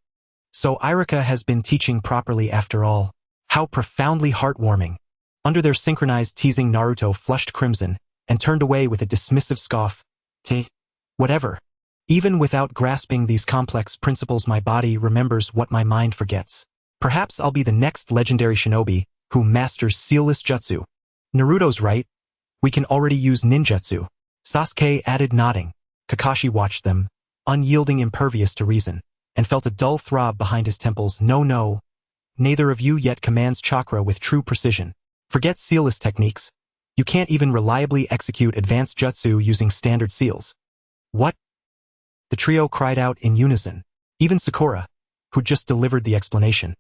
So Iruka has been teaching properly after all. How profoundly heartwarming. Under their synchronized teasing, Naruto flushed crimson and turned away with a dismissive scoff. Whatever. Even without grasping these complex principles, my body remembers what my mind forgets. Perhaps I'll be the next legendary shinobi who masters sealless jutsu. Naruto's right. We can already use ninjutsu. Sasuke added, nodding. Kakashi watched them, unyielding, impervious to reason, and felt a dull throb behind his temples. No. Neither of you yet commands chakra with true precision. Forget sealless techniques. You can't even reliably execute advanced jutsu using standard seals. What? The trio cried out in unison. Even Sakura, who just delivered the explanation,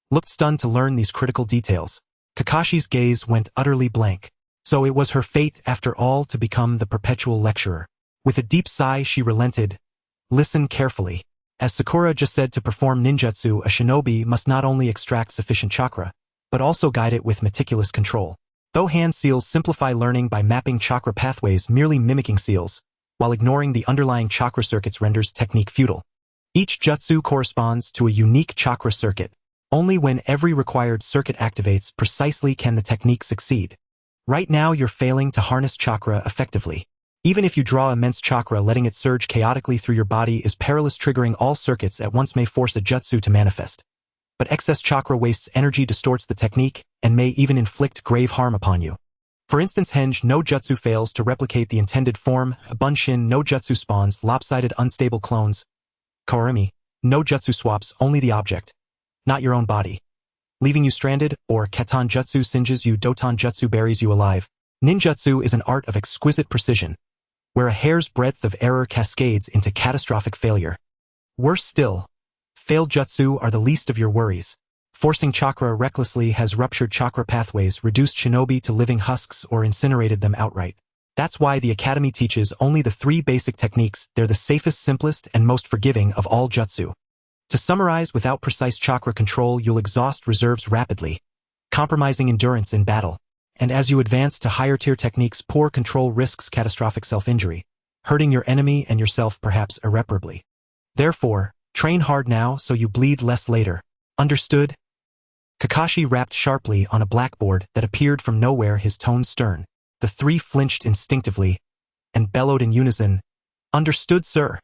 looked stunned to learn these critical details. Kakashi's gaze went utterly blank. So it was her fate, after all, to become the perpetual lecturer. With a deep sigh, she relented. Listen carefully. As Sakura just said, to perform ninjutsu, a shinobi must not only extract sufficient chakra, but also guide it with meticulous control. Though hand seals simplify learning by mapping chakra pathways, merely mimicking seals, while ignoring the underlying chakra circuits, renders technique futile. Each jutsu corresponds to a unique chakra circuit. Only when every required circuit activates precisely can the technique succeed. Right now you're failing to harness chakra effectively. Even if you draw immense chakra, letting it surge chaotically through your body is perilous. Triggering all circuits at once may force a jutsu to manifest. But excess chakra wastes energy, distorts the technique, and may even inflict grave harm upon you. For instance, henge no jutsu fails to replicate the intended form, bunshin no jutsu spawns lopsided unstable clones, kourimi no jutsu swaps only the object, not your own body, leaving you stranded, or katan jutsu singes you, doton jutsu buries you alive. Ninjutsu is an art of exquisite precision, where a hair's breadth of error cascades into catastrophic failure. Worse still, failed jutsu are the least of your worries. Forcing chakra recklessly has ruptured chakra pathways, reduced shinobi to living husks, or incinerated them outright. That's why the academy teaches only the 3 basic techniques. They're the safest, simplest, and most forgiving of all jutsu. To summarize, without precise chakra control, you'll exhaust reserves rapidly, compromising endurance in battle. And as you advance to higher-tier techniques, poor control risks catastrophic self-injury, hurting your enemy and yourself perhaps irreparably. Therefore, train hard now so you bleed less later. Understood? Kakashi rapped sharply on a blackboard that appeared from nowhere, his tone stern. The 3 flinched instinctively and bellowed in unison, Understood, sir.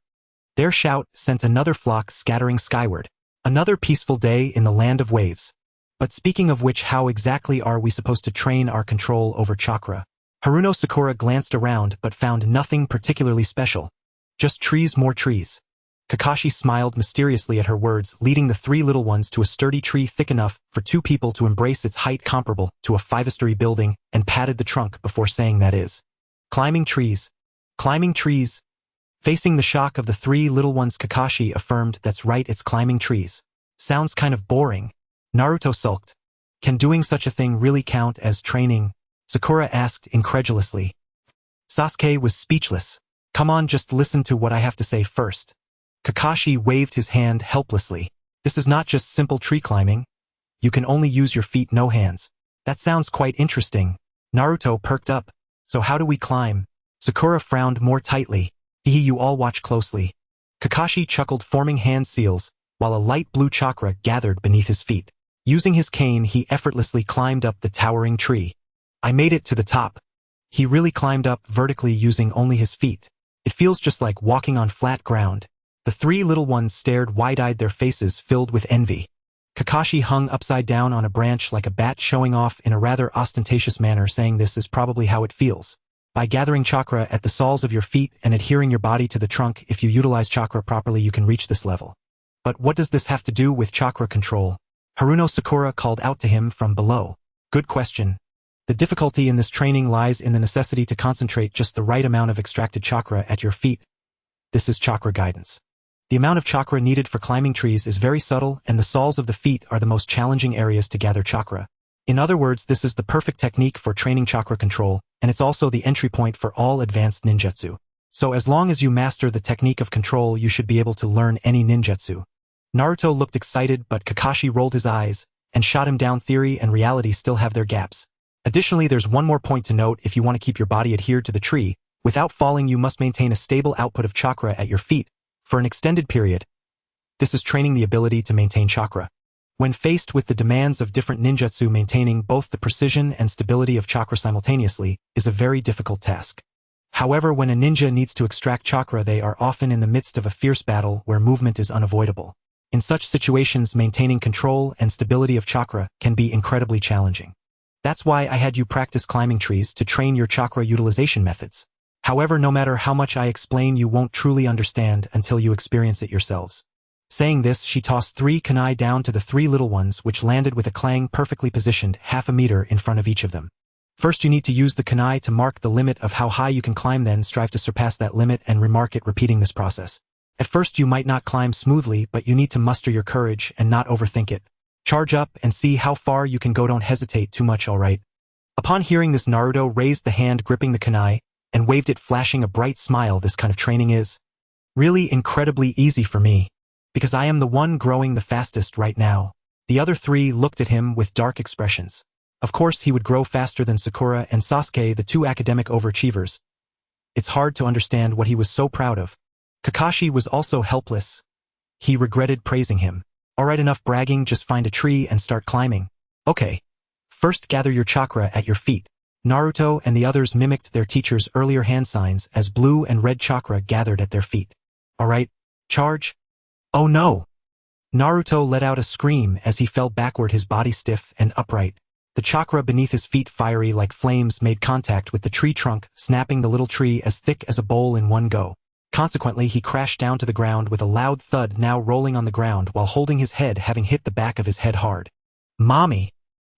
Their shout sent another flock scattering skyward. Another peaceful day in the land of waves. But speaking of which, how exactly are we supposed to train our control over chakra? Haruno Sakura glanced around but found nothing particularly special. Just trees, more trees. Kakashi smiled mysteriously at her words, leading the 3 little ones to a sturdy tree thick enough for 2 people to embrace, its height comparable to a 5-story building, and patted the trunk before saying, that is. Climbing trees. Climbing trees. Facing the shock of the 3 little ones, Kakashi affirmed, that's right, it's climbing trees. Sounds kind of boring. Naruto sulked. Can doing such a thing really count as training? Sakura asked incredulously. Sasuke was speechless. Come on, just listen to what I have to say first. Kakashi waved his hand helplessly. This is not just simple tree climbing. You can only use your feet, no hands. That sounds quite interesting. Naruto perked up. So how do we climb? Sakura frowned more tightly. You all watch closely. Kakashi chuckled, forming hand seals, while a light blue chakra gathered beneath his feet. Using his cane, he effortlessly climbed up the towering tree. I made it to the top. He really climbed up vertically using only his feet. It feels just like walking on flat ground. The 3 little ones stared wide-eyed, their faces filled with envy. Kakashi hung upside down on a branch like a bat, showing off in a rather ostentatious manner, saying this is probably how it feels. By gathering chakra at the soles of your feet and adhering your body to the trunk, if you utilize chakra properly, you can reach this level. But what does this have to do with chakra control? Haruno Sakura called out to him from below. Good question. The difficulty in this training lies in the necessity to concentrate just the right amount of extracted chakra at your feet. This is chakra guidance. The amount of chakra needed for climbing trees is very subtle, and the soles of the feet are the most challenging areas to gather chakra. In other words, this is the perfect technique for training chakra control, and it's also the entry point for all advanced ninjutsu. So as long as you master the technique of control, you should be able to learn any ninjutsu. Naruto looked excited, but Kakashi rolled his eyes and shot him down. Theory and reality still have their gaps. Additionally, there's one more point to note. If you want to keep your body adhered to the tree without falling, you must maintain a stable output of chakra at your feet for an extended period. This is training the ability to maintain chakra. When faced with the demands of different ninjutsu, maintaining both the precision and stability of chakra simultaneously is a very difficult task. However, when a ninja needs to extract chakra, they are often in the midst of a fierce battle where movement is unavoidable. In such situations, maintaining control and stability of chakra can be incredibly challenging. That's why I had you practice climbing trees to train your chakra utilization methods. However, no matter how much I explain, you won't truly understand until you experience it yourselves. Saying this, she tossed 3 kunai down to the 3 little ones, which landed with a clang, perfectly positioned half a meter in front of each of them. First, you need to use the kunai to mark the limit of how high you can climb, then strive to surpass that limit and remark it, repeating this process. At first you might not climb smoothly, but you need to muster your courage and not overthink it. Charge up and see how far you can go. Don't hesitate too much, alright? Upon hearing this, Naruto raised the hand gripping the kunai and waved it, flashing a bright smile. This kind of training is really incredibly easy for me, because I am the one growing the fastest right now. The other 3 looked at him with dark expressions. Of course he would grow faster than Sakura and Sasuke, the 2 academic overachievers. It's hard to understand what he was so proud of. Kakashi was also helpless. He regretted praising him. Alright, enough bragging, just find a tree and start climbing. Okay. First, gather your chakra at your feet. Naruto and the others mimicked their teacher's earlier hand signs as blue and red chakra gathered at their feet. Alright, charge. Oh no! Naruto let out a scream as he fell backward, his body stiff and upright. The chakra beneath his feet, fiery like flames, made contact with the tree trunk, snapping the little tree as thick as a bowl in one go. Consequently, he crashed down to the ground with a loud thud, now rolling on the ground while holding his head, having hit the back of his head hard. Mommy!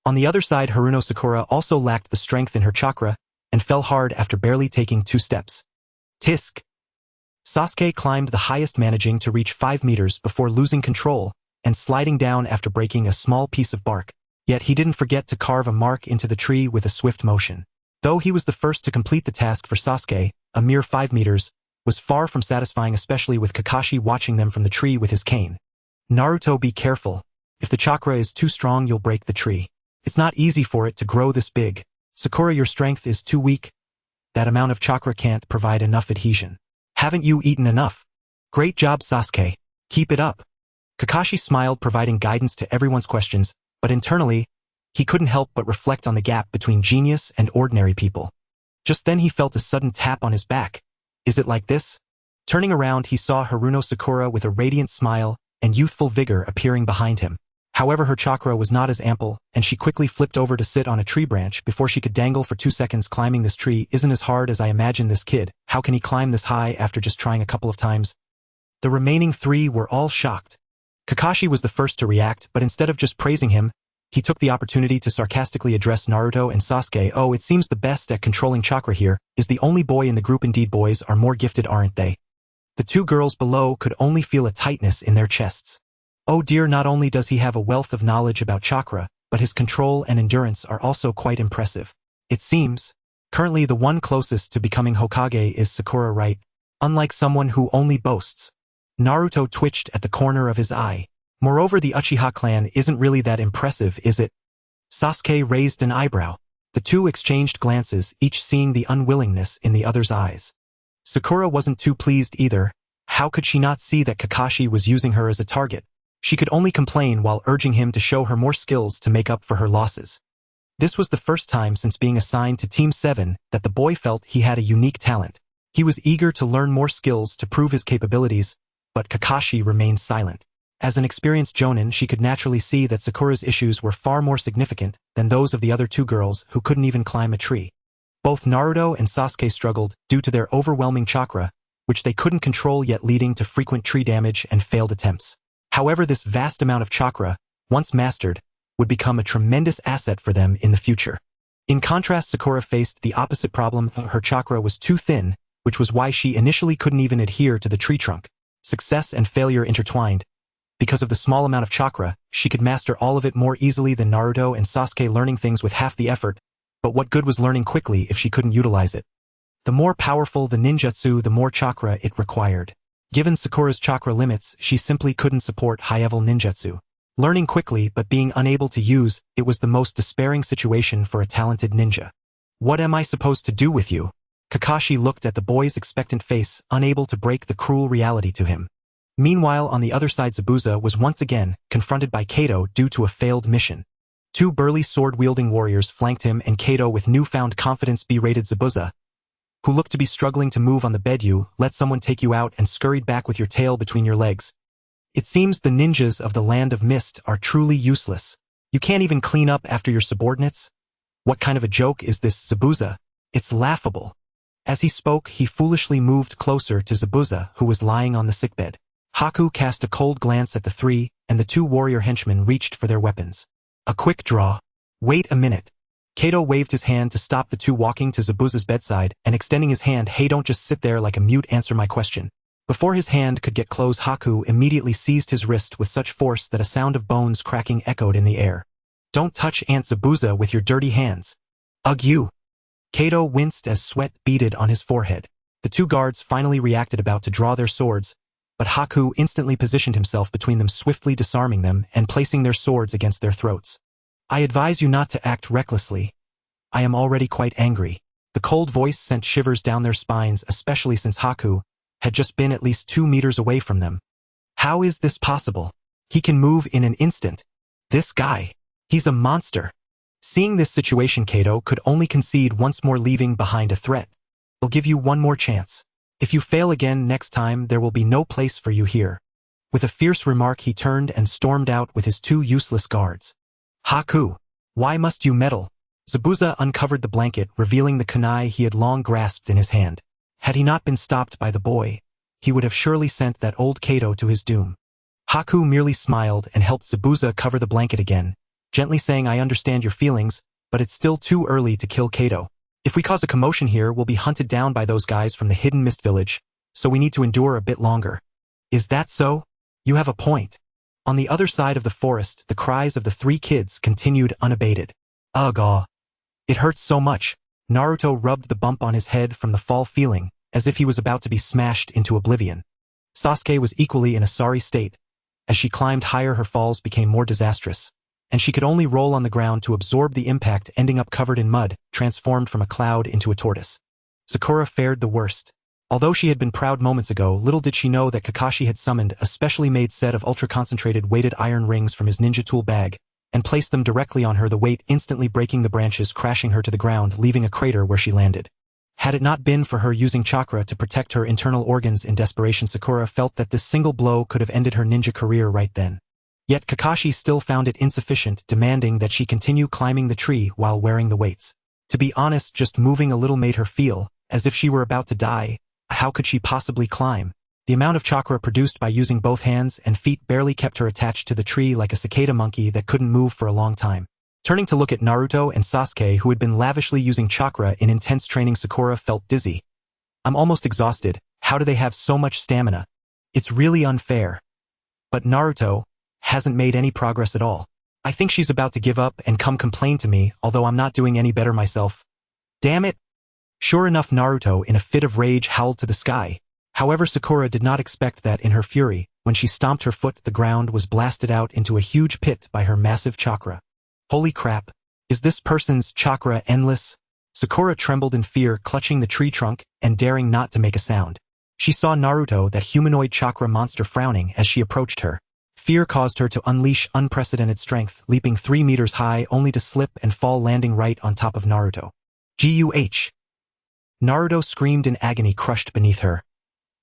On the other side, Haruno Sakura also lacked the strength in her chakra and fell hard after barely taking 2 steps. Tisk! Sasuke climbed the highest, managing to reach 5 meters before losing control and sliding down after breaking a small piece of bark. Yet he didn't forget to carve a mark into the tree with a swift motion. Though he was the first to complete the task, for Sasuke, a mere 5 meters was far from satisfying, especially with Kakashi watching them from the tree with his cane. Naruto, be careful. If the chakra is too strong, you'll break the tree. It's not easy for it to grow this big. Sakura, your strength is too weak. That amount of chakra can't provide enough adhesion. Haven't you eaten enough? Great job, Sasuke. Keep it up. Kakashi smiled, providing guidance to everyone's questions, but internally, he couldn't help but reflect on the gap between genius and ordinary people. Just then he felt a sudden tap on his back. Is it like this? Turning around, he saw Haruno Sakura with a radiant smile and youthful vigor appearing behind him. However, her chakra was not as ample, and she quickly flipped over to sit on a tree branch before she could dangle for 2 seconds. Climbing this tree isn't as hard as I imagined. This kid, how can he climb this high after just trying a couple of times? The remaining 3 were all shocked. Kakashi was the first to react, but instead of just praising him, he took the opportunity to sarcastically address Naruto and Sasuke. Oh, it seems the best at controlling chakra here is the only boy in the group. Indeed, boys are more gifted, aren't they? The 2 girls below could only feel a tightness in their chests. Oh dear, not only does he have a wealth of knowledge about chakra, but his control and endurance are also quite impressive. It seems, currently the one closest to becoming Hokage is Sakura, right? Unlike someone who only boasts. Naruto twitched at the corner of his eye. Moreover, the Uchiha clan isn't really that impressive, is it? Sasuke raised an eyebrow. The 2 exchanged glances, each seeing the unwillingness in the other's eyes. Sakura wasn't too pleased either. How could she not see that Kakashi was using her as a target? She could only complain while urging him to show her more skills to make up for her losses. This was the first time since being assigned to Team 7 that the boy felt he had a unique talent. He was eager to learn more skills to prove his capabilities, but Kakashi remained silent. As an experienced jonin, she could naturally see that Sakura's issues were far more significant than those of the other 2 girls who couldn't even climb a tree. Both Naruto and Sasuke struggled due to their overwhelming chakra, which they couldn't control, yet leading to frequent tree damage and failed attempts. However, this vast amount of chakra, once mastered, would become a tremendous asset for them in the future. In contrast, Sakura faced the opposite problem. Her chakra was too thin, which was why she initially couldn't even adhere to the tree trunk. Success and failure intertwined. Because of the small amount of chakra, she could master all of it more easily than Naruto and Sasuke, learning things with half the effort, but what good was learning quickly if she couldn't utilize it? The more powerful the ninjutsu, the more chakra it required. Given Sakura's chakra limits, she simply couldn't support high-level ninjutsu. Learning quickly but being unable to use it was the most despairing situation for a talented ninja. What am I supposed to do with you? Kakashi looked at the boy's expectant face, unable to break the cruel reality to him. Meanwhile, on the other side, Zabuza was once again confronted by Kato due to a failed mission. Two burly sword-wielding warriors flanked him, and Kato, with newfound confidence, berated Zabuza, who looked to be struggling to move on the bed. "You let someone take you out," and scurried back with your tail between your legs. "It seems the ninjas of the Land of Mist are truly useless. You can't even clean up after your subordinates? What kind of a joke is this, Zabuza? It's laughable." As he spoke, he foolishly moved closer to Zabuza, who was lying on the sickbed. Haku cast a cold glance at the three, and the two warrior henchmen reached for their weapons. A quick draw. "Wait a minute." Kato waved his hand to stop the two, walking to Zabuza's bedside and extending his hand. "Hey, don't just sit there like a mute, answer my question." Before his hand could get close, Haku immediately seized his wrist with such force that a sound of bones cracking echoed in the air. "Don't touch Aunt Zabuza with your dirty hands." "Ugh, you." Kato winced as sweat beaded on his forehead. The two guards finally reacted, about to draw their swords, but Haku instantly positioned himself between them, swiftly disarming them and placing their swords against their throats. "I advise you not to act recklessly. I am already quite angry." The cold voice sent shivers down their spines, especially since Haku had just been at least 2 meters away from them. How is this possible? He can move in an instant. This guy, he's a monster. Seeing this situation, Kato could only concede once more, leaving behind a threat. "I'll give you one more chance. If you fail again next time, there will be no place for you here." With a fierce remark, he turned and stormed out with his 2 useless guards. "Haku, why must you meddle?" Zabuza uncovered the blanket, revealing the kunai he had long grasped in his hand. Had he not been stopped by the boy, he would have surely sent that old Kato to his doom. Haku merely smiled and helped Zabuza cover the blanket again, gently saying, "I understand your feelings, but it's still too early to kill Kato. If we cause a commotion here, we'll be hunted down by those guys from the hidden mist village, so we need to endure a bit longer." "Is that so? You have a point." On the other side of the forest, the cries of the 3 kids continued unabated. "Ugh, aw. It hurts so much." Naruto rubbed the bump on his head from the fall, feeling as if he was about to be smashed into oblivion. Sasuke was equally in a sorry state. As she climbed higher, her falls became more disastrous, and she could only roll on the ground to absorb the impact, ending up covered in mud, transformed from a cloud into a tortoise. Sakura fared the worst. Although she had been proud moments ago, little did she know that Kakashi had summoned a specially made set of ultra-concentrated weighted iron rings from his ninja tool bag, and placed them directly on her, the weight instantly breaking the branches, crashing her to the ground, leaving a crater where she landed. Had it not been for her using chakra to protect her internal organs in desperation, Sakura felt that this single blow could have ended her ninja career right then. Yet Kakashi still found it insufficient, demanding that she continue climbing the tree while wearing the weights. To be honest, just moving a little made her feel as if she were about to die. How could she possibly climb? The amount of chakra produced by using both hands and feet barely kept her attached to the tree like a cicada monkey that couldn't move for a long time. Turning to look at Naruto and Sasuke, who had been lavishly using chakra in intense training, Sakura felt dizzy. "I'm almost exhausted. How do they have so much stamina? It's really unfair." But Naruto hasn't made any progress at all. I think she's about to give up and come complain to me, although I'm not doing any better myself. Damn it! Sure enough, Naruto, in a fit of rage, howled to the sky. However, Sakura did not expect that. In her fury, when she stomped her foot, the ground was blasted out into a huge pit by her massive chakra. Holy crap! Is this person's chakra endless? Sakura trembled in fear, clutching the tree trunk and daring not to make a sound. She saw Naruto, that humanoid chakra monster, frowning as she approached her. Fear caused her to unleash unprecedented strength, leaping 3 meters high only to slip and fall, landing right on top of Naruto. Guh! Naruto screamed in agony, crushed beneath her.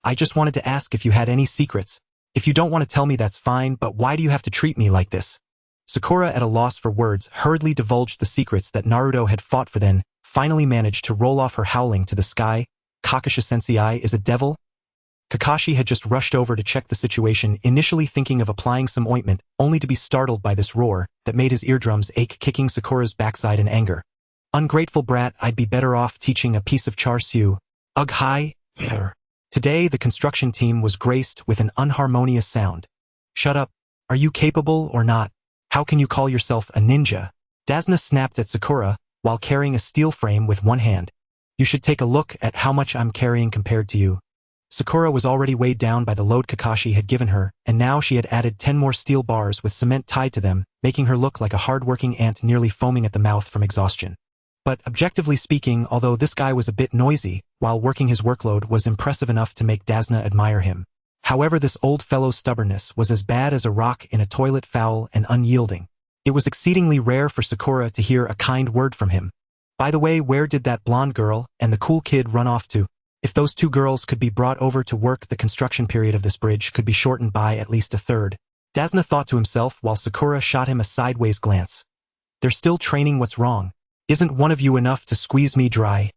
"I just wanted to ask if you had any secrets. If you don't want to tell me, that's fine, but why do you have to treat me like this?" Sakura, at a loss for words, hurriedly divulged the secrets that Naruto had fought for, then finally managed to roll off her, howling to the sky. "Kakashi-sensei is a devil?" Kakashi had just rushed over to check the situation, initially thinking of applying some ointment, only to be startled by this roar that made his eardrums ache, kicking Sakura's backside in anger. Ungrateful brat, I'd be better off teaching a piece of char siu. Ugh, hi. Today, the construction team was graced with an unharmonious sound. Shut up. Are you capable or not? How can you call yourself a ninja? Dasna snapped at Sakura, while carrying a steel frame with one hand. You should take a look at how much I'm carrying compared to you. Sakura was already weighed down by the load Kakashi had given her, and now she had added 10 more steel bars with cement tied to them, making her look like a hard-working ant nearly foaming at the mouth from exhaustion. But objectively speaking, although this guy was a bit noisy, while working his workload was impressive enough to make Dasna admire him. However, this old fellow's stubbornness was as bad as a rock in a toilet, foul and unyielding. It was exceedingly rare for Sakura to hear a kind word from him. By the way, where did that blonde girl and the cool kid run off to? If those two girls could be brought over to work, the construction period of this bridge could be shortened by at least a third. Dasna thought to himself while Sakura shot him a sideways glance. They're still training, what's wrong? Isn't one of you enough to squeeze me dry?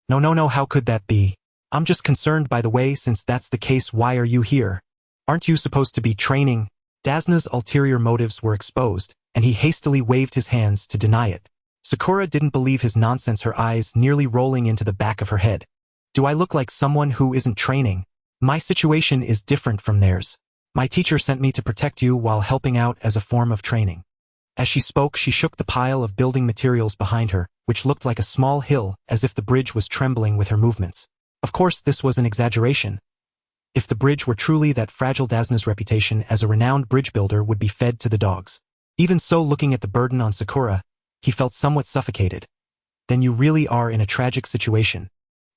No, how could that be? I'm just concerned, by the way, since that's the case, why are you here? Aren't you supposed to be training? Dasna's ulterior motives were exposed, and he hastily waved his hands to deny it. Sakura didn't believe his nonsense, her eyes nearly rolling into the back of her head. Do I look like someone who isn't training? My situation is different from theirs. My teacher sent me to protect you while helping out as a form of training. As she spoke, she shook the pile of building materials behind her, which looked like a small hill, as if the bridge was trembling with her movements. Of course, this was an exaggeration. If the bridge were truly that fragile, Dasna's reputation as a renowned bridge builder would be fed to the dogs. Even so, looking at the burden on Sakura, he felt somewhat suffocated. Then you really are in a tragic situation.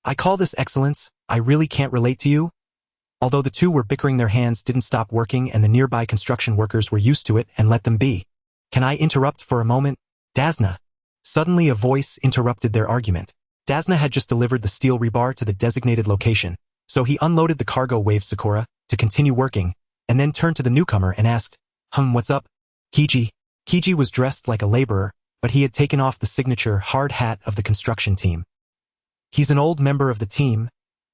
I call this excellence. I really can't relate to you. Although the two were bickering, their hands didn't stop working, and the nearby construction workers were used to it and let them be. Can I interrupt for a moment? Dasna. Suddenly a voice interrupted their argument. Dasna had just delivered the steel rebar to the designated location, so he unloaded the cargo, waved Sakura to continue working, and then turned to the newcomer and asked, What's up? Kiji. Kiji was dressed like a laborer, but he had taken off the signature hard hat of the construction team. He's an old member of the team.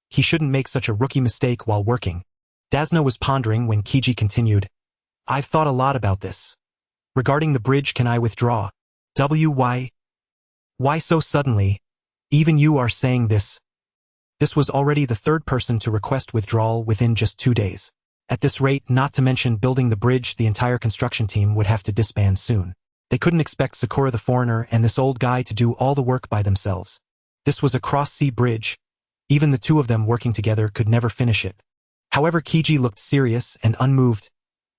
He shouldn't make such a rookie mistake while working. Dasna was pondering when Kiji continued, I've thought a lot about this. Regarding the bridge, can I withdraw? Why so suddenly? Even you are saying this. This was already the third person to request withdrawal within just 2 days. At this rate, not to mention building the bridge, the entire construction team would have to disband soon. They couldn't expect Sakura the foreigner and this old guy to do all the work by themselves. This was a cross-sea bridge. Even the two of them working together could never finish it. However, Kiji looked serious and unmoved.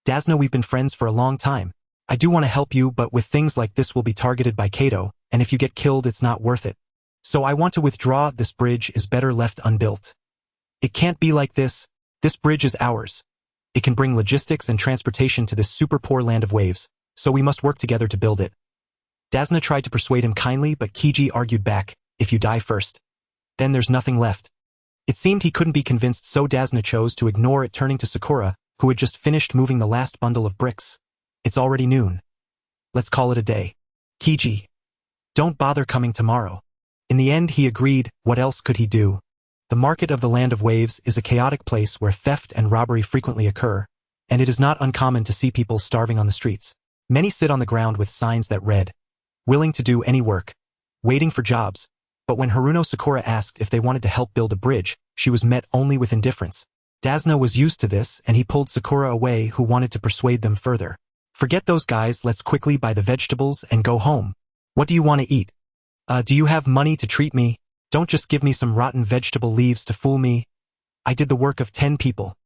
Dasna, we've been friends for a long time. I do want to help you, but with things like this we'll be targeted by Kato, and if you get killed it's not worth it. So I want to withdraw. This bridge is better left unbuilt. It can't be like this. This bridge is ours. It can bring logistics and transportation to this super poor land of waves, so we must work together to build it. Dasna tried to persuade him kindly, but Kiji argued back, if you die first, then there's nothing left. It seemed he couldn't be convinced, so Dasna chose to ignore it, turning to Sakura, who had just finished moving the last bundle of bricks. It's already noon. Let's call it a day. Kiji. Don't bother coming tomorrow. In the end, he agreed. What else could he do? The market of the Land of Waves is a chaotic place where theft and robbery frequently occur, and it is not uncommon to see people starving on the streets. Many sit on the ground with signs that read, willing to do any work, waiting for jobs. But when Haruno Sakura asked if they wanted to help build a bridge, she was met only with indifference. Dasna was used to this, and he pulled Sakura away, who wanted to persuade them further. Forget those guys, let's quickly buy the vegetables and go home. What do you want to eat? Do you have money to treat me? Don't just give me some rotten vegetable leaves to fool me. I did the work of 10 people.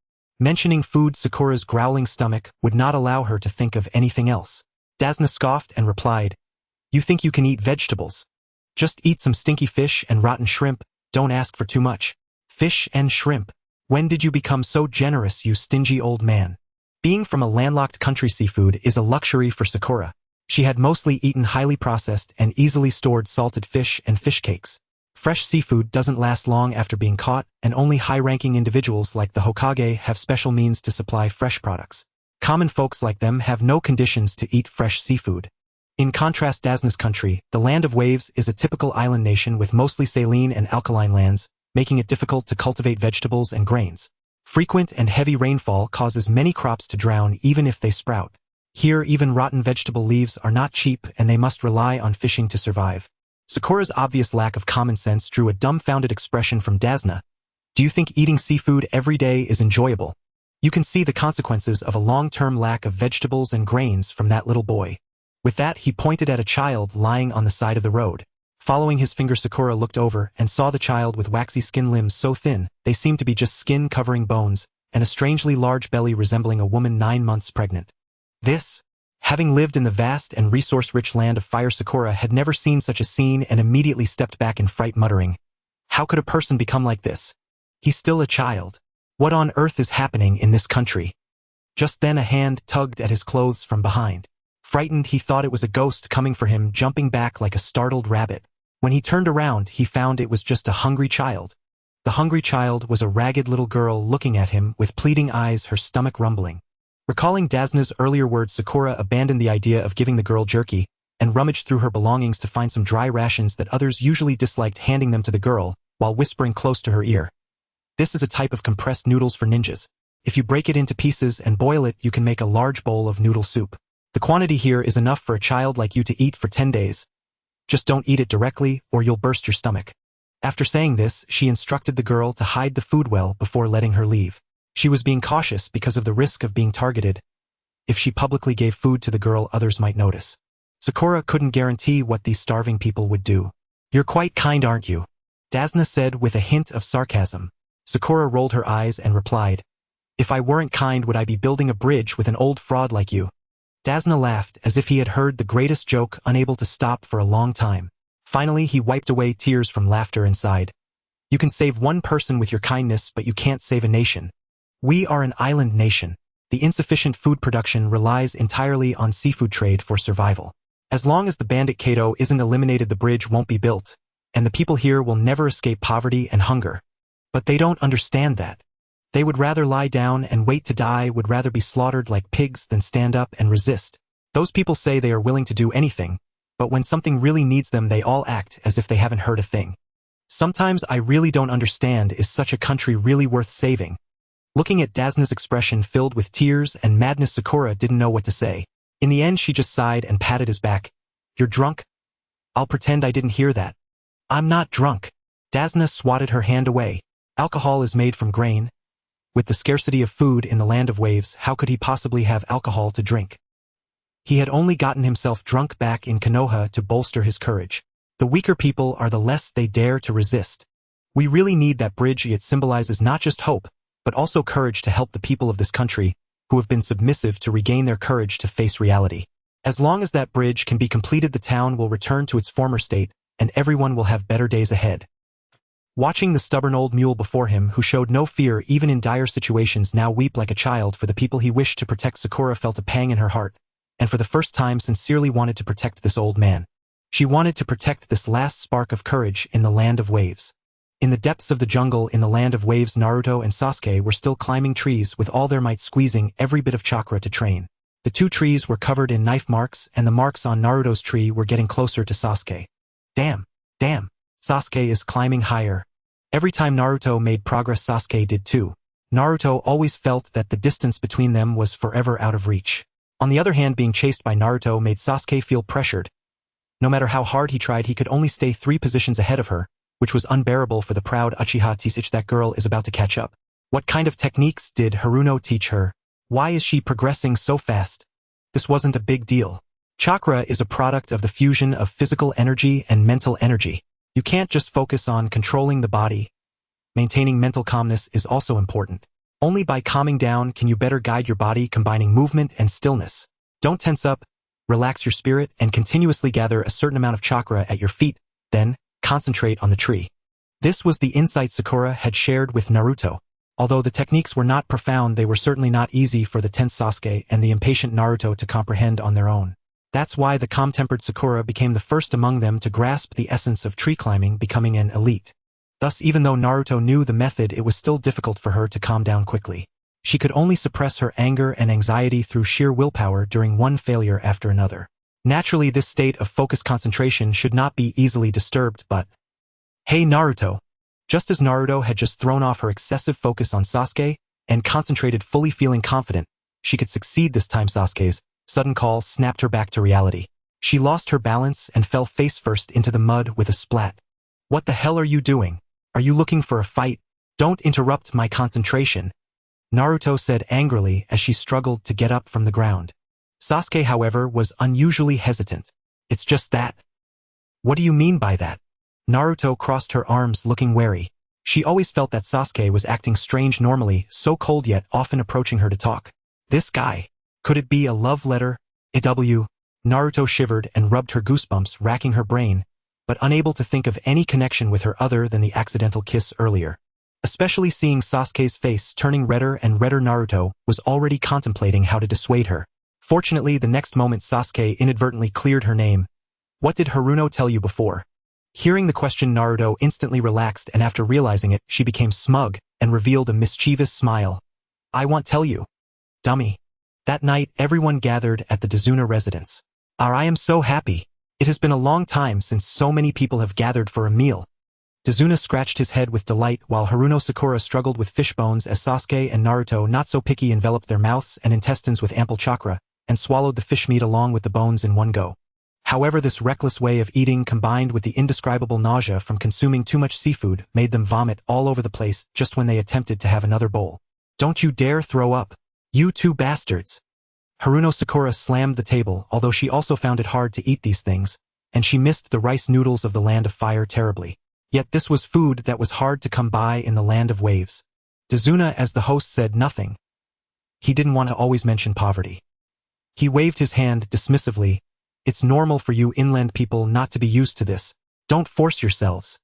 Mentioning food, Sakura's growling stomach would not allow her to think of anything else. Dasna scoffed and replied, You think you can eat vegetables? Just eat some stinky fish and rotten shrimp, don't ask for too much. Fish and shrimp. When did you become so generous, you stingy old man? Being from a landlocked country, seafood is a luxury for Sakura. She had mostly eaten highly processed and easily stored salted fish and fish cakes. Fresh seafood doesn't last long after being caught, and only high-ranking individuals like the Hokage have special means to supply fresh products. Common folks like them have no conditions to eat fresh seafood. In contrast, Dasna's country, the Land of Waves, is a typical island nation with mostly saline and alkaline lands, making it difficult to cultivate vegetables and grains. Frequent and heavy rainfall causes many crops to drown even if they sprout. Here, even rotten vegetable leaves are not cheap, and they must rely on fishing to survive. Sakura's obvious lack of common sense drew a dumbfounded expression from Dasna. Do you think eating seafood every day is enjoyable? You can see the consequences of a long-term lack of vegetables and grains from that little boy. With that, he pointed at a child lying on the side of the road. Following his finger, Sakura looked over and saw the child with waxy skin, limbs so thin, they seemed to be just skin covering bones, and a strangely large belly resembling a woman 9 months pregnant. Having lived in the vast and resource-rich land of fire, Sakura had never seen such a scene and immediately stepped back in fright, muttering, "How could a person become like this? He's still a child. What on earth is happening in this country?" Just then a hand tugged at his clothes from behind. Frightened, he thought it was a ghost coming for him, jumping back like a startled rabbit. When he turned around, he found it was just a hungry child. The hungry child was a ragged little girl looking at him with pleading eyes, her stomach rumbling. Recalling Dasna's earlier words, Sakura abandoned the idea of giving the girl jerky and rummaged through her belongings to find some dry rations that others usually disliked, handing them to the girl while whispering close to her ear, "This is a type of compressed noodles for ninjas. If you break it into pieces and boil it, you can make a large bowl of noodle soup. The quantity here is enough for a child like you to eat for 10 days. Just don't eat it directly or you'll burst your stomach." After saying this, she instructed the girl to hide the food well before letting her leave. She was being cautious because of the risk of being targeted. If she publicly gave food to the girl, others might notice. Sakura couldn't guarantee what these starving people would do. "You're quite kind, aren't you?" Dasna said with a hint of sarcasm. Sakura rolled her eyes and replied, "If I weren't kind, would I be building a bridge with an old fraud like you?" Dasna laughed as if he had heard the greatest joke, unable to stop for a long time. Finally, he wiped away tears from laughter and sighed. "You can save one person with your kindness, but you can't save a nation. We are an island nation. The insufficient food production relies entirely on seafood trade for survival. As long as the bandit Kato isn't eliminated, the bridge won't be built, and the people here will never escape poverty and hunger. But they don't understand that. They would rather lie down and wait to die, would rather be slaughtered like pigs than stand up and resist. Those people say they are willing to do anything, but when something really needs them, they all act as if they haven't heard a thing. Sometimes I really don't understand, is such a country really worth saving?" Looking at Dasna's expression filled with tears and madness, Sakura didn't know what to say. In the end, she just sighed and patted his back. "You're drunk? I'll pretend I didn't hear that." "I'm not drunk." Dasna swatted her hand away. "Alcohol is made from grain. With the scarcity of food in the land of waves, how could he possibly have alcohol to drink?" He had only gotten himself drunk back in Konoha to bolster his courage. The weaker people are the less they dare to resist. We really need that bridge. It symbolizes not just hope, but also courage to help the people of this country, who have been submissive, to regain their courage to face reality. As long as that bridge can be completed, the town will return to its former state, and everyone will have better days ahead. Watching the stubborn old mule before him, who showed no fear even in dire situations, now weep like a child for the people he wished to protect, Sakura felt a pang in her heart, and for the first time sincerely wanted to protect this old man. She wanted to protect this last spark of courage in the land of waves. In the depths of the jungle in the land of waves, Naruto and Sasuke were still climbing trees with all their might, squeezing every bit of chakra to train. The two trees were covered in knife marks, and the marks on Naruto's tree were getting closer to Sasuke. Damn! Sasuke is climbing higher. Every time Naruto made progress, Sasuke did too. Naruto always felt that the distance between them was forever out of reach. On the other hand, being chased by Naruto made Sasuke feel pressured. No matter how hard he tried, he could only stay 3 positions ahead of her, which was unbearable for the proud Uchiha Tsuchi. That girl is about to catch up. What kind of techniques did Haruno teach her? Why is she progressing so fast? This wasn't a big deal. Chakra is a product of the fusion of physical energy and mental energy. You can't just focus on controlling the body. Maintaining mental calmness is also important. Only by calming down can you better guide your body, combining movement and stillness. Don't tense up, relax your spirit, and continuously gather a certain amount of chakra at your feet, then concentrate on the tree. This was the insight Sakura had shared with Naruto. Although the techniques were not profound, they were certainly not easy for the tense Sasuke and the impatient Naruto to comprehend on their own. That's why the calm-tempered Sakura became the first among them to grasp the essence of tree climbing, becoming an elite. Thus, even though Naruto knew the method, it was still difficult for her to calm down quickly. She could only suppress her anger and anxiety through sheer willpower during one failure after another. Naturally, this state of focused concentration should not be easily disturbed, but... Hey Naruto! Just as Naruto had just thrown off her excessive focus on Sasuke and concentrated, fully feeling confident she could succeed this time, Sasuke's sudden call snapped her back to reality. She lost her balance and fell face-first into the mud with a splat. What the hell are you doing? Are you looking for a fight? Don't interrupt my concentration, Naruto said angrily as she struggled to get up from the ground. Sasuke, however, was unusually hesitant. It's just that. What do you mean by that? Naruto crossed her arms looking wary. She always felt that Sasuke was acting strange normally, so cold yet often approaching her to talk. This guy. Could it be a love letter? Naruto shivered and rubbed her goosebumps, racking her brain, but unable to think of any connection with her other than the accidental kiss earlier. Especially seeing Sasuke's face turning redder and redder, Naruto was already contemplating how to dissuade her. Fortunately, the next moment Sasuke inadvertently cleared her name. What did Haruno tell you before? Hearing the question, Naruto instantly relaxed, and after realizing it, she became smug and revealed a mischievous smile. I won't tell you. Dummy. That night, everyone gathered at the Dazuna residence. I am so happy. It has been a long time since so many people have gathered for a meal. Dazuna scratched his head with delight while Haruno Sakura struggled with fish bones as Sasuke and Naruto, not so picky, enveloped their mouths and intestines with ample chakra and swallowed the fish meat along with the bones in one go. However, this reckless way of eating combined with the indescribable nausea from consuming too much seafood made them vomit all over the place just when they attempted to have another bowl. Don't you dare throw up. You two bastards. Haruno Sakura slammed the table, although she also found it hard to eat these things, and she missed the rice noodles of the Land of Fire terribly. Yet this was food that was hard to come by in the Land of Waves. Dazuna, as the host, said nothing. He didn't want to always mention poverty. He waved his hand dismissively. It's normal for you inland people not to be used to this. Don't force yourselves.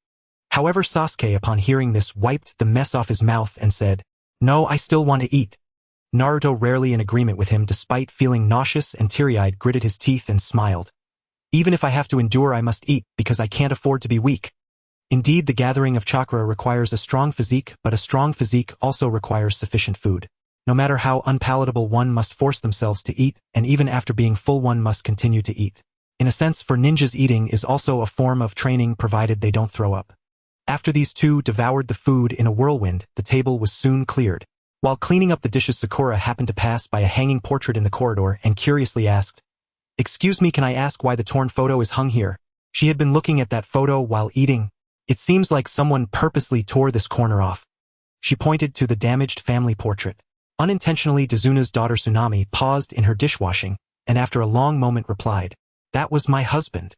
However, Sasuke, upon hearing this, wiped the mess off his mouth and said, No, I still want to eat. Naruto, rarely in agreement with him despite feeling nauseous and teary-eyed, gritted his teeth and smiled. Even if I have to endure, I must eat because I can't afford to be weak. Indeed, the gathering of chakra requires a strong physique, but a strong physique also requires sufficient food. No matter how unpalatable, one must force themselves to eat, and even after being full one must continue to eat. In a sense, for ninjas, eating is also a form of training provided they don't throw up. After these two devoured the food in a whirlwind, the table was soon cleared. While cleaning up the dishes, Sakura happened to pass by a hanging portrait in the corridor and curiously asked, Excuse me, can I ask why the torn photo is hung here? She had been looking at that photo while eating. It seems like someone purposely tore this corner off. She pointed to the damaged family portrait. Unintentionally, Dazuna's daughter Tsunami paused in her dishwashing, and after a long moment replied, That was my husband.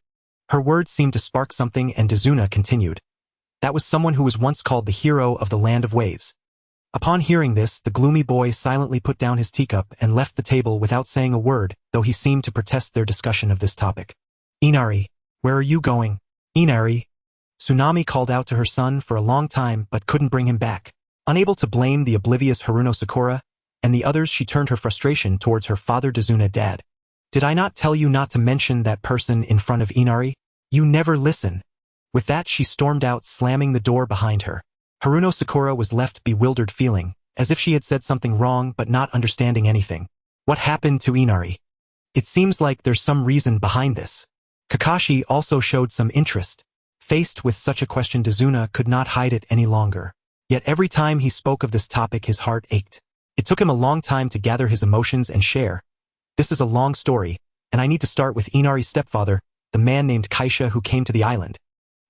Her words seemed to spark something, and Dazuna continued, That was someone who was once called the hero of the Land of Waves. Upon hearing this, the gloomy boy silently put down his teacup and left the table without saying a word, though he seemed to protest their discussion of this topic. Inari, where are you going? Inari. Tsunami called out to her son for a long time but couldn't bring him back. Unable to blame the oblivious Haruno Sakura and the others, she turned her frustration towards her father Dazuna. Dad, did I not tell you not to mention that person in front of Inari? You never listen. With that, she stormed out, slamming the door behind her. Haruno Sakura was left bewildered, feeling as if she had said something wrong but not understanding anything. What happened to Inari? It seems like there's some reason behind this. Kakashi also showed some interest. Faced with such a question, Dazuna could not hide it any longer. Yet every time he spoke of this topic, his heart ached. It took him a long time to gather his emotions and share. This is a long story, and I need to start with Inari's stepfather, the man named Kaisha who came to the island.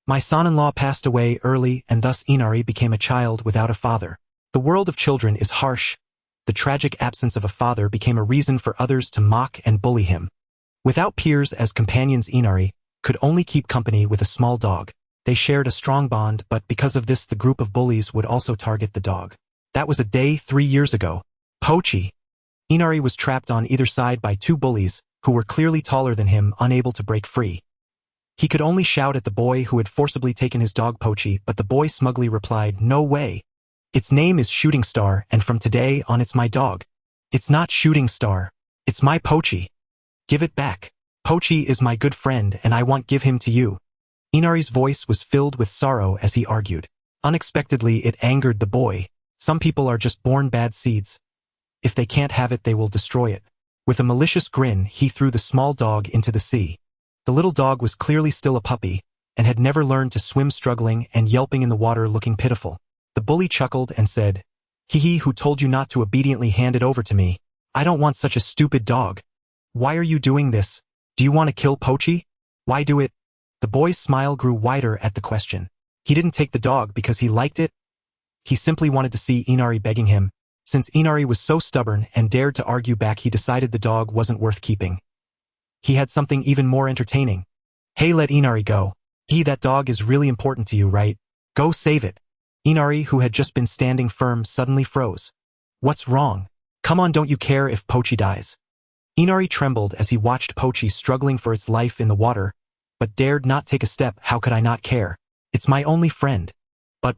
My son-in-law passed away early, and thus Inari became a child without a father. The world of children is harsh. The tragic absence of a father became a reason for others to mock and bully him. Without peers as companions, Inari could only keep company with a small dog. They shared a strong bond, but because of this, the group of bullies would also target the dog. That was a day 3 years ago. Pochi. Inari was trapped on either side by two bullies, who were clearly taller than him, unable to break free. He could only shout at the boy who had forcibly taken his dog Pochi, but the boy smugly replied, No way. Its name is Shooting Star, and from today on it's my dog. It's not Shooting Star. It's my Pochi. Give it back. Pochi is my good friend, and I won't give him to you. Inari's voice was filled with sorrow as he argued. Unexpectedly, it angered the boy. Some people are just born bad seeds. If they can't have it, they will destroy it. With a malicious grin, he threw the small dog into the sea. The little dog was clearly still a puppy, and had never learned to swim, struggling and yelping in the water, looking pitiful. The bully chuckled and said, He who told you not to obediently hand it over to me. I don't want such a stupid dog. Why are you doing this? Do you want to kill Pochi? Why do it? The boy's smile grew wider at the question. He didn't take the dog because he liked it. He simply wanted to see Inari begging him. Since Inari was so stubborn and dared to argue back, he decided the dog wasn't worth keeping. He had something even more entertaining. Hey, let Inari go. That dog is really important to you, right? Go save it. Inari, who had just been standing firm, suddenly froze. What's wrong? Come on, don't you care if Pochi dies? Inari trembled as he watched Pochi struggling for its life in the water, but dared not take a step. How could I not care? It's my only friend. But.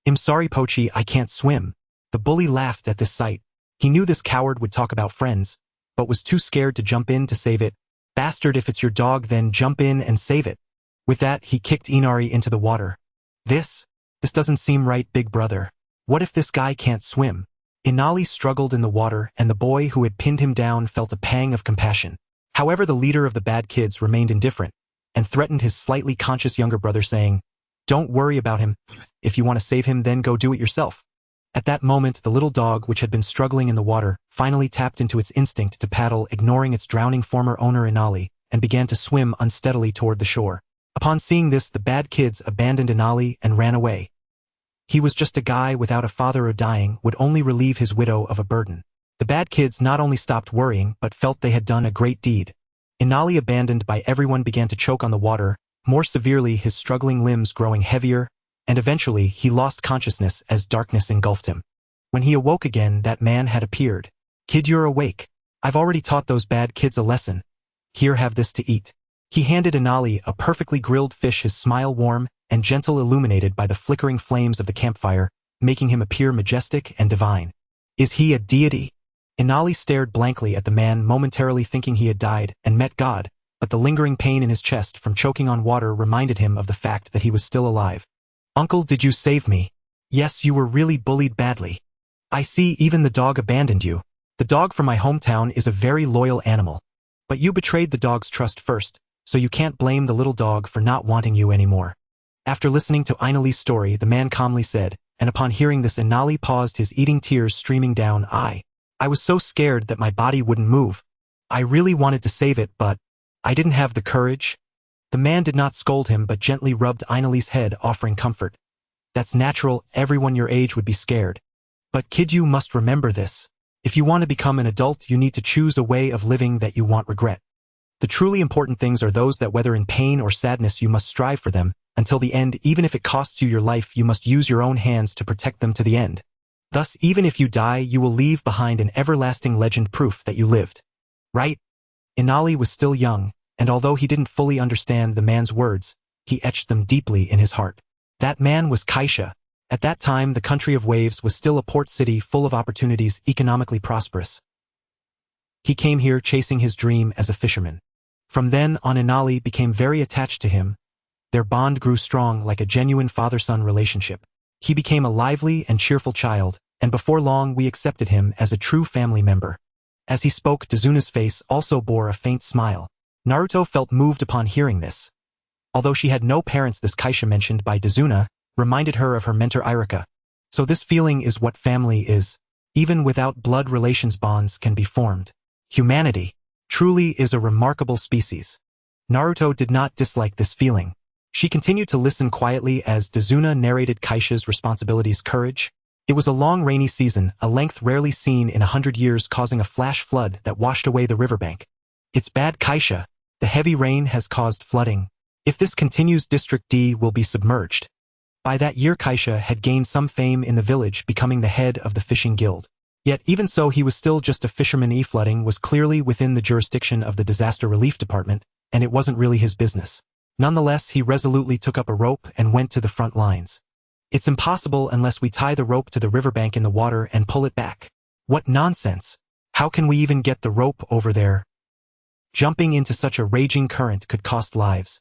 I'm sorry, Pochi, I can't swim. The bully laughed at this sight. He knew this coward would talk about friends, but was too scared to jump in to save it. Bastard, if it's your dog, then jump in and save it. With that, he kicked Inari into the water. This doesn't seem right, big brother. What if this guy can't swim? Inali struggled in the water, and the boy who had pinned him down felt a pang of compassion. However, the leader of the bad kids remained indifferent, and threatened his slightly conscious younger brother, saying, Don't worry about him. If you want to save him, then go do it yourself. At that moment, the little dog, which had been struggling in the water, finally tapped into its instinct to paddle, ignoring its drowning former owner Inali, and began to swim unsteadily toward the shore. Upon seeing this, the bad kids abandoned Inali and ran away. He was just a guy without a father, or dying would only relieve his widow of a burden. The bad kids not only stopped worrying, but felt they had done a great deed. Inali, abandoned by everyone, began to choke on the water, more severely, his struggling limbs growing heavier, and eventually he lost consciousness as darkness engulfed him. When he awoke again, that man had appeared. Kid, you're awake. I've already taught those bad kids a lesson. Here, have this to eat. He handed Inali a perfectly grilled fish, his smile warm and gentle, illuminated by the flickering flames of the campfire, making him appear majestic and divine. Is he a deity? Inali stared blankly at the man, momentarily thinking he had died and met God, but the lingering pain in his chest from choking on water reminded him of the fact that he was still alive. Uncle, did you save me? Yes, you were really bullied badly. I see, even the dog abandoned you. The dog from my hometown is a very loyal animal. But you betrayed the dog's trust first, so you can't blame the little dog for not wanting you anymore. After listening to Inali's story, the man calmly said, and upon hearing this, Inali paused, his eating tears streaming down. I was so scared that my body wouldn't move. I really wanted to save it, but I didn't have the courage. The man did not scold him, but gently rubbed Inali's head, offering comfort. That's natural, everyone your age would be scared. But kid, you must remember this. If you want to become an adult, you need to choose a way of living that you won't regret. The truly important things are those that, whether in pain or sadness, you must strive for them, until the end. Even if it costs you your life, you must use your own hands to protect them to the end. Thus, even if you die, you will leave behind an everlasting legend, proof that you lived. Right? Inali was still young, and although he didn't fully understand the man's words, he etched them deeply in his heart. That man was Kaisha. At that time, the country of waves was still a port city full of opportunities, economically prosperous. He came here chasing his dream as a fisherman. From then on, Inali became very attached to him. Their bond grew strong, like a genuine father-son relationship. He became a lively and cheerful child, and before long we accepted him as a true family member. As he spoke, Dazuna's face also bore a faint smile. Naruto felt moved upon hearing this. Although she had no parents, this Kaisha mentioned by Dazuna reminded her of her mentor Iruka. So this feeling is what family is. Even without blood relations, bonds can be formed. Humanity truly is a remarkable species. Naruto did not dislike this feeling. She continued to listen quietly as Dazuna narrated Kaisha's responsibilities. Courage. It was a long rainy season, a length rarely seen in 100 years, causing a flash flood that washed away the riverbank. It's bad, Kaisha. The heavy rain has caused flooding. If this continues, District D will be submerged. By that year, Kaisha had gained some fame in the village, becoming the head of the fishing guild. Yet even so, he was still just a fisherman. Flooding was clearly within the jurisdiction of the disaster relief department, and it wasn't really his business. Nonetheless, he resolutely took up a rope and went to the front lines. It's impossible unless we tie the rope to the riverbank in the water and pull it back. What nonsense! How can we even get the rope over there? Jumping into such a raging current could cost lives.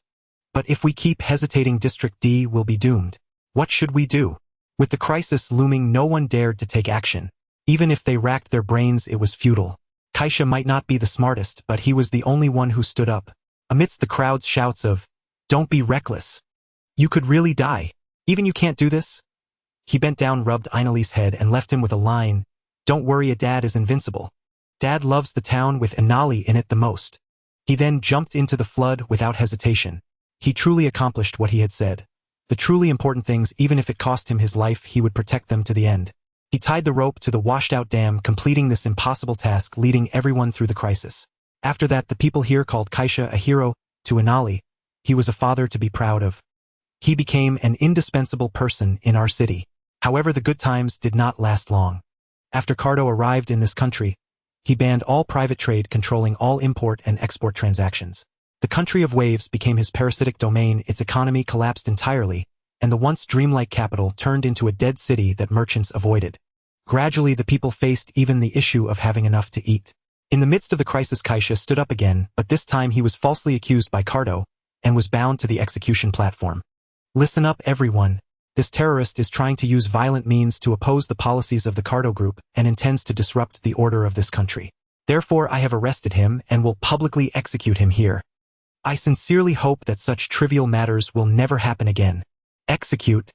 But if we keep hesitating, District D will be doomed. What should we do? With the crisis looming, no one dared to take action. Even if they racked their brains, it was futile. Kaisha might not be the smartest, but he was the only one who stood up. Amidst the crowd's shouts of, "Don't be reckless. You could really die. Even you can't do this?" He bent down, rubbed Inali's head, and left him with a line, "Don't worry, a dad is invincible. Dad loves the town with Inali in it the most. He then jumped into the flood without hesitation. He truly accomplished what he had said. The truly important things, even if it cost him his life, he would protect them to the end. He tied the rope to the washed-out dam, completing this impossible task, leading everyone through the crisis. After that, the people here called Kaisha a hero. To Inali, he was a father to be proud of. He became an indispensable person in our city. However, the good times did not last long. After Cardo arrived in this country, he banned all private trade, controlling all import and export transactions. The country of waves became his parasitic domain, its economy collapsed entirely, and the once dreamlike capital turned into a dead city that merchants avoided. Gradually, the people faced even the issue of having enough to eat. In the midst of the crisis, Kaisha stood up again, but this time he was falsely accused by Cardo and was bound to the execution platform. Listen up, everyone. This terrorist is trying to use violent means to oppose the policies of the Cardo group and intends to disrupt the order of this country. Therefore, I have arrested him and will publicly execute him here. I sincerely hope that such trivial matters will never happen again. Execute.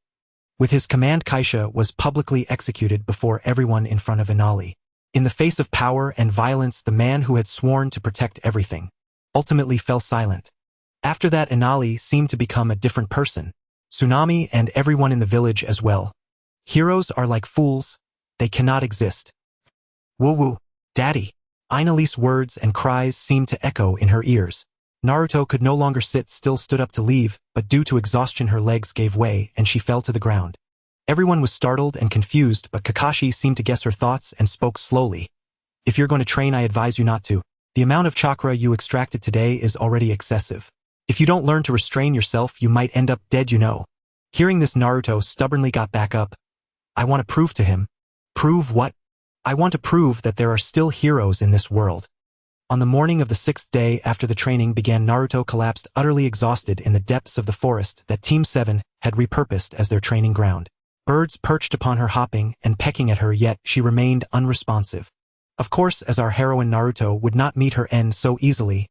With his command, Kaisha was publicly executed before everyone in front of Inali. In the face of power and violence, the man who had sworn to protect everything ultimately fell silent. After that, Inali seemed to become a different person. Tsunami and everyone in the village as well. Heroes are like fools. They cannot exist. Woo-woo, daddy. Inali's words and cries seemed to echo in her ears. Naruto could no longer sit still, stood up to leave, but due to exhaustion her legs gave way and she fell to the ground. Everyone was startled and confused, but Kakashi seemed to guess her thoughts and spoke slowly. If you're going to train, I advise you not to. The amount of chakra you extracted today is already excessive. If you don't learn to restrain yourself, you might end up dead, you know. Hearing this, Naruto stubbornly got back up. I want to prove to him. Prove what? I want to prove that there are still heroes in this world. On the morning of the 6th day after the training began, Naruto collapsed utterly exhausted in the depths of the forest that Team 7 had repurposed as their training ground. Birds perched upon her, hopping and pecking at her, yet she remained unresponsive. Of course, as our heroine Naruto would not meet her end so easily,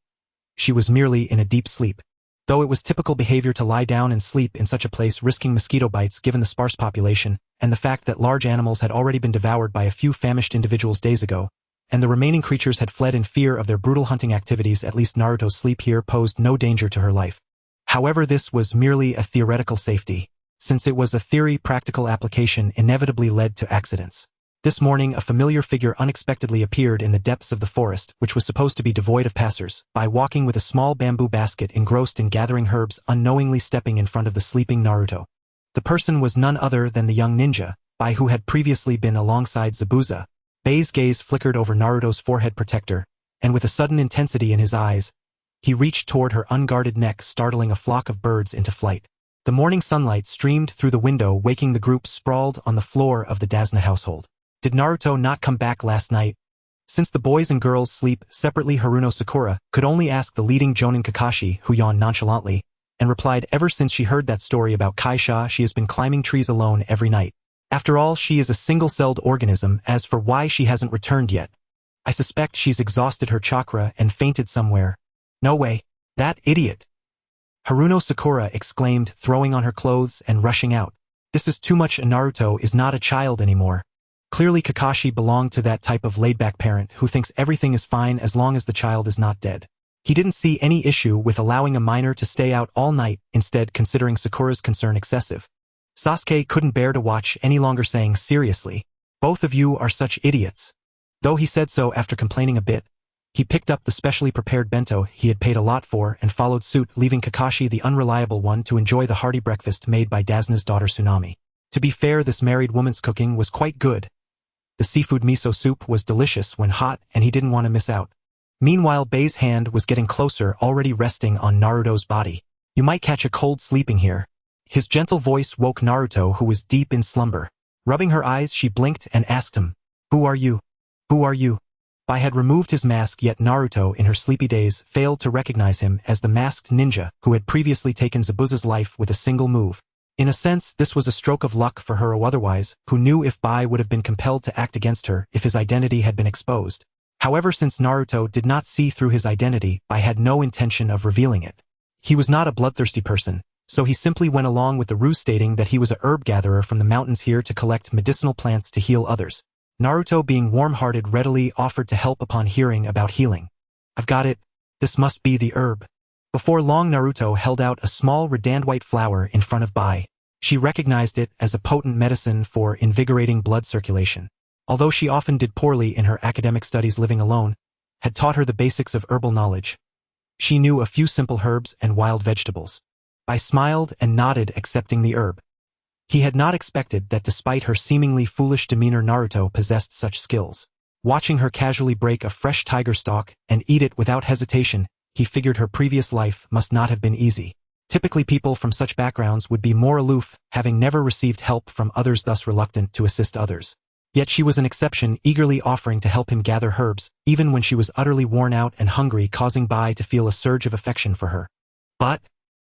she was merely in a deep sleep. Though it was typical behavior to lie down and sleep in such a place, risking mosquito bites given the sparse population, and the fact that large animals had already been devoured by a few famished individuals days ago, and the remaining creatures had fled in fear of their brutal hunting activities, at least Naruto's sleep here posed no danger to her life. However, this was merely a theoretical safety. Since it was a theory, practical application inevitably led to accidents. This morning, a familiar figure unexpectedly appeared in the depths of the forest, which was supposed to be devoid of passers, by walking with a small bamboo basket engrossed in gathering herbs, unknowingly stepping in front of the sleeping Naruto. The person was none other than the young ninja, Bai, who had previously been alongside Zabuza. Bai's gaze flickered over Naruto's forehead protector, and with a sudden intensity in his eyes, he reached toward her unguarded neck, startling a flock of birds into flight. The morning sunlight streamed through the window, waking the group sprawled on the floor of the Dasna household. Did Naruto not come back last night? Since the boys and girls sleep separately, Haruno Sakura could only ask the leading Jonin Kakashi, who yawned nonchalantly, and replied, ever since she heard that story about Kaisha, she has been climbing trees alone every night. After all, she is a single-celled organism. As for why she hasn't returned yet, I suspect she's exhausted her chakra and fainted somewhere. No way. That idiot. Haruno Sakura exclaimed, throwing on her clothes and rushing out. This is too much. Naruto is not a child anymore. Clearly Kakashi belonged to that type of laid-back parent who thinks everything is fine as long as the child is not dead. He didn't see any issue with allowing a minor to stay out all night, instead considering Sakura's concern excessive. Sasuke couldn't bear to watch any longer, saying, seriously, both of you are such idiots. Though he said so after complaining a bit, he picked up the specially prepared bento he had paid a lot for and followed suit, leaving Kakashi, the unreliable one, to enjoy the hearty breakfast made by Dazna's daughter Tsunami. To be fair, this married woman's cooking was quite good. The seafood miso soup was delicious when hot, and he didn't want to miss out. Meanwhile, Bai's hand was getting closer, already resting on Naruto's body. You might catch a cold sleeping here. His gentle voice woke Naruto, who was deep in slumber. Rubbing her eyes, she blinked and asked him, Who are you? Who are you? Bai had removed his mask, yet Naruto, in her sleepy days, failed to recognize him as the masked ninja who had previously taken Zabuza's life with a single move. In a sense, this was a stroke of luck for her, or otherwise, who knew if Bai would have been compelled to act against her if his identity had been exposed. However, since Naruto did not see through his identity, Bai had no intention of revealing it. He was not a bloodthirsty person, so he simply went along with the ruse, stating that he was a herb gatherer from the mountains here to collect medicinal plants to heal others. Naruto, being warm-hearted, readily offered to help upon hearing about healing. I've got it. This must be the herb. Before long Naruto held out a small redand white flower in front of Bai. She recognized it as a potent medicine for invigorating blood circulation. Although she often did poorly in her academic studies living alone, had taught her the basics of herbal knowledge. She knew a few simple herbs and wild vegetables. Bai smiled and nodded, accepting the herb. He had not expected that despite her seemingly foolish demeanor Naruto possessed such skills. Watching her casually break a fresh tiger stalk and eat it without hesitation, he figured her previous life must not have been easy. Typically people from such backgrounds would be more aloof, having never received help from others, thus reluctant to assist others. Yet she was an exception, eagerly offering to help him gather herbs, even when she was utterly worn out and hungry, causing Bai to feel a surge of affection for her. But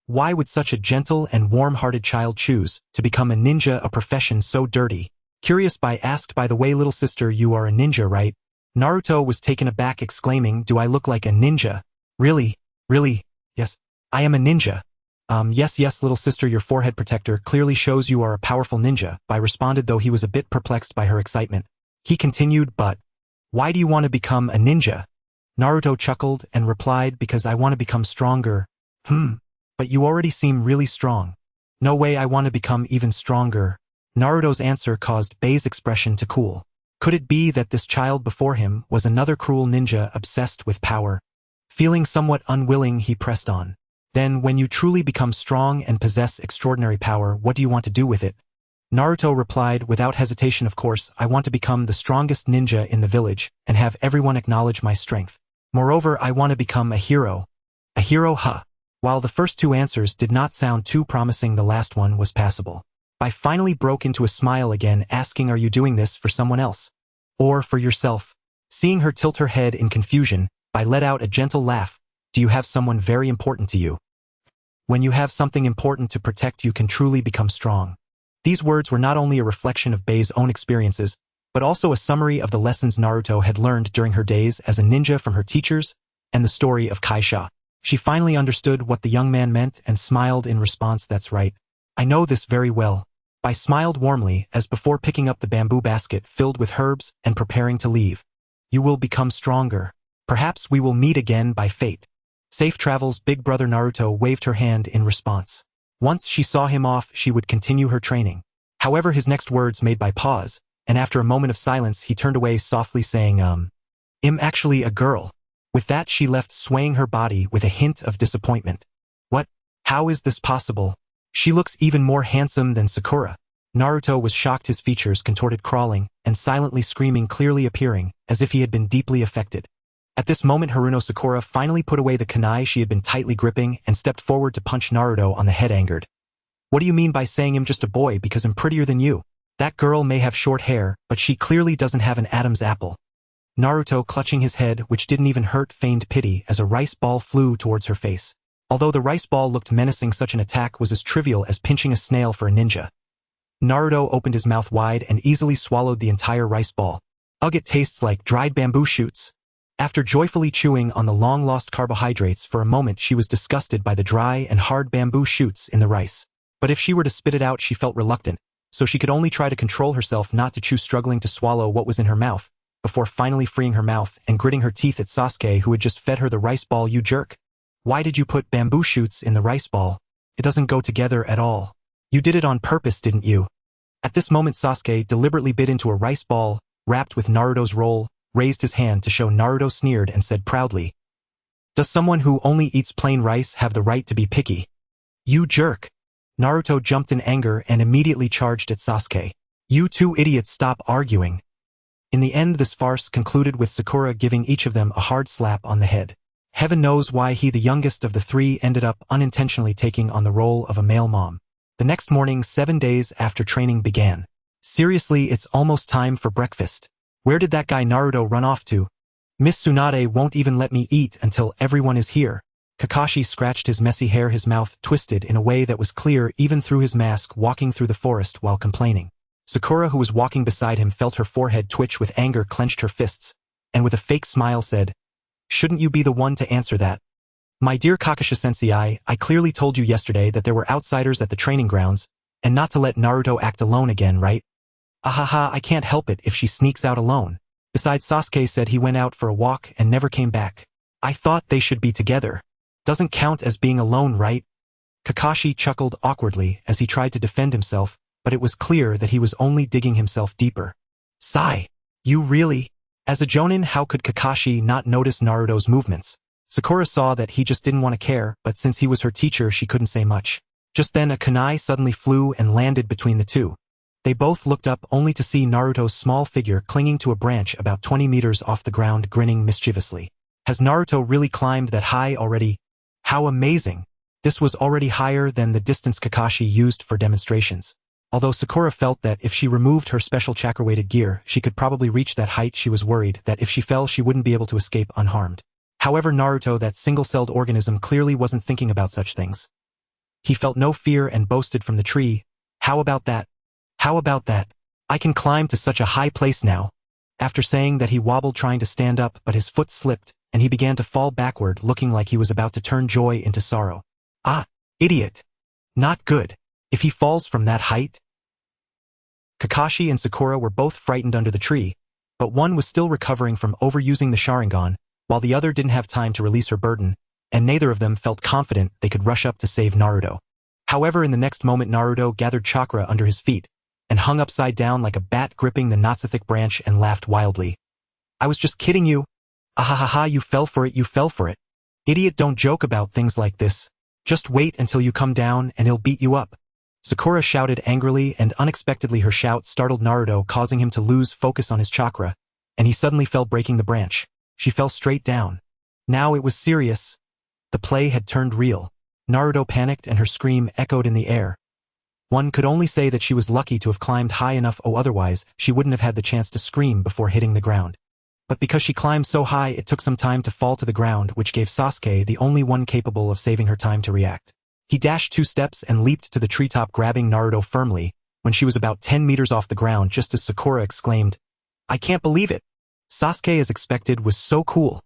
why would such a gentle and warm-hearted child choose to become a ninja, a profession so dirty? Curious, Bai asked, "By the way, little sister, you are a ninja, right?" Naruto was taken aback, exclaiming, "Do I look like a ninja?" Really? Really? Yes, I am a ninja. Yes, little sister, your forehead protector clearly shows you are a powerful ninja," Bai responded, though he was a bit perplexed by her excitement. He continued, "But why do you want to become a ninja?" Naruto chuckled and replied, "Because I want to become stronger." But you already seem really strong." "No way, I want to become even stronger." Naruto's answer caused Bai's expression to cool. Could it be that this child before him was another cruel ninja obsessed with power? Feeling somewhat unwilling, he pressed on. "Then, when you truly become strong and possess extraordinary power, what do you want to do with it?" Naruto replied without hesitation, "Of course, I want to become the strongest ninja in the village, and have everyone acknowledge my strength. Moreover, I want to become a hero." A hero, huh? While the first two answers did not sound too promising, the last one was passable. Bai finally broke into a smile again, asking, "Are you doing this for someone else? Or for yourself?" Seeing her tilt her head in confusion, Bai let out a gentle laugh. "Do you have someone very important to you? When you have something important to protect, you can truly become strong." These words were not only a reflection of Bai's own experiences, but also a summary of the lessons Naruto had learned during her days as a ninja from her teachers and the story of Kaisha. She finally understood what the young man meant and smiled in response. "That's right. I know this very well." Bai smiled warmly as before picking up the bamboo basket filled with herbs and preparing to leave. "You will become stronger. Perhaps we will meet again by fate." Safe travels, big brother. Naruto waved her hand in response. Once she saw him off, she would continue her training. However, his next words made Bai pause, and after a moment of silence he turned away softly, saying, "I'm actually a girl." With that she left, swaying her body with a hint of disappointment. "What? How is this possible? She looks even more handsome than Sakura." Naruto was shocked, his features contorted, crawling, and silently screaming, clearly appearing, as if he had been deeply affected. At this moment Haruno Sakura finally put away the kunai she had been tightly gripping and stepped forward to punch Naruto on the head, angered. "What do you mean by saying I'm just a boy because I'm prettier than you? That girl may have short hair, but she clearly doesn't have an Adam's apple." Naruto, clutching his head, which didn't even hurt, feigned pity as a rice ball flew towards her face. Although the rice ball looked menacing, such an attack was as trivial as pinching a snail for a ninja. Naruto opened his mouth wide and easily swallowed the entire rice ball. "Ugh, it tastes like dried bamboo shoots." After joyfully chewing on the long-lost carbohydrates for a moment, she was disgusted by the dry and hard bamboo shoots in the rice. But if she were to spit it out, she felt reluctant, so she could only try to control herself not to chew, struggling to swallow what was in her mouth, before finally freeing her mouth and gritting her teeth at Sasuke, who had just fed her the rice ball. "You jerk. Why did you put bamboo shoots in the rice ball? It doesn't go together at all. You did it on purpose, didn't you?" At this moment Sasuke deliberately bit into a rice ball, wrapped with Naruto's roll, raised his hand to show. Naruto sneered and said proudly, "Does someone who only eats plain rice have the right to be picky? You jerk." Naruto jumped in anger and immediately charged at Sasuke. "You two idiots, stop arguing." In the end, this farce concluded with Sakura giving each of them a hard slap on the head. Heaven knows why he, the youngest of the three, ended up unintentionally taking on the role of a male mom. The next morning, 7 days after training began. "Seriously, it's almost time for breakfast. Where did that guy Naruto run off to? Miss Tsunade won't even let me eat until everyone is here." Kakashi scratched his messy hair, his mouth twisted in a way that was clear even through his mask, walking through the forest while complaining. Sakura, who was walking beside him, felt her forehead twitch with anger, clenched her fists, and with a fake smile said, "Shouldn't you be the one to answer that? My dear Kakashi-sensei, I clearly told you yesterday that there were outsiders at the training grounds, and not to let Naruto act alone again, right? Ahaha, I can't help it if she sneaks out alone. Besides, Sasuke said he went out for a walk and never came back." I thought they should be together. Doesn't count as being alone, right? Kakashi chuckled awkwardly as he tried to defend himself, but it was clear that he was only digging himself deeper. Sigh. You really? As a jonin, how could Kakashi not notice Naruto's movements? Sakura saw that he just didn't want to care, but since he was her teacher she couldn't say much. Just then a kunai suddenly flew and landed between the two. They both looked up only to see Naruto's small figure clinging to a branch about 20 meters off the ground, grinning mischievously. Has Naruto really climbed that high already? How amazing! This was already higher than the distance Kakashi used for demonstrations. Although Sakura felt that if she removed her special chakra-weighted gear, she could probably reach that height, she was worried that if she fell she wouldn't be able to escape unharmed. However, Naruto, that single-celled organism, clearly wasn't thinking about such things. He felt no fear and boasted from the tree, "How about that? How about that? I can climb to such a high place now." After saying that, he wobbled trying to stand up, but his foot slipped, and he began to fall backward, looking like he was about to turn joy into sorrow. Ah, idiot. Not good. If he falls from that height? Kakashi and Sakura were both frightened under the tree, but one was still recovering from overusing the Sharingan, while the other didn't have time to release her burden, and neither of them felt confident they could rush up to save Naruto. However, in the next moment Naruto gathered chakra under his feet, and hung upside down like a bat gripping the not-so-thick branch and laughed wildly. "I was just kidding you. Ahahaha, you fell for it, you fell for it. Idiot, don't joke about things like this. Just wait until you come down and he'll beat you up." Sakura shouted angrily, and unexpectedly her shout startled Naruto, causing him to lose focus on his chakra, and he suddenly fell, breaking the branch. She fell straight down. Now it was serious. The play had turned real. Naruto panicked and her scream echoed in the air. One could only say that she was lucky to have climbed high enough, otherwise she wouldn't have had the chance to scream before hitting the ground. But because she climbed so high, it took some time to fall to the ground, which gave Sasuke, the only one capable of saving her, time to react. He dashed 2 steps and leaped to the treetop, grabbing Naruto firmly, when she was about 10 meters off the ground, just as Sakura exclaimed, "I can't believe it." Sasuke, as expected, was so cool.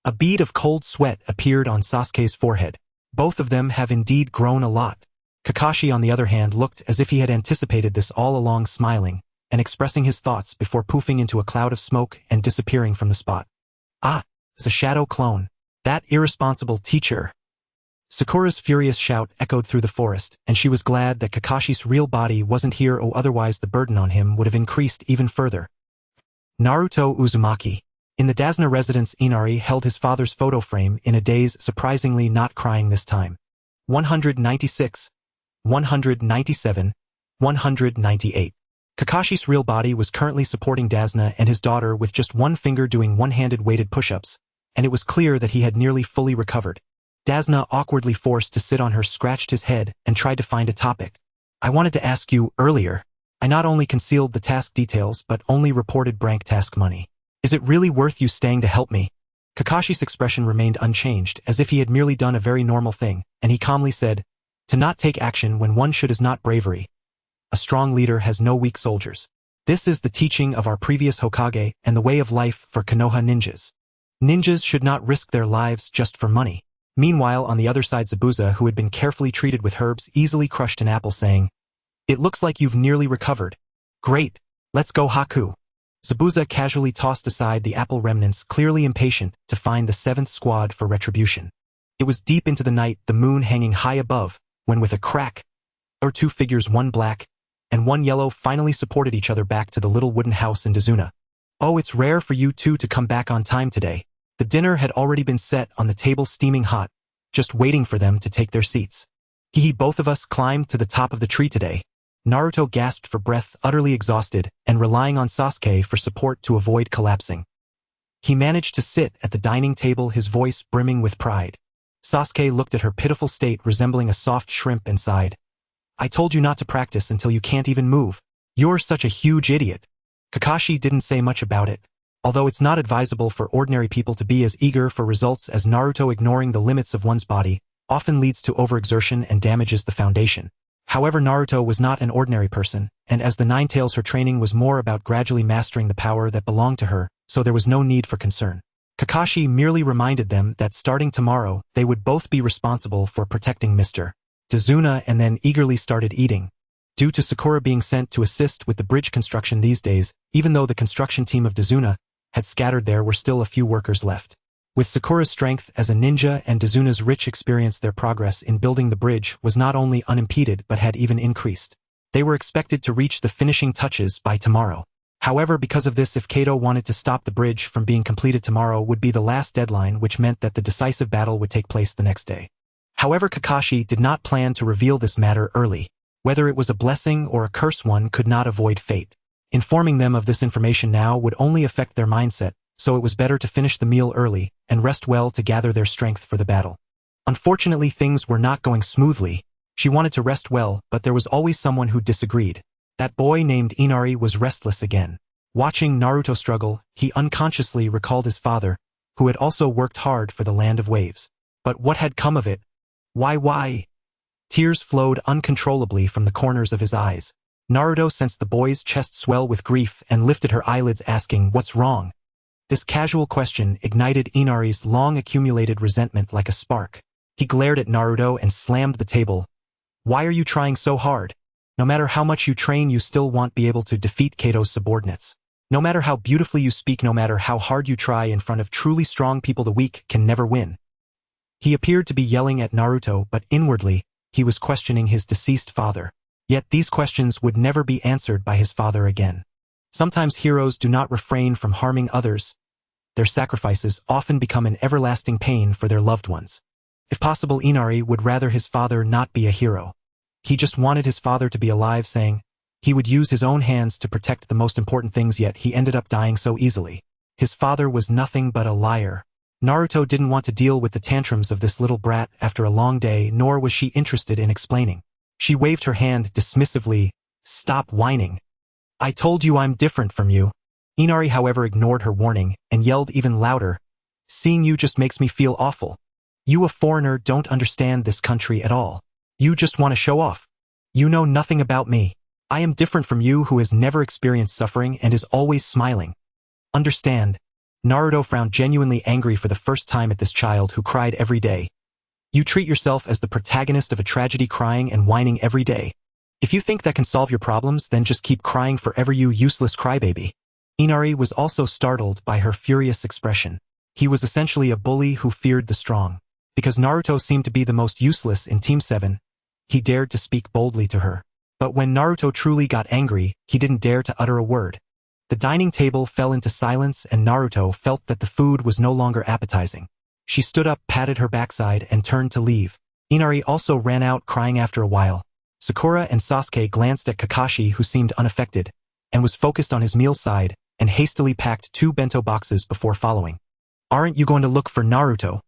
A bead of cold sweat appeared on Sasuke's forehead. Both of them have indeed grown a lot. Kakashi, on the other hand, looked as if he had anticipated this all along, smiling and expressing his thoughts before poofing into a cloud of smoke and disappearing from the spot. "Ah, it's a shadow clone. That irresponsible teacher." Sakura's furious shout echoed through the forest, and she was glad that Kakashi's real body wasn't here, otherwise the burden on him would have increased even further. Naruto Uzumaki. In the Dasna residence, Inari held his father's photo frame in a daze, surprisingly not crying this time. 196, 197, 198. Kakashi's real body was currently supporting Dasna and his daughter with just one finger, doing one-handed weighted push-ups, and it was clear that he had nearly fully recovered. Dasna, awkwardly forced to sit on her, scratched his head and tried to find a topic. "I wanted to ask you earlier. I not only concealed the task details but only reported brank task money. Is it really worth you staying to help me?" Kakashi's expression remained unchanged, as if he had merely done a very normal thing, and he calmly said, "To not take action when one should is not bravery. A strong leader has no weak soldiers. This is the teaching of our previous Hokage and the way of life for Konoha ninjas. Ninjas should not risk their lives just for money." Meanwhile, on the other side, Zabuza, who had been carefully treated with herbs, easily crushed an apple, saying, "It looks like you've nearly recovered. Great. Let's go, Haku." Zabuza casually tossed aside the apple remnants, clearly impatient to find the 7th squad for retribution. It was deep into the night, the moon hanging high above, when with a crack, 2 figures, one black and one yellow, finally supported each other back to the little wooden house in Dazuna. "Oh, it's rare for you two to come back on time today." The dinner had already been set on the table, steaming hot, just waiting for them to take their seats. Both of us climbed to the top of the tree today." Naruto gasped for breath, utterly exhausted, and relying on Sasuke for support to avoid collapsing. He managed to sit at the dining table, his voice brimming with pride. Sasuke looked at her pitiful state, resembling a soft shrimp, and sighed. "I told you not to practice until you can't even move. You're such a huge idiot." Kakashi didn't say much about it. Although it's not advisable for ordinary people to be as eager for results as Naruto, ignoring the limits of one's body often leads to overexertion and damages the foundation. However, Naruto was not an ordinary person, and as the Nine Tails, her training was more about gradually mastering the power that belonged to her, so there was no need for concern. Kakashi merely reminded them that starting tomorrow, they would both be responsible for protecting Mr. Dazuna, and then eagerly started eating. Due to Sakura being sent to assist with the bridge construction these days, even though the construction team of Dazuna had scattered, there were still a few workers left. With Sakura's strength as a ninja and Dazuna's rich experience, their progress in building the bridge was not only unimpeded but had even increased. They were expected to reach the finishing touches by tomorrow. However, because of this, if Kato wanted to stop the bridge from being completed, tomorrow would be the last deadline, which meant that the decisive battle would take place the next day. However, Kakashi did not plan to reveal this matter early. Whether it was a blessing or a curse, one could not avoid fate. Informing them of this information now would only affect their mindset, so it was better to finish the meal early and rest well to gather their strength for the battle. Unfortunately, things were not going smoothly. She wanted to rest well, but there was always someone who disagreed. That boy named Inari was restless again. Watching Naruto struggle, he unconsciously recalled his father, who had also worked hard for the Land of Waves. But what had come of it? Why? Tears flowed uncontrollably from the corners of his eyes. Naruto sensed the boy's chest swell with grief and lifted her eyelids, asking, "What's wrong?" This casual question ignited Inari's long-accumulated resentment like a spark. He glared at Naruto and slammed the table. "Why are you trying so hard? No matter how much you train, you still won't be able to defeat Kato's subordinates. No matter how beautifully you speak, no matter how hard you try in front of truly strong people, the weak can never win." He appeared to be yelling at Naruto, but inwardly, he was questioning his deceased father. Yet these questions would never be answered by his father again. Sometimes heroes do not refrain from harming others. Their sacrifices often become an everlasting pain for their loved ones. If possible, Inari would rather his father not be a hero. He just wanted his father to be alive, saying he would use his own hands to protect the most important things, yet he ended up dying so easily. His father was nothing but a liar. Naruto didn't want to deal with the tantrums of this little brat after a long day, nor was she interested in explaining. She waved her hand dismissively. "Stop whining. I told you I'm different from you." Inari, however, ignored her warning and yelled even louder, "Seeing you just makes me feel awful. You, a foreigner, don't understand this country at all. You just want to show off. You know nothing about me. I am different from you, who has never experienced suffering and is always smiling. Understand?" Naruto frowned, genuinely angry for the first time at this child who cried every day. "You treat yourself as the protagonist of a tragedy, crying and whining every day. If you think that can solve your problems, then just keep crying forever, you useless crybaby." Inari was also startled by her furious expression. He was essentially a bully who feared the strong. Because Naruto seemed to be the most useless in Team 7, he dared to speak boldly to her. But when Naruto truly got angry, he didn't dare to utter a word. The dining table fell into silence, and Naruto felt that the food was no longer appetizing. She stood up, patted her backside, and turned to leave. Inari also ran out, crying after a while. Sakura and Sasuke glanced at Kakashi, who seemed unaffected, and was focused on his meal side, and hastily packed 2 bento boxes before following. "Aren't you going to look for Naruto?"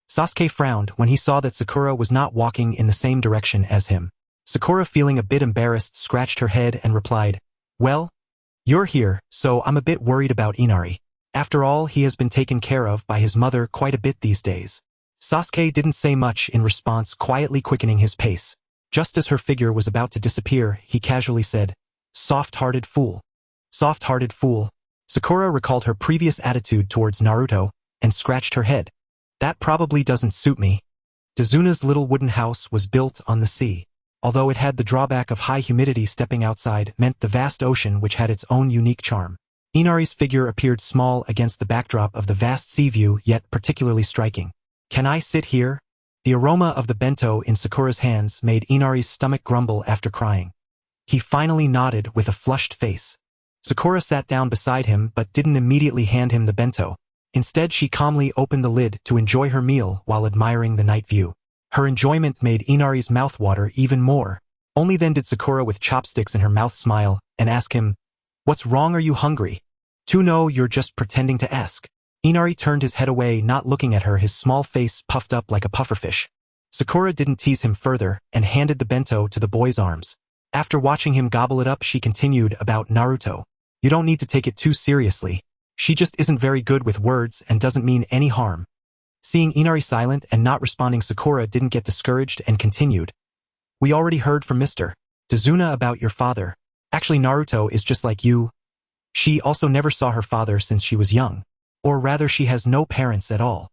Sasuke frowned when he saw that Sakura was not walking in the same direction as him. Sakura, feeling a bit embarrassed, scratched her head and replied, "Well, you're here, so I'm a bit worried about Inari. After all, he has been taken care of by his mother quite a bit these days." Sasuke didn't say much in response, quietly quickening his pace. Just as her figure was about to disappear, he casually said, "Soft-hearted fool. Soft-hearted fool." Sakura recalled her previous attitude towards Naruto and scratched her head. "That probably doesn't suit me." Dazuna's little wooden house was built on the sea. Although it had the drawback of high humidity, stepping outside meant the vast ocean, which had its own unique charm. Inari's figure appeared small against the backdrop of the vast sea view, yet particularly striking. "Can I sit here?" The aroma of the bento in Sakura's hands made Inari's stomach grumble after crying. He finally nodded with a flushed face. Sakura sat down beside him but didn't immediately hand him the bento. Instead, she calmly opened the lid to enjoy her meal while admiring the night view. Her enjoyment made Inari's mouth water even more. Only then did Sakura, with chopsticks in her mouth, smile and ask him, "What's wrong? Are you hungry?" "No, you're just pretending to ask." Inari turned his head away, not looking at her, his small face puffed up like a pufferfish. Sakura didn't tease him further and handed the bento to the boy's arms. After watching him gobble it up, she continued about Naruto. "You don't need to take it too seriously. She just isn't very good with words and doesn't mean any harm." Seeing Inari silent and not responding, Sakura didn't get discouraged and continued. "We already heard from Mr. Dazuna about your father. Actually, Naruto is just like you. She also never saw her father since she was young. Or rather, she has no parents at all.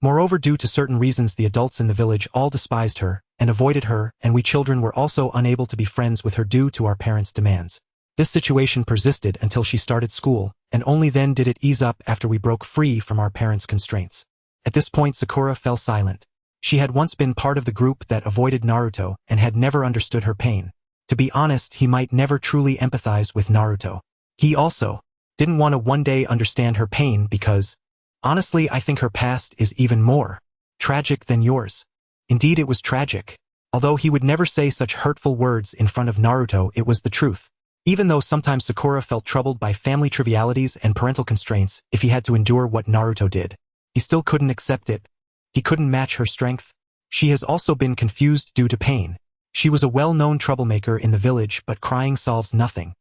Moreover, due to certain reasons, the adults in the village all despised her and avoided her, and we children were also unable to be friends with her due to our parents' demands. This situation persisted until she started school, and only then did it ease up after we broke free from our parents' constraints. At this point Sakura fell silent. She had once been part of the group that avoided Naruto and had never understood her pain. To be honest, he might never truly empathize with Naruto. He also didn't want to one day understand her pain because, honestly, I think her past is even more tragic than yours. Indeed, it was tragic. Although he would never say such hurtful words in front of Naruto, it was the truth. Even though sometimes Sakura felt troubled by family trivialities and parental constraints, if he had to endure what Naruto did, he still couldn't accept it. He couldn't match her strength. She has also been confused due to pain. She was a well-known troublemaker in the village, but crying solves nothing.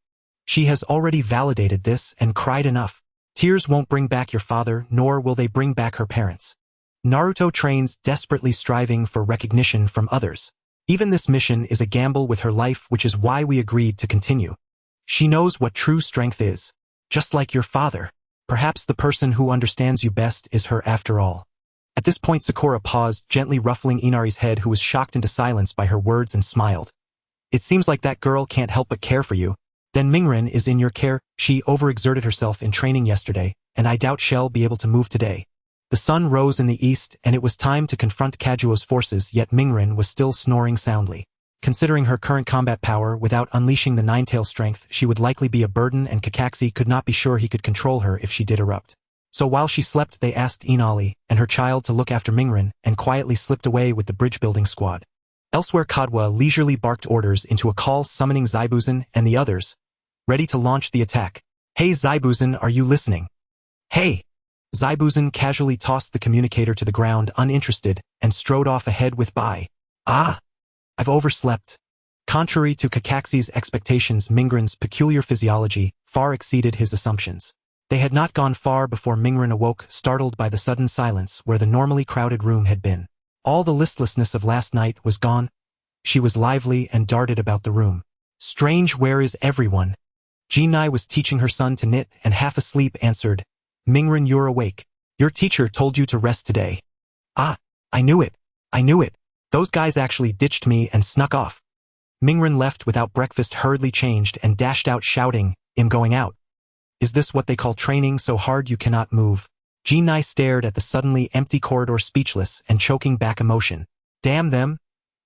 She has already validated this and cried enough. Tears won't bring back your father, nor will they bring back her parents. Naruto trains desperately striving for recognition from others. Even this mission is a gamble with her life, which is why we agreed to continue. She knows what true strength is. Just like your father. Perhaps the person who understands you best is her after all. At this point Sakura paused, gently ruffling Inari's head, who was shocked into silence by her words, and smiled. It seems like that girl can't help but care for you. Then Mingren is in your care. She overexerted herself in training yesterday, and I doubt she'll be able to move today. The sun rose in the east, and it was time to confront Kaguya's forces, yet Mingren was still snoring soundly. Considering her current combat power, without unleashing the nine-tail strength, she would likely be a burden, and Kakashi could not be sure he could control her if she did erupt. So while she slept, they asked Inali and her child to look after Mingren, and quietly slipped away with the bridge-building squad. Elsewhere, Kaguya leisurely barked orders into a call, summoning Zaibuzan and the others, ready to launch the attack. Hey Zaibuzan, are you listening? Hey! Zaibuzan casually tossed the communicator to the ground, uninterested, and strode off ahead with bye. Ah! I've overslept. Contrary to Kakashi's expectations, Mingren's peculiar physiology far exceeded his assumptions. They had not gone far before Mingren awoke, startled by the sudden silence where the normally crowded room had been. All the listlessness of last night was gone. She was lively and darted about the room. Strange, where is everyone? Jinai was teaching her son to knit and, half asleep, answered, Mingren, you're awake. Your teacher told you to rest today. Ah, I knew it. I knew it. Those guys actually ditched me and snuck off. Mingren left without breakfast, hurriedly changed, and dashed out shouting, I'm going out. Is this what they call training so hard you cannot move? Jinai stared at the suddenly empty corridor, speechless and choking back emotion. Damn them.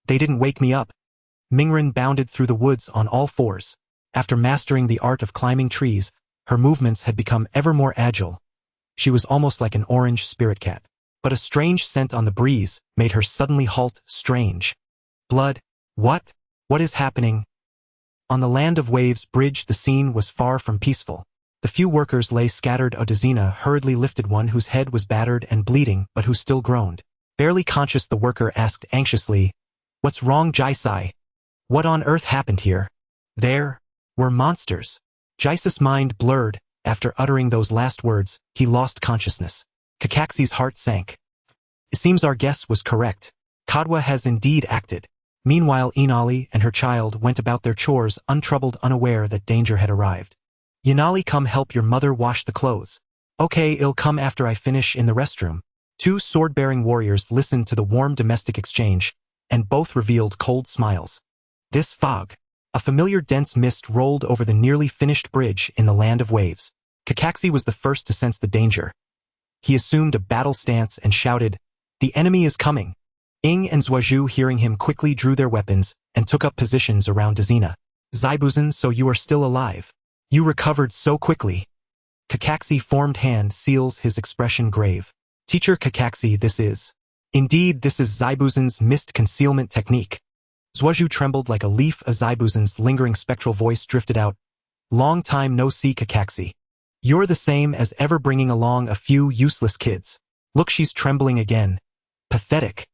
They didn't wake me up. Mingren bounded through the woods on all fours. After mastering the art of climbing trees, her movements had become ever more agile. She was almost like an orange spirit cat. But a strange scent on the breeze made her suddenly halt. Strange. Blood. What? What is happening? On the Land of Waves bridge, the scene was far from peaceful. The few workers lay scattered. Odazina hurriedly lifted one whose head was battered and bleeding, but who still groaned. Barely conscious, the worker asked anxiously, What's wrong, Jisai? What on earth happened here? There were monsters. Jisai's mind blurred. After uttering those last words, he lost consciousness. Kakashi's heart sank. It seems our guess was correct. Kaguya has indeed acted. Meanwhile, Inali and her child went about their chores, untroubled, unaware that danger had arrived. Yanali, come help your mother wash the clothes. Okay, I'll come after I finish in the restroom. Two sword-bearing warriors listened to the warm domestic exchange, and both revealed cold smiles. This fog. A familiar dense mist rolled over the nearly finished bridge in the Land of Waves. Kakashi was the first to sense the danger. He assumed a battle stance and shouted, The enemy is coming. Ing and Zhuazhu, hearing him, quickly drew their weapons and took up positions around Dazina. Zaibuzan, so you are still alive. You recovered so quickly. Kakashi formed hand seals, his expression grave. Teacher Kakashi, this is. Indeed, this is Zaibuzan's mist concealment technique. Zhuazhu trembled like a leaf as Zaibuzan's lingering spectral voice drifted out. Long time no see, Kakashi. You're the same as ever, bringing along a few useless kids. Look, she's trembling again. Pathetic.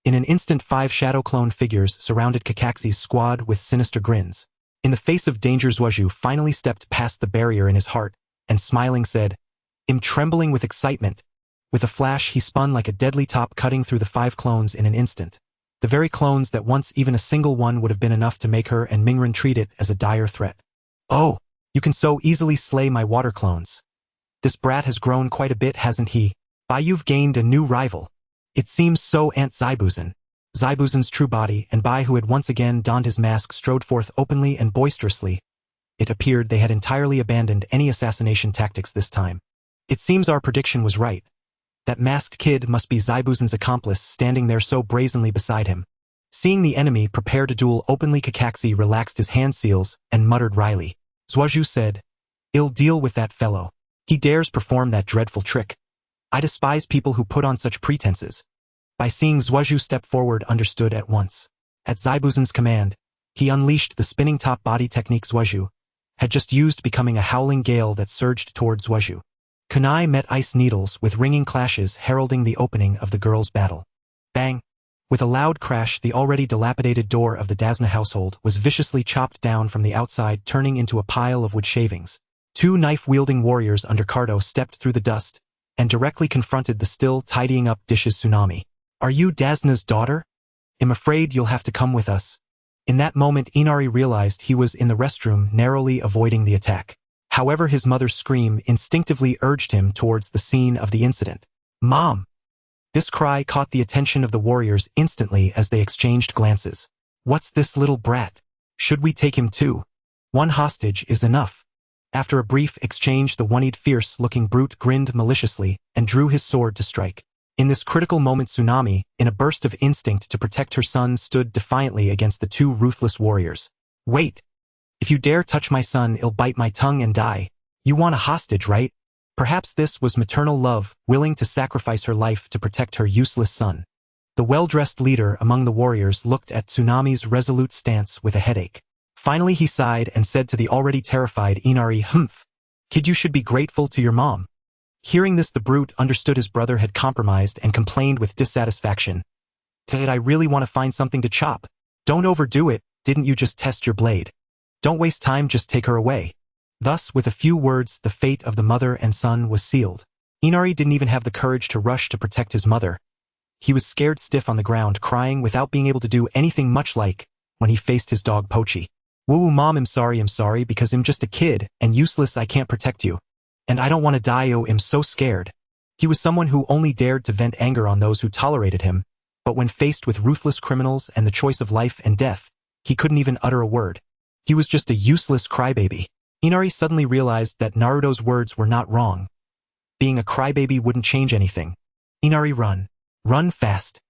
In an instant, 5 shadow clone figures surrounded Kakashi's squad with sinister grins. In the face of danger, Zhuazhu finally stepped past the barrier in his heart, and smiling said, I'm trembling with excitement. With a flash, he spun like a deadly top, cutting through the 5 clones in an instant. The very clones that once even a single one would have been enough to make her and Mingren treat it as a dire threat. Oh, you can so easily slay my water clones. This brat has grown quite a bit, hasn't he? By you've gained a new rival. It seems so. Aunt Zaibuzan. Zaibuzan's true body, and Bai, who had once again donned his mask, strode forth openly and boisterously. It appeared they had entirely abandoned any assassination tactics this time. It seems our prediction was right. That masked kid must be Zaibuzen's accomplice standing there so brazenly beside him. Seeing the enemy prepare to duel openly, Kakashi relaxed his hand seals and muttered wryly. Zuaju said, "I'll deal with that fellow. He dares perform that dreadful trick. I despise people who put on such pretenses." By seeing Zuaju step forward, understood at once. At Zaibuzen's command, he unleashed the spinning top body technique Zuaju had just used, becoming a howling gale that surged toward Zuaju. Kunai met ice needles with ringing clashes heralding the opening of the girls' battle. Bang! With a loud crash, the already dilapidated door of the Dasna household was viciously chopped down from the outside, turning into a pile of wood shavings. Two knife-wielding warriors under Cardo stepped through the dust and directly confronted the still tidying up dishes Tsunami. "Are you Dasna's daughter? I'm afraid you'll have to come with us." In that moment, Inari realized he was in the restroom, narrowly avoiding the attack. However, his mother's scream instinctively urged him towards the scene of the incident. "Mom!" This cry caught the attention of the warriors instantly as they exchanged glances. "What's this little brat? Should we take him too? One hostage is enough." After a brief exchange, the one-eyed fierce-looking brute grinned maliciously and drew his sword to strike. In this critical moment, Tsunami, in a burst of instinct to protect her son, stood defiantly against the two ruthless warriors. "Wait! If you dare touch my son, I'll bite my tongue and die. You want a hostage, right?" Perhaps this was maternal love, willing to sacrifice her life to protect her useless son. The well-dressed leader among the warriors looked at Tsunami's resolute stance with a headache. Finally he sighed and said to the already terrified Inari, "Humph! Kid, you should be grateful to your mom." Hearing this, the brute understood his brother had compromised and complained with dissatisfaction. "Did I really want to find something to chop? Don't overdo it, didn't you just test your blade? Don't waste time, just take her away." Thus, with a few words, the fate of the mother and son was sealed. Inari didn't even have the courage to rush to protect his mother. He was scared stiff on the ground, crying without being able to do anything much like when he faced his dog Pochi. "Woo, Mom, I'm sorry, because I'm just a kid, and useless, I can't protect you. And I don't want to die, oh, I'm so scared." He was someone who only dared to vent anger on those who tolerated him, but when faced with ruthless criminals and the choice of life and death, he couldn't even utter a word. He was just a useless crybaby. Inari suddenly realized that Naruto's words were not wrong. Being a crybaby wouldn't change anything. "Inari, run. Run fast."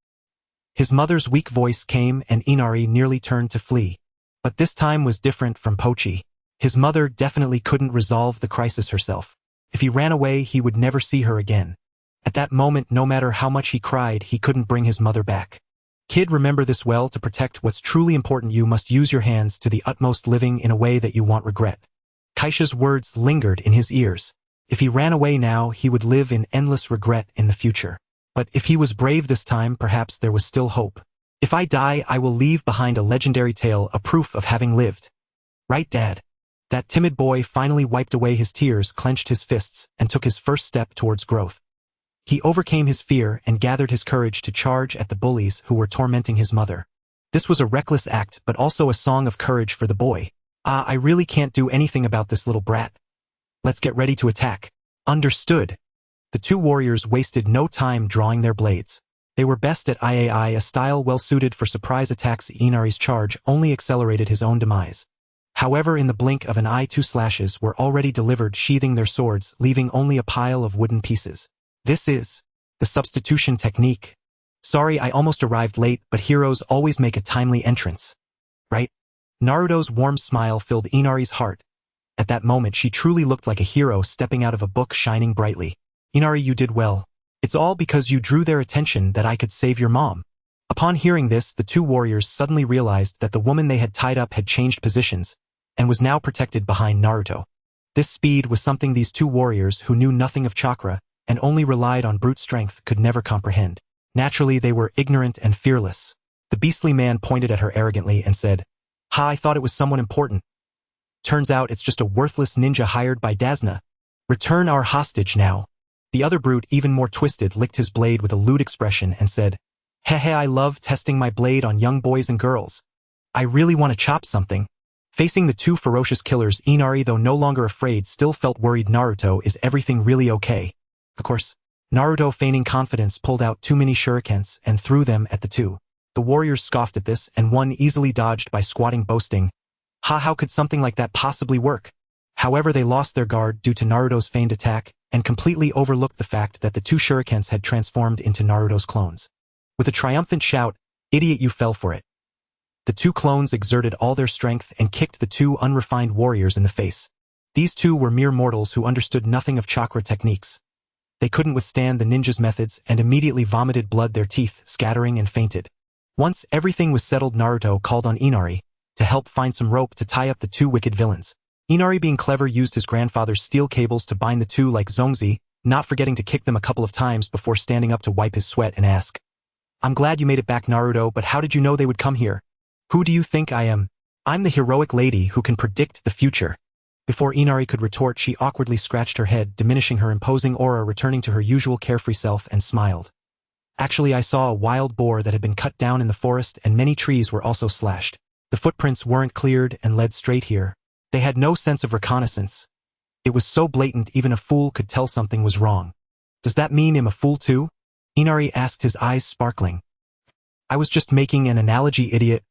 His mother's weak voice came and Inari nearly turned to flee. But this time was different from Pochi. His mother definitely couldn't resolve the crisis herself. If he ran away, he would never see her again. At that moment, no matter how much he cried, he couldn't bring his mother back. "Kid, remember this well. To protect what's truly important, you must use your hands to the utmost, living in a way that you won't regret." Kaisha's words lingered in his ears. If he ran away now, he would live in endless regret in the future. But if he was brave this time, perhaps there was still hope. "If I die, I will leave behind a legendary tale, a proof of having lived. Right, Dad?" That timid boy finally wiped away his tears, clenched his fists, and took his first step towards growth. He overcame his fear and gathered his courage to charge at the bullies who were tormenting his mother. This was a reckless act, but also a song of courage for the boy. I really can't do anything about this little brat. Let's get ready to attack." "Understood." The two warriors wasted no time drawing their blades. They were best at IAI, a style well-suited for surprise attacks. Inari's charge only accelerated his own demise. However, in the blink of an eye, two slashes were already delivered, sheathing their swords, leaving only a pile of wooden pieces. This is the substitution technique. "Sorry, I almost arrived late, but heroes always make a timely entrance. Right?" Naruto's warm smile filled Inari's heart. At that moment, she truly looked like a hero stepping out of a book, shining brightly. "Inari, you did well. It's all because you drew their attention that I could save your mom." Upon hearing this, the two warriors suddenly realized that the woman they had tied up had changed positions and was now protected behind Naruto. This speed was something these two warriors, who knew nothing of chakra and only relied on brute strength, could never comprehend. Naturally, they were ignorant and fearless. The beastly man pointed at her arrogantly and said, "Ha, I thought it was someone important. Turns out it's just a worthless ninja hired by Dasna. Return our hostage now." The other brute, even more twisted, licked his blade with a lewd expression and said, "Heh, I love testing my blade on young boys and girls. I really want to chop something." Facing the two ferocious killers, Inari, though no longer afraid, still felt worried. "Naruto, is everything really okay?" Of course. Naruto, feigning confidence, pulled out too many shurikens and threw them at the two. The warriors scoffed at this, and one easily dodged by squatting, boasting, "Ha, how could something like that possibly work?" However, they lost their guard due to Naruto's feigned attack, and completely overlooked the fact that the two shurikens had transformed into Naruto's clones. With a triumphant shout, "Idiot, you fell for it!" The two clones exerted all their strength and kicked the two unrefined warriors in the face. These two were mere mortals who understood nothing of chakra techniques. They couldn't withstand the ninja's methods and immediately vomited blood their teeth, scattering and fainted. Once everything was settled, Naruto called on Inari to help find some rope to tie up the two wicked villains. Inari, being clever, used his grandfather's steel cables to bind the two like Zongzi, not forgetting to kick them a couple of times before standing up to wipe his sweat and ask, "I'm glad you made it back, Naruto, but how did you know they would come here? Who do you think I am? I'm the heroic lady who can predict the future." Before Inari could retort, she awkwardly scratched her head, diminishing her imposing aura, returning to her usual carefree self, and smiled. "Actually, I saw a wild boar that had been cut down in the forest, and many trees were also slashed. The footprints weren't cleared and led straight here. They had no sense of reconnaissance. It was so blatant even a fool could tell something was wrong." "Does that mean I'm a fool too?" Inari asked, his eyes sparkling. "I was just making an analogy, idiot."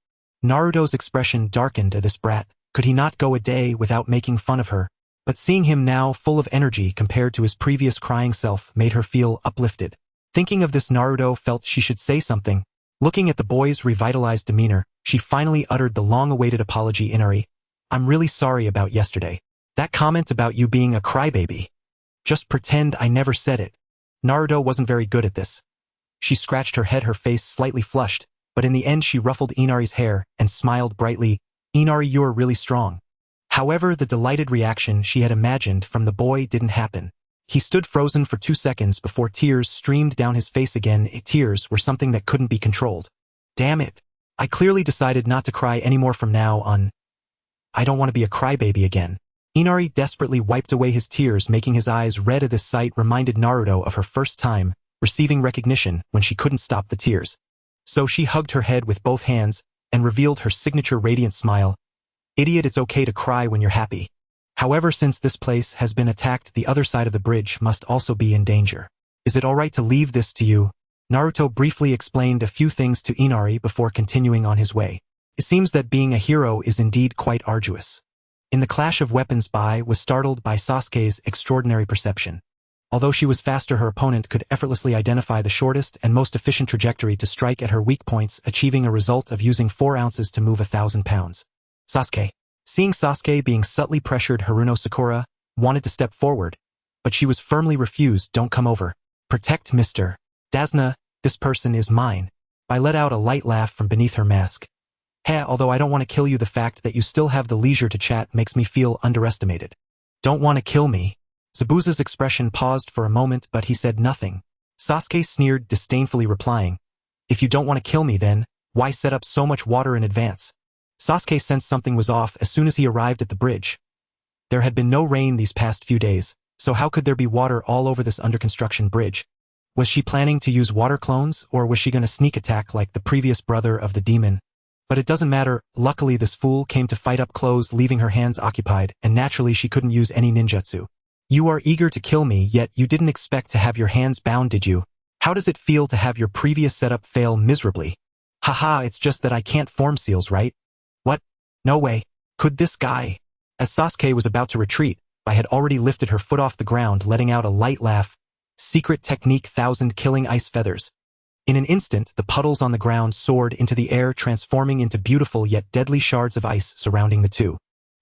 Naruto's expression darkened at this brat. Could he not go a day without making fun of her? But seeing him now full of energy compared to his previous crying self made her feel uplifted. Thinking of this, Naruto felt she should say something. Looking at the boy's revitalized demeanor, she finally uttered the long-awaited apology. "Inari, I'm really sorry about yesterday. That comment about you being a crybaby. Just pretend I never said it." Naruto wasn't very good at this. She scratched her head, her face slightly flushed, but in the end she ruffled Inari's hair and smiled brightly. "Inari, you're really strong." However, the delighted reaction she had imagined from the boy didn't happen. He stood frozen for 2 seconds before tears streamed down his face again. Tears were something that couldn't be controlled. "Damn it. I clearly decided not to cry anymore from now on. I don't want to be a crybaby again." Inari desperately wiped away his tears, making his eyes red at this sight reminded Naruto of her first time receiving recognition when she couldn't stop the tears. So she hugged her head with both hands and revealed her signature radiant smile. "Idiot, it's okay to cry when you're happy. However, since this place has been attacked, the other side of the bridge must also be in danger. Is it alright to leave this to you?" Naruto briefly explained a few things to Inari before continuing on his way. It seems that being a hero is indeed quite arduous. In the clash of weapons, Bai was startled by Sasuke's extraordinary perception. Although she was faster, her opponent could effortlessly identify the shortest and most efficient trajectory to strike at her weak points, achieving a result of using 4 ounces to move 1,000 pounds. Sasuke. Seeing Sasuke being subtly pressured, Haruno Sakura wanted to step forward, but she was firmly refused. "Don't come over. Protect Mr. Dasna, this person is mine." Bai let out a light laugh from beneath her mask. "Heh, although I don't want to kill you, the fact that you still have the leisure to chat makes me feel underestimated." "Don't want to kill me?" Zabuza's expression paused for a moment, but he said nothing. Sasuke sneered disdainfully, replying, "If you don't want to kill me, then why set up so much water in advance?" Sasuke sensed something was off as soon as he arrived at the bridge. There had been no rain these past few days, so how could there be water all over this under-construction bridge? Was she planning to use water clones, or was she going to sneak attack like the previous brother of the demon? But it doesn't matter. Luckily, this fool came to fight up close, leaving her hands occupied, and naturally she couldn't use any ninjutsu. "You are eager to kill me, yet you didn't expect to have your hands bound, did you? How does it feel to have your previous setup fail miserably?" "Haha, it's just that I can't form seals, right?" "What? No way. Could this guy?" As Sasuke was about to retreat, Bai had already lifted her foot off the ground, letting out a light laugh. "Secret technique, 1,000 killing ice feathers." In an instant, the puddles on the ground soared into the air, transforming into beautiful yet deadly shards of ice surrounding the two.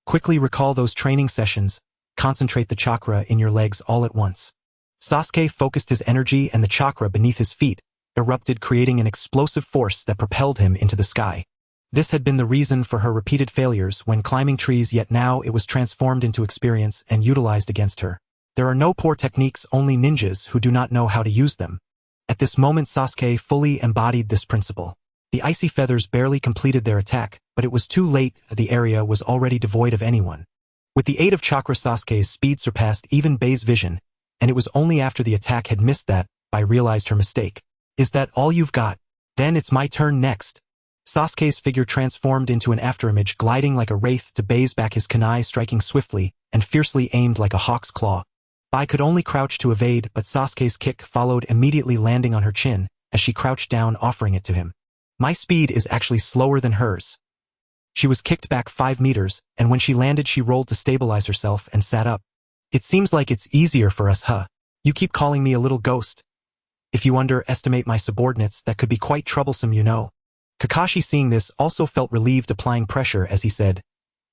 Quickly recall those training sessions. Concentrate the chakra in your legs all at once. Sasuke focused his energy, and the chakra beneath his feet erupted, creating an explosive force that propelled him into the sky. This had been the reason for her repeated failures when climbing trees, yet now it was transformed into experience and utilized against her. There are no poor techniques, only ninjas who do not know how to use them. At this moment, Sasuke fully embodied this principle. The icy feathers barely completed their attack, but it was too late. The area was already devoid of anyone. With the aid of chakra, Sasuke's speed surpassed even Bai's vision, and it was only after the attack had missed that Bai realized her mistake. "Is that all you've got? Then it's my turn next." Sasuke's figure transformed into an afterimage, gliding like a wraith to Bai's back, his kunai striking swiftly and fiercely aimed like a hawk's claw. Bai could only crouch to evade, but Sasuke's kick followed, immediately landing on her chin as she crouched down, offering it to him. "My speed is actually slower than hers." She was kicked back 5 meters, and when she landed she rolled to stabilize herself and sat up. It seems like it's easier for us, huh? You keep calling me a little ghost. If you underestimate my subordinates, that could be quite troublesome, you know. Kakashi, seeing this, also felt relieved, applying pressure as he said,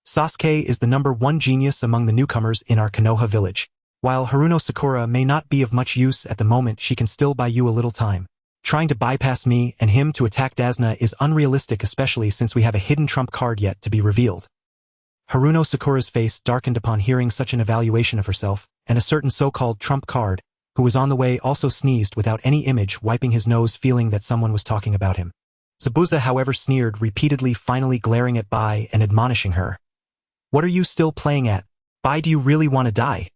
Sasuke is the #1 genius among the newcomers in our Konoha village. While Haruno Sakura may not be of much use at the moment, she can still buy you a little time. Trying to bypass me and him to attack Dazna is unrealistic, especially since we have a hidden trump card yet to be revealed. Haruno Sakura's face darkened upon hearing such an evaluation of herself, and a certain so-called trump card, who was on the way, also sneezed without any image, wiping his nose, feeling that someone was talking about him. Zabuza, however, sneered repeatedly, finally glaring at Bai and admonishing her. What are you still playing at? Bai, do you really want to die?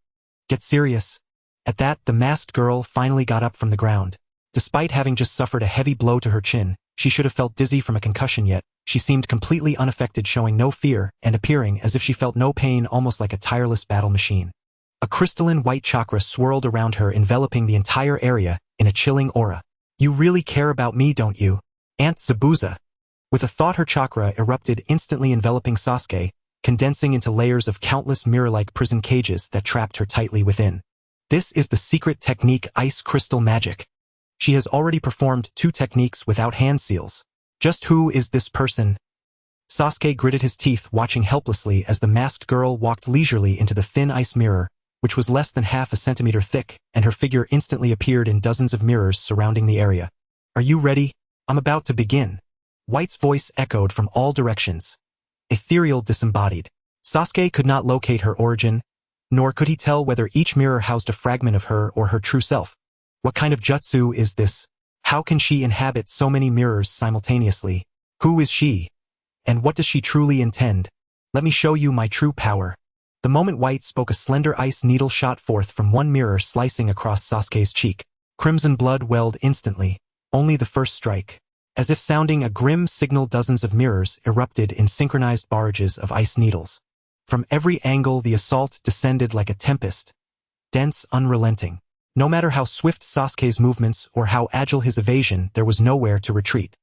Get serious. At that, the masked girl finally got up from the ground. Despite having just suffered a heavy blow to her chin, she should have felt dizzy from a concussion, yet she seemed completely unaffected, showing no fear and appearing as if she felt no pain, almost like a tireless battle machine. A crystalline white chakra swirled around her, enveloping the entire area in a chilling aura. You really care about me, don't you, Aunt Zabuza? With a thought, her chakra erupted, instantly enveloping Sasuke, condensing into layers of countless mirror-like prison cages that trapped her tightly within. This is the secret technique, ice crystal magic. She has already performed 2 techniques without hand seals. Just who is this person? Sasuke gritted his teeth, watching helplessly as the masked girl walked leisurely into the thin ice mirror, which was less than half a centimeter thick, and her figure instantly appeared in dozens of mirrors surrounding the area. Are you ready? I'm about to begin. White's voice echoed from all directions. Ethereal, disembodied. Sasuke could not locate her origin, nor could he tell whether each mirror housed a fragment of her or her true self. What kind of jutsu is this? How can she inhabit so many mirrors simultaneously? Who is she? And what does she truly intend? Let me show you my true power. The moment White spoke, a slender ice needle shot forth from one mirror, slicing across Sasuke's cheek. Crimson blood welled instantly. Only the first strike. As if sounding a grim signal, dozens of mirrors erupted in synchronized barrages of ice needles. From every angle, the assault descended like a tempest. Dense, unrelenting. No matter how swift Sasuke's movements or how agile his evasion, there was nowhere to retreat.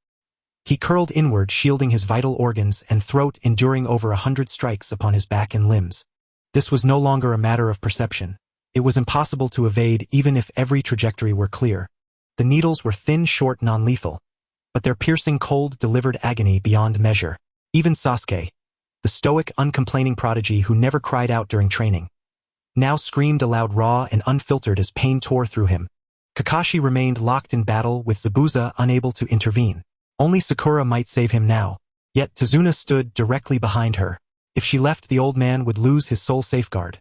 He curled inward, shielding his vital organs and throat, enduring over 100 strikes upon his back and limbs. This was no longer a matter of perception. It was impossible to evade, even if every trajectory were clear. The needles were thin, short, non-lethal, but their piercing cold delivered agony beyond measure. Even Sasuke, the stoic, uncomplaining prodigy who never cried out during training, now screamed aloud, raw and unfiltered, as pain tore through him. Kakashi remained locked in battle, with Zabuza unable to intervene. Only Sakura might save him now. Yet Tazuna stood directly behind her. If she left, the old man would lose his sole safeguard.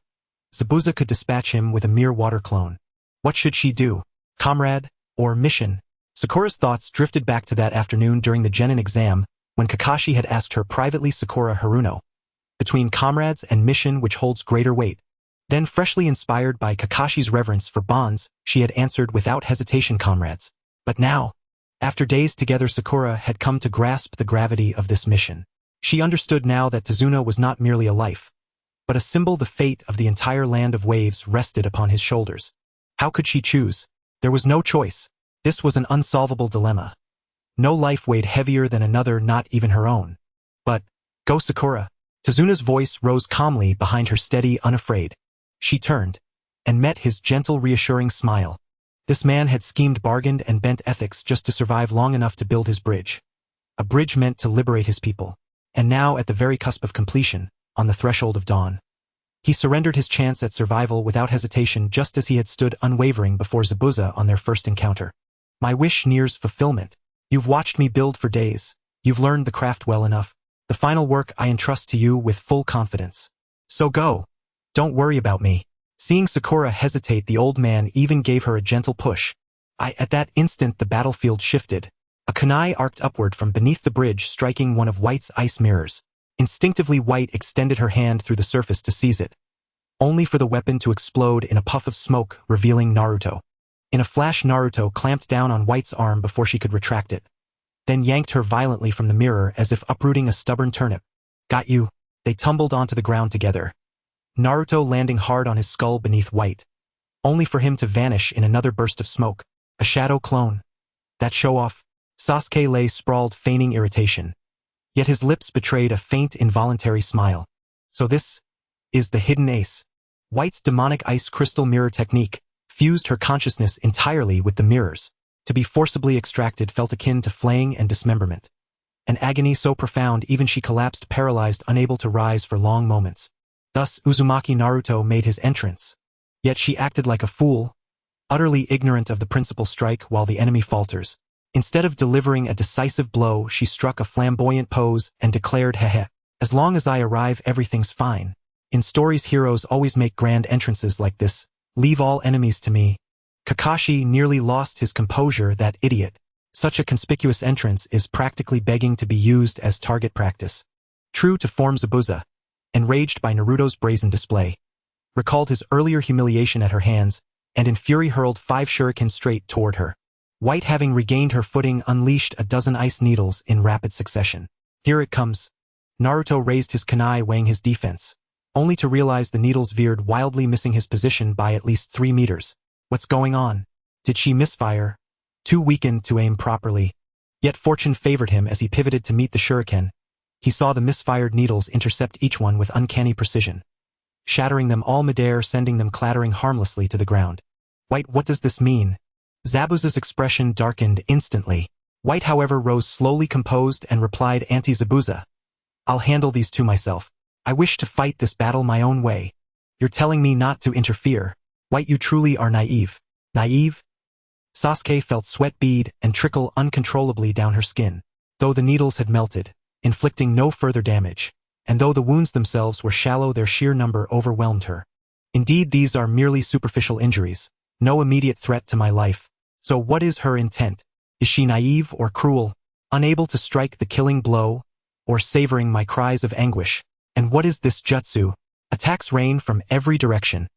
Zabuza could dispatch him with a mere water clone. What should she do? Comrade? Or mission? Sakura's thoughts drifted back to that afternoon during the Genin exam, when Kakashi had asked her privately, Sakura Haruno, between comrades and mission, which holds greater weight? Then, freshly inspired by Kakashi's reverence for bonds, she had answered without hesitation, comrades. But now, after days together, Sakura had come to grasp the gravity of this mission. She understood now that Tazuna was not merely a life, but a symbol. The fate of the entire land of waves rested upon his shoulders. How could she choose? There was no choice. This was an unsolvable dilemma. No life weighed heavier than another, not even her own. But, go Sakura. Tazuna's voice rose calmly behind her, steady, unafraid. She turned, and met his gentle, reassuring smile. This man had schemed, bargained, and bent ethics just to survive long enough to build his bridge. A bridge meant to liberate his people. And now, at the very cusp of completion, on the threshold of dawn, he surrendered his chance at survival without hesitation, just as he had stood unwavering before Zabuza on their first encounter. My wish nears fulfillment. You've watched me build for days. You've learned the craft well enough. The final work I entrust to you with full confidence. So go. Don't worry about me. Seeing Sakura hesitate, the old man even gave her a gentle push. At that instant, the battlefield shifted. A kunai arced upward from beneath the bridge, striking one of White's ice mirrors. Instinctively, White extended her hand through the surface to seize it, only for the weapon to explode in a puff of smoke, revealing Naruto. In a flash, Naruto clamped down on White's arm before she could retract it, then yanked her violently from the mirror as if uprooting a stubborn turnip. Got you. They tumbled onto the ground together, Naruto landing hard on his skull beneath White, only for him to vanish in another burst of smoke. A shadow clone. That show-off. Sasuke lay sprawled, feigning irritation. Yet his lips betrayed a faint, involuntary smile. So this is the hidden ace. White's demonic ice crystal mirror technique fused her consciousness entirely with the mirrors. To be forcibly extracted felt akin to flaying and dismemberment. An agony so profound even she collapsed paralyzed, unable to rise for long moments. Thus Uzumaki Naruto made his entrance. Yet she acted like a fool, utterly ignorant of the principal strike while the enemy falters. Instead of delivering a decisive blow, she struck a flamboyant pose and declared, "Hehe, as long as I arrive everything's fine." In stories, heroes always make grand entrances like this. "Leave all enemies to me." Kakashi nearly lost his composure, that idiot. Such a conspicuous entrance is practically begging to be used as target practice. True to form, Zabuza, enraged by Naruto's brazen display, recalled his earlier humiliation at her hands, and in fury hurled 5 shurikens straight toward her. White, having regained her footing, unleashed a dozen ice needles in rapid succession. "Here it comes." Naruto raised his kunai, weighing his defense, only to realize the needles veered wildly, missing his position by at least 3 meters. What's going on? Did she misfire? Too weakened to aim properly. Yet fortune favored him as he pivoted to meet the shuriken. He saw the misfired needles intercept each one with uncanny precision, shattering them all midair, sending them clattering harmlessly to the ground. "White, what does this mean?" Zabuza's expression darkened instantly. White, however, rose slowly, composed, and replied, "Auntie Zabuza, I'll handle these two myself. I wish to fight this battle my own way. You're telling me not to interfere. White, you truly are naive." "Naive?" Sasuke felt sweat bead and trickle uncontrollably down her skin. Though the needles had melted, inflicting no further damage, and though the wounds themselves were shallow, their sheer number overwhelmed her. "Indeed, these are merely superficial injuries, no immediate threat to my life. So what is her intent? Is she naive or cruel, unable to strike the killing blow, or savoring my cries of anguish? And what is this jutsu?" Attacks rain from every direction,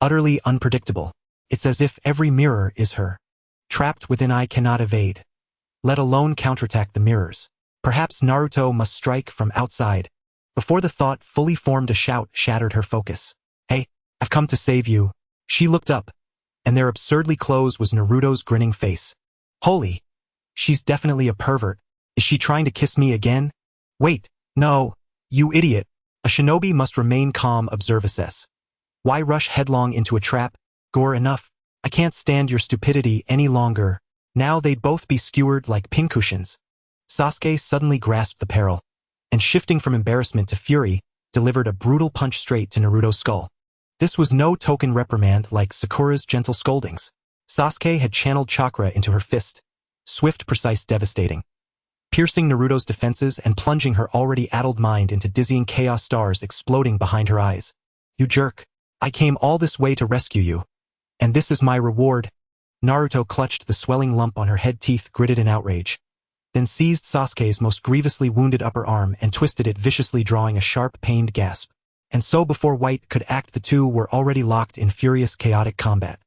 utterly unpredictable. It's as if every mirror is her. Trapped within, I cannot evade, let alone counterattack the mirrors. Perhaps Naruto must strike from outside. Before the thought fully formed, a shout shattered her focus. "Hey, I've come to save you." She looked up, and there, absurdly close, was Naruto's grinning face. "Holy, she's definitely a pervert. Is she trying to kiss me again?" "Wait, no, you idiot. A shinobi must remain calm, observe assess. Why rush headlong into a trap? Gore, enough. I can't stand your stupidity any longer." Now they'd both be skewered like pincushions. Sasuke suddenly grasped the peril, and shifting from embarrassment to fury, delivered a brutal punch straight to Naruto's skull. This was no token reprimand like Sakura's gentle scoldings. Sasuke had channeled chakra into her fist, swift, precise, devastating, piercing Naruto's defenses and plunging her already addled mind into dizzying chaos, stars exploding behind her eyes. "You jerk. I came all this way to rescue you. And this is my reward." Naruto clutched the swelling lump on her head, teeth gritted in outrage, then seized Sasuke's most grievously wounded upper arm and twisted it viciously, drawing a sharp, pained gasp. And so before White could act, the two were already locked in furious, chaotic combat.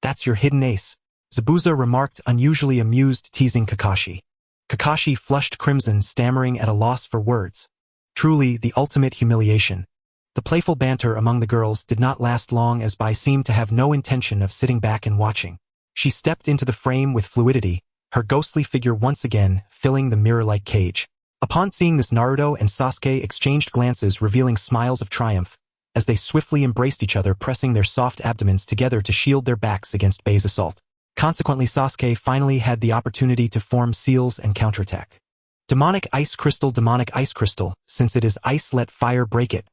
"That's your hidden ace," Zabuza remarked, unusually amused, teasing Kakashi. Kakashi flushed crimson, stammering at a loss for words. Truly the ultimate humiliation. The playful banter among the girls did not last long, as Bai seemed to have no intention of sitting back and watching. She stepped into the frame with fluidity, her ghostly figure once again filling the mirror-like cage. Upon seeing this, Naruto and Sasuke exchanged glances, revealing smiles of triumph, as they swiftly embraced each other, pressing their soft abdomens together to shield their backs against Bai's assault. Consequently, Sasuke finally had the opportunity to form seals and counterattack. Demonic ice crystal, since it is ice, let fire break it.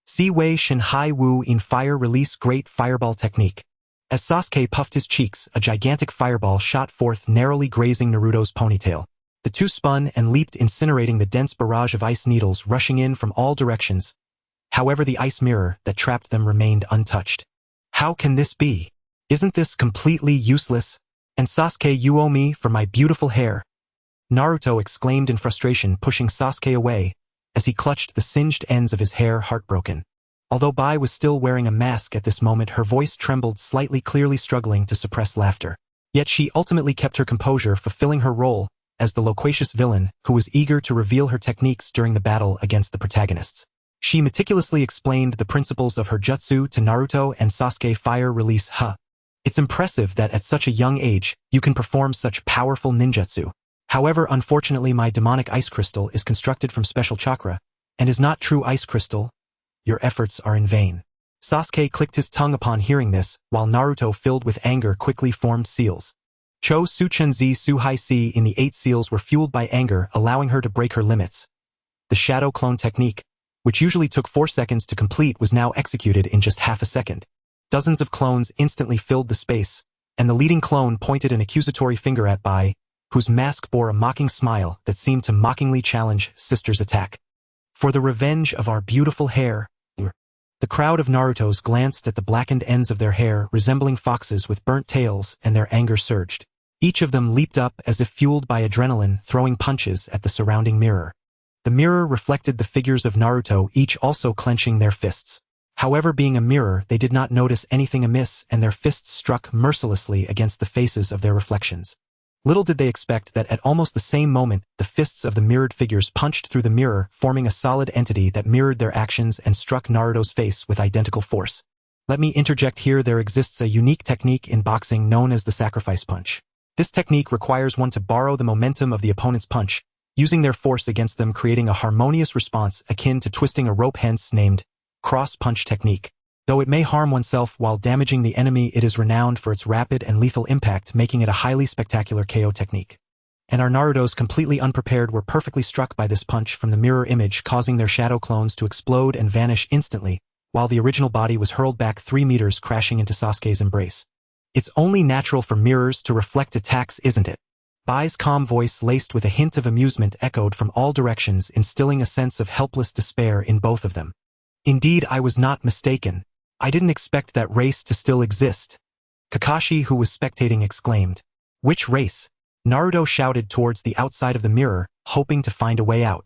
Si Wei Shin Hai Wu in fire release, great fireball technique. As Sasuke puffed his cheeks, a gigantic fireball shot forth, narrowly grazing Naruto's ponytail. The two spun and leaped, incinerating the dense barrage of ice needles rushing in from all directions. However, the ice mirror that trapped them remained untouched. "How can this be? Isn't this completely useless? And Sasuke, you owe me for my beautiful hair." Naruto exclaimed in frustration, pushing Sasuke away as he clutched the singed ends of his hair, heartbroken. Although Bai was still wearing a mask at this moment, her voice trembled slightly, clearly struggling to suppress laughter. Yet she ultimately kept her composure, fulfilling her role as the loquacious villain who was eager to reveal her techniques during the battle against the protagonists. She meticulously explained the principles of her jutsu to Naruto and Sasuke. Fire release, huh? It's impressive that at such a young age, you can perform such powerful ninjutsu. However, unfortunately, my demonic ice crystal is constructed from special chakra, and is not true ice crystal. Your efforts are in vain. Sasuke clicked his tongue upon hearing this, while Naruto, filled with anger, quickly formed seals. Cho Su Chen Zi Su Hai Si in the 8 seals were fueled by anger, allowing her to break her limits. The shadow clone technique, which usually took 4 seconds to complete, was now executed in just half a second. Dozens of clones instantly filled the space, and the leading clone pointed an accusatory finger at Bai, whose mask bore a mocking smile that seemed to mockingly challenge Sister's attack. For the revenge of our beautiful hair. The crowd of Narutos glanced at the blackened ends of their hair, resembling foxes with burnt tails, and their anger surged. Each of them leaped up as if fueled by adrenaline, throwing punches at the surrounding mirror. The mirror reflected the figures of Naruto, each also clenching their fists. However, being a mirror, they did not notice anything amiss, and their fists struck mercilessly against the faces of their reflections. Little did they expect that at almost the same moment, the fists of the mirrored figures punched through the mirror, forming a solid entity that mirrored their actions and struck Naruto's face with identical force. Let me interject here, there exists a unique technique in boxing known as the sacrifice punch. This technique requires one to borrow the momentum of the opponent's punch, using their force against them, creating a harmonious response akin to twisting a rope, hence named cross-punch technique. Though it may harm oneself while damaging the enemy, it is renowned for its rapid and lethal impact, making it a highly spectacular KO technique. And our Narutos, completely unprepared, were perfectly struck by this punch from the mirror image, causing their shadow clones to explode and vanish instantly, while the original body was hurled back 3 meters, crashing into Sasuke's embrace. It's only natural for mirrors to reflect attacks, isn't it? Bai's calm voice, laced with a hint of amusement, echoed from all directions, instilling a sense of helpless despair in both of them. Indeed, I was not mistaken. I didn't expect that race to still exist. Kakashi, who was spectating, exclaimed. Which race? Naruto shouted towards the outside of the mirror, hoping to find a way out.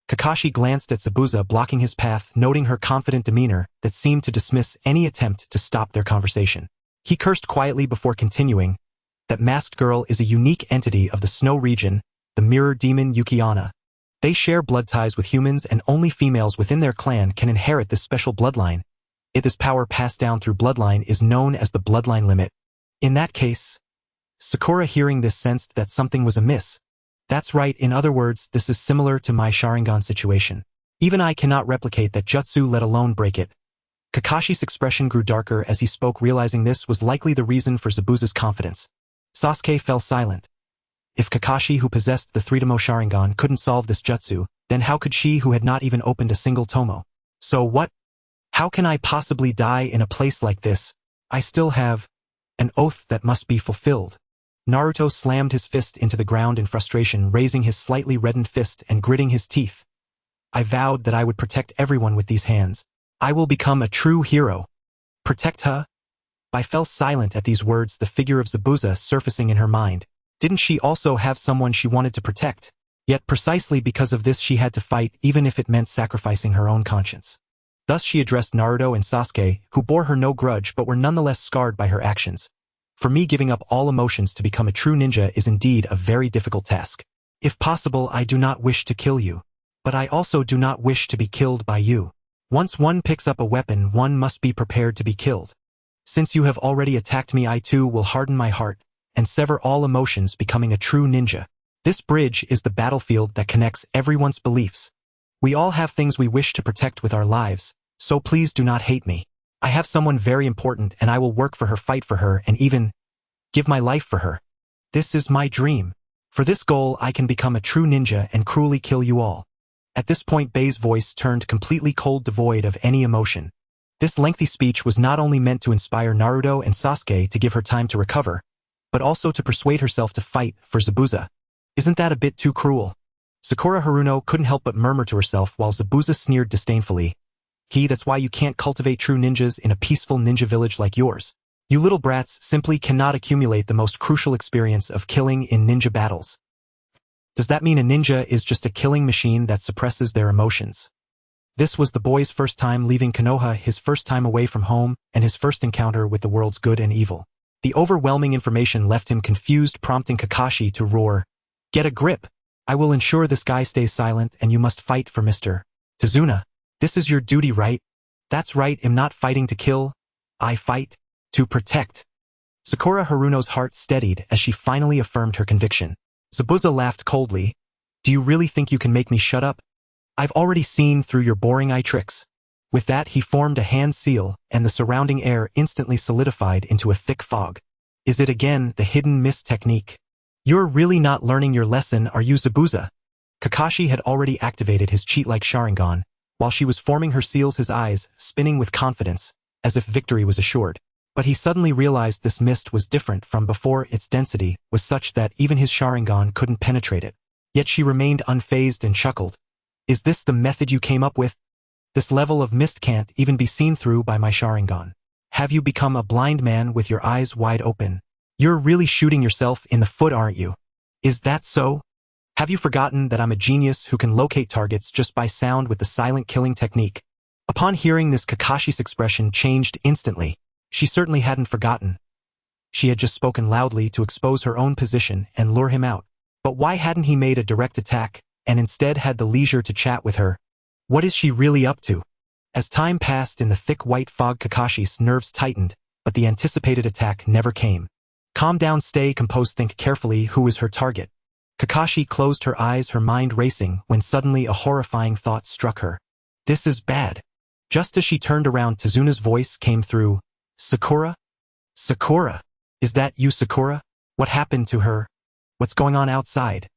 Kakashi glanced at Zabuza, blocking his path, noting her confident demeanor that seemed to dismiss any attempt to stop their conversation. He cursed quietly before continuing. That masked girl is a unique entity of the snow region, the mirror demon Yukiana. They share blood ties with humans, and only females within their clan can inherit this special bloodline. This power passed down through bloodline is known as the bloodline limit. In that case, Sakura, hearing this, sensed that something was amiss. That's right, in other words, this is similar to my Sharingan situation. Even I cannot replicate that jutsu, let alone break it. Kakashi's expression grew darker as he spoke, realizing this was likely the reason for Zabuza's confidence. Sasuke fell silent. If Kakashi, who possessed the 3-tomo Sharingan, couldn't solve this jutsu, then how could she, who had not even opened a single tomo? So what? How can I possibly die in a place like this? I still have an oath that must be fulfilled. Naruto slammed his fist into the ground in frustration, raising his slightly reddened fist and gritting his teeth. I vowed that I would protect everyone with these hands. I will become a true hero. Protect her? Bai fell silent at these words, the figure of Zabuza surfacing in her mind. Didn't she also have someone she wanted to protect? Yet precisely because of this she had to fight, even if it meant sacrificing her own conscience. Thus she addressed Naruto and Sasuke, who bore her no grudge but were nonetheless scarred by her actions. For me, giving up all emotions to become a true ninja is indeed a very difficult task. If possible, I do not wish to kill you. But I also do not wish to be killed by you. Once one picks up a weapon, one must be prepared to be killed. Since you have already attacked me, I too will harden my heart and sever all emotions, becoming a true ninja. This bridge is the battlefield that connects everyone's beliefs. We all have things we wish to protect with our lives, so please do not hate me. I have someone very important, and I will work for her, fight for her, and even give my life for her. This is my dream. For this goal, I can become a true ninja and cruelly kill you all. At this point, Bai's voice turned completely cold, devoid of any emotion. This lengthy speech was not only meant to inspire Naruto and Sasuke to give her time to recover, but also to persuade herself to fight for Zabuza. Isn't that a bit too cruel? Sakura Haruno couldn't help but murmur to herself while Zabuza sneered disdainfully. That's why you can't cultivate true ninjas in a peaceful ninja village like yours. You little brats simply cannot accumulate the most crucial experience of killing in ninja battles. Does that mean a ninja is just a killing machine that suppresses their emotions? This was the boy's first time leaving Konoha, his first time away from home, and his first encounter with the world's good and evil. The overwhelming information left him confused, prompting Kakashi to roar, "Get a grip! I will ensure this guy stays silent, and you must fight for Mr. Tazuna. This is your duty, right?" "That's right, I'm not fighting to kill. I fight to protect." Sakura Haruno's heart steadied as she finally affirmed her conviction. Zabuza laughed coldly. "Do you really think you can make me shut up? I've already seen through your boring eye tricks. With that he formed a hand seal, and the surrounding air instantly solidified into a thick fog. Is it again the hidden mist technique? You're really not learning your lesson, are you, Zabuza? Kakashi had already activated his cheat-like Sharingan. While she was forming her seals, his eyes, spinning with confidence, as if victory was assured. But he suddenly realized this mist was different from before. Its density was such that even his Sharingan couldn't penetrate it. Yet she remained unfazed and chuckled. Is this the method you came up with? This level of mist can't even be seen through by my Sharingan. Have you become a blind man with your eyes wide open? You're really shooting yourself in the foot, aren't you? Is that so? Have you forgotten that I'm a genius who can locate targets just by sound with the silent killing technique? Upon hearing this, Kakashi's expression changed instantly. She certainly hadn't forgotten. She had just spoken loudly to expose her own position and lure him out. But why hadn't he made a direct attack, and instead had the leisure to chat with her? What is she really up to? As time passed in the thick white fog, Kakashi's nerves tightened, but the anticipated attack never came. Calm down, stay composed, think carefully. Who is her target? Kakashi closed her eyes, her mind racing, when suddenly a horrifying thought struck her. This is bad. Just as she turned around, Tezuna's voice came through. Sakura? Sakura? Is that you, Sakura? What happened to her? What's going on outside?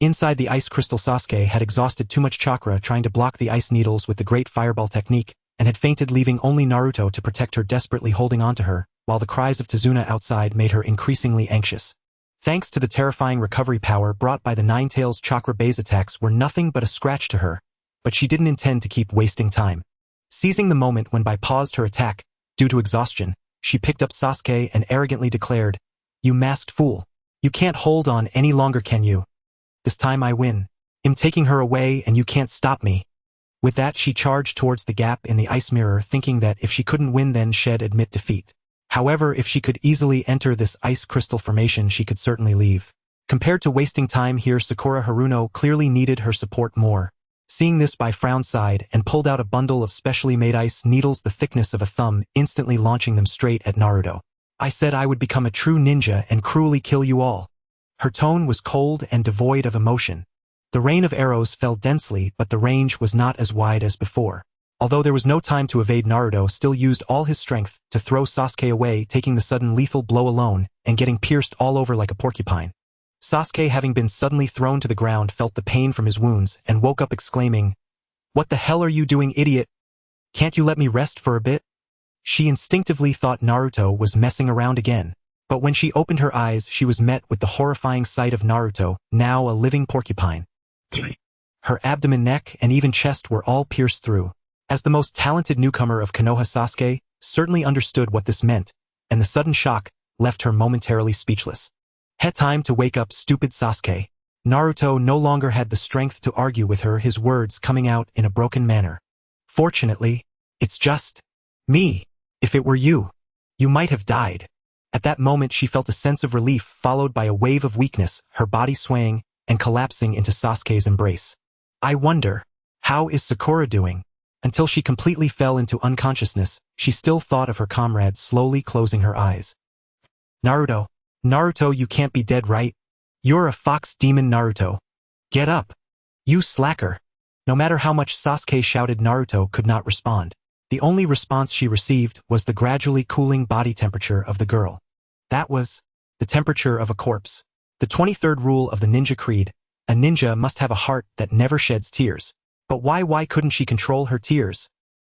Inside the ice crystal, Sasuke had exhausted too much chakra trying to block the ice needles with the great fireball technique, and had fainted, leaving only Naruto to protect her, desperately holding onto her, while the cries of Tezuna outside made her increasingly anxious. Thanks to the terrifying recovery power brought by the Nine-Tails chakra, base attacks were nothing but a scratch to her, but she didn't intend to keep wasting time. Seizing the moment when Bai paused her attack, due to exhaustion, she picked up Sasuke and arrogantly declared, "You masked fool. You can't hold on any longer, can you? This time I win. I'm taking her away and you can't stop me." With that she charged towards the gap in the ice mirror, thinking that if she couldn't win then she'd admit defeat. However, if she could easily enter this ice crystal formation, she could certainly leave. Compared to wasting time here, Sakura Haruno clearly needed her support more. Seeing this, Bai frowned, sighed, and pulled out a bundle of specially made ice needles the thickness of a thumb, instantly launching them straight at Naruto. "I said I would become a true ninja and cruelly kill you all." Her tone was cold and devoid of emotion. The rain of arrows fell densely, but the range was not as wide as before. Although there was no time to evade, Naruto still used all his strength to throw Sasuke away, taking the sudden lethal blow alone, and getting pierced all over like a porcupine. Sasuke, having been suddenly thrown to the ground, felt the pain from his wounds, and woke up exclaiming, "What the hell are you doing, idiot? Can't you let me rest for a bit?" She instinctively thought Naruto was messing around again. But when she opened her eyes, she was met with the horrifying sight of Naruto, now a living porcupine. Her abdomen, neck, and even chest were all pierced through. As the most talented newcomer of Konoha, Sasuke certainly understood what this meant, and the sudden shock left her momentarily speechless. Time to wake up, stupid Sasuke. Naruto no longer had the strength to argue with her, his words coming out in a broken manner. "Fortunately, it's just me. If it were you, you might have died." At that moment she felt a sense of relief, followed by a wave of weakness, her body swaying and collapsing into Sasuke's embrace. "I wonder, how is Sakura doing?" Until she completely fell into unconsciousness, she still thought of her comrade, slowly closing her eyes. "Naruto, Naruto, you can't be dead, right? You're a fox demon, Naruto. Get up. You slacker." No matter how much Sasuke shouted, Naruto could not respond. The only response she received was the gradually cooling body temperature of the girl. That was the temperature of a corpse. The 23rd rule of the ninja creed: a ninja must have a heart that never sheds tears. But why couldn't she control her tears?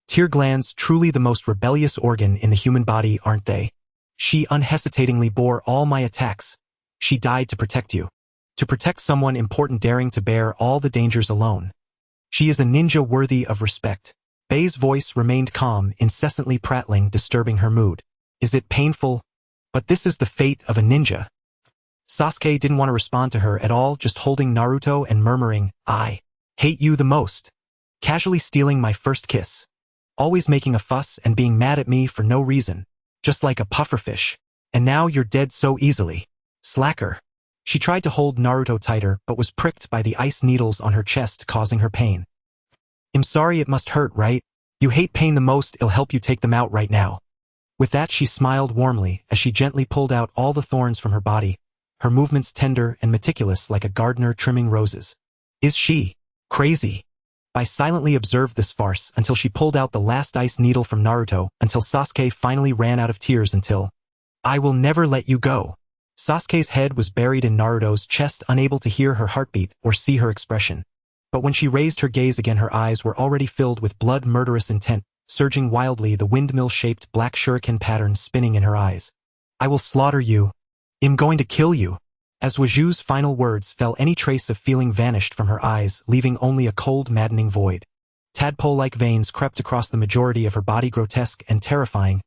Tear glands, truly the most rebellious organ in the human body, aren't they? She unhesitatingly bore all my attacks. She died to protect you. To protect someone important, daring to bear all the dangers alone. She is a ninja worthy of respect. Bai's voice remained calm, incessantly prattling, disturbing her mood. "Is it painful? But this is the fate of a ninja." Sasuke didn't want to respond to her at all, just holding Naruto and murmuring, "I hate you the most. Casually stealing my first kiss. Always making a fuss and being mad at me for no reason. Just like a pufferfish. And now you're dead so easily. Slacker." She tried to hold Naruto tighter, but was pricked by the ice needles on her chest, causing her pain. "I'm sorry, it must hurt, right? You hate pain the most, it'll help you take them out right now." With that she smiled warmly as she gently pulled out all the thorns from her body, her movements tender and meticulous like a gardener trimming roses. Is she crazy? Bai silently observed this farce until she pulled out the last ice needle from Naruto, until Sasuke finally ran out of tears until, "I will never let you go." Sasuke's head was buried in Naruto's chest, unable to hear her heartbeat or see her expression. But when she raised her gaze again, her eyes were already filled with blood, murderous intent, surging wildly, the windmill-shaped black shuriken pattern spinning in her eyes. "I will slaughter you. I'm going to kill you." As Waju's final words fell, any trace of feeling vanished from her eyes, leaving only a cold, maddening void. Tadpole-like veins crept across the majority of her body, grotesque and terrifying.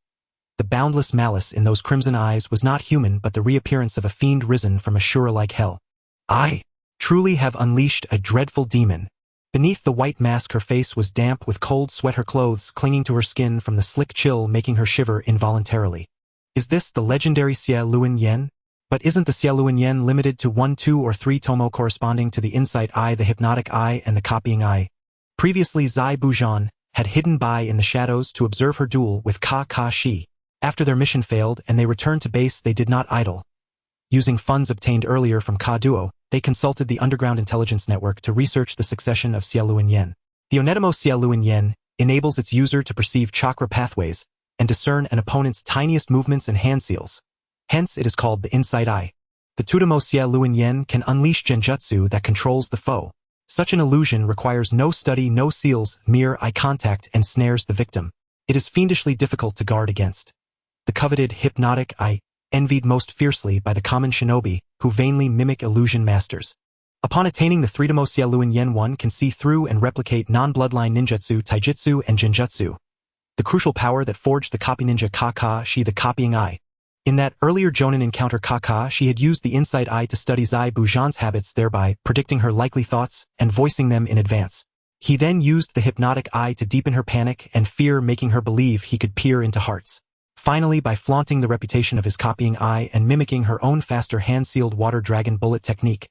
The boundless malice in those crimson eyes was not human, but the reappearance of a fiend risen from a Shura-like hell. "I truly have unleashed a dreadful demon." Beneath the white mask, her face was damp with cold sweat, her clothes clinging to her skin from the slick chill, making her shiver involuntarily. Is this the legendary Xia Luan Yen? But isn't the Xia Luan Yen limited to 1, 2, or 3 tomo corresponding to the insight eye, the hypnotic eye, and the copying eye? Previously, Zai Bujan had hidden Bai in the shadows to observe her duel with Kakashi. After their mission failed and they returned to base, they did not idle. Using funds obtained earlier from Ka-Duo, they consulted the underground intelligence network to research the succession of Xia Luan Yen. The Onetamo Xia Luan Yen enables its user to perceive chakra pathways and discern an opponent's tiniest movements and hand seals. Hence, it is called the Insight Eye. The Tudamo Xia Luan Yen can unleash genjutsu that controls the foe. Such an illusion requires no study, no seals, mere eye contact, and snares the victim. It is fiendishly difficult to guard against. The coveted hypnotic eye, envied most fiercely by the common shinobi, who vainly mimic illusion masters. Upon attaining the 3-tomo Xia Luan Yen, one can see through and replicate non-bloodline ninjutsu, taijutsu, and genjutsu. The crucial power that forged the copy ninja Kakashi, the copying eye. In that earlier Jonin encounter, Kakashi had used the insight eye to study Zai Bujan's habits, thereby predicting her likely thoughts and voicing them in advance. He then used the hypnotic eye to deepen her panic and fear, making her believe he could peer into hearts. Finally, by flaunting the reputation of his copying eye and mimicking her own faster hand-sealed water dragon bullet technique,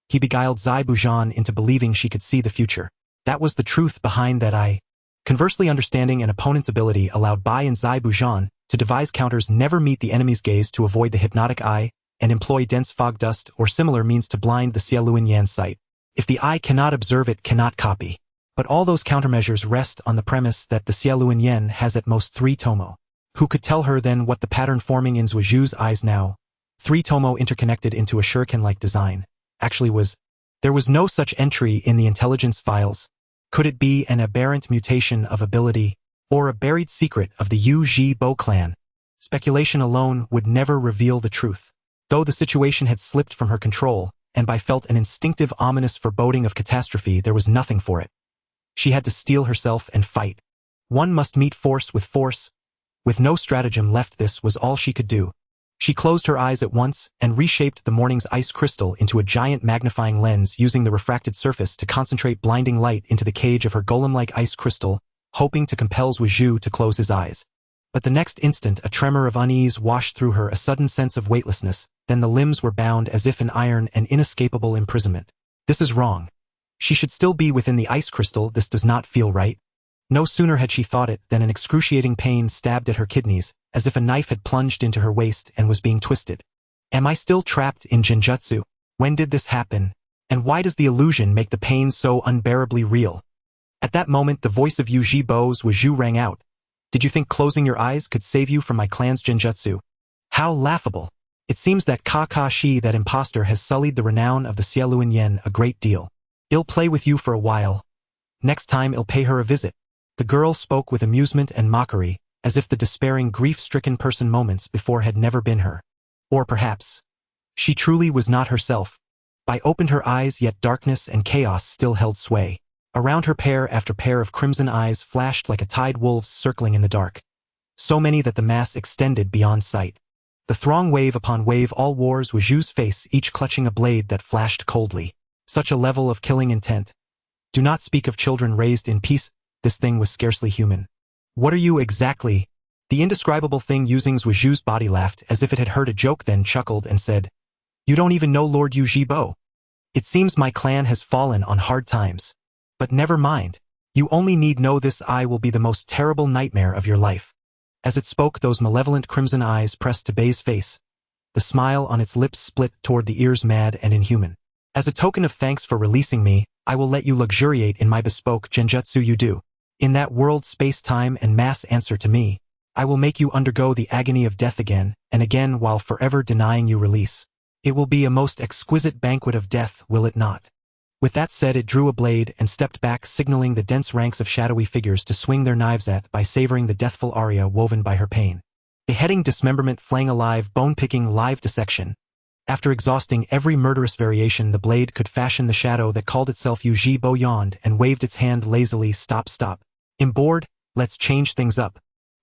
he beguiled Zai Bujan into believing she could see the future. That was the truth behind that eye. Conversely, understanding an opponent's ability allowed Bai and Zai Bujan to devise counters, never meet the enemy's gaze to avoid the hypnotic eye, and employ dense fog dust or similar means to blind the Xia Luan Yan's sight. If the eye cannot observe, it cannot copy. But all those countermeasures rest on the premise that the Xia Luan Yen has at most 3 tomo. Who could tell her then what the pattern forming in Zhuju's eyes now, 3 tomo interconnected into a shuriken-like design, actually was? There was no such entry in the intelligence files. Could it be an aberrant mutation of ability, or a buried secret of the Ujibo clan? Speculation alone would never reveal the truth. Though the situation had slipped from her control, and Bai felt an instinctive ominous foreboding of catastrophe, there was nothing for it. She had to steel herself and fight. One must meet force with force. With no stratagem left, this was all she could do. She closed her eyes at once and reshaped the morning's ice crystal into a giant magnifying lens, using the refracted surface to concentrate blinding light into the cage of her golem-like ice crystal, hoping to compel Zhuju to close his eyes. But the next instant a tremor of unease washed through her, a sudden sense of weightlessness, then the limbs were bound as if in iron, an inescapable imprisonment. This is wrong. She should still be within the ice crystal. This does not feel right. No sooner had she thought it than an excruciating pain stabbed at her kidneys, as if a knife had plunged into her waist and was being twisted. Am I still trapped in genjutsu? When did this happen? And why does the illusion make the pain so unbearably real? At that moment, the voice of Ujibo's Zhuju rang out. Did you think closing your eyes could save you from my clan's genjutsu? How laughable. It seems that Kakashi, that impostor, has sullied the renown of the Xia Luan Yen a great deal. I'll play with you for a while. Next time I'll pay her a visit. The girl spoke with amusement and mockery, as if the despairing, grief-stricken person moments before had never been her. Or perhaps she truly was not herself. Bai opened her eyes, yet darkness and chaos still held sway. Around her, pair after pair of crimson eyes flashed like a tide, wolves circling in the dark. So many that the mass extended beyond sight. The throng, wave upon wave, all wore Zhuju's face, each clutching a blade that flashed coldly. Such a level of killing intent. Do not speak of children raised in peace. This thing was scarcely human. What are you exactly? The indescribable thing using Zhuju's body laughed as if it had heard a joke, then chuckled and said, You don't even know Lord Ujibo. It seems my clan has fallen on hard times. But never mind. You only need know this eye will be the most terrible nightmare of your life. As it spoke, those malevolent crimson eyes pressed to Bai's face. The smile on its lips split toward the ears, mad and inhuman. As a token of thanks for releasing me, I will let you luxuriate in my bespoke genjutsu you do. In that world space-time and mass answer to me, I will make you undergo the agony of death again and again while forever denying you release. It will be a most exquisite banquet of death, will it not? With that said, it drew a blade and stepped back, signaling the dense ranks of shadowy figures to swing their knives at by savoring the deathful aria woven by her pain. Beheading, dismemberment, flaying alive, bone-picking, live dissection. After exhausting every murderous variation, the blade could fashion the shadow that called itself Yuji Bo yawned and waved its hand lazily. Stop. I'm bored, let's change things up.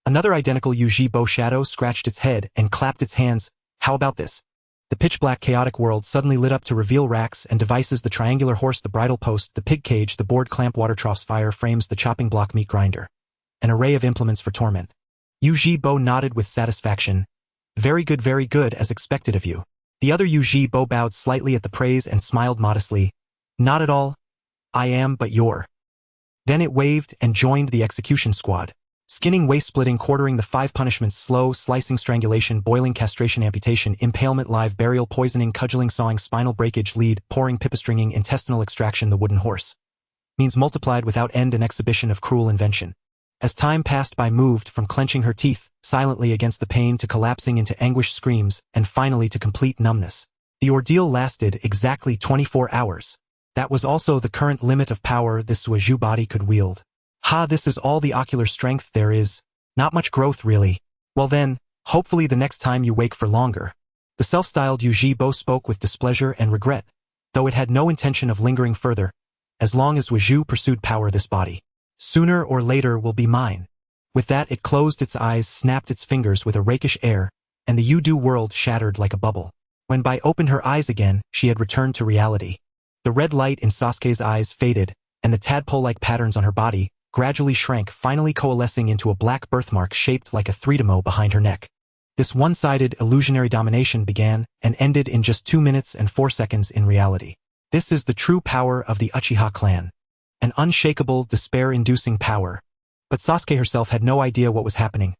Another identical Yuji Bo shadow scratched its head and clapped its hands. How about this? The pitch-black chaotic world suddenly lit up to reveal racks and devices: the triangular horse, the bridle post, the pig cage, the board clamp, water troughs, fire frames, the chopping block, meat grinder. An array of implements for torment. Yuji Bo nodded with satisfaction. Very good, as expected of you. The other Yuji Bo bowed slightly at the praise and smiled modestly. Not at all. I am but you're. Then it waved and joined the execution squad. Skinning, waist-splitting, quartering, the 5 punishments: slow, slicing, strangulation, boiling, castration, amputation, impalement, live burial, poisoning, cudgeling, sawing, spinal breakage, lead, pouring, pipistringing, intestinal extraction. The wooden horse means multiplied without end, an exhibition of cruel invention. As time passed by, moved from clenching her teeth silently against the pain to collapsing into anguished screams and finally to complete numbness. The ordeal lasted exactly 24 hours. That was also the current limit of power this Suiju body could wield. This is all the ocular strength there is. Not much growth, really. Well then, hopefully the next time you wake for longer. The self-styled Yuji Bo spoke with displeasure and regret, though it had no intention of lingering further. As long as Suiju pursued power, this body, sooner or later, will be mine. With that, it closed its eyes, snapped its fingers with a rakish air, and the Yudu world shattered like a bubble. When Bai opened her eyes again, she had returned to reality. The red light in Sasuke's eyes faded, and the tadpole-like patterns on her body gradually shrank, finally coalescing into a black birthmark shaped like a 3-tomo behind her neck. This one-sided illusionary domination began and ended in just 2 minutes and 4 seconds in reality. This is the true power of the Uchiha clan. An unshakable, despair-inducing power. But Sasuke herself had no idea what was happening.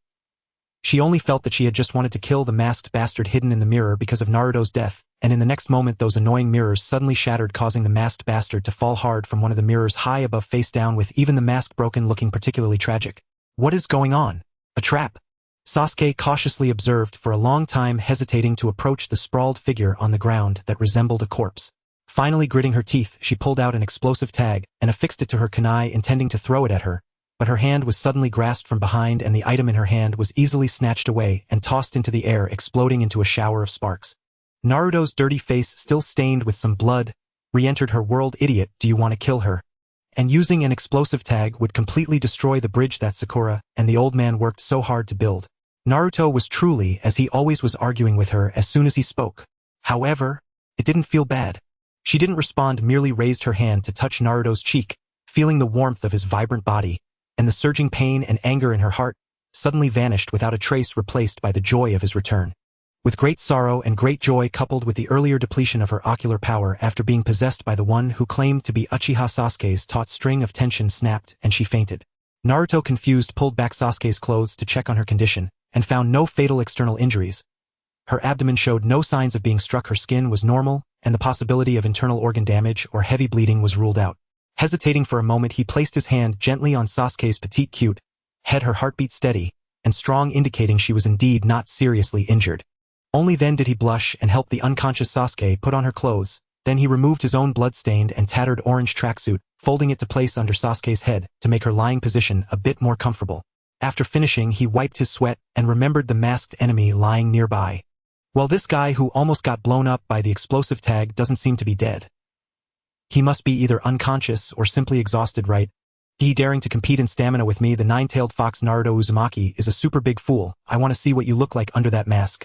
She only felt that she had just wanted to kill the masked bastard hidden in the mirror because of Naruto's death, and in the next moment those annoying mirrors suddenly shattered, causing the masked bastard to fall hard from one of the mirrors high above, face down, with even the mask broken, looking particularly tragic. What is going on? A trap? Sasuke cautiously observed, for a long time hesitating to approach the sprawled figure on the ground that resembled a corpse. Finally, gritting her teeth, she pulled out an explosive tag and affixed it to her kunai, intending to throw it at her, but her hand was suddenly grasped from behind and the item in her hand was easily snatched away and tossed into the air, exploding into a shower of sparks. Naruto's dirty face, still stained with some blood, re-entered her world. Idiot, do you want to kill her? And using an explosive tag would completely destroy the bridge that Sakura and the old man worked so hard to build. Naruto was truly, as he always was, arguing with her as soon as he spoke. However, it didn't feel bad. She didn't respond, merely raised her hand to touch Naruto's cheek, feeling the warmth of his vibrant body, and the surging pain and anger in her heart suddenly vanished without a trace, replaced by the joy of his return. With great sorrow and great joy, coupled with the earlier depletion of her ocular power after being possessed by the one who claimed to be Uchiha, Sasuke's taut string of tension snapped and she fainted. Naruto, confused, pulled back Sasuke's clothes to check on her condition and found no fatal external injuries. Her abdomen showed no signs of being struck, her skin was normal, and the possibility of internal organ damage or heavy bleeding was ruled out. Hesitating for a moment, he placed his hand gently on Sasuke's petite cute head, her heartbeat steady and strong, indicating she was indeed not seriously injured. Only then did he blush and help the unconscious Sasuke put on her clothes. Then he removed his own blood-stained and tattered orange tracksuit, folding it to place under Sasuke's head to make her lying position a bit more comfortable. After finishing, he wiped his sweat and remembered the masked enemy lying nearby. Well, this guy who almost got blown up by the explosive tag doesn't seem to be dead. He must be either unconscious or simply exhausted, right? He daring to compete in stamina with me, the nine-tailed fox Naruto Uzumaki, is a super big fool. I want to see what you look like under that mask.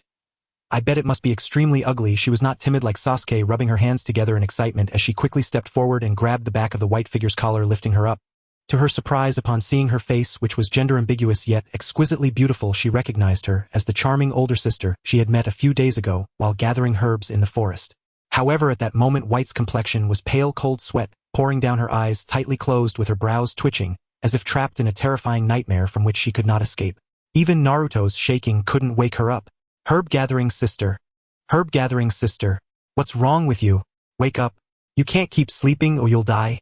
I bet it must be extremely ugly. She was not timid like Sasuke, rubbing her hands together in excitement as she quickly stepped forward and grabbed the back of the white figure's collar, lifting her up. To her surprise, upon seeing her face, which was gender-ambiguous yet exquisitely beautiful, she recognized her as the charming older sister she had met a few days ago while gathering herbs in the forest. However, at that moment, White's complexion was pale, cold sweat pouring down her eyes, tightly closed with her brows twitching, as if trapped in a terrifying nightmare from which she could not escape. Even Naruto's shaking couldn't wake her up. Herb gathering sister. Herb gathering sister. What's wrong with you? Wake up. You can't keep sleeping or you'll die.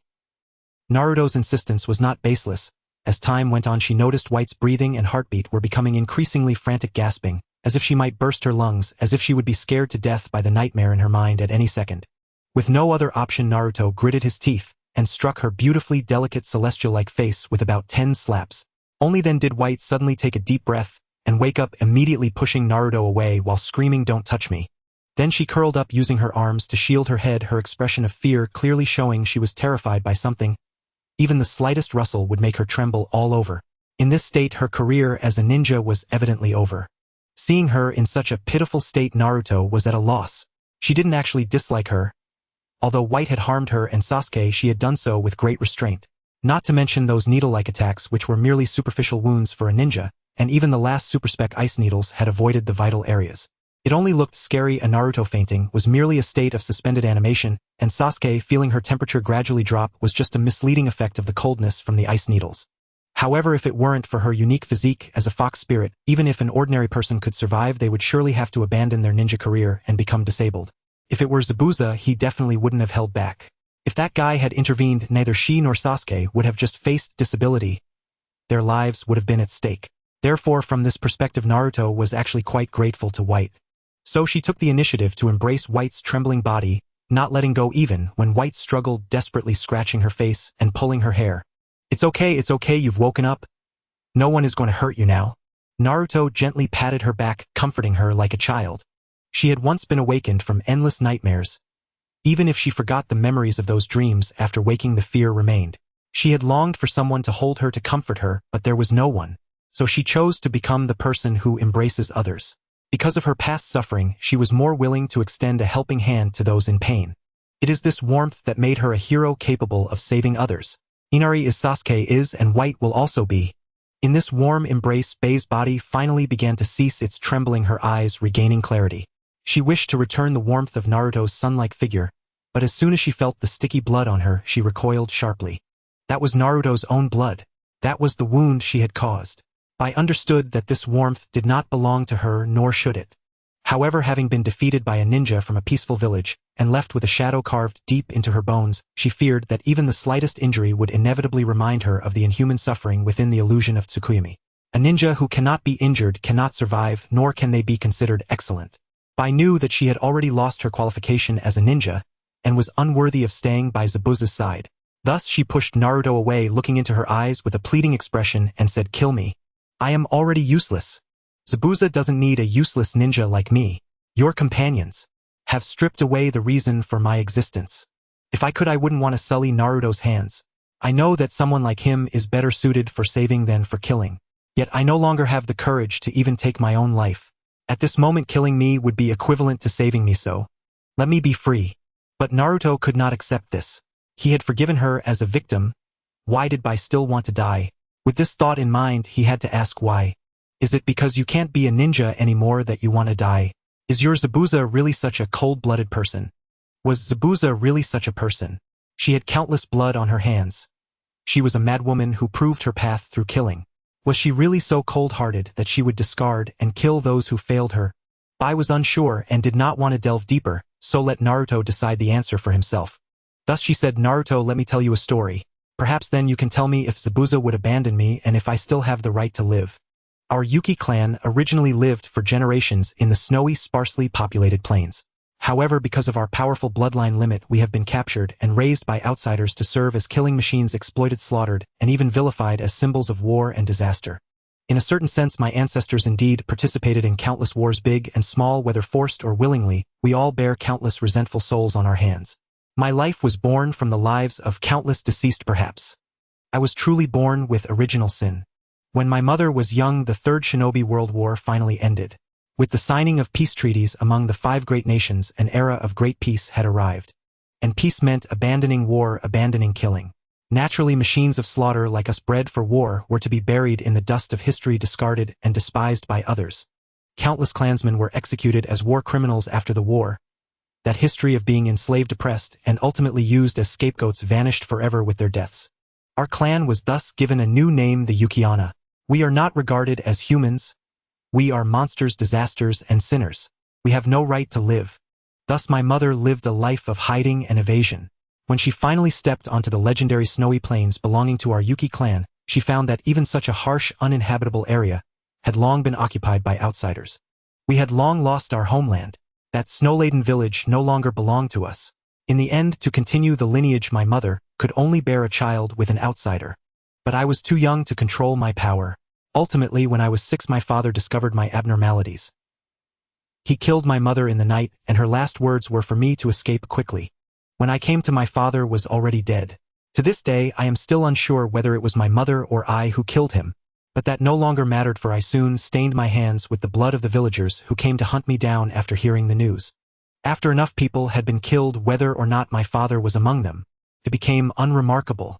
Naruto's insistence was not baseless. As time went on, she noticed White's breathing and heartbeat were becoming increasingly frantic, gasping, as if she might burst her lungs, as if she would be scared to death by the nightmare in her mind at any second. With no other option, Naruto gritted his teeth and struck her beautifully delicate celestial-like face with about 10 slaps. Only then did White suddenly take a deep breath and wake up, immediately pushing Naruto away while screaming, "Don't touch me." Then she curled up, using her arms to shield her head, her expression of fear clearly showing she was terrified by something. Even the slightest rustle would make her tremble all over. In this state, her career as a ninja was evidently over. Seeing her in such a pitiful state, Naruto was at a loss. She didn't actually dislike her. Although White had harmed her and Sasuke, she had done so with great restraint. Not to mention those needle-like attacks, which were merely superficial wounds for a ninja, and even the last super spec ice needles had avoided the vital areas. It only looked scary. A Naruto fainting was merely a state of suspended animation, and Sasuke feeling her temperature gradually drop was just a misleading effect of the coldness from the ice needles. However, if it weren't for her unique physique as a fox spirit, even if an ordinary person could survive, they would surely have to abandon their ninja career and become disabled. If it were Zabuza, he definitely wouldn't have held back. If that guy had intervened, neither she nor Sasuke would have just faced disability. Their lives would have been at stake. Therefore, from this perspective, Naruto was actually quite grateful to White. So she took the initiative to embrace White's trembling body, not letting go even when White struggled, desperately scratching her face and pulling her hair. It's okay, you've woken up. No one is going to hurt you now." Naruto gently patted her back, comforting her like a child. She had once been awakened from endless nightmares. Even if she forgot the memories of those dreams, after waking the fear remained. She had longed for someone to hold her, to comfort her, but there was no one. So she chose to become the person who embraces others. Because of her past suffering, she was more willing to extend a helping hand to those in pain. It is this warmth that made her a hero capable of saving others. Inari is, Sasuke is, and White will also be. In this warm embrace, Bei's body finally began to cease its trembling, her eyes regaining clarity. She wished to return the warmth of Naruto's sun-like figure, but as soon as she felt the sticky blood on her, she recoiled sharply. That was Naruto's own blood. That was the wound she had caused. Bai understood that this warmth did not belong to her, nor should it. However, having been defeated by a ninja from a peaceful village, and left with a shadow carved deep into her bones, she feared that even the slightest injury would inevitably remind her of the inhuman suffering within the illusion of Tsukuyomi. A ninja who cannot be injured cannot survive, nor can they be considered excellent. Bai knew that she had already lost her qualification as a ninja, and was unworthy of staying by Zabuza's side. Thus she pushed Naruto away, looking into her eyes with a pleading expression, and said, "Kill me. I am already useless. Zabuza doesn't need a useless ninja like me. Your companions have stripped away the reason for my existence. If I could, I wouldn't want to sully Naruto's hands. I know that someone like him is better suited for saving than for killing. Yet I no longer have the courage to even take my own life. At this moment, killing me would be equivalent to saving me, so let me be free." But Naruto could not accept this. He had forgiven her as a victim. Why did Bai still want to die? With this thought in mind, he had to ask why. Is it because you can't be a ninja anymore that you want to die? Is your Zabuza really such a cold-blooded person? Was Zabuza really such a person? She had countless blood on her hands. She was a madwoman who proved her path through killing. Was she really so cold-hearted that she would discard and kill those who failed her? Bai was unsure and did not want to delve deeper, so let Naruto decide the answer for himself. Thus she said, "Naruto, let me tell you a story. Perhaps then you can tell me if Zabuza would abandon me and if I still have the right to live." Our Yuki clan originally lived for generations in the snowy, sparsely populated plains. However, because of our powerful bloodline limit, we have been captured and raised by outsiders to serve as killing machines, exploited, slaughtered, and even vilified as symbols of war and disaster. In a certain sense, my ancestors indeed participated in countless wars, big and small, whether forced or willingly. We all bear countless resentful souls on our hands. My life was born from the lives of countless deceased, perhaps. I was truly born with original sin. When my mother was young, the Third Shinobi World War finally ended. With the signing of peace treaties among the 5 great nations, an era of great peace had arrived. And peace meant abandoning war, abandoning killing. Naturally, machines of slaughter like us, bred for war, were to be buried in the dust of history, discarded and despised by others. Countless clansmen were executed as war criminals after the war. That history of being enslaved, oppressed, and ultimately used as scapegoats vanished forever with their deaths. Our clan was thus given a new name, the Yukiana. We are not regarded as humans. We are monsters, disasters, and sinners. We have no right to live. Thus my mother lived a life of hiding and evasion. When she finally stepped onto the legendary snowy plains belonging to our Yuki clan, she found that even such a harsh, uninhabitable area had long been occupied by outsiders. We had long lost our homeland. That snow-laden village no longer belonged to us. In the end, to continue the lineage, my mother could only bear a child with an outsider. But I was too young to control my power. Ultimately, when I was 6, my father discovered my abnormalities. He killed my mother in the night, and her last words were for me to escape quickly. When I came to, my father was already dead. To this day, I am still unsure whether it was my mother or I who killed him. But that no longer mattered, for I soon stained my hands with the blood of the villagers who came to hunt me down after hearing the news. After enough people had been killed, whether or not my father was among them, it became unremarkable.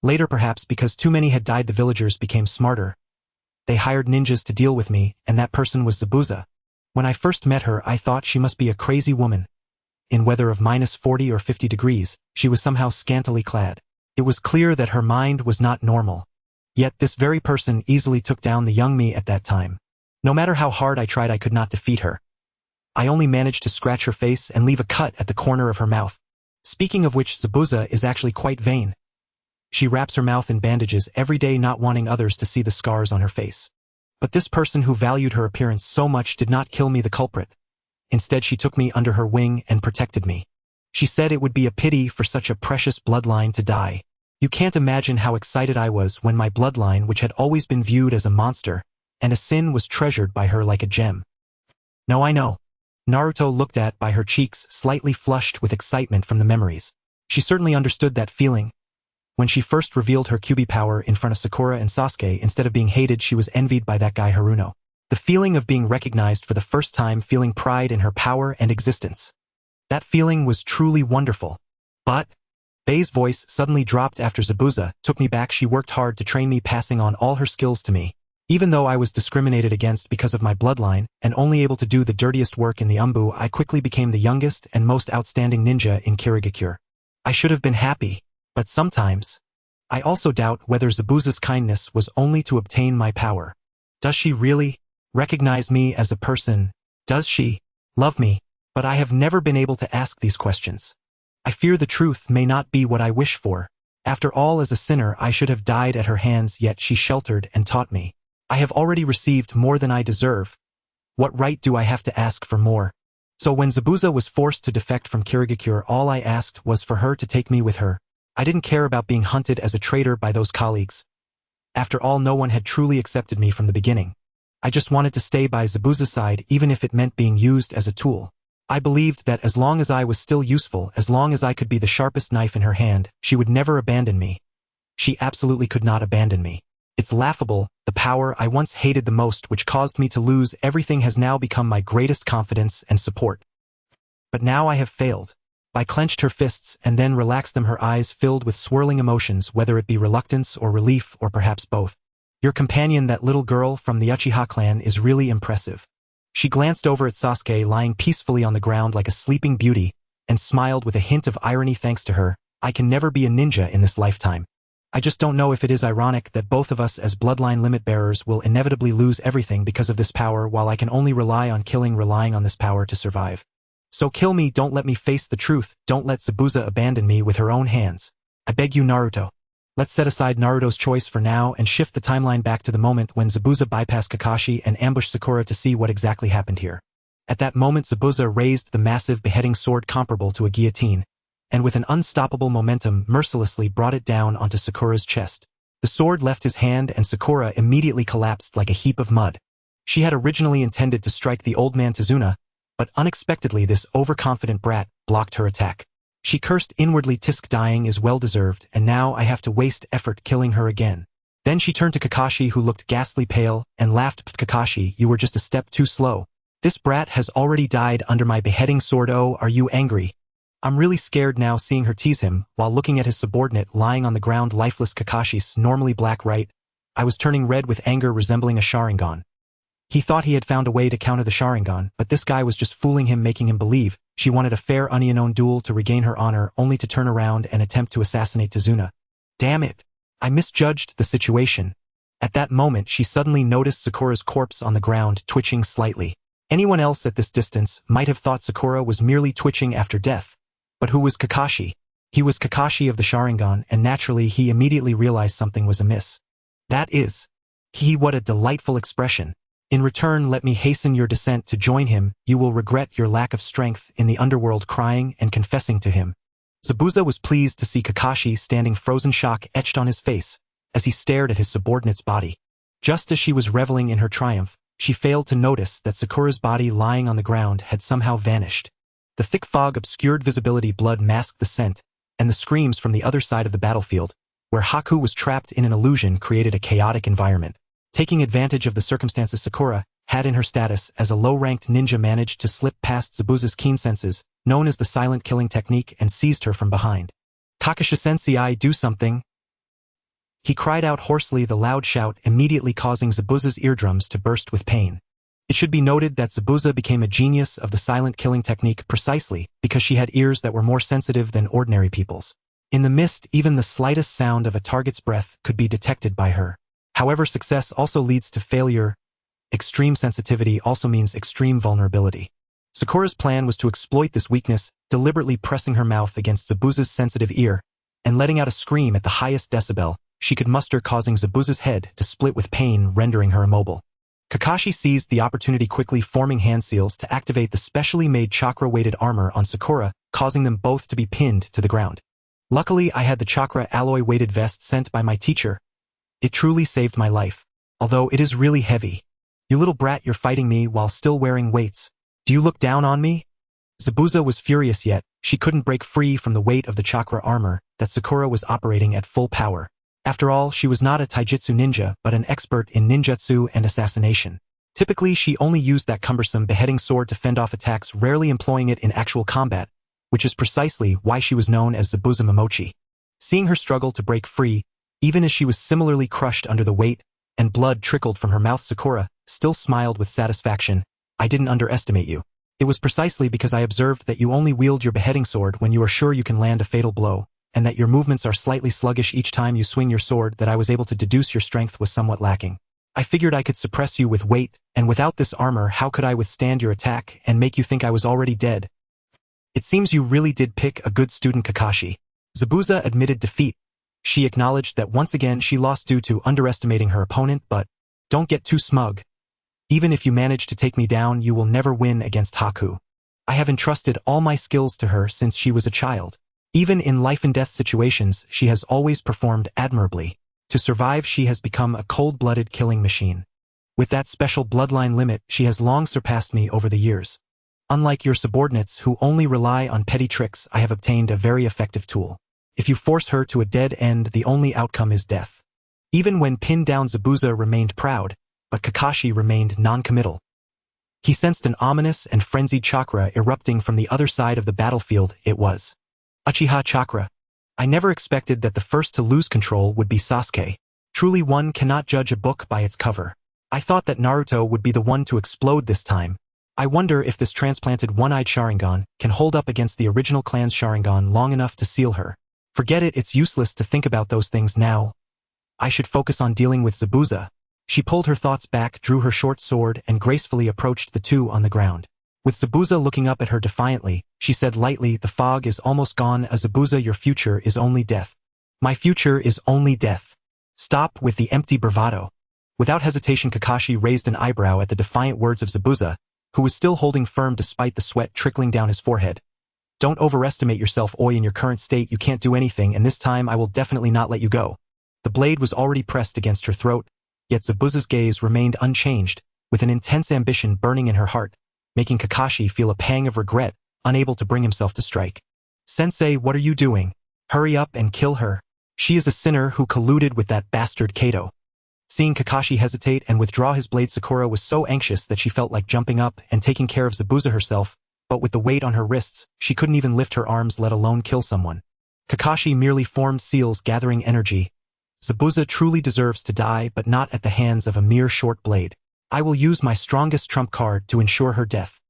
Later, perhaps because too many had died, the villagers became smarter. They hired ninjas to deal with me, and that person was Zabuza. When I first met her, I thought she must be a crazy woman. In weather of -40 or 50 degrees, she was somehow scantily clad. It was clear that her mind was not normal. Yet this very person easily took down the young me at that time. No matter how hard I tried, I could not defeat her. I only managed to scratch her face and leave a cut at the corner of her mouth. Speaking of which, Zabuza is actually quite vain. She wraps her mouth in bandages every day, not wanting others to see the scars on her face. But this person who valued her appearance so much did not kill me, the culprit. Instead, she took me under her wing and protected me. She said it would be a pity for such a precious bloodline to die. You can't imagine how excited I was when my bloodline, which had always been viewed as a monster and a sin, was treasured by her like a gem. No, I know. Naruto looked at by her cheeks, slightly flushed with excitement from the memories. She certainly understood that feeling. When she first revealed her Kyuubi power in front of Sakura and Sasuke, instead of being hated, she was envied by that guy Haruno. The feeling of being recognized for the first time, feeling pride in her power and existence. That feeling was truly wonderful. But Bei's voice suddenly dropped after Zabuza took me back. She worked hard to train me, passing on all her skills to me. Even though I was discriminated against because of my bloodline and only able to do the dirtiest work in the Umbu, I quickly became the youngest and most outstanding ninja in Kirigakure. I should have been happy, but sometimes I also doubt whether Zabuza's kindness was only to obtain my power. Does she really recognize me as a person? Does she love me? But I have never been able to ask these questions. I fear the truth may not be what I wish for. After all, as a sinner, I should have died at her hands, yet she sheltered and taught me. I have already received more than I deserve. What right do I have to ask for more? So when Zabuza was forced to defect from Kirigakure, all I asked was for her to take me with her. I didn't care about being hunted as a traitor by those colleagues. After all, no one had truly accepted me from the beginning. I just wanted to stay by Zabuza's side, even if it meant being used as a tool. I believed that as long as I was still useful, as long as I could be the sharpest knife in her hand, she would never abandon me. She absolutely could not abandon me. It's laughable, the power I once hated the most, which caused me to lose everything, has now become my greatest confidence and support. But now I have failed. I clenched her fists and then relaxed them, her eyes filled with swirling emotions, whether it be reluctance or relief or perhaps both. Your companion, that little girl from the Uchiha clan, is really impressive. She glanced over at Sasuke lying peacefully on the ground like a sleeping beauty and smiled with a hint of irony. Thanks to her, I can never be a ninja in this lifetime. I just don't know if it is ironic that both of us as bloodline limit bearers will inevitably lose everything because of this power, while I can only relying on this power to survive. So kill me, don't let me face the truth, don't let Zabuza abandon me with her own hands. I beg you, Naruto. Let's set aside Naruto's choice for now and shift the timeline back to the moment when Zabuza bypassed Kakashi and ambushed Sakura to see what exactly happened here. At that moment, Zabuza raised the massive beheading sword comparable to a guillotine, and with an unstoppable momentum mercilessly brought it down onto Sakura's chest. The sword left his hand and Sakura immediately collapsed like a heap of mud. She had originally intended to strike the old man Tazuna, but unexpectedly this overconfident brat blocked her attack. She cursed inwardly, "Tisk, dying is well-deserved, and now I have to waste effort killing her again." Then she turned to Kakashi, who looked ghastly pale, and laughed. "Kakashi, you were just a step too slow. This brat has already died under my beheading sword. Oh, are you angry?" I'm really scared now, seeing her tease him while looking at his subordinate lying on the ground lifeless. Kakashi's normally black right. I was turning red with anger, resembling a Sharingan. He thought he had found a way to counter the Sharingan, but this guy was just fooling him, making him believe she wanted a fair unknown duel to regain her honor, only to turn around and attempt to assassinate Tazuna. Damn it! I misjudged the situation. At that moment, she suddenly noticed Sakura's corpse on the ground, twitching slightly. Anyone else at this distance might have thought Sakura was merely twitching after death. But who was Kakashi? He was Kakashi of the Sharingan, and naturally he immediately realized something was amiss. That is. What a delightful expression. In return, let me hasten your descent to join him. You will regret your lack of strength in the underworld, crying and confessing to him. Zabuza was pleased to see Kakashi standing, frozen shock etched on his face, as he stared at his subordinate's body. Just as she was reveling in her triumph, she failed to notice that Sakura's body lying on the ground had somehow vanished. The thick fog obscured visibility, blood masked the scent, and the screams from the other side of the battlefield, where Haku was trapped in an illusion, created a chaotic environment. Taking advantage of the circumstances, Sakura had in her status as a low-ranked ninja managed to slip past Zabuza's keen senses, known as the silent killing technique, and seized her from behind. "Kakashi-sensei, do something!" He cried out hoarsely, the loud shout immediately causing Zabuza's eardrums to burst with pain. It should be noted that Zabuza became a genius of the silent killing technique precisely because she had ears that were more sensitive than ordinary people's. In the mist, even the slightest sound of a target's breath could be detected by her. However, success also leads to failure. Extreme sensitivity also means extreme vulnerability. Sakura's plan was to exploit this weakness, deliberately pressing her mouth against Zabuza's sensitive ear and letting out a scream at the highest decibel she could muster, causing Zabuza's head to split with pain, rendering her immobile. Kakashi seized the opportunity, quickly forming hand seals to activate the specially made chakra-weighted armor on Sakura, causing them both to be pinned to the ground. Luckily, I had the chakra alloy-weighted vest sent by my teacher. It truly saved my life, although it is really heavy. You little brat, you're fighting me while still wearing weights. Do you look down on me? Zabuza was furious, yet she couldn't break free from the weight of the chakra armor that Sakura was operating at full power. After all, she was not a taijutsu ninja, but an expert in ninjutsu and assassination. Typically, she only used that cumbersome beheading sword to fend off attacks, rarely employing it in actual combat, which is precisely why she was known as Zabuza Momochi. Seeing her struggle to break free, even as she was similarly crushed under the weight, and blood trickled from her mouth, Sakura still smiled with satisfaction. "I didn't underestimate you. It was precisely because I observed that you only wield your beheading sword when you are sure you can land a fatal blow, and that your movements are slightly sluggish each time you swing your sword, that I was able to deduce your strength was somewhat lacking. I figured I could suppress you with weight, and without this armor, how could I withstand your attack and make you think I was already dead? It seems you really did pick a good student, Kakashi." Zabuza admitted defeat. She acknowledged that once again she lost due to underestimating her opponent, but don't get too smug. Even if you manage to take me down, you will never win against Haku. I have entrusted all my skills to her since she was a child. Even in life-and-death situations, she has always performed admirably. To survive, she has become a cold-blooded killing machine. With that special bloodline limit, she has long surpassed me over the years. Unlike your subordinates who only rely on petty tricks, I have obtained a very effective tool. If you force her to a dead end, the only outcome is death. Even when pinned down, Zabuza remained proud, but Kakashi remained non-committal. He sensed an ominous and frenzied chakra erupting from the other side of the battlefield. It was Uchiha chakra. I never expected that the first to lose control would be Sasuke. Truly, one cannot judge a book by its cover. I thought that Naruto would be the one to explode this time. I wonder if this transplanted one-eyed Sharingan can hold up against the original clan's Sharingan long enough to seal her. Forget it, it's useless to think about those things now. I should focus on dealing with Zabuza. She pulled her thoughts back, drew her short sword, and gracefully approached the two on the ground. With Zabuza looking up at her defiantly, she said lightly, "The fog is almost gone, Zabuza, your future is only death." "My future is only death. Stop with the empty bravado." Without hesitation, Kakashi raised an eyebrow at the defiant words of Zabuza, who was still holding firm despite the sweat trickling down his forehead. "Don't overestimate yourself, Oi. In your current state, you can't do anything, and this time I will definitely not let you go." The blade was already pressed against her throat, yet Zabuza's gaze remained unchanged, with an intense ambition burning in her heart, making Kakashi feel a pang of regret, unable to bring himself to strike. "Sensei, what are you doing? Hurry up and kill her. She is a sinner who colluded with that bastard Kato." Seeing Kakashi hesitate and withdraw his blade, Sakura was so anxious that she felt like jumping up and taking care of Zabuza herself, but with the weight on her wrists, she couldn't even lift her arms, let alone kill someone. Kakashi merely formed seals, gathering energy. Zabuza truly deserves to die, but not at the hands of a mere short blade. I will use my strongest trump card to ensure her death.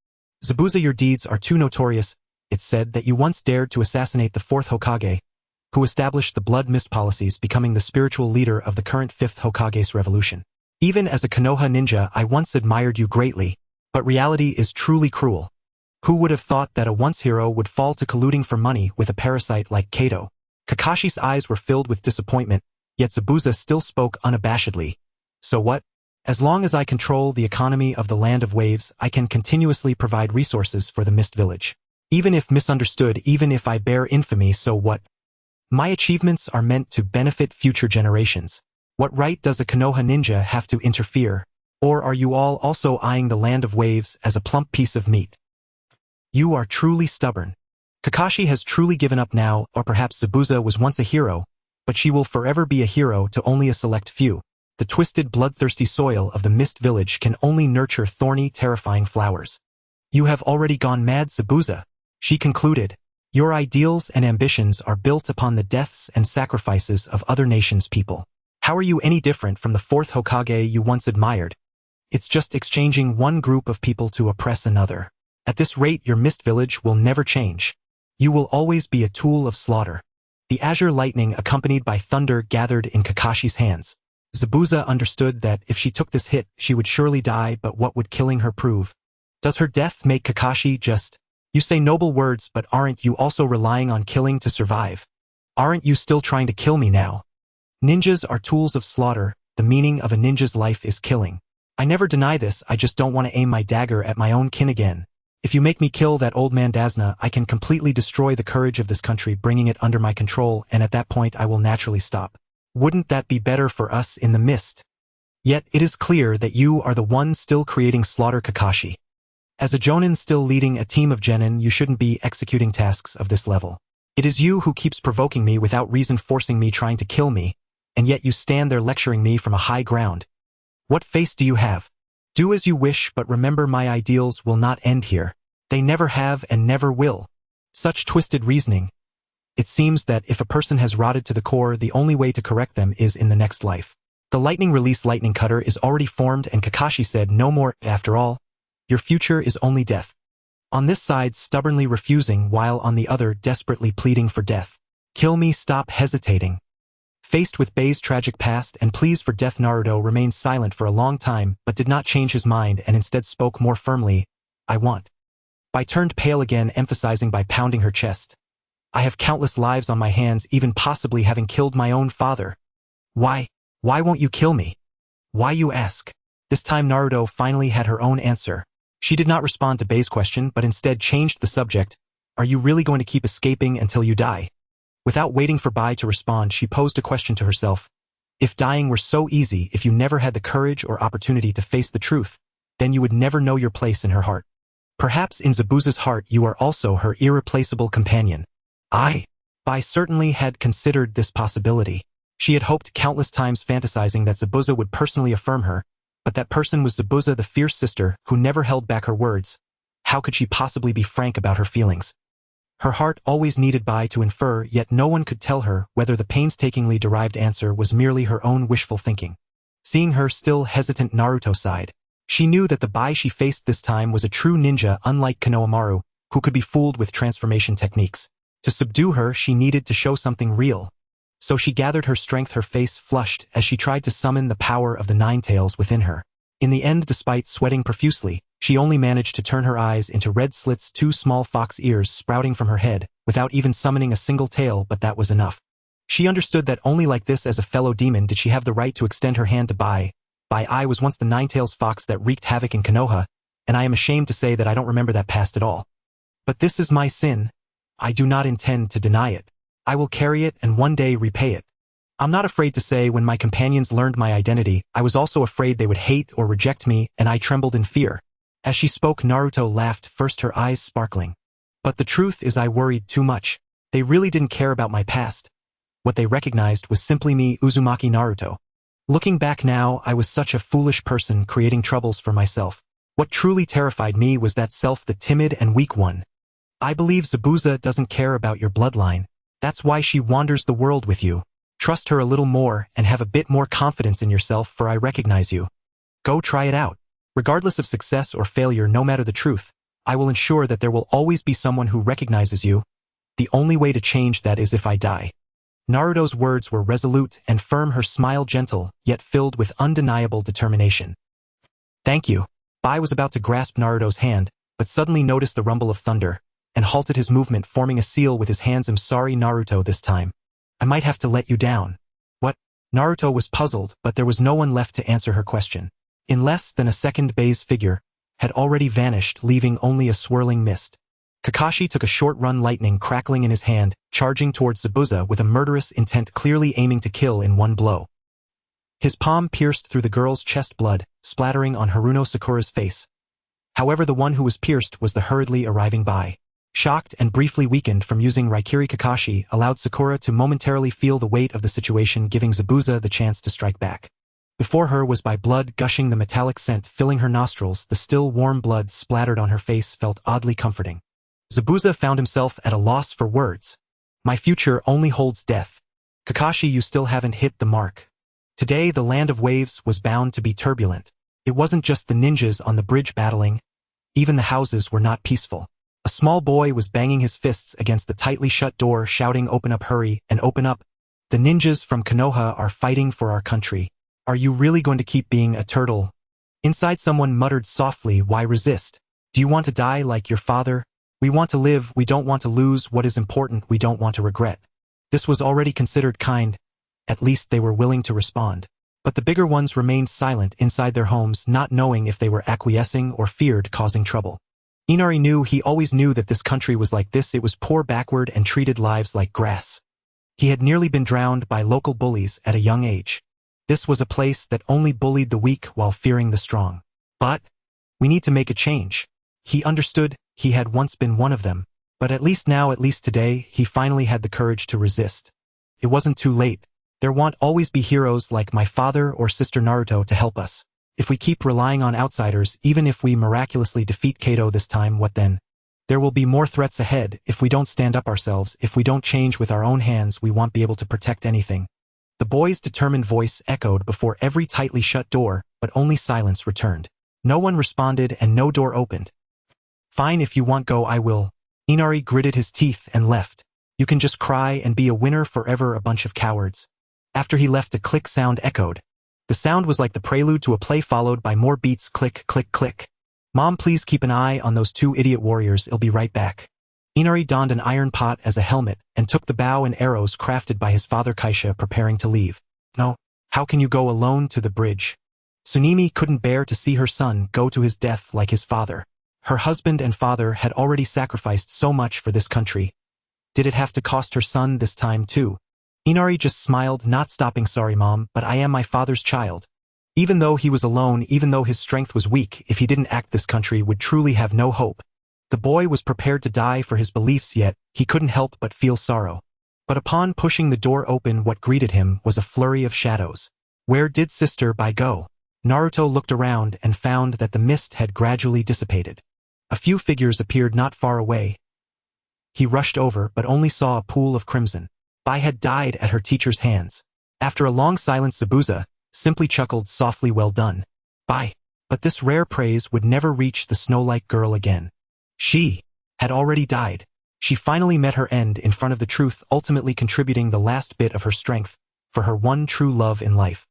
Zabuza, your deeds are too notorious. It's said that you once dared to assassinate the 4th Hokage, who established the blood mist policies, becoming the spiritual leader of the current 5th Hokage's revolution. Even as a Konoha ninja, I once admired you greatly, but reality is truly cruel. Who would have thought that a once hero would fall to colluding for money with a parasite like Kato? Kakashi's eyes were filled with disappointment, yet Zabuza still spoke unabashedly. So what? As long as I control the economy of the Land of Waves, I can continuously provide resources for the Mist Village. Even if misunderstood, even if I bear infamy, so what? My achievements are meant to benefit future generations. What right does a Konoha ninja have to interfere? Or are you all also eyeing the Land of Waves as a plump piece of meat? You are truly stubborn. Kakashi has truly given up now, or perhaps Zabuza was once a hero, but she will forever be a hero to only a select few. The twisted, bloodthirsty soil of the Mist Village can only nurture thorny, terrifying flowers. You have already gone mad, Zabuza, she concluded. Your ideals and ambitions are built upon the deaths and sacrifices of other nations' people. How are you any different from the fourth Hokage you once admired? It's just exchanging one group of people to oppress another. At this rate, your Mist Village will never change. You will always be a tool of slaughter. The azure lightning accompanied by thunder gathered in Kakashi's hands. Zabuza understood that if she took this hit, she would surely die, but what would killing her prove? Does her death make Kakashi just... You say noble words, but aren't you also relying on killing to survive? Aren't you still trying to kill me now? Ninjas are tools of slaughter. The meaning of a ninja's life is killing. I never deny this, I just don't want to aim my dagger at my own kin again. If you make me kill that old man Dazna, I can completely destroy the courage of this country, bringing it under my control, and at that point I will naturally stop. Wouldn't that be better for us in the mist? Yet it is clear that you are the one still creating slaughter, Kakashi. As a Jonin still leading a team of genin, you shouldn't be executing tasks of this level. It is you who keeps provoking me without reason, forcing me, trying to kill me, and yet you stand there lecturing me from a high ground. What face do you have? Do as you wish, but remember my ideals will not end here. They never have and never will. Such twisted reasoning. It seems that if a person has rotted to the core, the only way to correct them is in the next life. The lightning release lightning cutter is already formed, and Kakashi said no more. After all, your future is only death. On this side stubbornly refusing, while on the other desperately pleading for death. Kill me, stop hesitating. Faced with Bei's tragic past and pleas for death, Naruto remained silent for a long time, but did not change his mind and instead spoke more firmly. I want. Bai turned pale again, emphasizing by pounding her chest. I have countless lives on my hands, even possibly having killed my own father. Why won't you kill me? Why, you ask? This time Naruto finally had her own answer. She did not respond to Bei's question, but instead changed the subject. Are you really going to keep escaping until you die? Without waiting for Bai to respond, she posed a question to herself. If dying were so easy, if you never had the courage or opportunity to face the truth, then you would never know your place in her heart. Perhaps in Zabuza's heart you are also her irreplaceable companion. Bai certainly had considered this possibility. She had hoped countless times, fantasizing that Zabuza would personally affirm her, but that person was Zabuza, the fierce sister, who never held back her words. How could she possibly be frank about her feelings? Her heart always needed Bai to infer, yet no one could tell her whether the painstakingly derived answer was merely her own wishful thinking. Seeing her still hesitant, Naruto sighed. She knew that the Bai she faced this time was a true ninja, unlike Konohamaru, who could be fooled with transformation techniques. To subdue her, she needed to show something real. So she gathered her strength, her face flushed as she tried to summon the power of the Nine Tails within her. In the end, despite sweating profusely, she only managed to turn her eyes into red slits, two small fox ears sprouting from her head, without even summoning a single tail, but that was enough. She understood that only like this, as a fellow demon, did she have the right to extend her hand to Bai. I was once the Nine-Tails fox that wreaked havoc in Konoha, and I am ashamed to say that I don't remember that past at all. But this is my sin. I do not intend to deny it. I will carry it and one day repay it. I'm not afraid to say when my companions learned my identity, I was also afraid they would hate or reject me, and I trembled in fear. As she spoke, Naruto laughed, first her eyes sparkling. But the truth is, I worried too much. They really didn't care about my past. What they recognized was simply me, Uzumaki Naruto. Looking back now, I was such a foolish person, creating troubles for myself. What truly terrified me was that self, the timid and weak one. I believe Zabuza doesn't care about your bloodline. That's why she wanders the world with you. Trust her a little more and have a bit more confidence in yourself, for I recognize you. Go try it out. Regardless of success or failure, no matter the truth, I will ensure that there will always be someone who recognizes you. The only way to change that is if I die. Naruto's words were resolute and firm, her smile gentle, yet filled with undeniable determination. Thank you. Bai was about to grasp Naruto's hand, but suddenly noticed the rumble of thunder, and halted his movement, forming a seal with his hands. "I'm sorry, Naruto, this time. I might have to let you down." "What?" Naruto was puzzled, but there was no one left to answer her question. In less than a second, Bei's figure had already vanished, leaving only a swirling mist. Kakashi took a short run, lightning crackling in his hand, charging towards Zabuza with a murderous intent, clearly aiming to kill in one blow. His palm pierced through the girl's chest, blood splattering on Haruno Sakura's face. However, the one who was pierced was the hurriedly arriving Bai. Shocked and briefly weakened from using Raikiri, Kakashi allowed Sakura to momentarily feel the weight of the situation, giving Zabuza the chance to strike back. Before her was Bai, blood gushing, the metallic scent filling her nostrils. The still warm blood splattered on her face felt oddly comforting. Zabuza found himself at a loss for words. "My future only holds death. Kakashi, you still haven't hit the mark." Today the land of waves was bound to be turbulent. It wasn't just the ninjas on the bridge battling. Even the houses were not peaceful. A small boy was banging his fists against the tightly shut door, shouting, "Open up, hurry, and open up. The ninjas from Konoha are fighting for our country. Are you really going to keep being a turtle?" Inside, someone muttered softly, "Why resist? Do you want to die like your father? We want to live, we don't want to lose what is important, we don't want to regret." This was already considered kind. At least they were willing to respond. But the bigger ones remained silent inside their homes, not knowing if they were acquiescing or feared causing trouble. Inari knew, he always knew, that this country was like this. It was poor, backward, and treated lives like grass. He had nearly been drowned by local bullies at a young age. This was a place that only bullied the weak while fearing the strong. But we need to make a change. He understood. He had once been one of them. But at least now, at least today, he finally had the courage to resist. It wasn't too late. There won't always be heroes like my father or sister Naruto to help us. If we keep relying on outsiders, even if we miraculously defeat Kato this time, what then? There will be more threats ahead. If we don't stand up ourselves, if we don't change with our own hands, we won't be able to protect anything. The boy's determined voice echoed before every tightly shut door, but only silence returned. No one responded and no door opened. "Fine, if you want go, I will." Inari gritted his teeth and left. "You can just cry and be a winner forever, a bunch of cowards." After he left, a click sound echoed. The sound was like the prelude to a play, followed by more beats. Click, click, click. "Mom, please keep an eye on those two idiot warriors. I'll be right back." Inari donned an iron pot as a helmet and took the bow and arrows crafted by his father Kaisha, preparing to leave. "No, how can you go alone to the bridge?" Tsunemi couldn't bear to see her son go to his death like his father. Her husband and father had already sacrificed so much for this country. Did it have to cost her son this time too? Inari just smiled, not stopping. "Sorry, Mom, but I am my father's child." Even though he was alone, even though his strength was weak, if he didn't act, this country would truly have no hope. The boy was prepared to die for his beliefs, yet he couldn't help but feel sorrow. But upon pushing the door open, what greeted him was a flurry of shadows. Where did Sister Bai go? Naruto looked around and found that the mist had gradually dissipated. A few figures appeared not far away. He rushed over, but only saw a pool of crimson. Bai had died at her teacher's hands. After a long silence, Zabuza simply chuckled softly, "Well done, Bai." But this rare praise would never reach the snow-like girl again. She had already died. She finally met her end in front of the truth, ultimately contributing the last bit of her strength for her one true love in life.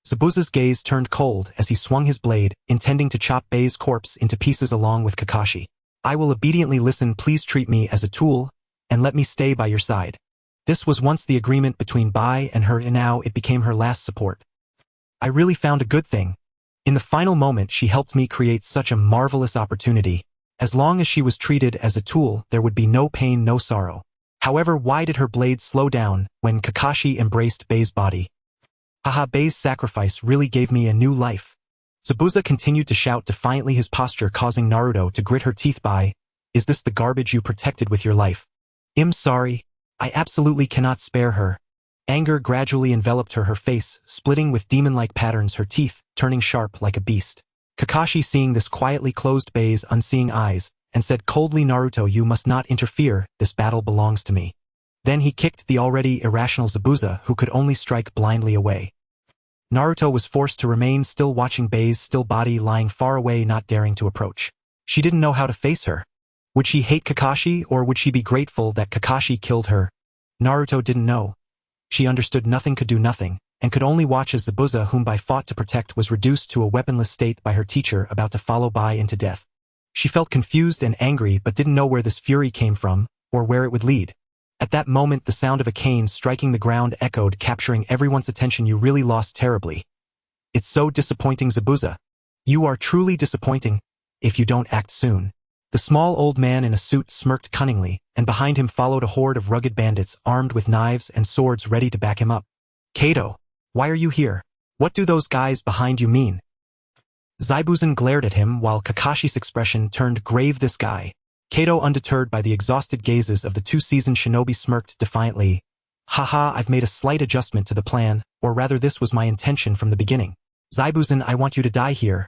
Zabuza's gaze turned cold as he swung his blade, intending to chop Bei's corpse into pieces along with Kakashi. "I will obediently listen. Please treat me as a tool, and let me stay by your side." This was once the agreement between Bai and her, and now it became her last support. "I really found a good thing. In the final moment, she helped me create such a marvelous opportunity. As long as she was treated as a tool, there would be no pain, no sorrow." However, why did her blade slow down when Kakashi embraced Bei's body? "Haha, Bei's sacrifice really gave me a new life." Zabuza continued to shout defiantly, his posture causing Naruto to grit her teeth. "Bai, is this the garbage you protected with your life?" "I'm sorry. I absolutely cannot spare her." Anger gradually enveloped her face splitting with demon-like patterns, her teeth turning sharp like a beast. Kakashi, seeing this, quietly closed Bei's unseeing eyes and said coldly, "Naruto, you must not interfere. This battle belongs to me." Then he kicked the already irrational Zabuza, who could only strike blindly, away. Naruto was forced to remain still, watching Bei's still body lying far away, not daring to approach. She didn't know how to face her. Would she hate Kakashi, or would she be grateful that Kakashi killed her? Naruto didn't know. She understood nothing, could do nothing, and could only watch as Zabuza, whom Bai fought to protect, was reduced to a weaponless state by her teacher, about to follow Bai into death. She felt confused and angry but didn't know where this fury came from, or where it would lead. At that moment the sound of a cane striking the ground echoed, capturing everyone's attention. You really lost terribly. It's so disappointing, Zabuza. You are truly disappointing, if you don't act soon. The small old man in a suit smirked cunningly, and behind him followed a horde of rugged bandits armed with knives and swords ready to back him up. Kato, why are you here? What do those guys behind you mean? Zaibuzan glared at him while Kakashi's expression turned grave. This guy. Kato, undeterred by the exhausted gazes of the two-seasoned shinobi, smirked defiantly. Haha, I've made a slight adjustment to the plan, or rather this was my intention from the beginning. Zaibuzan, I want you to die here.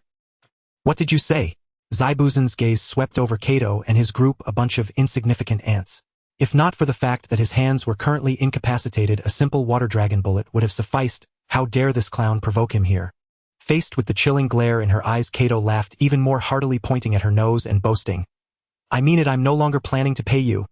What did you say? Zaibuzan's gaze swept over Kato and his group, a bunch of insignificant ants. If not for the fact that his hands were currently incapacitated, a simple water dragon bullet would have sufficed. How dare this clown provoke him here? Faced with the chilling glare in her eyes, Kato laughed even more heartily, pointing at her nose and boasting. I mean it, I'm no longer planning to pay you.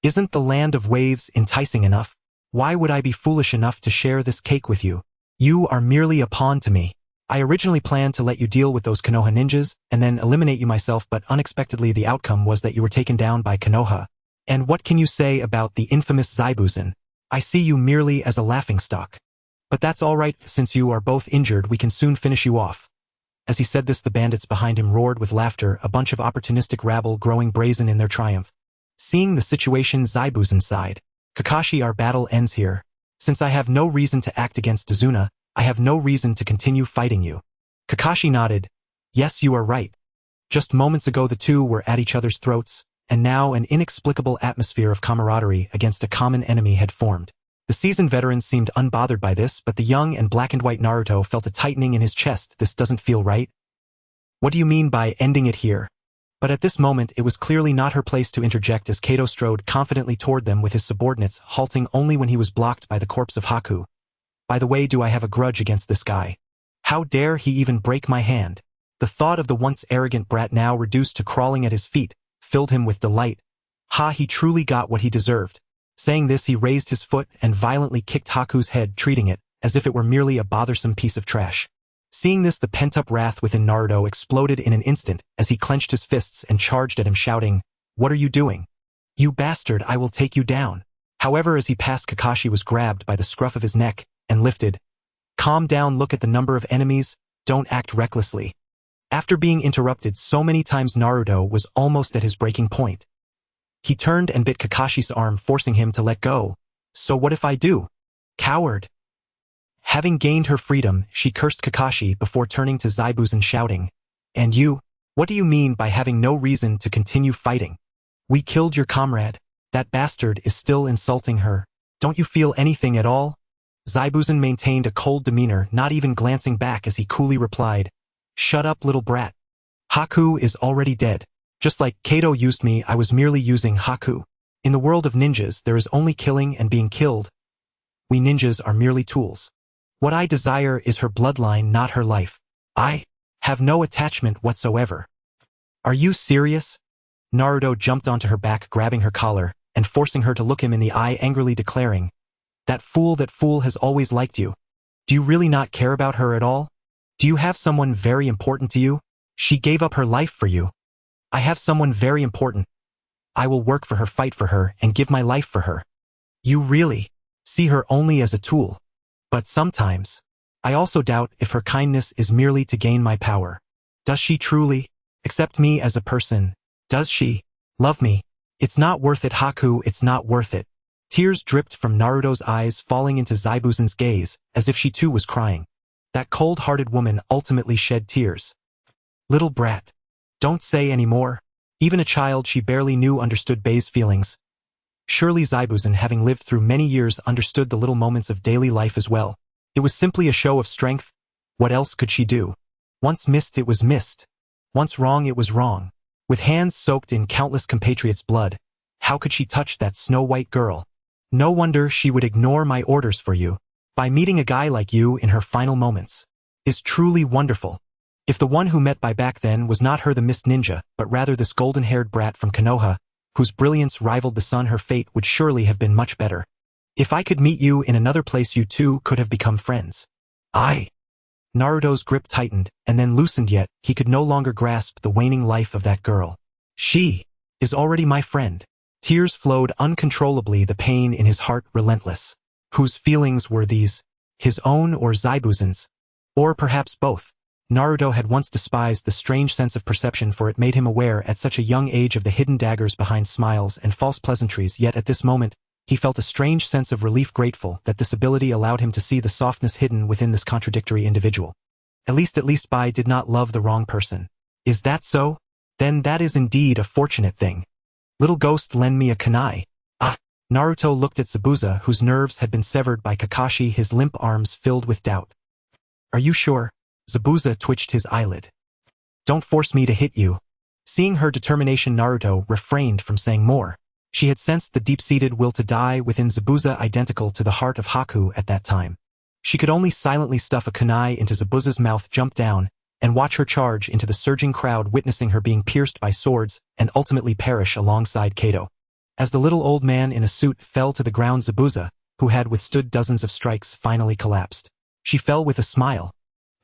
Isn't the land of waves enticing enough? Why would I be foolish enough to share this cake with you? You are merely a pawn to me. I originally planned to let you deal with those Konoha ninjas, and then eliminate you myself, but unexpectedly the outcome was that you were taken down by Konoha. And what can you say about the infamous Zaibuzan? I see you merely as a laughingstock. But that's all right, since you are both injured we can soon finish you off. As he said this the bandits behind him roared with laughter, a bunch of opportunistic rabble growing brazen in their triumph. Seeing the situation, Zaibuzan sighed. Kakashi, our battle ends here. Since I have no reason to act against Dazuna, I have no reason to continue fighting you. Kakashi nodded. Yes, you are right. Just moments ago the two were at each other's throats, and now an inexplicable atmosphere of camaraderie against a common enemy had formed. The seasoned veterans seemed unbothered by this, but the young and black-and-white Naruto felt a tightening in his chest. This doesn't feel right. What do you mean by ending it here? But at this moment it was clearly not her place to interject, as Kato strode confidently toward them with his subordinates, halting only when he was blocked by the corpse of Haku. By the way, do I have a grudge against this guy? How dare he even break my hand? The thought of the once arrogant brat now reduced to crawling at his feet filled him with delight. Ha, he truly got what he deserved. Saying this, he raised his foot and violently kicked Haku's head, treating it as if it were merely a bothersome piece of trash. Seeing this, the pent-up wrath within Naruto exploded in an instant as he clenched his fists and charged at him, shouting, "What are you doing? You bastard, I will take you down." However, as he passed, Kakashi was grabbed by the scruff of his neck and lifted. Calm down, look at the number of enemies, don't act recklessly. After being interrupted so many times, Naruto was almost at his breaking point. He turned and bit Kakashi's arm, forcing him to let go. So what if I do? Coward. Having gained her freedom, she cursed Kakashi before turning to Zaibuzan, shouting, "And you? What do you mean by having no reason to continue fighting? We killed your comrade. That bastard is still insulting her. Don't you feel anything at all?" Zaibuzan maintained a cold demeanor, not even glancing back, as he coolly replied, "Shut up, little brat. Haku is already dead. Just like Kato used me, I was merely using Haku. In the world of ninjas, there is only killing and being killed. We ninjas are merely tools. What I desire is her bloodline, not her life. I have no attachment whatsoever." Are you serious? Naruto jumped onto her back, grabbing her collar and forcing her to look him in the eye, angrily declaring, that fool has always liked you. Do you really not care about her at all? Do you have someone very important to you? She gave up her life for you. I have someone very important. I will work for her, fight for her, and give my life for her. You really see her only as a tool. But sometimes, I also doubt if her kindness is merely to gain my power. Does she truly accept me as a person? Does she love me? It's not worth it, Haku, it's not worth it. Tears dripped from Naruto's eyes, falling into Zaibuzan's gaze, as if she too was crying. That cold-hearted woman ultimately shed tears. Little brat. Don't say any more. Even a child she barely knew understood Bei's feelings. Surely Zaibuzan, having lived through many years, understood the little moments of daily life as well. It was simply a show of strength. What else could she do? Once missed, it was missed. Once wrong, it was wrong. With hands soaked in countless compatriots' blood, how could she touch that snow-white girl? No wonder she would ignore my orders for you. By meeting a guy like you in her final moments is truly wonderful. If the one who met by back then was not her, the mist ninja, but rather this golden-haired brat from Konoha, whose brilliance rivaled the sun, her fate would surely have been much better. If I could meet you in another place, you two could have become friends. Naruto's grip tightened, and then loosened, yet he could no longer grasp the waning life of that girl. She is already my friend. Tears flowed uncontrollably, the pain in his heart relentless. Whose feelings were these? His own or Zaibuzan's? Or perhaps both? Naruto had once despised the strange sense of perception, for it made him aware at such a young age of the hidden daggers behind smiles and false pleasantries, yet at this moment, he felt a strange sense of relief, grateful that this ability allowed him to see the softness hidden within this contradictory individual. At least Bai did not love the wrong person. Is that so? Then that is indeed a fortunate thing. Little ghost, lend me a kunai. Ah! Naruto looked at Zabuza, whose nerves had been severed by Kakashi, his limp arms filled with doubt. Are you sure? Zabuza twitched his eyelid. Don't force me to hit you. Seeing her determination, Naruto refrained from saying more. She had sensed the deep-seated will to die within Zabuza, identical to the heart of Haku at that time. She could only silently stuff a kunai into Zabuza's mouth, jump down, and watch her charge into the surging crowd, witnessing her being pierced by swords and ultimately perish alongside Kato. As the little old man in a suit fell to the ground, Zabuza, who had withstood dozens of strikes, finally collapsed. She fell with a smile.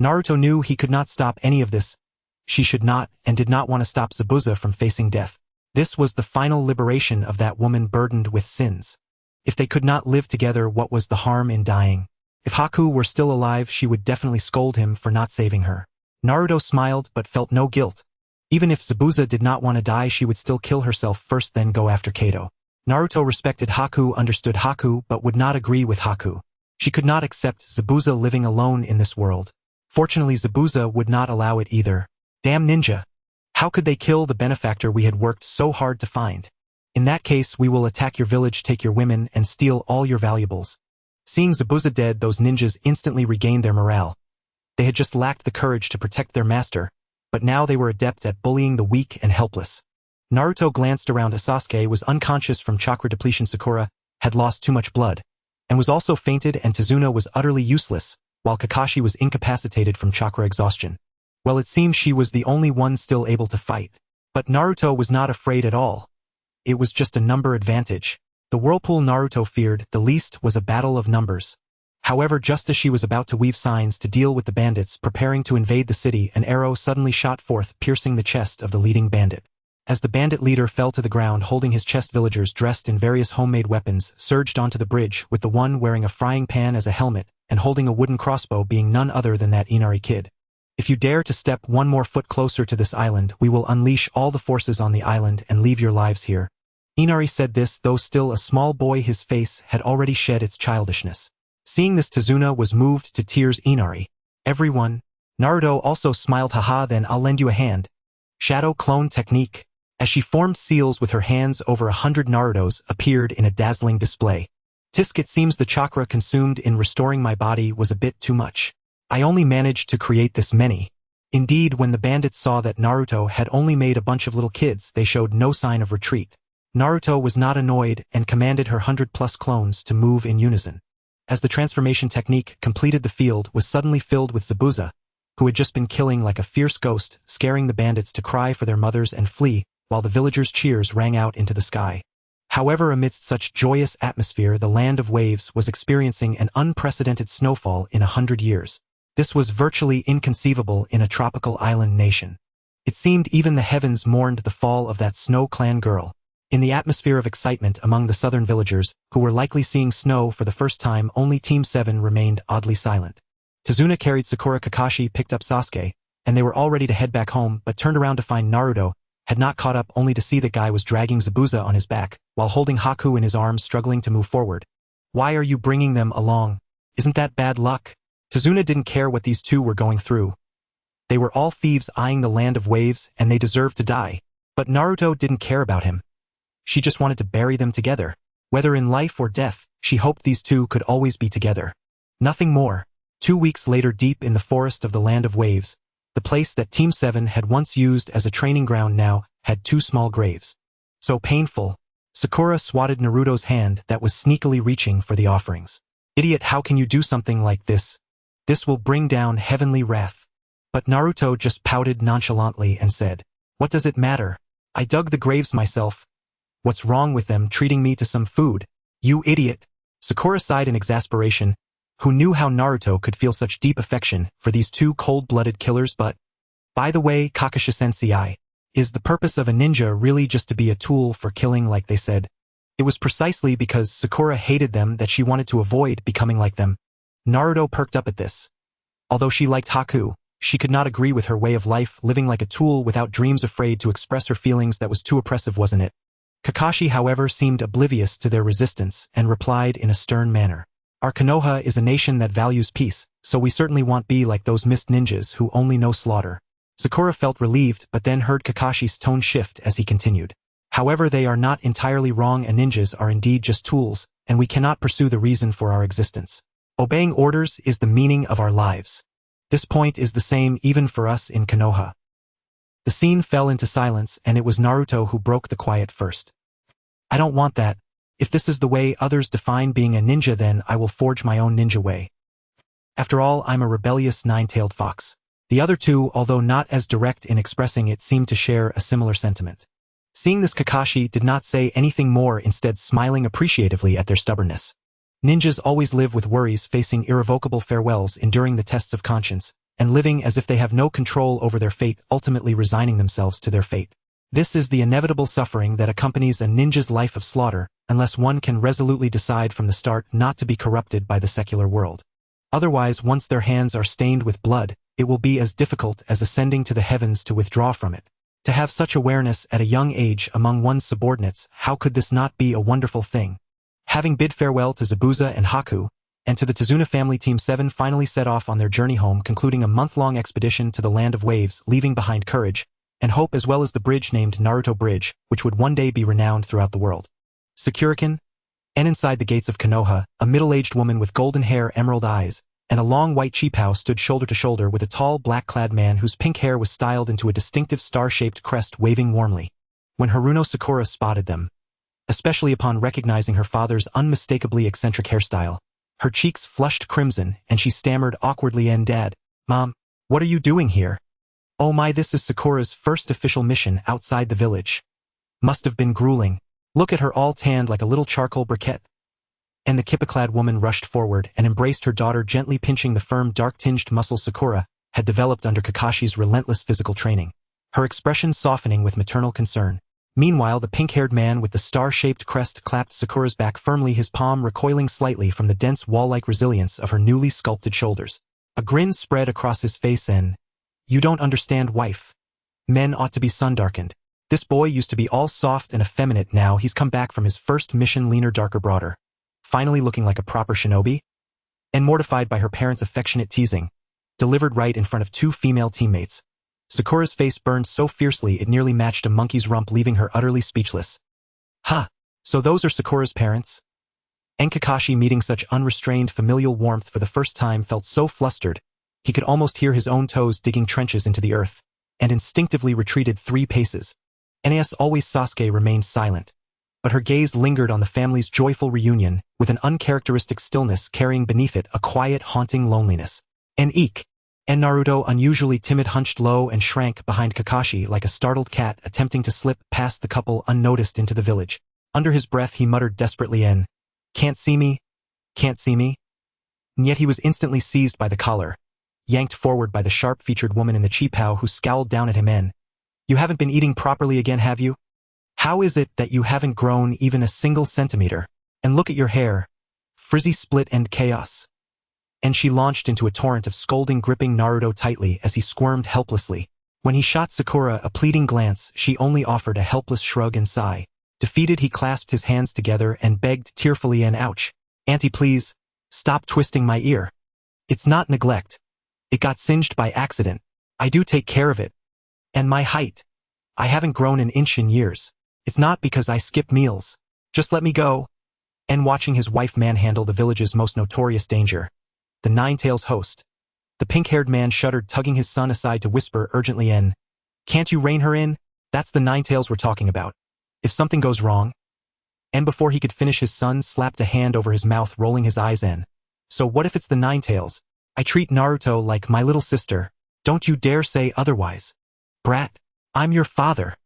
Naruto knew he could not stop any of this. She should not and did not want to stop Zabuza from facing death. This was the final liberation of that woman burdened with sins. If they could not live together, what was the harm in dying? If Haku were still alive, she would definitely scold him for not saving her. Naruto smiled but felt no guilt. Even if Zabuza did not want to die, she would still kill herself first, then go after Kato. Naruto respected Haku, understood Haku, but would not agree with Haku. She could not accept Zabuza living alone in this world. Fortunately, Zabuza would not allow it either. Damn ninja! How could they kill the benefactor we had worked so hard to find? In that case, we will attack your village, take your women, and steal all your valuables. Seeing Zabuza dead, those ninjas instantly regained their morale. They had just lacked the courage to protect their master, but now they were adept at bullying the weak and helpless. Naruto glanced around. Sasuke was unconscious from chakra depletion. Sakura had lost too much blood, and was also fainted, and Tazuna was utterly useless, while Kakashi was incapacitated from chakra exhaustion. Well, it seemed she was the only one still able to fight. But Naruto was not afraid at all. It was just a number advantage. The whirlpool Naruto feared the least was a battle of numbers. However, just as she was about to weave signs to deal with the bandits preparing to invade the city, an arrow suddenly shot forth, piercing the chest of the leading bandit. As the bandit leader fell to the ground holding his chest, villagers dressed in various homemade weapons surged onto the bridge, with the one wearing a frying pan as a helmet and holding a wooden crossbow being none other than that Inari kid. If you dare to step one more foot closer to this island, we will unleash all the forces on the island and leave your lives here. Inari said this, though still a small boy. His face had already shed its childishness. Seeing this, Tazuna was moved to tears. Inari. Everyone. Naruto also smiled. Haha, then I'll lend you a hand. Shadow clone technique. As she formed seals with her hands, over 100 Narutos appeared in a dazzling display. Tisk, it seems the chakra consumed in restoring my body was a bit too much. I only managed to create this many. Indeed, when the bandits saw that Naruto had only made a bunch of little kids, they showed no sign of retreat. Naruto was not annoyed and commanded her 100+ clones to move in unison. As the transformation technique completed, the field was suddenly filled with Zabuza, who had just been killing like a fierce ghost, scaring the bandits to cry for their mothers and flee, while the villagers' cheers rang out into the sky. However, amidst such joyous atmosphere, the land of waves was experiencing an unprecedented snowfall in 100 years. This was virtually inconceivable in a tropical island nation. It seemed even the heavens mourned the fall of that Snow Clan girl. In the atmosphere of excitement among the southern villagers, who were likely seeing snow for the first time, only Team 7 remained oddly silent. Tazuna carried Sakura, Kakashi picked up Sasuke, and they were all ready to head back home, but turned around to find Naruto had not caught up, only to see the guy was dragging Zabuza on his back, while holding Haku in his arms, struggling to move forward. Why are you bringing them along? Isn't that bad luck? Tazuna didn't care what these two were going through. They were all thieves eyeing the land of waves, and they deserved to die. But Naruto didn't care about him. She just wanted to bury them together. Whether in life or death, she hoped these two could always be together. Nothing more. 2 weeks later, deep in the forest of the land of waves, the place that Team 7 had once used as a training ground now had 2 small graves. So painful. Sakura swatted Naruto's hand that was sneakily reaching for the offerings. Idiot, how can you do something like this? This will bring down heavenly wrath. But Naruto just pouted nonchalantly and said, what does it matter? I dug the graves myself. What's wrong with them treating me to some food? You idiot. Sakura sighed in exasperation, who knew how Naruto could feel such deep affection for these two cold-blooded killers. But, by the way, Kakashi-sensei, is the purpose of a ninja really just to be a tool for killing like they said? It was precisely because Sakura hated them that she wanted to avoid becoming like them. Naruto perked up at this. Although she liked Haku, she could not agree with her way of life, living like a tool without dreams, afraid to express her feelings. That was too oppressive, wasn't it? Kakashi, however, seemed oblivious to their resistance and replied in a stern manner. Our Konoha is a nation that values peace, so we certainly won't be like those mist ninjas who only know slaughter. Sakura felt relieved but then heard Kakashi's tone shift as he continued. However, they are not entirely wrong, and ninjas are indeed just tools, and we cannot pursue the reason for our existence. Obeying orders is the meaning of our lives. This point is the same even for us in Konoha. The scene fell into silence, and it was Naruto who broke the quiet first. I don't want that. If this is the way others define being a ninja, then I will forge my own ninja way. After all, I'm a rebellious nine-tailed fox. The other two, although not as direct in expressing it, seemed to share a similar sentiment. Seeing this, Kakashi did not say anything more, instead smiling appreciatively at their stubbornness. Ninjas always live with worries, facing irrevocable farewells, enduring the tests of conscience, and living as if they have no control over their fate, ultimately resigning themselves to their fate. This is the inevitable suffering that accompanies a ninja's life of slaughter, unless one can resolutely decide from the start not to be corrupted by the secular world. Otherwise, once their hands are stained with blood, it will be as difficult as ascending to the heavens to withdraw from it. To have such awareness at a young age among one's subordinates, how could this not be a wonderful thing? Having bid farewell to Zabuza and Haku, and to the Tazuna family, Team 7 finally set off on their journey home, concluding a month-long expedition to the Land of Waves, leaving behind courage and hope, as well as the bridge named Naruto Bridge, which would one day be renowned throughout the world. Sakurakin, and inside the gates of Konoha, a middle-aged woman with golden hair, emerald eyes, and a long white chipao stood shoulder to shoulder with a tall black-clad man whose pink hair was styled into a distinctive star-shaped crest waving warmly. When Haruno Sakura spotted them, especially upon recognizing her father's unmistakably eccentric hairstyle, her cheeks flushed crimson and she stammered awkwardly, "And Dad, Mom, what are you doing here?" "Oh my, this is Sakura's first official mission outside the village. Must have been grueling. Look at her, all tanned like a little charcoal briquette." And the kippa-clad woman rushed forward and embraced her daughter, gently pinching the firm, dark-tinged muscles Sakura had developed under Kakashi's relentless physical training, her expression softening with maternal concern. Meanwhile, the pink-haired man with the star-shaped crest clapped Sakura's back firmly, his palm recoiling slightly from the dense wall-like resilience of her newly sculpted shoulders. A grin spread across his face. "And you don't understand, wife. Men ought to be sun-darkened. This boy used to be all soft and effeminate, now he's come back from his first mission leaner, darker, broader, finally looking like a proper shinobi." And mortified by her parents' affectionate teasing, delivered right in front of two female teammates, Sakura's face burned so fiercely it nearly matched a monkey's rump, leaving her utterly speechless. "Ha! So those are Sakura's parents?" And Kakashi, meeting such unrestrained familial warmth for the first time, felt so flustered he could almost hear his own toes digging trenches into the earth, and instinctively retreated 3 paces. And as always, Sasuke remained silent, but her gaze lingered on the family's joyful reunion with an uncharacteristic stillness carrying beneath it a quiet, haunting loneliness. And eek! And Naruto, unusually timid, hunched low and shrank behind Kakashi like a startled cat attempting to slip past the couple unnoticed into the village. Under his breath he muttered desperately, "N, can't see me? Can't see me?" And yet he was instantly seized by the collar, yanked forward by the sharp-featured woman in the chipao, who scowled down at him. "N, you haven't been eating properly again, have you? How is it that you haven't grown even a single centimeter? And look at your hair. Frizzy, split-end chaos." And she launched into a torrent of scolding, gripping Naruto tightly as he squirmed helplessly. When he shot Sakura a pleading glance, she only offered a helpless shrug and sigh. Defeated, he clasped his hands together and begged tearfully, "And ouch. Auntie, please, stop twisting my ear. It's not neglect. It got singed by accident. I do take care of it. And my height. I haven't grown an inch in years. It's not because I skip meals. Just let me go." And watching his wife manhandle the village's most notorious danger, the Nine-Tails host, the pink-haired man shuddered, tugging his son aside to whisper urgently, "N, can't you rein her in? That's the Nine-Tails we're talking about. If something goes wrong." And before he could finish, his son slapped a hand over his mouth, rolling his eyes. "N, so what if it's the Nine-Tails? I treat Naruto like my little sister. Don't you dare say otherwise. Brat, I'm your father."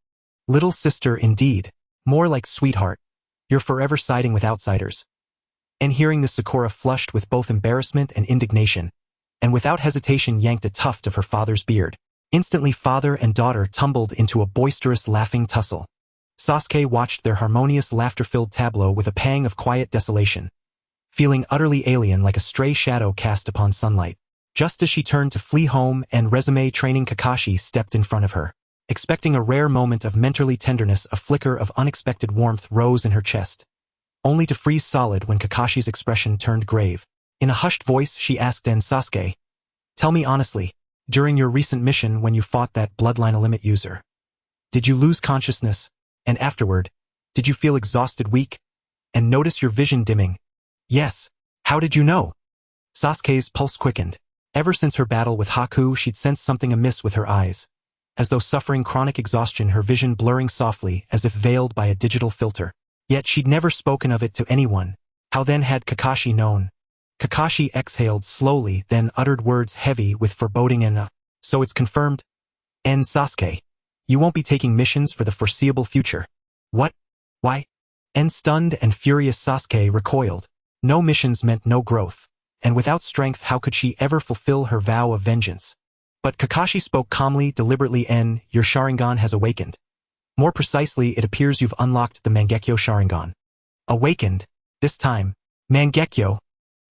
"Little sister indeed. More like sweetheart. You're forever siding with outsiders." And hearing this, Sakura flushed with both embarrassment and indignation, and without hesitation yanked a tuft of her father's beard. Instantly father and daughter tumbled into a boisterous laughing tussle. Sasuke watched their harmonious laughter-filled tableau with a pang of quiet desolation, feeling utterly alien like a stray shadow cast upon sunlight. Just as she turned to flee home and resume training, Kakashi stepped in front of her. Expecting a rare moment of mentorly tenderness, a flicker of unexpected warmth rose in her chest, only to freeze solid when Kakashi's expression turned grave. In a hushed voice, she asked, "And Sasuke, tell me honestly, during your recent mission when you fought that bloodline limit user, did you lose consciousness? And afterward, did you feel exhausted, weak, and notice your vision dimming?" "Yes. How did you know?" Sasuke's pulse quickened. Ever since her battle with Haku, she'd sensed something amiss with her eyes, as though suffering chronic exhaustion, her vision blurring softly as if veiled by a digital filter. Yet she'd never spoken of it to anyone. How then had Kakashi known? Kakashi exhaled slowly, then uttered words heavy with foreboding and "So it's confirmed? And Sasuke, you won't be taking missions for the foreseeable future." "What? Why?" And stunned and furious, Sasuke recoiled. No missions meant no growth, and without strength how could she ever fulfill her vow of vengeance? But Kakashi spoke calmly, deliberately. "En, your Sharingan has awakened. More precisely, it appears you've unlocked the Mangekyo Sharingan." "Awakened? This time? Mangekyo?"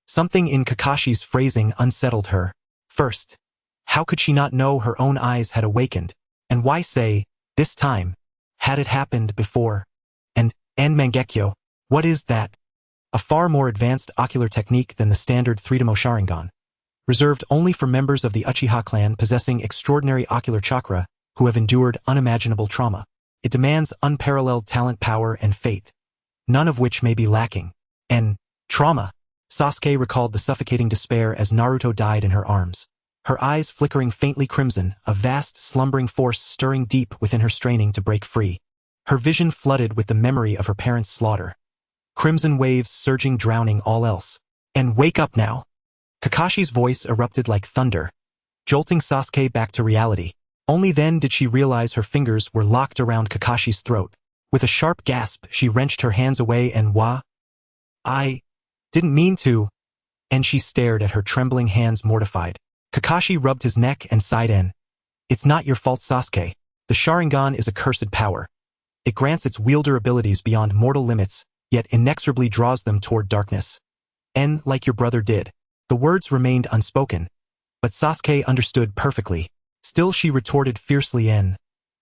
Something in Kakashi's phrasing unsettled her. First, how could she not know her own eyes had awakened? And why say, "this time"? Had it happened before? And Mangekyo, what is that? A far more advanced ocular technique than the standard 3-Demo Sharingan, reserved only for members of the Uchiha clan possessing extraordinary ocular chakra who have endured unimaginable trauma. It demands unparalleled talent, power, and fate, none of which may be lacking. And trauma. Sasuke recalled the suffocating despair as Naruto died in her arms, her eyes flickering faintly crimson, a vast slumbering force stirring deep within her, straining to break free. Her vision flooded with the memory of her parents' slaughter, crimson waves surging, drowning all else. "And wake up now!" Kakashi's voice erupted like thunder, jolting Sasuke back to reality. Only then did she realize her fingers were locked around Kakashi's throat. With a sharp gasp, she wrenched her hands away. "And I didn't mean to." And she stared at her trembling hands, mortified. Kakashi rubbed his neck and sighed. "En, it's not your fault, Sasuke. The Sharingan is a cursed power. It grants its wielder abilities beyond mortal limits, yet inexorably draws them toward darkness. En, like your brother did." The words remained unspoken, but Sasuke understood perfectly. Still she retorted fiercely, "En,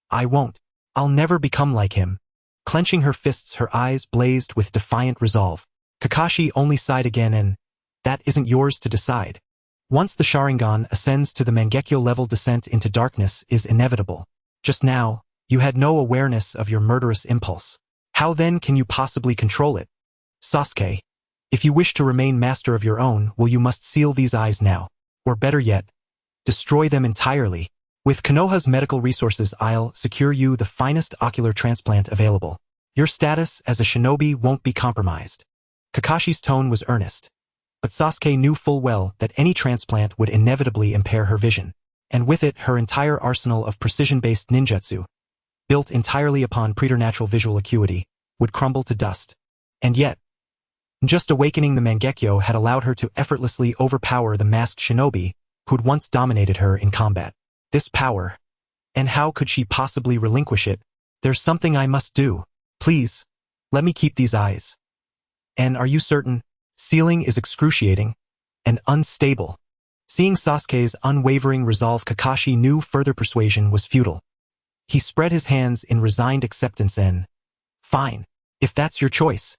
I won't. I'll never become like him." Clenching her fists, her eyes blazed with defiant resolve. Kakashi only sighed again. "En, that isn't yours to decide. Once the Sharingan ascends to the Mangekyo level, descent into darkness is inevitable. Just now, you had no awareness of your murderous impulse. How then can you possibly control it? Sasuke, if you wish to remain master of your own, you must seal these eyes now. Or better yet, destroy them entirely. With Konoha's medical resources, I'll secure you the finest ocular transplant available. Your status as a shinobi won't be compromised." Kakashi's tone was earnest, but Sasuke knew full well that any transplant would inevitably impair her vision, and with it her entire arsenal of precision-based ninjutsu, built entirely upon preternatural visual acuity, would crumble to dust. And yet, just awakening the Mangekyo had allowed her to effortlessly overpower the masked shinobi who'd once dominated her in combat. This power, and how could she possibly relinquish it? "There's something I must do. Please, let me keep these eyes." "And are you certain? Sealing is excruciating and unstable." Seeing Sasuke's unwavering resolve, Kakashi knew further persuasion was futile. He spread his hands in resigned acceptance. "And fine, if that's your choice.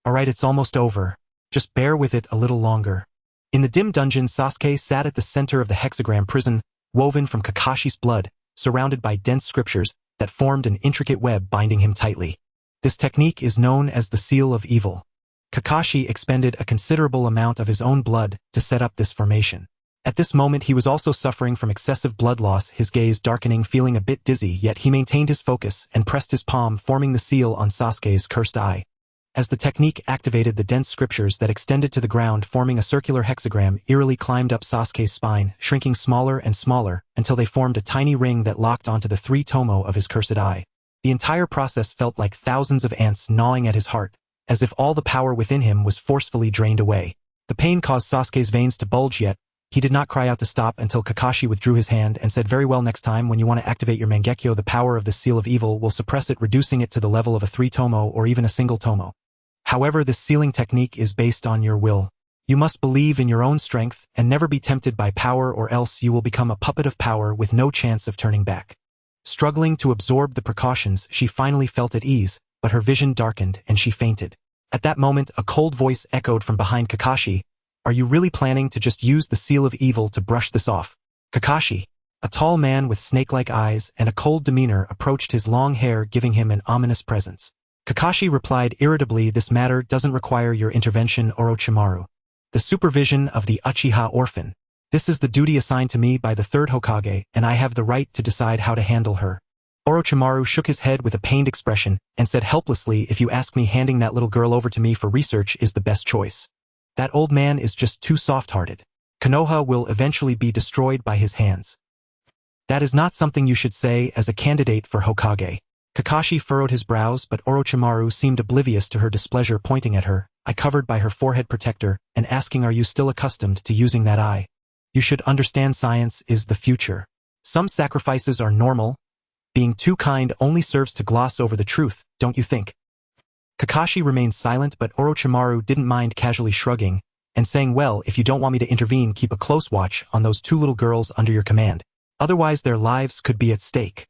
Alright, it's almost over. Just bear with it a little longer." In the dim dungeon, Sasuke sat at the center of the hexagram prison, woven from Kakashi's blood, surrounded by dense scriptures that formed an intricate web binding him tightly. This technique is known as the Seal of Evil. Kakashi expended a considerable amount of his own blood to set up this formation. At this moment he was also suffering from excessive blood loss, his gaze darkening, feeling a bit dizzy, yet he maintained his focus and pressed his palm, forming the seal on Sasuke's cursed eye. As the technique activated, the dense scriptures that extended to the ground, forming a circular hexagram, eerily climbed up Sasuke's spine, shrinking smaller and smaller until they formed a tiny ring that locked onto the 3 tomo of his cursed eye. The entire process felt like thousands of ants gnawing at his heart, as if all the power within him was forcefully drained away. The pain caused Sasuke's veins to bulge, yet he did not cry out to stop until Kakashi withdrew his hand and said, "Very well, next time when you want to activate your Mangekyo, the power of the Seal of Evil will suppress it, reducing it to the level of a 3 tomo or even a single tomo. However, this sealing technique is based on your will. You must believe in your own strength and never be tempted by power, or else you will become a puppet of power with no chance of turning back." Struggling to absorb the precautions, she finally felt at ease, but her vision darkened and she fainted. At that moment, a cold voice echoed from behind Kakashi. "Are you really planning to just use the Seal of Evil to brush this off?" Kakashi, a tall man with snake-like eyes and a cold demeanor, approached, his long hair giving him an ominous presence. Kakashi replied irritably, "This matter doesn't require your intervention, Orochimaru. The supervision of the Uchiha orphan. This is the duty assigned to me by the third Hokage, and I have the right to decide how to handle her." Orochimaru shook his head with a pained expression and said helplessly, "If you ask me, handing that little girl over to me for research is the best choice. That old man is just too soft-hearted. Konoha will eventually be destroyed by his hands." "That is not something you should say as a candidate for Hokage." Kakashi furrowed his brows, but Orochimaru seemed oblivious to her displeasure, pointing at her, eye covered by her forehead protector, and asking, "Are you still accustomed to using that eye? You should understand science is the future. Some sacrifices are normal. Being too kind only serves to gloss over the truth, don't you think?" Kakashi remained silent, but Orochimaru didn't mind casually shrugging and saying, "Well, if you don't want me to intervene, keep a close watch on those 2 little girls under your command. Otherwise their lives could be at stake."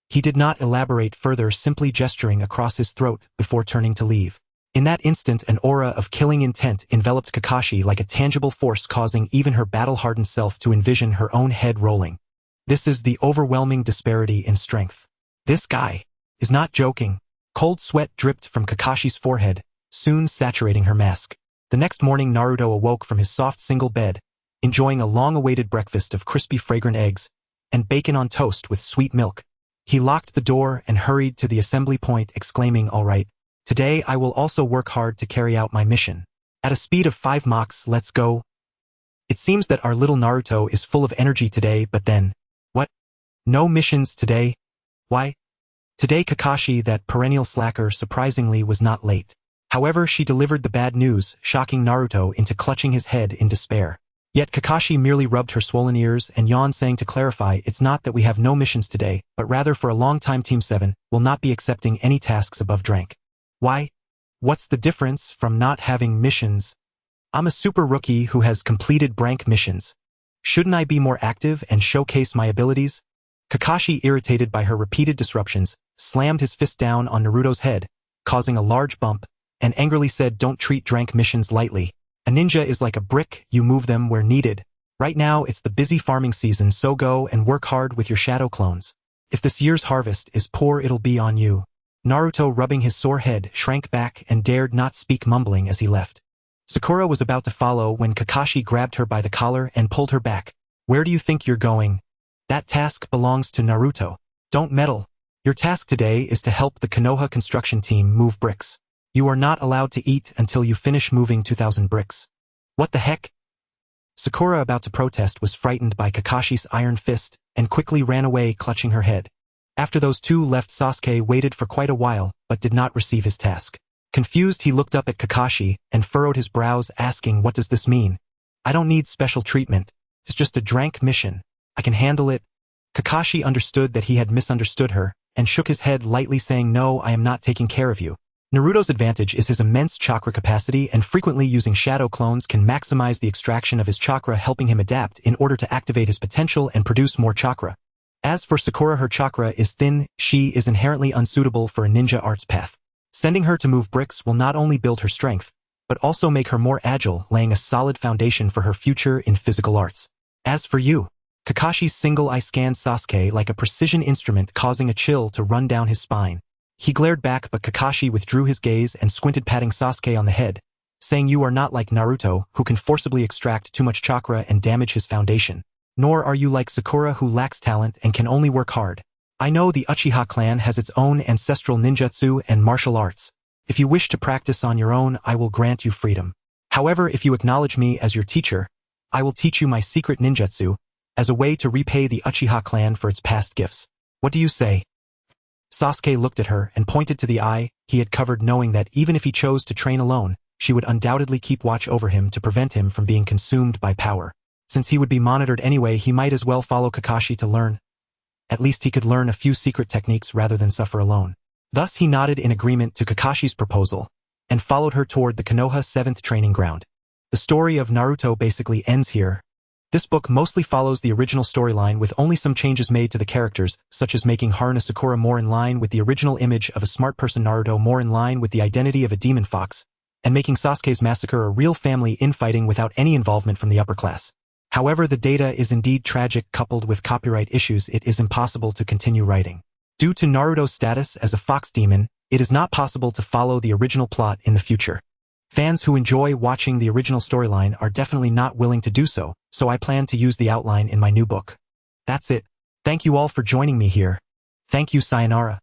He did not elaborate further, simply gesturing across his throat before turning to leave. In that instant, an aura of killing intent enveloped Kakashi like a tangible force, causing even her battle-hardened self to envision her own head rolling. This is the overwhelming disparity in strength. This guy is not joking. Cold sweat dripped from Kakashi's forehead, soon saturating her mask. The next morning, Naruto awoke from his soft single bed, enjoying a long-awaited breakfast of crispy fragrant eggs and bacon on toast with sweet milk. He locked the door and hurried to the assembly point, exclaiming, "All right, today I will also work hard to carry out my mission. At a speed of 5 Machs, let's go." It seems that our little Naruto is full of energy today, but then, what? No missions today? Why? Today Kakashi, that perennial slacker, surprisingly was not late. However, she delivered the bad news, shocking Naruto into clutching his head in despair. Yet Kakashi merely rubbed her swollen ears and yawned, saying, "To clarify, it's not that we have no missions today, but rather for a long time Team 7 will not be accepting any tasks above rank." "Why? What's the difference from not having missions? I'm a super rookie who has completed rank missions. Shouldn't I be more active and showcase my abilities?" Kakashi, irritated by her repeated disruptions, slammed his fist down on Naruto's head, causing a large bump, and angrily said, "Don't treat rank missions lightly. A ninja is like a brick, you move them where needed. Right now it's the busy farming season, so go and work hard with your shadow clones. If this year's harvest is poor, it'll be on you." Naruto, rubbing his sore head, shrank back and dared not speak, mumbling as he left. Sakura was about to follow when Kakashi grabbed her by the collar and pulled her back. "Where do you think you're going? That task belongs to Naruto. Don't meddle. Your task today is to help the Konoha construction team move bricks. You are not allowed to eat until you finish moving 2,000 bricks." "What the heck?" Sakura, about to protest, was frightened by Kakashi's iron fist and quickly ran away, clutching her head. After those two left, Sasuke waited for quite a while but did not receive his task. Confused, he looked up at Kakashi and furrowed his brows, asking, "What does this mean?" "I don't need special treatment. It's just a drank mission. I can handle it." Kakashi understood that he had misunderstood her and shook his head lightly, saying, "No, I am not taking care of you." Naruto's advantage is his immense chakra capacity, and frequently using shadow clones can maximize the extraction of his chakra, helping him adapt in order to activate his potential and produce more chakra. As for Sakura, her chakra is thin. She is inherently unsuitable for a ninja arts path. Sending her to move bricks will not only build her strength, but also make her more agile, laying a solid foundation for her future in physical arts. As for you, Kakashi's single eye scanned Sasuke like a precision instrument, causing a chill to run down his spine. He glared back, but Kakashi withdrew his gaze and squinted, patting Sasuke on the head, saying, "You are not like Naruto, who can forcibly extract too much chakra and damage his foundation. Nor are you like Sakura, who lacks talent and can only work hard. I know the Uchiha clan has its own ancestral ninjutsu and martial arts. If you wish to practice on your own, I will grant you freedom. However, if you acknowledge me as your teacher, I will teach you my secret ninjutsu as a way to repay the Uchiha clan for its past gifts. What do you say?" Sasuke looked at her and pointed to the eye he had covered, knowing that even if he chose to train alone, she would undoubtedly keep watch over him to prevent him from being consumed by power. Since he would be monitored anyway, he might as well follow Kakashi to learn. At least he could learn a few secret techniques rather than suffer alone. Thus he nodded in agreement to Kakashi's proposal, and followed her toward the Konoha 7th training ground. The story of Naruto basically ends here. This book mostly follows the original storyline with only some changes made to the characters, such as making Haruna Sakura more in line with the original image of a smart person, Naruto more in line with the identity of a demon fox, and making Sasuke's massacre a real family infighting without any involvement from the upper class. However, the data is indeed tragic. Coupled with copyright issues, it is impossible to continue writing. Due to Naruto's status as a fox demon, it is not possible to follow the original plot in the future. Fans who enjoy watching the original storyline are definitely not willing to do so, so I plan to use the outline in my new book. That's it. Thank you all for joining me here. Thank you, sayonara.